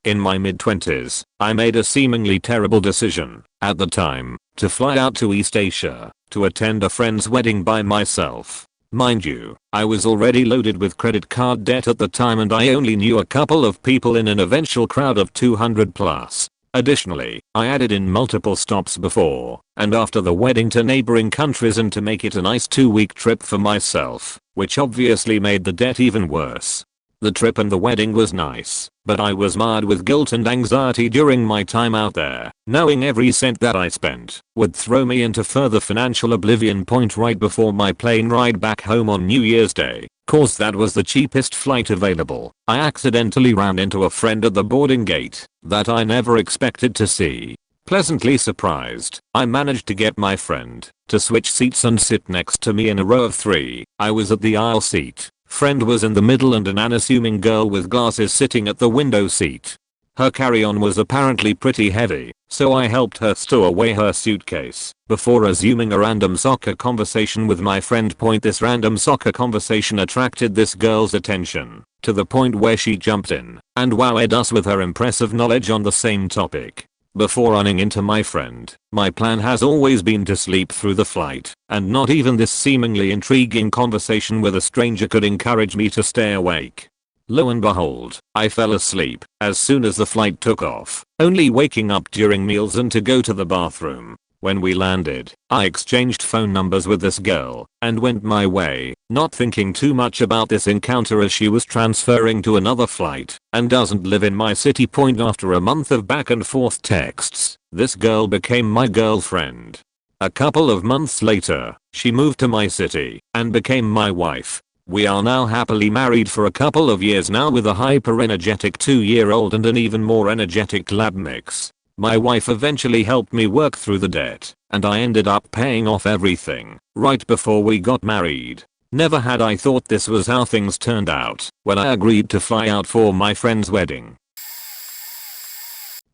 In my mid-20s, I made a seemingly terrible decision, at the time, to fly out to East Asia to attend a friend's wedding by myself. Mind you, I was already loaded with credit card debt at the time and I only knew a couple of people in an eventual crowd of 200 plus. Additionally, I added in multiple stops before and after the wedding to neighboring countries and to make it a nice 2-week trip for myself, which obviously made the debt even worse. The trip and the wedding was nice, but I was marred with guilt and anxiety during my time out there, knowing every cent that I spent would throw me into further financial oblivion. Right before my plane ride back home on New Year's Day, cause that was the cheapest flight available, I accidentally ran into a friend at the boarding gate that I never expected to see. Pleasantly surprised, I managed to get my friend to switch seats and sit next to me in a row of 3. I was at the aisle seat. Friend was in the middle and an unassuming girl with glasses sitting at the window seat. Her carry-on was apparently pretty heavy, so I helped her stow away her suitcase before resuming a random soccer conversation with my friend. This random soccer conversation attracted this girl's attention to the point where she jumped in and wowed us with her impressive knowledge on the same topic. Before running into my friend, my plan has always been to sleep through the flight, and not even this seemingly intriguing conversation with a stranger could encourage me to stay awake. Lo and behold, I fell asleep as soon as the flight took off, only waking up during meals and to go to the bathroom. When we landed, I exchanged phone numbers with this girl and went my way, not thinking too much about this encounter as she was transferring to another flight and doesn't live in my city. After a month of back and forth texts, this girl became my girlfriend. A couple of months later, she moved to my city and became my wife. We are now happily married for a couple of years now with a hyper-energetic 2-year-old and an even more energetic lab mix. My wife eventually helped me work through the debt, and I ended up paying off everything right before we got married. Never had I thought this was how things turned out when I agreed to fly out for my friend's wedding.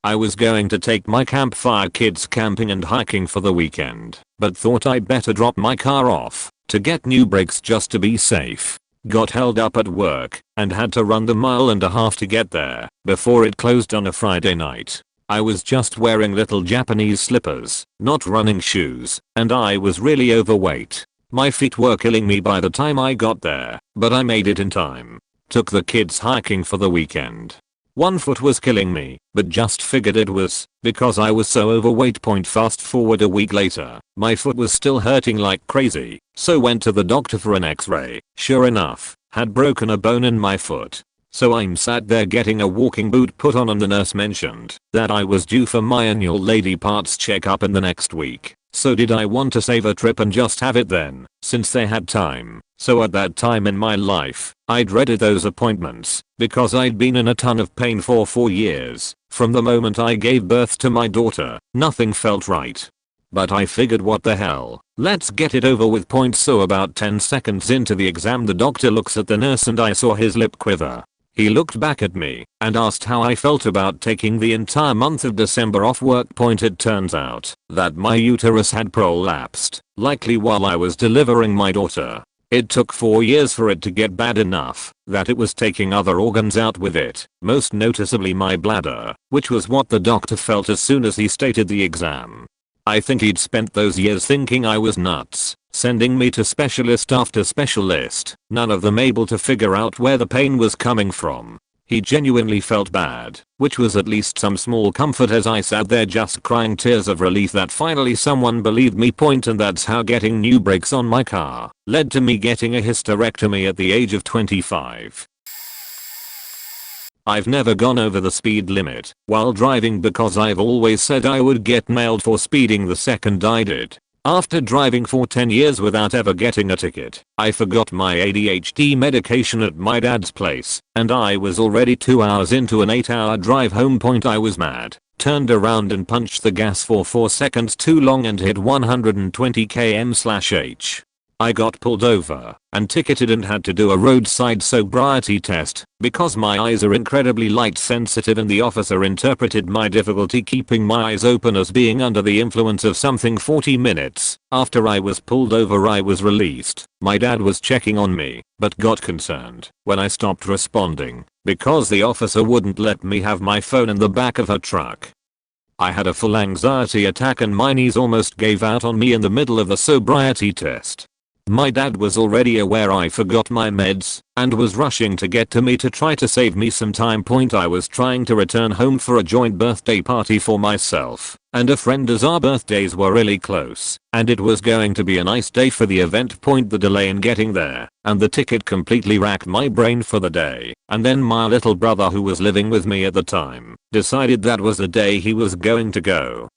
I was going to take my campfire kids camping and hiking for the weekend, but thought I'd better drop my car off to get new brakes just to be safe. Got held up at work and had to run the 1.5 miles to get there before it closed on a Friday night. I was just wearing little Japanese slippers, not running shoes, and I was really overweight. My feet were killing me by the time I got there, but I made it in time. Took the kids hiking for the weekend. One foot was killing me, but just figured it was because I was so overweight. Fast forward a week later, my foot was still hurting like crazy, so went to the doctor for an x-ray. Sure enough, had broken a bone in my foot. So I'm sat there getting a walking boot put on and the nurse mentioned that I was due for my annual lady parts checkup in the next week. So did I want to save a trip and just have it then, since they had time. So at that time in my life, I dreaded those appointments, because I'd been in a ton of pain for 4 years. From the moment I gave birth to my daughter, nothing felt right. But I figured what the hell, let's get it over with. So about 10 seconds into the exam the doctor looks at the nurse and I saw his lip quiver. He looked back at me and asked how I felt about taking the entire month of December off work. It turns out that my uterus had prolapsed, likely while I was delivering my daughter. It took 4 years for it to get bad enough that it was taking other organs out with it, most noticeably my bladder, which was what the doctor felt as soon as he stated the exam. I think he'd spent those years thinking I was nuts, sending me to specialist after specialist, none of them able to figure out where the pain was coming from. He genuinely felt bad, which was at least some small comfort as I sat there just crying tears of relief that finally someone believed me. And that's how getting new brakes on my car led to me getting a hysterectomy at the age of 25. I've never gone over the speed limit while driving because I've always said I would get nailed for speeding the second I did. After driving for 10 years without ever getting a ticket, I forgot my ADHD medication at my dad's place, and I was already 2 hours into an 8-hour drive home. I was mad, turned around and punched the gas for 4 seconds too long and hit 120 km/h. I got pulled over and ticketed and had to do a roadside sobriety test because my eyes are incredibly light sensitive, and the officer interpreted my difficulty keeping my eyes open as being under the influence of something. 40 minutes after I was pulled over I was released. My dad was checking on me but got concerned when I stopped responding because the officer wouldn't let me have my phone in the back of her truck. I had a full anxiety attack and my knees almost gave out on me in the middle of the sobriety test. My dad was already aware I forgot my meds and was rushing to get to me to try to save me some time. I was trying to return home for a joint birthday party for myself and a friend as our birthdays were really close and it was going to be a nice day for the event. The delay in getting there and the ticket completely racked my brain for the day, and then my little brother, who was living with me at the time, decided that was the day he was going to go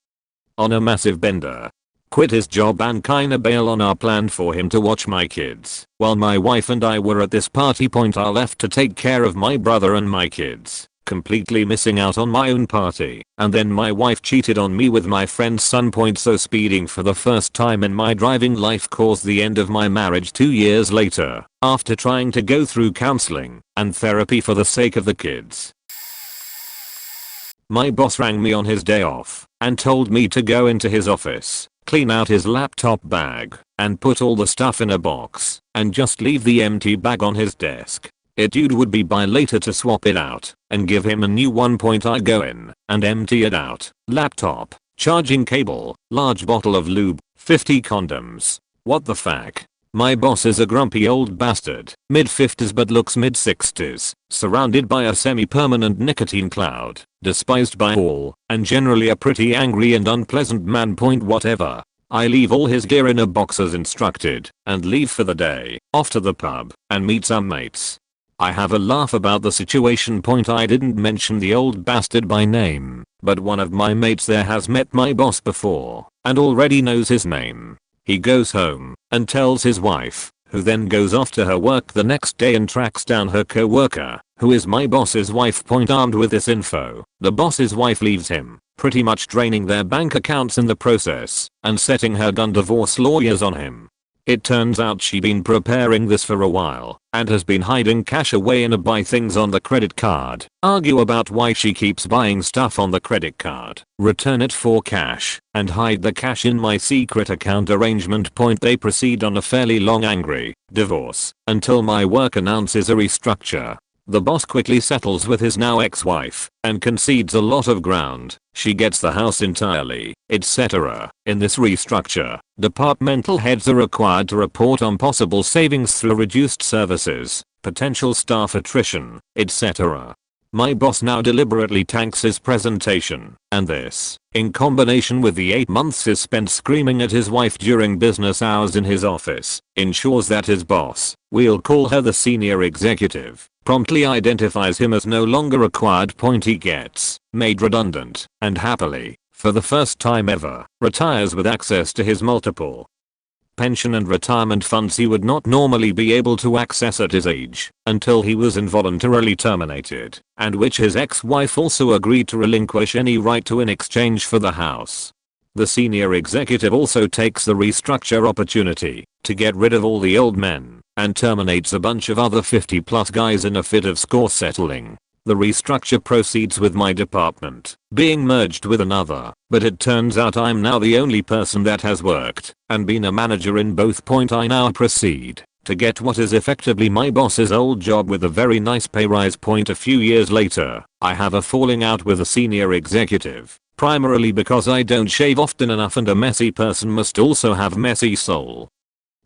on a massive bender, quit his job and kinda bail on our plan for him to watch my kids while my wife and I were at this party. I left to take care of my brother and my kids, completely missing out on my own party, and then my wife cheated on me with my friend's son. So speeding for the first time in my driving life caused the end of my marriage 2 years later after trying to go through counseling and therapy for the sake of the kids. My boss rang me on his day off and told me to go into his office, clean out his laptop bag, and put all the stuff in a box, and just leave the empty bag on his desk. Dude would be by later to swap it out and give him a new one. I go in and empty it out. Laptop, charging cable, large bottle of lube, 50 condoms. What the fuck? My boss is a grumpy old bastard, mid-50s but looks mid-60s, surrounded by a semi-permanent nicotine cloud, despised by all, and generally a pretty angry and unpleasant man. Whatever. I leave all his gear in a box as instructed and leave for the day, off to the pub, and meet some mates. I have a laugh about the situation. I didn't mention the old bastard by name, but one of my mates there has met my boss before and already knows his name. He goes home and tells his wife, who then goes off to her work the next day and tracks down her co-worker, who is my boss's wife. Armed with this info, the boss's wife leaves him, pretty much draining their bank accounts in the process and setting her done divorce lawyers on him. It turns out she'd been preparing this for a while and has been hiding cash away and buy things on the credit card, argue about why she keeps buying stuff on the credit card, return it for cash, and hide the cash in my secret account arrangement. They proceed on a fairly long angry divorce until my work announces a restructure. The boss quickly settles with his now ex-wife and concedes a lot of ground. She gets the house entirely, etc. In this restructure, departmental heads are required to report on possible savings through reduced services, potential staff attrition, etc. My boss now deliberately tanks his presentation, and this, in combination with the 8 months he spent screaming at his wife during business hours in his office, ensures that his boss, we'll call her the senior executive, promptly identifies him as no longer required. He gets made redundant and happily for the first time ever, retires with access to his multiple pension and retirement funds he would not normally be able to access at his age until he was involuntarily terminated, and which his ex-wife also agreed to relinquish any right to in exchange for the house. The senior executive also takes the restructure opportunity to get rid of all the old men and terminates a bunch of other 50+ guys in a fit of score settling. The restructure proceeds with my department being merged with another, but it turns out I'm now the only person that has worked and been a manager in both. I now proceed to get what is effectively my boss's old job with a very nice pay rise. A few years later, I have a falling out with a senior executive, primarily because I don't shave often enough and a messy person must also have messy soul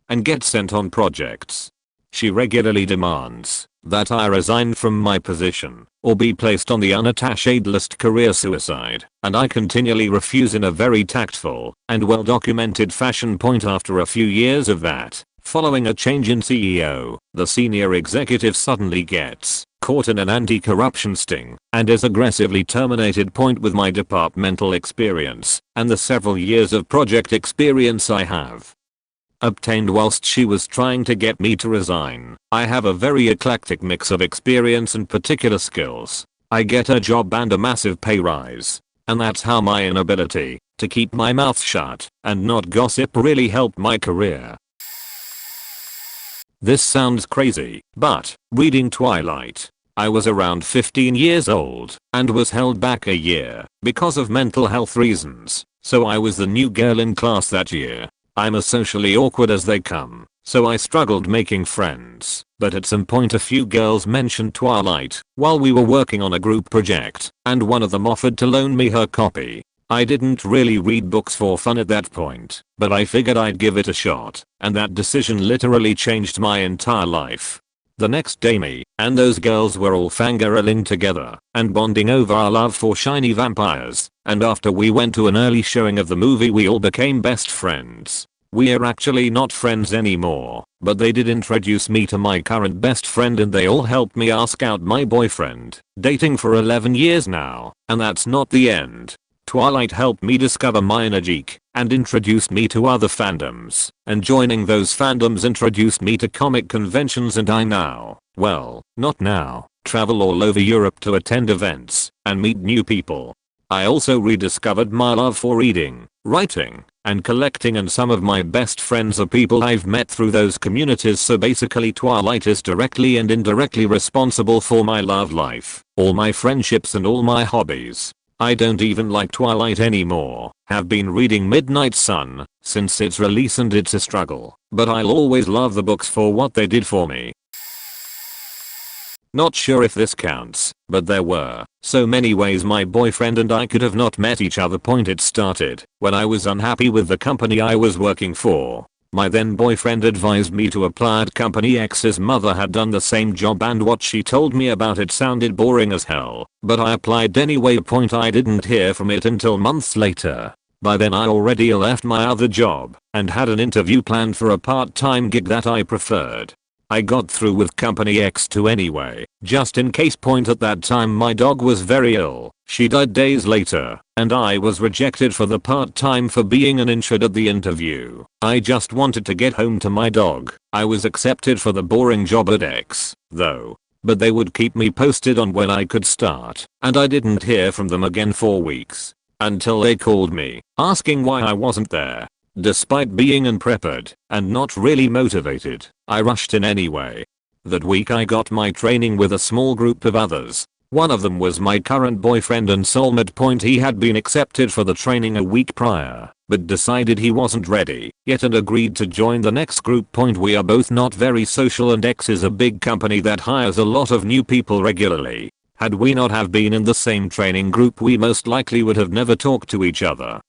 and get sent on projects. She regularly demands that I resign from my position or be placed on the unattached list, career suicide, and I continually refuse in a very tactful and well-documented fashion. After a few years of that, following a change in CEO, the senior executive suddenly gets caught in an anti-corruption sting and is aggressively terminated. With my departmental experience and the several years of project experience I have obtained whilst she was trying to get me to resign, I have a very eclectic mix of experience and particular skills. I get a job and a massive pay rise, and that's how my inability to keep my mouth shut and not gossip really helped my career. This sounds crazy, but reading Twilight, I was around 15 years old and was held back a year because of mental health reasons, so I was the new girl in class that year. I'm as socially awkward as they come, so I struggled making friends, but at some point a few girls mentioned Twilight while we were working on a group project, and one of them offered to loan me her copy. I didn't really read books for fun at that point, but I figured I'd give it a shot, and that decision literally changed my entire life. The next day me and those girls were all fangirling together and bonding over our love for shiny vampires, and after we went to an early showing of the movie we all became best friends. We're actually not friends anymore, but they did introduce me to my current best friend and they all helped me ask out my boyfriend, dating for 11 years now, and that's not the end. Twilight helped me discover my inner geek and introduced me to other fandoms, and joining those fandoms introduced me to comic conventions, and I now, well, not now, travel all over Europe to attend events and meet new people. I also rediscovered my love for reading, writing, and collecting, and some of my best friends are people I've met through those communities, so basically Twilight is directly and indirectly responsible for my love life, all my friendships and all my hobbies. I don't even like Twilight anymore, have been reading Midnight Sun since its release and it's a struggle, but I'll always love the books for what they did for me. Not sure if this counts, but there were so many ways my boyfriend and I could have not met each other. It started when I was unhappy with the company I was working for. My then boyfriend advised me to apply at company X's mother had done the same job and what she told me about it sounded boring as hell, but I applied anyway. I didn't hear from it until months later. By then I already left my other job and had an interview planned for a part-time gig that I preferred. I got through with company X2 anyway, just in case. At that time my dog was very ill, she died days later, and I was rejected for the part-time for being an introvert at the interview. I just wanted to get home to my dog. I was accepted for the boring job at X, though, but they would keep me posted on when I could start, and I didn't hear from them again for weeks, until they called me, asking why I wasn't there. Despite being unprepared and not really motivated, I rushed in anyway. That week I got my training with a small group of others. One of them was my current boyfriend and soulmate. He had been accepted for the training a week prior, but decided he wasn't ready yet and agreed to join the next group. We are both not very social and X is a big company that hires a lot of new people regularly. Had we not have been in the same training group we most likely would have never talked to each other.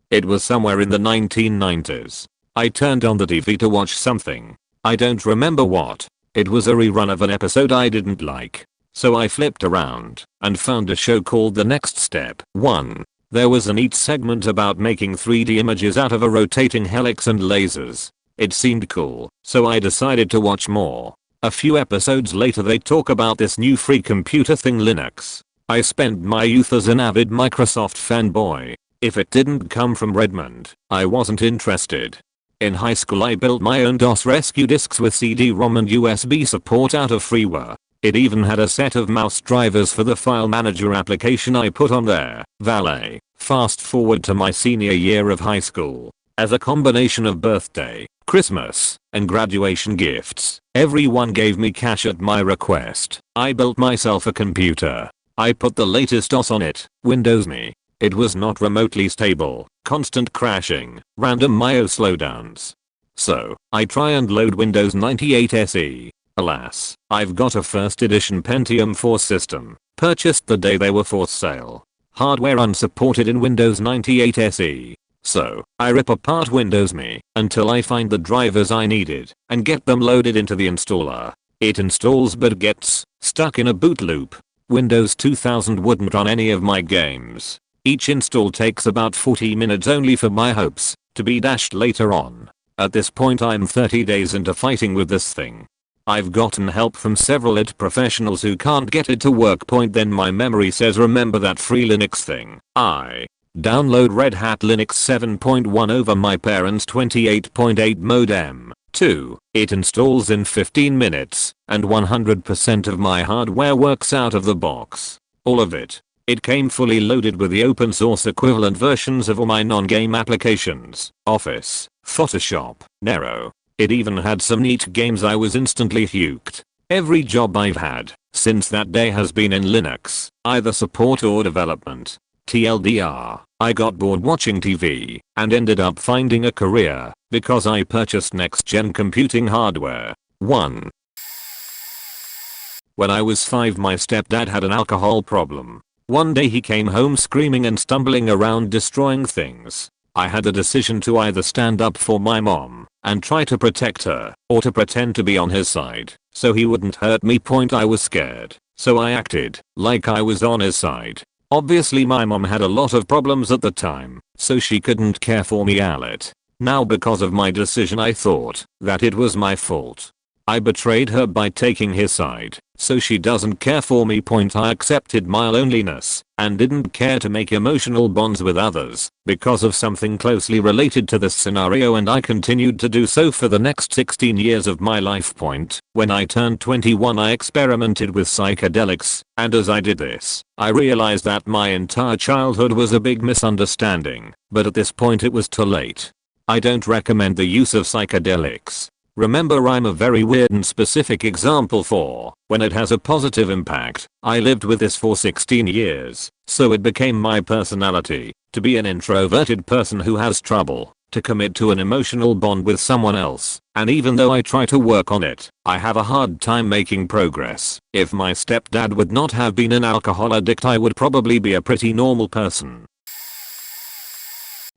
It was somewhere in the 1990s. I turned on the TV to watch something. I don't remember what. It was a rerun of an episode I didn't like. So I flipped around and found a show called The Next Step. 1. There was a neat segment about making 3D images out of a rotating helix and lasers. It seemed cool, so I decided to watch more. A few episodes later they talk about this new free computer thing Linux. I spent my youth as an avid Microsoft fanboy. If it didn't come from Redmond, I wasn't interested. In high school I built my own DOS rescue disks with CD-ROM and USB support out of freeware. It even had a set of mouse drivers for the file manager application I put on there. Valet. Fast forward to my senior year of high school. As a combination of birthday, Christmas, and graduation gifts, everyone gave me cash at my request. I built myself a computer. I put the latest OS on it, Windows Me. It was not remotely stable, constant crashing, random IO slowdowns. So, I try and load Windows 98 SE. Alas, I've got a first edition Pentium 4 system, purchased the day they were for sale. Hardware unsupported in Windows 98 SE. So, I rip apart Windows Me until I find the drivers I needed and get them loaded into the installer. It installs but gets stuck in a boot loop. Windows 2000 wouldn't run any of my games. Each install takes about 40 minutes only for my hopes to be dashed later on. At this point I'm 30 days into fighting with this thing. I've gotten help from several IT professionals who can't get it to work. Then my memory says remember that free Linux thing. I download Red Hat Linux 7.1 over my parents' 28.8 modem. 2. It installs in 15 minutes, and 100% of my hardware works out of the box. All of it. It came fully loaded with the open source equivalent versions of all my non-game applications, Office, Photoshop, Nero. It even had some neat games. I was instantly hooked. Every job I've had since that day has been in Linux, either support or development. TLDR, I got bored watching TV and ended up finding a career because I purchased next-gen computing hardware. 1. When I was 5, my stepdad had an alcohol problem. One day he came home screaming and stumbling around destroying things. I had a decision to either stand up for my mom and try to protect her, or to pretend to be on his side so he wouldn't hurt me. I was scared, so I acted like I was on his side. Obviously my mom had a lot of problems at the time, so she couldn't care for me. Now because of my decision I thought that it was my fault. I betrayed her by taking his side, so she doesn't care for me. I accepted my loneliness and didn't care to make emotional bonds with others because of something closely related to this scenario, and I continued to do so for the next 16 years of my life. When I turned 21 I experimented with psychedelics, and as I did this, I realized that my entire childhood was a big misunderstanding, but at this point it was too late. I don't recommend the use of psychedelics. Remember, I'm a very weird and specific example for when it has a positive impact. I lived with this for 16 years, so it became my personality to be an introverted person who has trouble to commit to an emotional bond with someone else, and even though I try to work on it, I have a hard time making progress. If my stepdad would not have been an alcohol addict I would probably be a pretty normal person.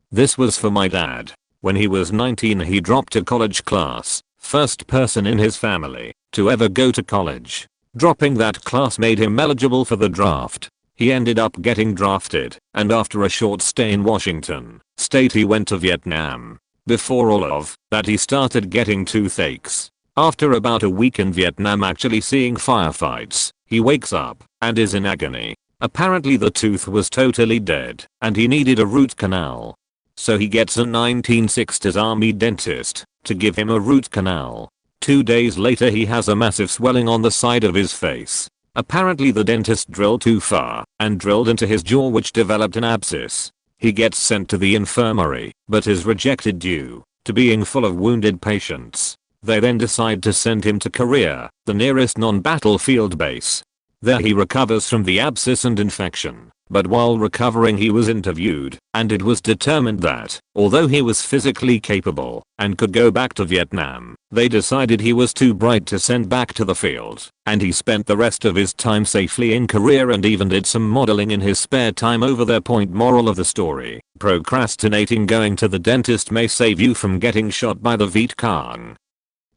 This was for my dad. When he was 19 he dropped a college class. First person in his family to ever go to college. Dropping that class made him eligible for the draft. He ended up getting drafted, and after a short stay in Washington State he went to Vietnam. Before all of that he started getting toothaches. After about a week in Vietnam actually seeing firefights, he wakes up and is in agony. Apparently the tooth was totally dead and he needed a root canal. So he gets a 1960s army dentist to give him a root canal. 2 days later he has a massive swelling on the side of his face. Apparently the dentist drilled too far and drilled into his jaw, which developed an abscess. He gets sent to the infirmary but is rejected due to being full of wounded patients. They then decide to send him to Korea, the nearest non-battlefield base. There he recovers from the abscess and infection. But while recovering he was interviewed, and it was determined that, although he was physically capable and could go back to Vietnam, they decided he was too bright to send back to the field, and he spent the rest of his time safely in Korea and even did some modeling in his spare time over there. Moral of the story: procrastinating going to the dentist may save you from getting shot by the Viet Cong.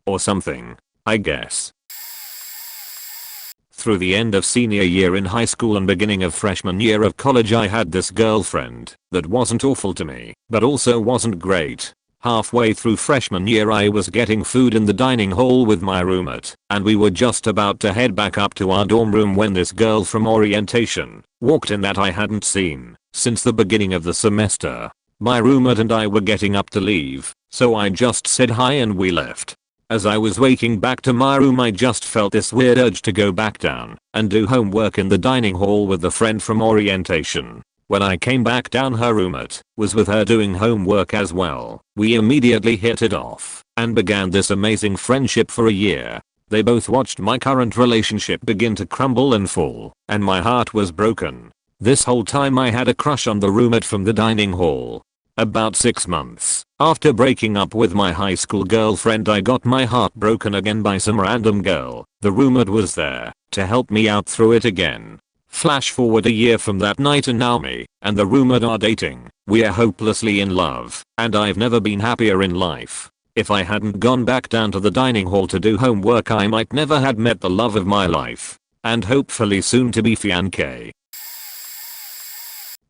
Or something, I guess. Through the end of senior year in high school and beginning of freshman year of college I had this girlfriend that wasn't awful to me, but also wasn't great. Halfway through freshman year I was getting food in the dining hall with my roommate, and we were just about to head back up to our dorm room when this girl from orientation walked in that I hadn't seen since the beginning of the semester. My roommate and I were getting up to leave, so I just said hi and we left. As I was walking back to my room I just felt this weird urge to go back down and do homework in the dining hall with the friend from orientation. When I came back down her roommate was with her doing homework as well. We immediately hit it off and began this amazing friendship for a year. They both watched my current relationship begin to crumble and fall, and my heart was broken. This whole time I had a crush on the roommate from the dining hall. About 6 months after breaking up with my high school girlfriend I got my heart broken again by some random girl. The roommate was there to help me out through it again. Flash forward a year from that night and now me and the roommate are dating. We are hopelessly in love and I've never been happier in life. If I hadn't gone back down to the dining hall to do homework I might never had met the love of my life and hopefully soon to be fiancé.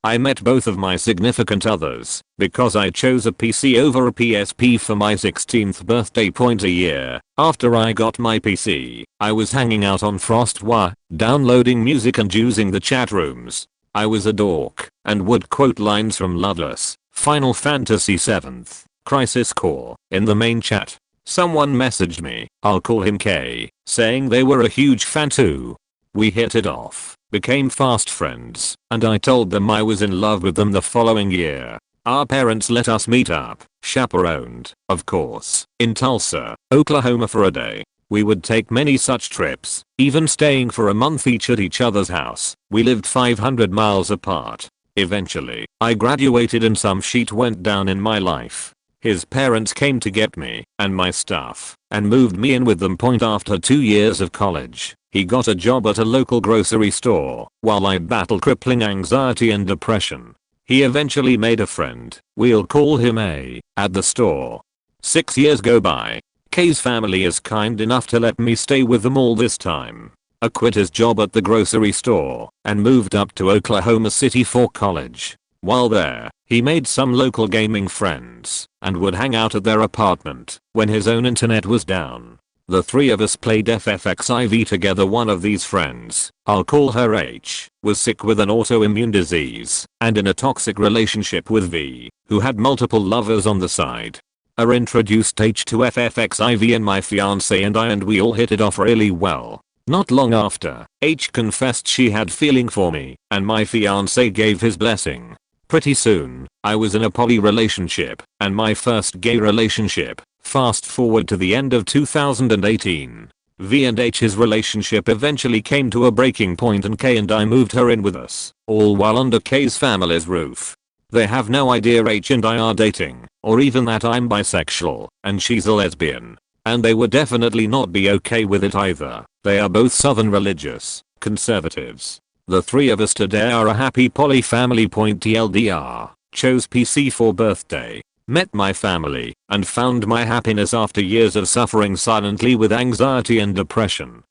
I met both of my significant others because I chose a PC over a PSP for my 16th birthday. A year after I got my PC, I was hanging out on FrostWire, downloading music and using the chat rooms. I was a dork and would quote lines from Loveless, Final Fantasy VII, Crisis Core in the main chat. Someone messaged me, I'll call him K, saying they were a huge fan too. We hit it off, became fast friends, and I told them I was in love with them the following year. Our parents let us meet up, chaperoned, of course, in Tulsa, Oklahoma for a day. We would take many such trips, even staying for a month each at each other's house. We lived 500 miles apart. Eventually, I graduated and some shit went down in my life. His parents came to get me and my stuff and moved me in with them. After 2 years of college, he got a job at a local grocery store while I battled crippling anxiety and depression. He eventually made a friend, we'll call him A, at the store. 6 years go by. K's family is kind enough to let me stay with them all this time. I quit his job at the grocery store and moved up to Oklahoma City for college. While there, he made some local gaming friends and would hang out at their apartment when his own internet was down. The three of us played FFXIV together. One of these friends, I'll call her H, was sick with an autoimmune disease and in a toxic relationship with V, who had multiple lovers on the side. I introduced H to FFXIV and my fiance and we all hit it off really well. Not long after, H confessed she had feeling for me and my fiance gave his blessing. Pretty soon, I was in a poly relationship and my first gay relationship. Fast forward to the end of 2018. V and H's relationship eventually came to a breaking point and K and I moved her in with us, all while under K's family's roof. They have no idea H and I are dating, or even that I'm bisexual and she's a lesbian. And they would definitely not be okay with it either. They are both Southern religious conservatives. The three of us today are a happy poly family. TLDR, chose PC for birthday, met my family, and found my happiness after years of suffering silently with anxiety and depression.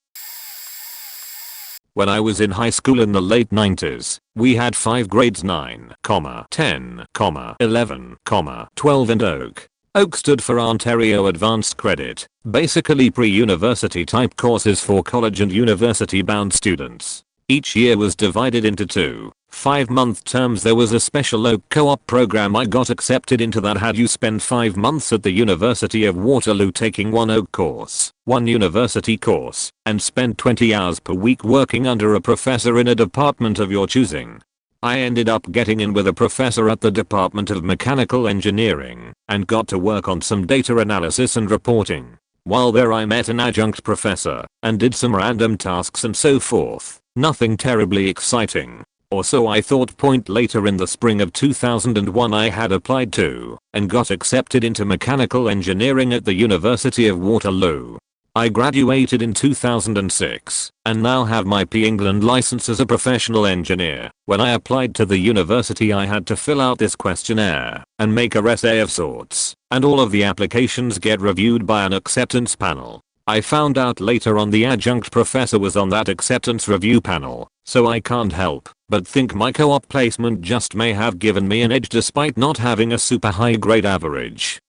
When I was in high school in the late 90s, we had 5 grades 9, 10, 11, 12 and Oak. Oak stood for Ontario Advanced Credit, basically pre-university type courses for college and university bound students. Each year was divided into 2 5-month terms. There was a special Oak co-op program I got accepted into that had you spend 5 months at the University of Waterloo taking 1 Oak course, 1 university course, and spend 20 hours per week working under a professor in a department of your choosing. I ended up getting in with a professor at the Department of Mechanical Engineering and got to work on some data analysis and reporting. While there I met an adjunct professor and did some random tasks and so forth. Nothing terribly exciting, or so I thought. Later in the spring of 2001 I had applied to and got accepted into mechanical engineering at the University of Waterloo. I graduated in 2006 and now have my P England license as a professional engineer. When I applied to the university I had to fill out this questionnaire and make a essay of sorts, and all of the applications get reviewed by an acceptance panel. I found out later on the adjunct professor was on that acceptance review panel, so I can't help but think my co-op placement just may have given me an edge despite not having a super high grade average.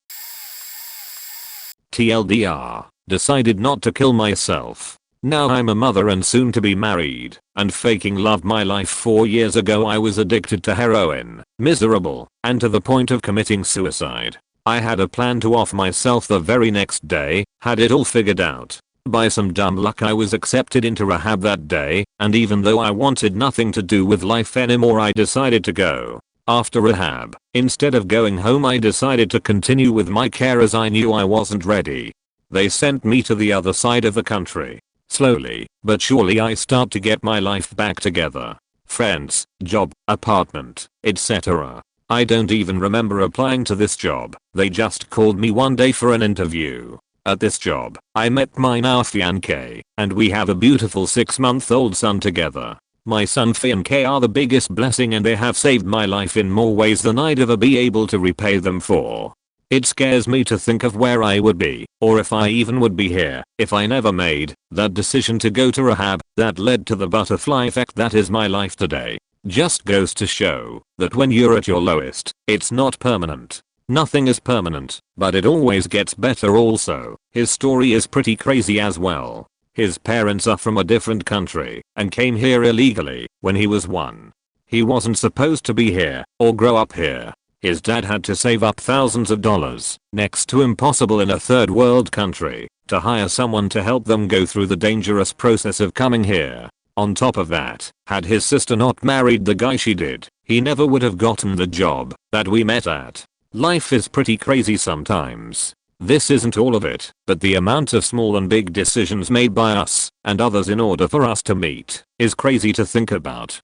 TLDR, decided not to kill myself. Now I'm a mother and soon to be married, and faking loved my life. 4 years ago I was addicted to heroin, miserable, and to the point of committing suicide. I had a plan to off myself the very next day, had it all figured out. By some dumb luck I was accepted into rehab that day, and even though I wanted nothing to do with life anymore I decided to go. After rehab, instead of going home I decided to continue with my care as I knew I wasn't ready. They sent me to the other side of the country. Slowly, but surely I start to get my life back together. Friends, job, apartment, etc. I don't even remember applying to this job. They just called me one day for an interview. At this job, I met my now fiancé, and we have a beautiful 6-month-old son together. My son fiancé are the biggest blessing and they have saved my life in more ways than I'd ever be able to repay them for. It scares me to think of where I would be, or if I even would be here, if I never made that decision to go to rehab that led to the butterfly effect that is my life today. Just goes to show that when you're at your lowest, it's not permanent. Nothing is permanent, but it always gets better also. His story is pretty crazy as well. His parents are from a different country and came here illegally when he was 1. He wasn't supposed to be here or grow up here. His dad had to save up thousands of dollars, next to impossible in a third world country, to hire someone to help them go through the dangerous process of coming here. On top of that, had his sister not married the guy she did, he never would have gotten the job that we met at. Life is pretty crazy sometimes. This isn't all of it, but the amount of small and big decisions made by us and others in order for us to meet is crazy to think about.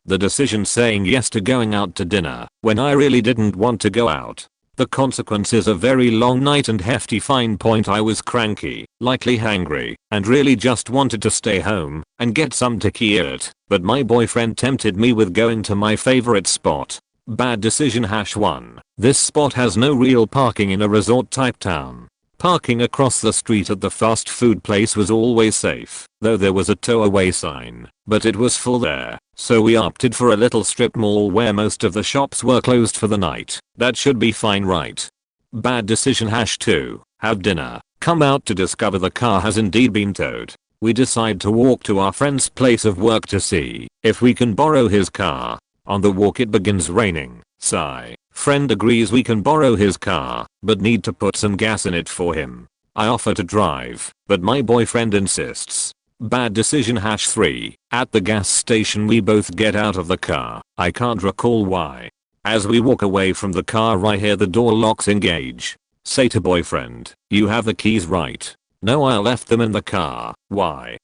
The decision saying yes to going out to dinner when I really didn't want to go out. The consequences: a very long night and hefty fine. Point: I was cranky, likely hangry, and really just wanted to stay home and get some tequila, but my boyfriend tempted me with going to my favorite spot. Bad decision. #1. This spot has no real parking in a resort type town. Parking across the street at the fast food place was always safe, though there was a tow away sign, but it was full there, so we opted for a little strip mall where most of the shops were closed for the night. That should be fine, right? Bad decision. #2. Have dinner. Come out to discover the car has indeed been towed. We decide to walk to our friend's place of work to see if we can borrow his car. On the walk it begins raining. Sigh. Friend agrees we can borrow his car, but need to put some gas in it for him. I offer to drive, but my boyfriend insists. Bad decision. #3. At the gas station we both get out of the car. I can't recall why. As we walk away from the car I hear the door locks engage. Say to boyfriend, "You have the keys, right?" "No, I left them in the car." "Why?"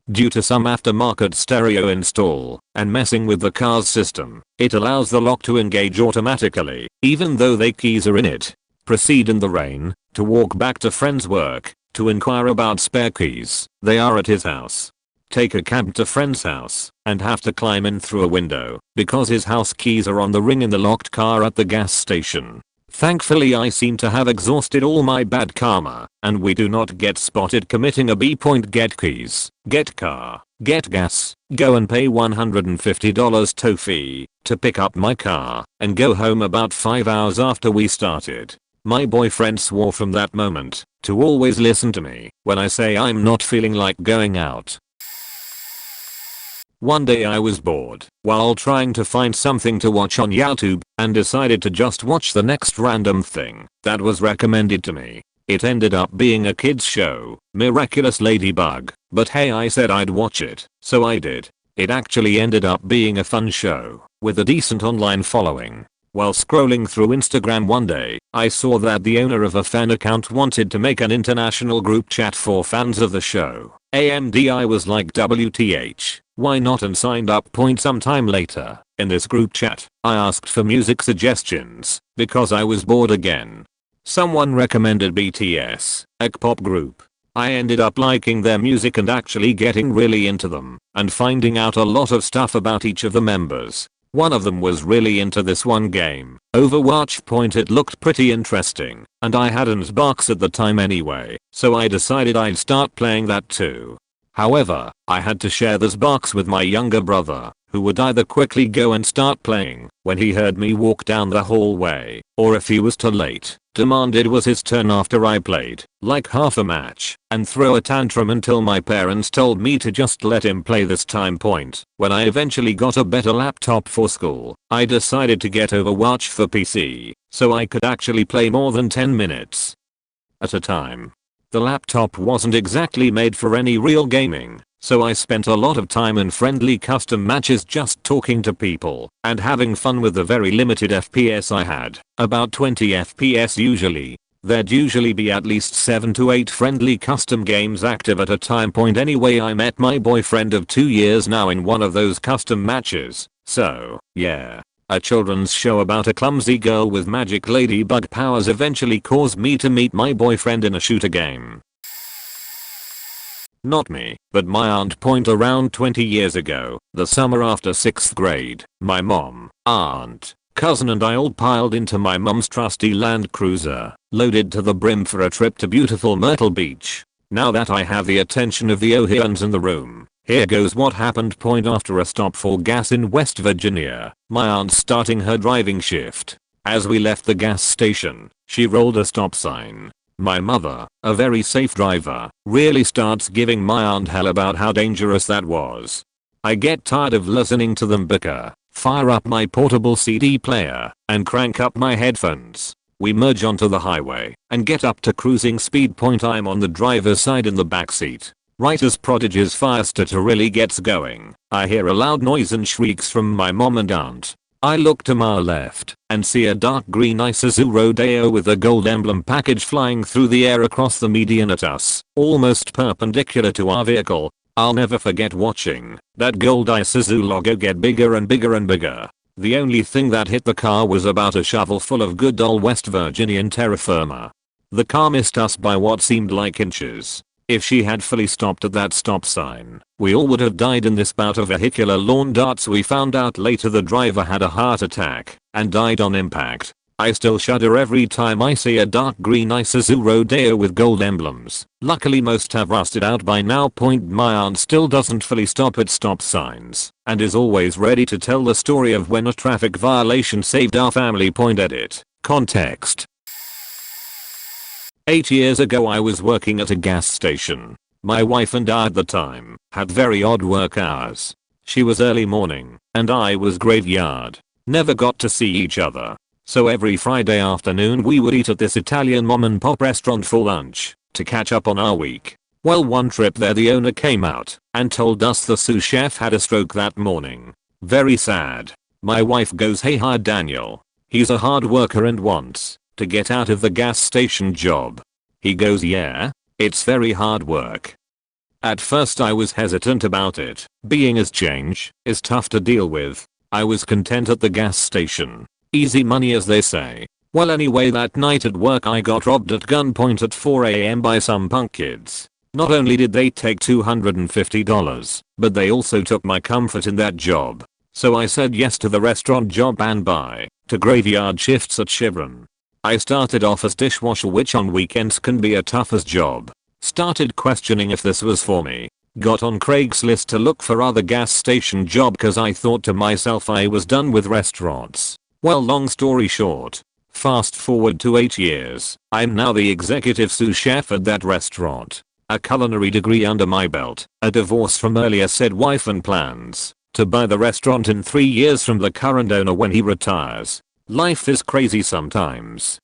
"Due to some aftermarket stereo install and messing with the car's system, it allows the lock to engage automatically, even though the keys are in it." Proceed in the rain to walk back to friend's work to inquire about spare keys. They are at his house. Take a cab to friend's house and have to climb in through a window because his house keys are on the ring in the locked car at the gas station. Thankfully I seem to have exhausted all my bad karma, and we do not get spotted committing a B-point. Get keys, get car, get gas, go and pay $150 tow fee to pick up my car, and go home about 5 hours after we started. My boyfriend swore from that moment to always listen to me when I say I'm not feeling like going out. One day I was bored while trying to find something to watch on YouTube and decided to just watch the next random thing that was recommended to me. It ended up being a kids show, Miraculous Ladybug, but hey, I said I'd watch it, so I did. It actually ended up being a fun show with a decent online following. While scrolling through Instagram one day, I saw that the owner of a fan account wanted to make an international group chat for fans of the show. I was like, WTH, why not, and signed up. Sometime later, in this group chat, I asked for music suggestions because I was bored again. Someone recommended BTS, a pop group. I ended up liking their music and actually getting really into them and finding out a lot of stuff about each of the members. One of them was really into this one game, Overwatch. It looked pretty interesting, and I hadn't Xbox at the time anyway, so I decided I'd start playing that too. However, I had to share this box with my younger brother, who would either quickly go and start playing when he heard me walk down the hallway, or if he was too late demanded was his turn after I played like half a match and throw a tantrum until my parents told me to just let him play this time point. When I eventually got a better laptop for school, I decided to get Overwatch for PC so I could actually play more than 10 minutes at a time. The laptop wasn't exactly made for any real gaming, so I spent a lot of time in friendly custom matches just talking to people and having fun with the very limited FPS I had, about 20 FPS usually. There'd usually be at least 7 to 8 friendly custom games active at a time point anyway. I met my boyfriend of 2 years now in one of those custom matches, so yeah. A children's show about a clumsy girl with magic ladybug powers eventually caused me to meet my boyfriend in a shooter game. Not me, but my aunt. Point around 20 years ago, the summer after 6th grade, my mom, aunt, cousin and I all piled into my mom's trusty Land Cruiser, loaded to the brim for a trip to beautiful Myrtle Beach. Now that I have the attention of the O'Hearns in the room, here goes what happened. Point after a stop for gas in West Virginia, my aunt starting her driving shift. As we left the gas station, she rolled a stop sign. My mother, a very safe driver, really starts giving my aunt hell about how dangerous that was. I get tired of listening to them bicker, fire up my portable CD player, and crank up my headphones. We merge onto the highway and get up to cruising speed. Point I'm on the driver's side in the backseat. Right as Prodigy's Firestarter really gets going, I hear a loud noise and shrieks from my mom and aunt. I look to my left and see a dark green Isuzu Rodeo with a gold emblem package flying through the air across the median at us, almost perpendicular to our vehicle. I'll never forget watching that gold Isuzu logo get bigger and bigger and bigger. The only thing that hit the car was about a shovel full of good old West Virginian terra firma. The car missed us by what seemed like inches. If she had fully stopped at that stop sign, we all would have died in this bout of vehicular lawn darts. We found out later the driver had a heart attack and died on impact. I still shudder every time I see a dark green Isuzu Rodeo with gold emblems. Luckily most have rusted out by now. Point my aunt still doesn't fully stop at stop signs and is always ready to tell the story of when a traffic violation saved our family. Point edit. Context. 8 years ago I was working at a gas station. My wife and I at the time had very odd work hours. She was early morning and I was graveyard. Never got to see each other. So every Friday afternoon we would eat at this Italian mom and pop restaurant for lunch to catch up on our week. Well, one trip there the owner came out and told us the sous chef had a stroke that morning. Very sad. My wife goes, "Hey, hi Daniel. He's a hard worker and wants to get out of the gas station job." He goes, "Yeah, it's very hard work." At first I was hesitant about it, being as change is tough to deal with. I was content at the gas station. Easy money as they say. Well, anyway, that night at work I got robbed at gunpoint at 4 AM by some punk kids. Not only did they take $250, but they also took my comfort in that job. So I said yes to the restaurant job and bye to graveyard shifts at Chevron. I started off as dishwasher, which on weekends can be a toughest job. Started questioning if this was for me. Got on Craigslist to look for other gas station job cause I thought to myself I was done with restaurants. Well, long story short, fast forward to 8 years, I'm now the executive sous chef at that restaurant. A culinary degree under my belt, a divorce from earlier said wife, and plans to buy the restaurant in 3 years from the current owner when he retires. Life is crazy sometimes.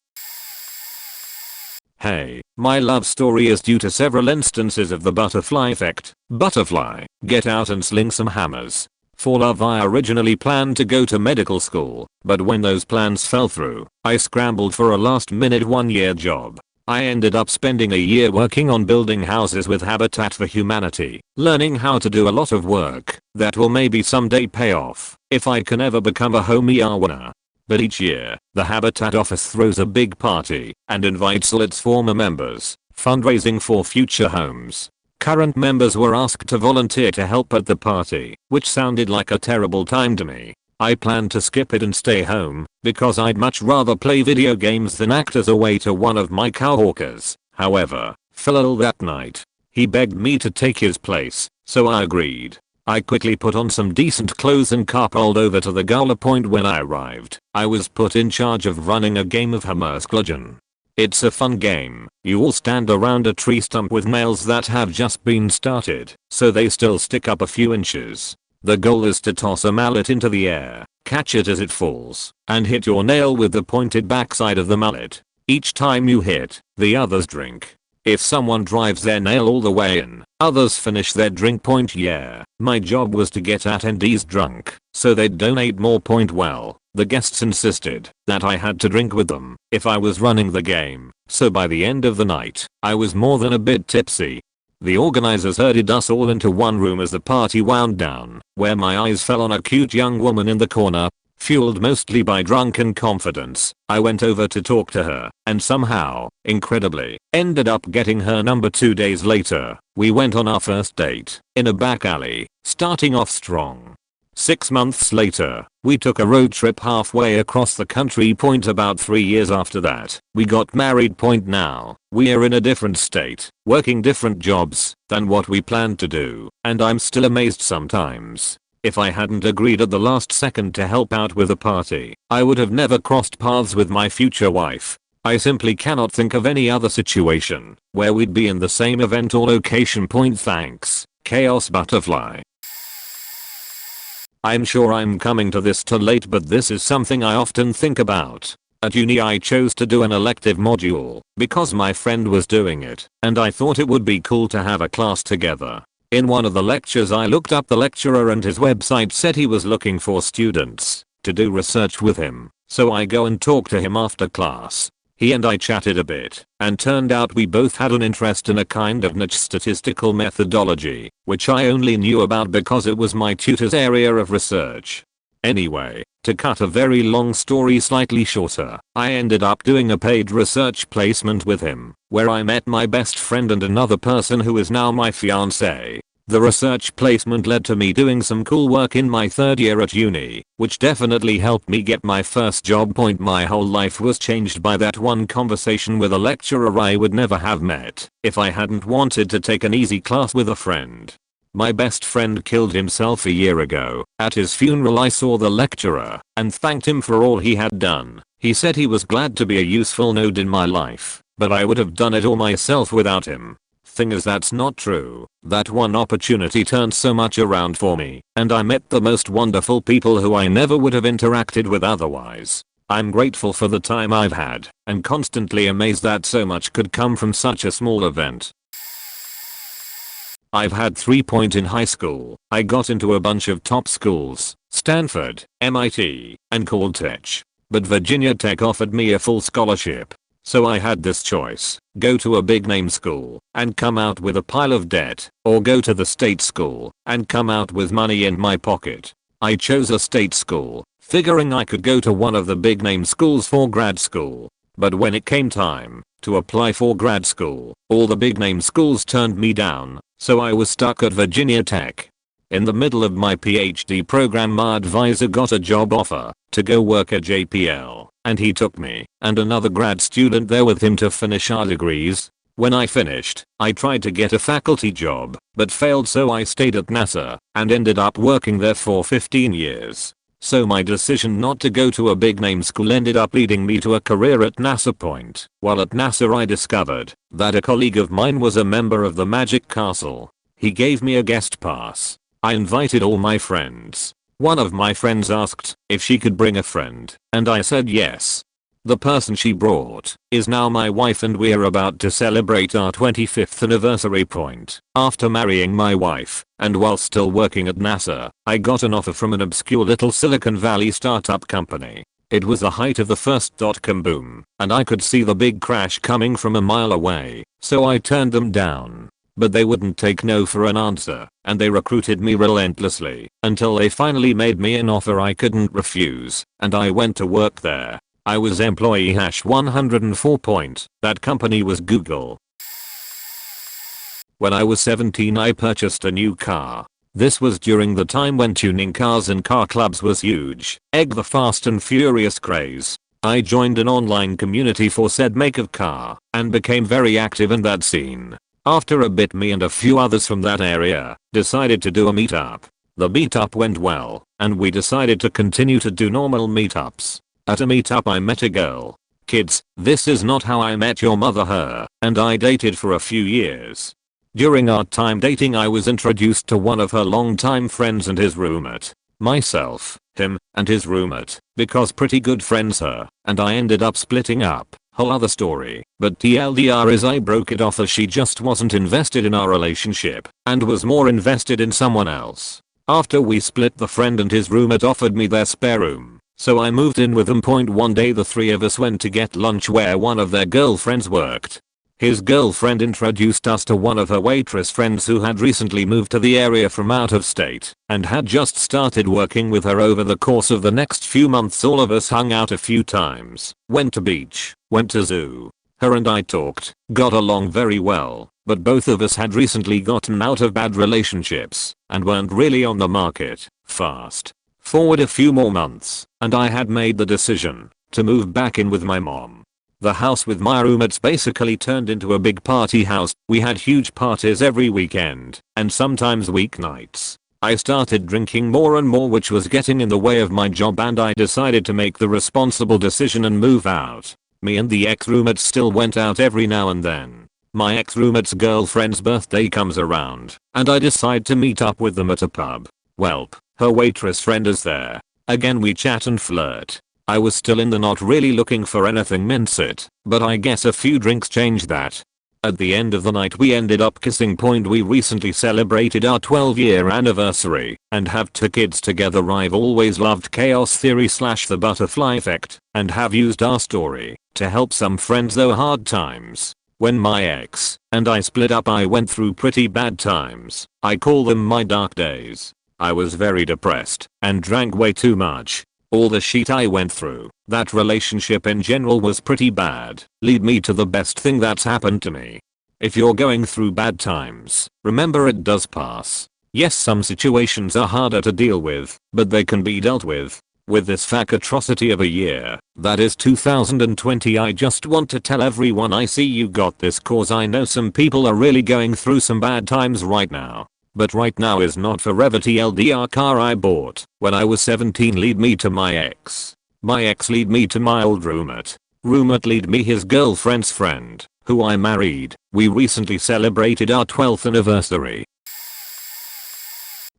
Hey, my love story is due to several instances of the butterfly effect. Butterfly, get out and sling some hammers. For love, I originally planned to go to medical school, but when those plans fell through, I scrambled for a last-minute 1-year job. I ended up spending a year working on building houses with Habitat for Humanity, learning how to do a lot of work that will maybe someday pay off if I can ever become a homeowner. But each year, the Habitat office throws a big party and invites all its former members, fundraising for future homes. Current members were asked to volunteer to help at the party, which sounded like a terrible time to me. I planned to skip it and stay home, because I'd much rather play video games than act as a waiter one of my coworkers. However, Phil that night, he begged me to take his place, so I agreed. I quickly put on some decent clothes and carpooled over to the gala. Point when I arrived, I was put in charge of running a game of Hammersklugen. It's a fun game. You all stand around a tree stump with nails that have just been started, so they still stick up a few inches. The goal is to toss a mallet into the air, catch it as it falls, and hit your nail with the pointed backside of the mallet. Each time you hit, the others drink. If someone drives their nail all the way in, others finish their drink point. Yeah, my job was to get attendees drunk, so they'd donate more point. Well, the guests insisted that I had to drink with them if I was running the game, so by the end of the night, I was more than a bit tipsy. The organizers herded us all into one room as the party wound down, where my eyes fell on a cute young woman in the corner. Fueled mostly by drunken confidence, I went over to talk to her, and somehow, incredibly, ended up getting her number 2 days later. We went on our first date, in a back alley, starting off strong. 6 months later, we took a road trip halfway across the country. About 3 years after that, we got married. Now, we are in a different state, working different jobs than what we planned to do, and I'm still amazed sometimes. If I hadn't agreed at the last second to help out with a party, I would have never crossed paths with my future wife. I simply cannot think of any other situation where we'd be in the same event or location. Thanks, Chaos Butterfly. I'm sure I'm coming to this too late, but this is something I often think about. At uni I chose to do an elective module because my friend was doing it, and I thought it would be cool to have a class together. In one of the lectures I looked up the lecturer and his website said he was looking for students to do research with him, so I go and talk to him after class. He and I chatted a bit, and turned out we both had an interest in a kind of niche statistical methodology, which I only knew about because it was my tutor's area of research. Anyway, to cut a very long story slightly shorter, I ended up doing a paid research placement with him, where I met my best friend and another person who is now my fiancé. The research placement led to me doing some cool work in my 3rd year at uni, which definitely helped me get my first job. My whole life was changed by that one conversation with a lecturer I would never have met if I hadn't wanted to take an easy class with a friend. My best friend killed himself a year ago. At his funeral I saw the lecturer and thanked him for all he had done. He said he was glad to be a useful node in my life, but I would have done it all myself without him. Thing is, that's not true. That one opportunity turned so much around for me, and I met the most wonderful people who I never would have interacted with otherwise. I'm grateful for the time I've had, and constantly amazed that so much could come from such a small event. I've had 3 points in high school. I got into a bunch of top schools, Stanford, MIT, and Caltech. But Virginia Tech offered me a full scholarship. So I had this choice: go to a big name school and come out with a pile of debt, or go to the state school and come out with money in my pocket. I chose a state school, figuring I could go to one of the big name schools for grad school. But when it came time to apply for grad school, all the big name schools turned me down, so I was stuck at Virginia Tech. In the middle of my PhD program, my advisor got a job offer to go work at JPL, and he took me and another grad student there with him to finish our degrees. When I finished, I tried to get a faculty job, but failed, so I stayed at NASA and ended up working there for 15 years. So my decision not to go to a big name school ended up leading me to a career at NASA. While at NASA I discovered that a colleague of mine was a member of the Magic Castle. He gave me a guest pass. I invited all my friends. One of my friends asked if she could bring a friend, and I said yes. The person she brought is now my wife, and we are about to celebrate our 25th anniversary. After marrying my wife, and while still working at NASA, I got an offer from an obscure little Silicon Valley startup company. It was the height of the first dot-com boom, and I could see the big crash coming from a mile away, so I turned them down. But they wouldn't take no for an answer, and they recruited me relentlessly until they finally made me an offer I couldn't refuse, and I went to work there. I was employee #104. That company was Google. When I was 17 I purchased a new car. This was during the time when tuning cars and car clubs was huge. The Fast and Furious craze. I joined an online community for said make of car and became very active in that scene. After a bit, me and a few others from that area decided to do a meetup. The meetup went well, and we decided to continue to do normal meetups. At a meetup I met a girl. Kids, this is not how I met your mother. Her and I dated for a few years. During our time dating I was introduced to one of her longtime friends and his roommate. Myself, him, and his roommate, because pretty good friends her, and I ended up splitting up. Whole other story, but TLDR is I broke it off as she just wasn't invested in our relationship and was more invested in someone else. After we split, the friend and his roommate offered me their spare room, so I moved in with them. One day the three of us went to get lunch where one of their girlfriends worked. His girlfriend introduced us to one of her waitress friends who had recently moved to the area from out of state and had just started working with her. Over the course of the next few months all of us hung out a few times, went to beach, went to zoo. Her and I talked, got along very well, but both of us had recently gotten out of bad relationships and weren't really on the market. Fast forward a few more months and I had made the decision to move back in with my mom. The house with my roommates basically turned into a big party house. We had huge parties every weekend and sometimes weeknights. I started drinking more and more, which was getting in the way of my job, and I decided to make the responsible decision and move out. Me and the ex-roommates still went out every now and then. My ex-roommate's girlfriend's birthday comes around and I decide to meet up with them at a pub. Welp, her waitress friend is there. Again we chat and flirt. I was still in the not really looking for anything, mince it, but I guess a few drinks changed that. At the end of the night we ended up kissing. We recently celebrated our 12-year anniversary and have 2 kids together. I've always loved chaos theory / the butterfly effect and have used our story to help some friends through hard times. When my ex and I split up I went through pretty bad times. I call them my dark days. I was very depressed and drank way too much. All the shit I went through, that relationship in general was pretty bad, lead me to the best thing that's happened to me. If you're going through bad times, remember it does pass. Yes, some situations are harder to deal with, but they can be dealt with. With this fuck atrocity of a year, that is 2020, I just want to tell everyone I see you got this, cause I know some people are really going through some bad times right now. But right now is not forever. TLDR car I bought when I was 17 lead me to my ex. My ex lead me to my old roommate. Roommate lead me his girlfriend's friend, who I married. We recently celebrated our 12th anniversary.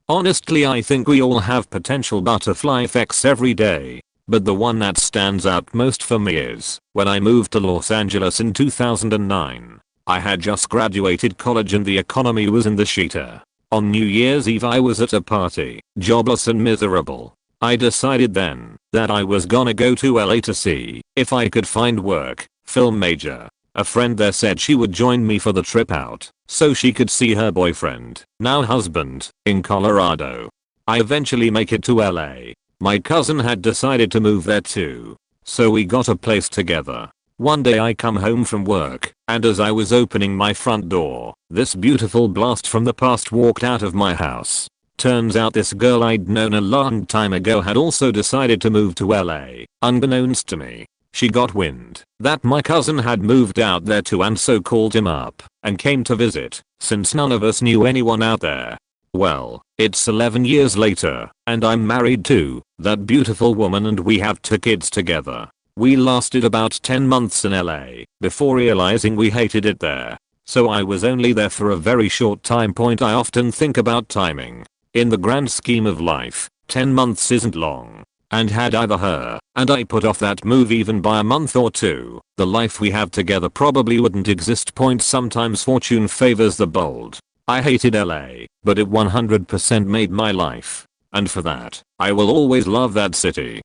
Honestly, I think we all have potential butterfly effects every day, but the one that stands out most for me is when I moved to Los Angeles in 2009. I had just graduated college and the economy was in the shitter. On New Year's Eve I was at a party, jobless and miserable. I decided then that I was gonna go to LA to see if I could find work, film major. A friend there said she would join me for the trip out so she could see her boyfriend, now husband, in Colorado. I eventually make it to LA. My cousin had decided to move there too, so we got a place together. One day I come home from work, and as I was opening my front door, this beautiful blast from the past walked out of my house. Turns out this girl I'd known a long time ago had also decided to move to LA, unbeknownst to me. She got wind that my cousin had moved out there too and so called him up and came to visit, since none of us knew anyone out there. Well, it's 11 years later, and I'm married to that beautiful woman and we have 2 kids together. We lasted about 10 months in LA before realizing we hated it there. So I was only there for a very short time. I often think about timing. In the grand scheme of life, 10 months isn't long. And had either her and I put off that move even by a month or 2, the life we have together probably wouldn't exist. Sometimes fortune favors the bold. I hated LA, but it 100% made my life. And for that, I will always love that city.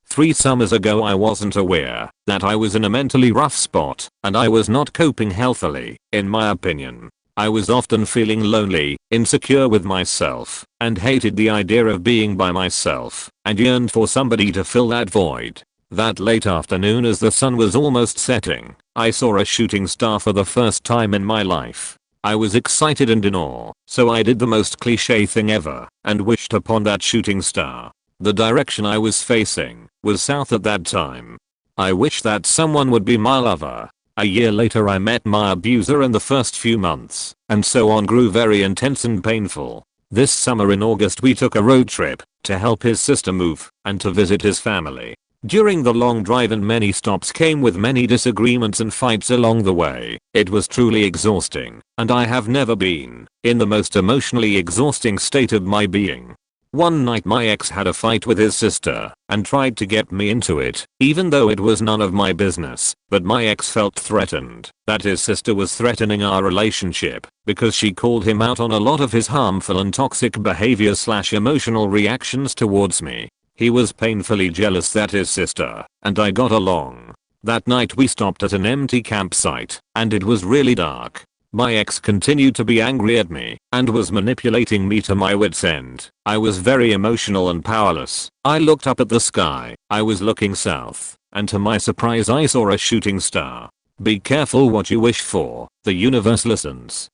3 summers ago I wasn't aware that I was in a mentally rough spot and I was not coping healthily, in my opinion. I was often feeling lonely, insecure with myself, and hated the idea of being by myself, and yearned for somebody to fill that void. That late afternoon as the sun was almost setting, I saw a shooting star for the first time in my life. I was excited and in awe, so I did the most cliche thing ever and wished upon that shooting star. The direction I was facing was south at that time. I wished that someone would be my lover. A year later I met my abuser and the first few months and so on grew very intense and painful. This summer in August we took a road trip to help his sister move and to visit his family. During the long drive and many stops came with many disagreements and fights along the way. It was truly exhausting, and I have never been in the most emotionally exhausting state of my being. One night my ex had a fight with his sister and tried to get me into it, even though it was none of my business, but my ex felt threatened that his sister was threatening our relationship because she called him out on a lot of his harmful and toxic behavior/emotional reactions towards me. He was painfully jealous that his sister and I got along. That night we stopped at an empty campsite, and it was really dark. My ex continued to be angry at me and was manipulating me to my wit's end. I was very emotional and powerless. I looked up at the sky. I was looking south, and to my surprise I saw a shooting star. Be careful what you wish for, the universe listens.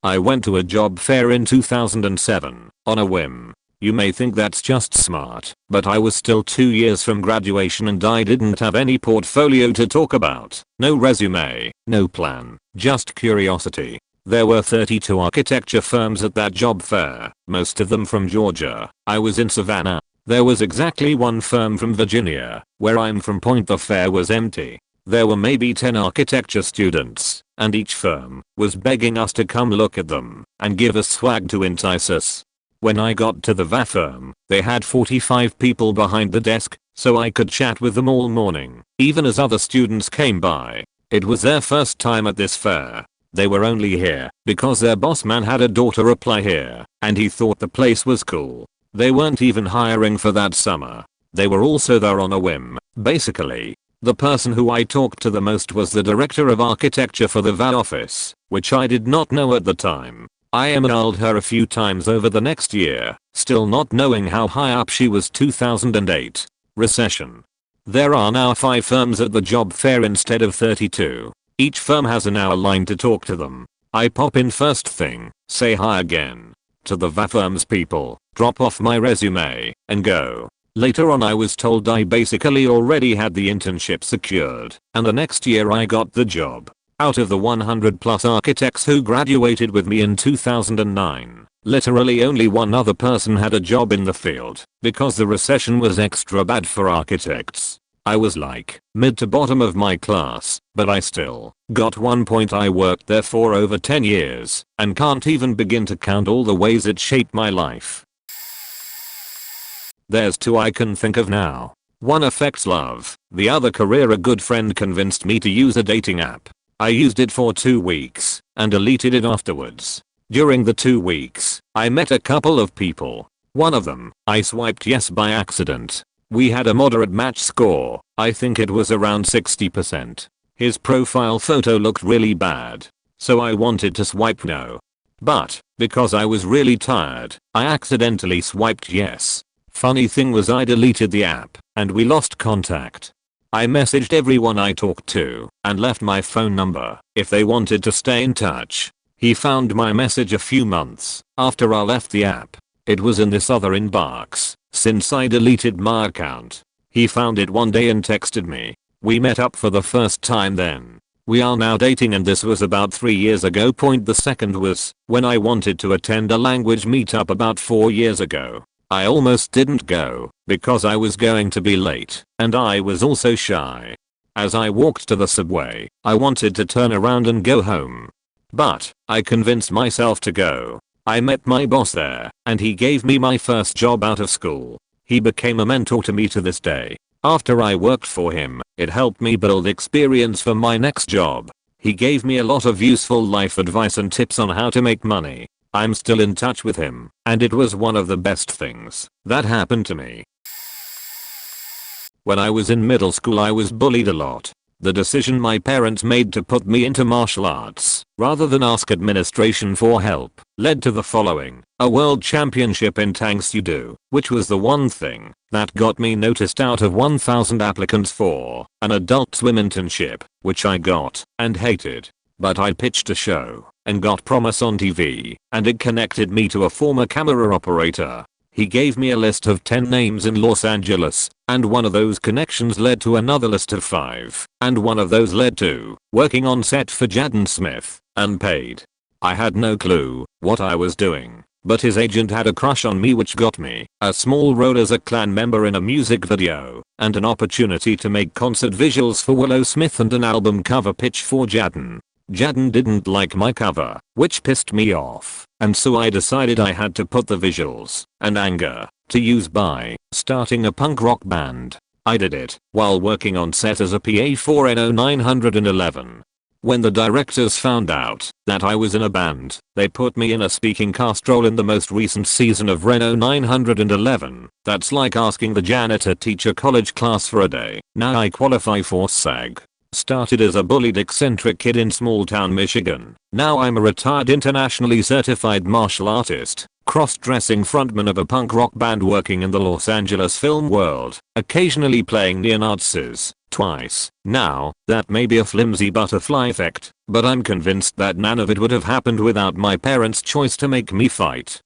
I went to a job fair in 2007 on a whim. You may think that's just smart, but I was still 2 years from graduation and I didn't have any portfolio to talk about. No resume, no plan, just curiosity. There were 32 architecture firms at that job fair, most of them from Georgia. I was in Savannah. There was exactly one firm from Virginia. Where I'm from Point the fair was empty. There were maybe 10 architecture students, and each firm was begging us to come look at them and give us swag to entice us. When I got to the VA firm, they had 45 people behind the desk, so I could chat with them all morning, even as other students came by. It was their first time at this fair. They were only here because their boss man had a daughter apply here, and he thought the place was cool. They weren't even hiring for that summer. They were also there on a whim, basically. The person who I talked to the most was the director of architecture for the VA office, which I did not know at the time. I emailed her a few times over the next year, still not knowing how high up she was. 2008. Recession. There are now 5 firms at the job fair instead of 32. Each firm has an hour line to talk to them. I pop in first thing, say hi again to the VA firm's people, drop off my resume, and go. Later on I was told I basically already had the internship secured, and the next year I got the job. Out of the 100 plus architects who graduated with me in 2009, literally only one other person had a job in the field because the recession was extra bad for architects. I was like mid to bottom of my class, but I still got 1 point. I worked there for over 10 years and can't even begin to count all the ways it shaped my life. There's 2 I can think of now. One affects love, the other career. A good friend convinced me to use a dating app. I used it for 2 weeks and deleted it afterwards. During the 2 weeks, I met a couple of people. One of them, I swiped yes by accident. We had a moderate match score. I think it was around 60%. His profile photo looked really bad, so I wanted to swipe no. But, because I was really tired, I accidentally swiped yes. Funny thing was I deleted the app, and we lost contact. I messaged everyone I talked to and left my phone number if they wanted to stay in touch. He found my message a few months after I left the app. It was in this other inbox since I deleted my account. He found it one day and texted me. We met up for the first time then. We are now dating, and this was about 3 years ago. The second was when I wanted to attend a language meetup about 4 years ago. I almost didn't go because I was going to be late and I was also shy. As I walked to the subway, I wanted to turn around and go home. But I convinced myself to go. I met my boss there and he gave me my first job out of school. He became a mentor to me to this day. After I worked for him, it helped me build experience for my next job. He gave me a lot of useful life advice and tips on how to make money. I'm still in touch with him, and it was one of the best things that happened to me. When I was in middle school I was bullied a lot. The decision my parents made to put me into martial arts, rather than ask administration for help, led to the following: a world championship in Tangsudo, which was the one thing that got me noticed out of 1,000 applicants for an adult swim internship, which I got and hated. But I pitched a show and got promise on TV, and it connected me to a former camera operator. He gave me a list of 10 names in Los Angeles, and one of those connections led to another list of 5, and one of those led to working on set for Jaden Smith, unpaid. I had no clue what I was doing, but his agent had a crush on me, which got me a small role as a clan member in a music video and an opportunity to make concert visuals for Willow Smith and an album cover pitch for Jadden. Jadden didn't like my cover, which pissed me off, and so I decided I had to put the visuals and anger to use by starting a punk rock band. I did it while working on set as a PA for NO 911. When the directors found out that I was in a band, they put me in a speaking cast role in the most recent season of Reno 911. That's like asking the janitor teach a college class for a day. Now I qualify for SAG. Started as a bullied eccentric kid in small town Michigan. Now I'm a retired internationally certified martial artist, cross-dressing frontman of a punk rock band working in the Los Angeles film world, occasionally playing neo-Nazis. Twice. Now, that may be a flimsy butterfly effect, but I'm convinced that none of it would have happened without my parents' choice to make me fight.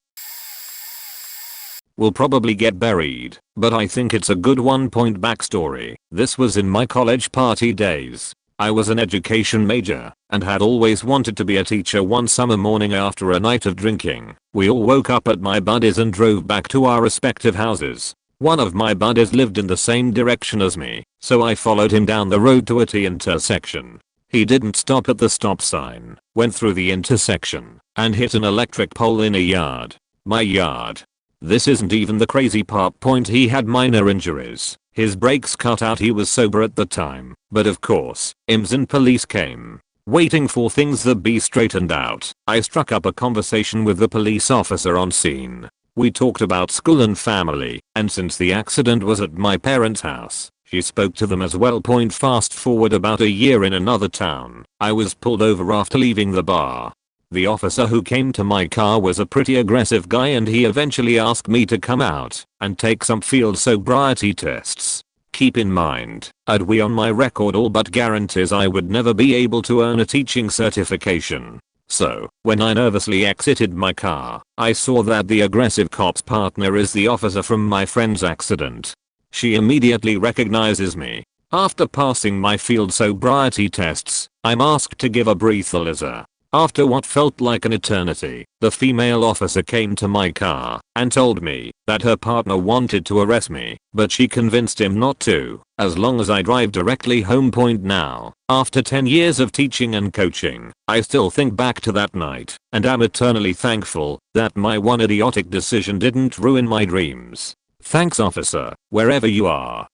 Will probably get buried, but I think it's a good one-point backstory. This was in my college party days. I was an education major and had always wanted to be a teacher. One summer morning after a night of drinking, we all woke up at my buddy's and drove back to our respective houses. One of my buddies lived in the same direction as me, so I followed him down the road to a T intersection. He didn't stop at the stop sign, went through the intersection, and hit an electric pole in a yard. My yard. This isn't even the crazy part. Point, he had minor injuries. His brakes cut out. He was sober at the time, but of course, IMS and police came. Waiting for things to be straightened out, I struck up a conversation with the police officer on scene. We talked about school and family, and since the accident was at my parents' house, she spoke to them as well. Point, fast forward about a year in another town, I was pulled over after leaving the bar. The officer who came to my car was a pretty aggressive guy, and he eventually asked me to come out and take some field sobriety tests. Keep in mind, I'd we on my record all but guarantees I would never be able to earn a teaching certification. So, when I nervously exited my car, I saw that the aggressive cop's partner is the officer from my friend's accident. She immediately recognizes me. After passing my field sobriety tests, I'm asked to give a breathalyzer. After what felt like an eternity, the female officer came to my car and told me that her partner wanted to arrest me, but she convinced him not to, as long as I drive directly home. Point, now, after 10 years of teaching and coaching, I still think back to that night and am eternally thankful that my one idiotic decision didn't ruin my dreams. Thanks, officer, wherever you are.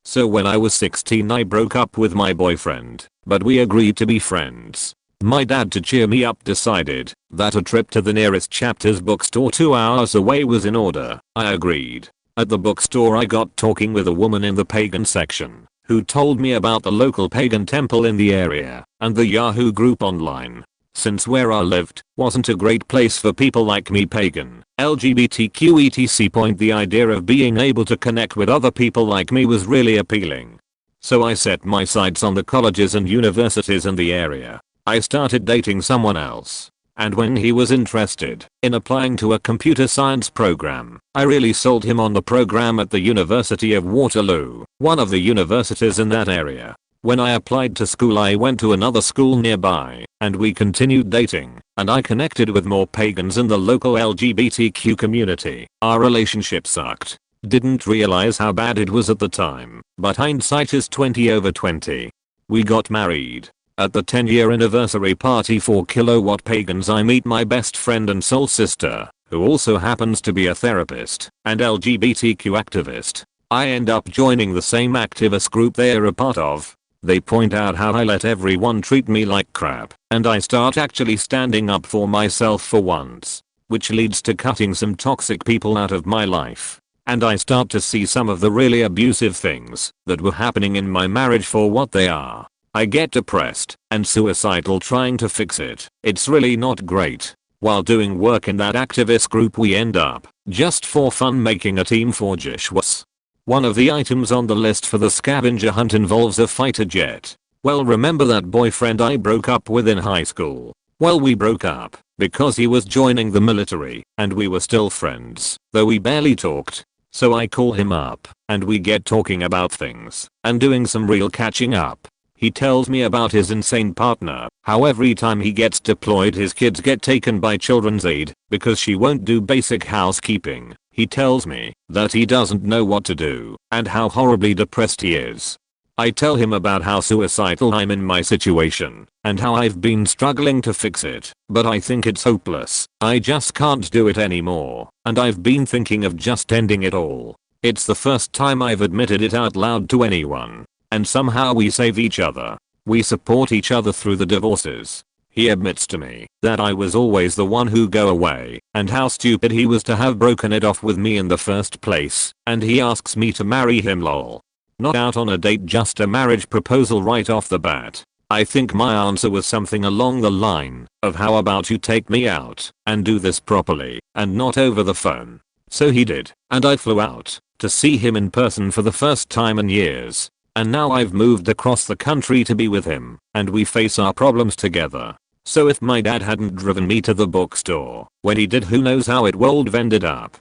So when I was 16, I broke up with my boyfriend, but we agreed to be friends. My dad, to cheer me up, decided that a trip to the nearest Chapters bookstore 2 hours away was in order. I agreed. At the bookstore, I got talking with a woman in the pagan section, who told me about the local pagan temple in the area and the Yahoo group online. Since where I lived wasn't a great place for people like me, pagan, LGBTQ etc. Point, the idea of being able to connect with other people like me was really appealing. So I set my sights on the colleges and universities in the area. I started dating someone else, and when he was interested in applying to a computer science program, I really sold him on the program at the University of Waterloo, one of the universities in that area. When I applied to school, I went to another school nearby, and we continued dating, and I connected with more pagans in the local LGBTQ community. Our relationship sucked. Didn't realize how bad it was at the time, but hindsight is 20/20. We got married. At the 10-year anniversary party for Kilowatt Pagans, I meet my best friend and soul sister, who also happens to be a therapist and LGBTQ activist. I end up joining the same activist group they're a part of. They point out how I let everyone treat me like crap, and I start actually standing up for myself for once, which leads to cutting some toxic people out of my life. And I start to see some of the really abusive things that were happening in my marriage for what they are. I get depressed and suicidal trying to fix it. It's really not great. While doing work in that activist group, we end up, just for fun, making a team for Jishwas. One of the items on the list for the scavenger hunt involves a fighter jet. Well, remember that boyfriend I broke up with in high school? Well, we broke up because he was joining the military, and we were still friends, though we barely talked. So I call him up, and we get talking about things and doing some real catching up. He tells me about his insane partner, how every time he gets deployed his kids get taken by children's aid because she won't do basic housekeeping. He tells me that he doesn't know what to do and how horribly depressed he is. I tell him about how suicidal I'm in my situation and how I've been struggling to fix it, but I think it's hopeless. I just can't do it anymore, and I've been thinking of just ending it all. It's the first time I've admitted it out loud to anyone, and somehow we save each other. We support each other through the divorces. He admits to me that I was always the one who go away and how stupid he was to have broken it off with me in the first place, and he asks me to marry him lol. Not out on a date, just a marriage proposal right off the bat. I think my answer was something along the line of how about you take me out and do this properly and not over the phone. So he did, and I flew out to see him in person for the first time in years. And now I've moved across the country to be with him, and we face our problems together. So if my dad hadn't driven me to the bookstore when he did, who knows how it would have ended up.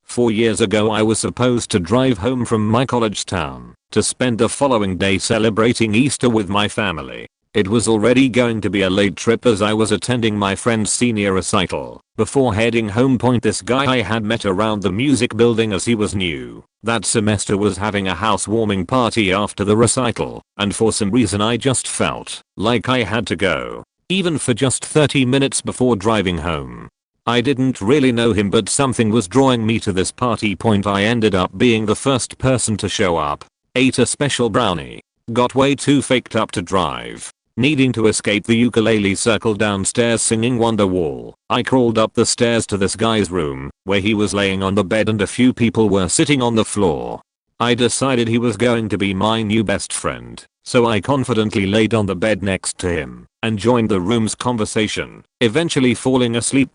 4 years ago I was supposed to drive home from my college town to spend the following day celebrating Easter with my family. It was already going to be a late trip as I was attending my friend's senior recital. Before heading home, this guy I had met around the music building as he was new that semester was having a housewarming party after the recital, and for some reason I just felt like I had to go, even for just 30 minutes before driving home. I didn't really know him, but something was drawing me to this party. I ended up being the first person to show up, ate a special brownie, got way too faked up to drive, needing to escape the ukulele circle downstairs singing Wonderwall. I crawled up the stairs to this guy's room where he was laying on the bed and a few people were sitting on the floor. I decided he was going to be my new best friend, so I confidently laid on the bed next to him and joined the room's conversation, eventually falling asleep.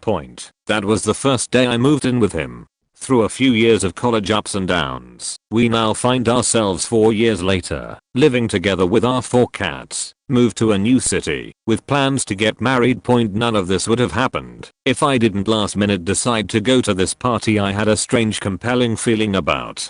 That was the first day I moved in with him. Through a few years of college ups and downs, we now find ourselves 4 years later, living together with our 4 cats, moved to a new city, with plans to get married. None of this would have happened if I didn't last minute decide to go to this party I had a strange compelling feeling about.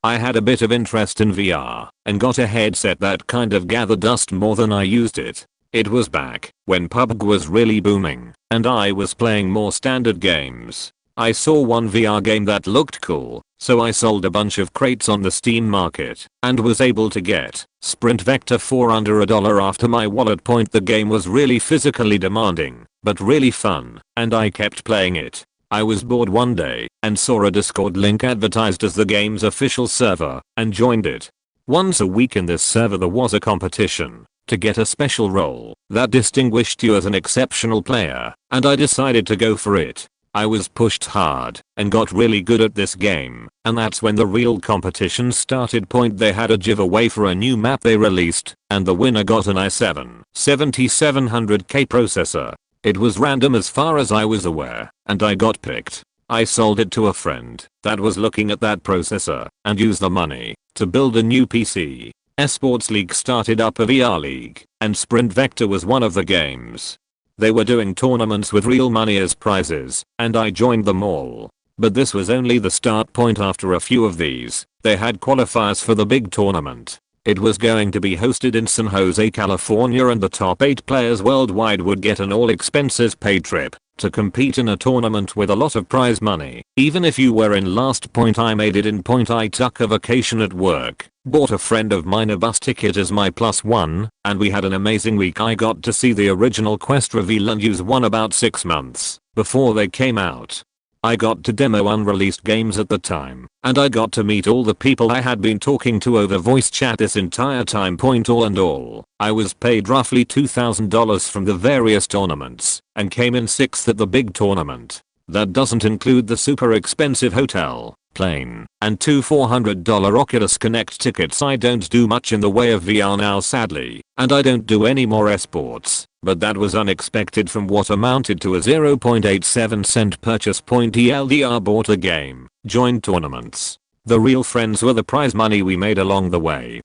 I had a bit of interest in VR and got a headset that kind of gathered dust more than I used it. It was back when PUBG was really booming and I was playing more standard games. I saw one VR game that looked cool, so I sold a bunch of crates on the Steam market and was able to get Sprint Vector for under $1 after my wallet. The game was really physically demanding, but really fun, and I kept playing it. I was bored one day and saw a Discord link advertised as the game's official server and joined it. Once a week in this server there was a competition to get a special role that distinguished you as an exceptional player, and I decided to go for it. I was pushed hard and got really good at this game, and that's when the real competition started. They had a giveaway for a new map they released, and the winner got an i7 7700K processor. It was random as far as I was aware, and I got picked. I sold it to a friend that was looking at that processor and used the money to build a new PC. Esports League started up a VR league, and Sprint Vector was one of the games. They were doing tournaments with real money as prizes, and I joined them all. But this was only the start. After a few of these, they had qualifiers for the big tournament. It was going to be hosted in San Jose, California, and the top 8 players worldwide would get an all expenses paid trip to compete in a tournament with a lot of prize money. Even if you were in last. I made it in. I took a vacation at work, bought a friend of mine a bus ticket as my +1, and we had an amazing week. I got to see the original Quest reveal and use one about 6 months before they came out. I got to demo unreleased games at the time, and I got to meet all the people I had been talking to over voice chat this entire time. All in all, I was paid roughly $2,000 from the various tournaments and came in 6th at the big tournament. That doesn't include the super expensive hotel, plane, and 2 $400 Oculus Connect tickets. I don't do much in the way of VR now sadly, and I don't do any more esports. But that was unexpected from what amounted to a 0.87 cent purchase. ELDR bought a game, joined tournaments. The real friends were the prize money we made along the way.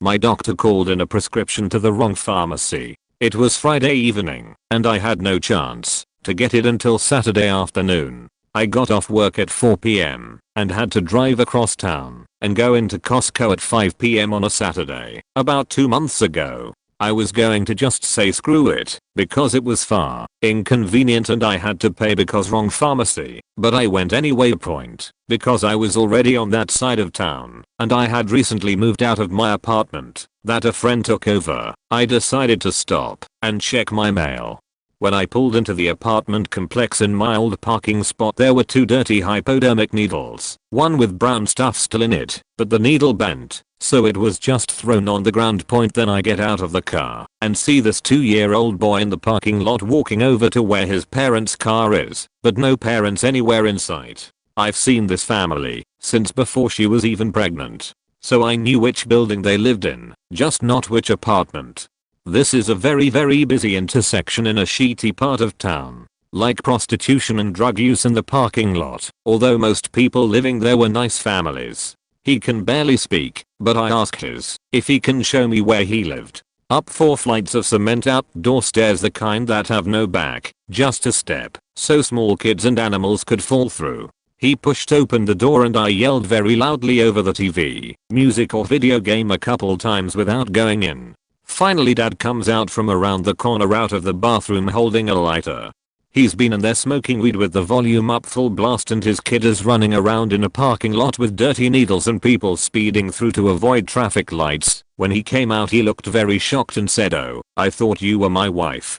My doctor called in a prescription to the wrong pharmacy. It was Friday evening, and I had no chance to get it until Saturday afternoon. I got off work at 4 p.m. and had to drive across town and go into Costco at 5 p.m. on a Saturday. About 2 months ago, I was going to just say screw it because it was far, inconvenient, and I had to pay because wrong pharmacy, but I went anyway. Point because I was already on that side of town and I had recently moved out of my apartment that a friend took over. I decided to stop and check my mail. When I pulled into the apartment complex in my old parking spot, there were 2 dirty hypodermic needles, one with brown stuff still in it, but the needle bent, so it was just thrown on the ground. Point then I get out of the car and see this 2-year-old boy in the parking lot walking over to where his parents' car is, but no parents anywhere in sight. I've seen this family since before she was even pregnant, so I knew which building they lived in, just not which apartment. This is a very busy intersection in a shitty part of town, like prostitution and drug use in the parking lot, although most people living there were nice families. He can barely speak, but I asked if he can show me where he lived. Up 4 flights of cement outdoor stairs, the kind that have no back, just a step, so small kids and animals could fall through. He pushed open the door and I yelled very loudly over the TV, music or video game a couple times without going in. Finally dad comes out from around the corner out of the bathroom holding a lighter. He's been in there smoking weed with the volume up full blast, and his kid is running around in a parking lot with dirty needles and people speeding through to avoid traffic lights. When he came out he looked very shocked and said, "Oh, I thought you were my wife."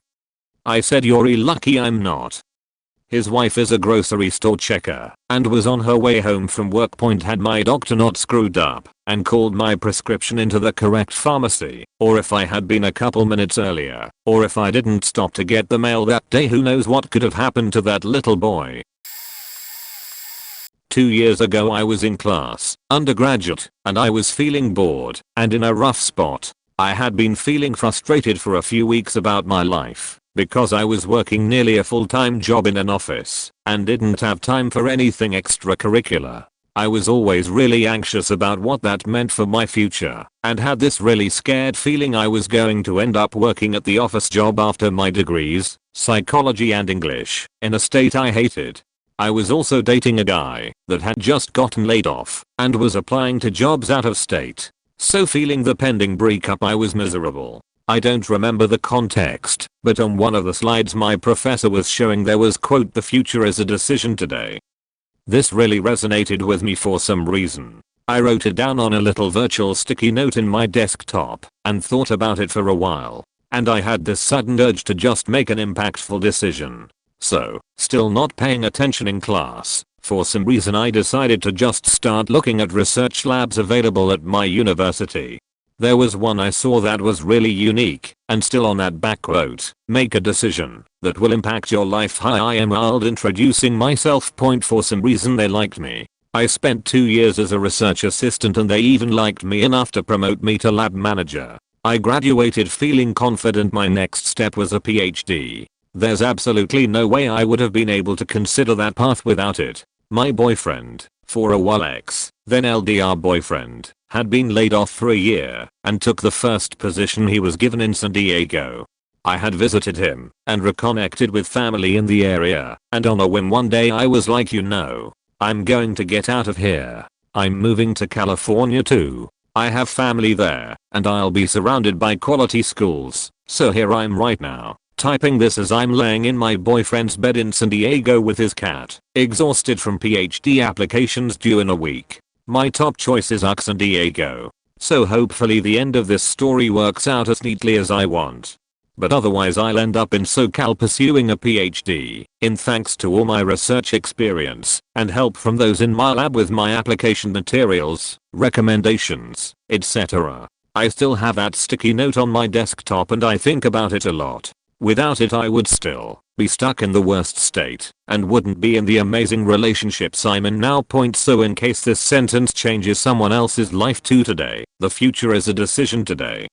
I said, "You're lucky I'm not." His wife is a grocery store checker and was on her way home from work. Had my doctor not screwed up and called my prescription into the correct pharmacy, or if I had been a couple minutes earlier, or if I didn't stop to get the mail that day, who knows what could have happened to that little boy. 2 years ago I was in class, undergraduate, and I was feeling bored and in a rough spot. I had been feeling frustrated for a few weeks about my life, because I was working nearly a full-time job in an office and didn't have time for anything extracurricular. I was always really anxious about what that meant for my future and had this really scared feeling I was going to end up working at the office job after my degrees, psychology and English, in a state I hated. I was also dating a guy that had just gotten laid off and was applying to jobs out of state. So feeling the pending breakup, I was miserable. I don't remember the context, but on one of the slides my professor was showing there was, quote, "The future is a decision today." This really resonated with me for some reason. I wrote it down on a little virtual sticky note in my desktop and thought about it for a while, and I had this sudden urge to just make an impactful decision. So, still not paying attention in class, for some reason I decided to just start looking at research labs available at my university. There was one I saw that was really unique and still on that back quote, "Make a decision that will impact your life." Hi, I am Wild introducing myself. For some reason they liked me. I spent 2 years as a research assistant and they even liked me enough to promote me to lab manager. I graduated feeling confident my next step was a PhD. There's absolutely no way I would have been able to consider that path without it. My boyfriend, for a while ex, then LDR boyfriend, had been laid off for a year and took the first position he was given in San Diego. I had visited him and reconnected with family in the area, and on a whim one day I was like, I'm going to get out of here. I'm moving to California too. I have family there and I'll be surrounded by quality schools, so here I'm right now, typing this as I'm laying in my boyfriend's bed in San Diego with his cat, exhausted from PhD applications due in a week. My top choice is San Diego, so hopefully the end of this story works out as neatly as I want. But otherwise I'll end up in SoCal pursuing a PhD, in thanks to all my research experience and help from those in my lab with my application materials, recommendations, etc. I still have that sticky note on my desktop and I think about it a lot. Without it I would still be stuck in the worst state and wouldn't be in the amazing relationships I'm in now. So in case this sentence changes someone else's life too today, the future is a decision today.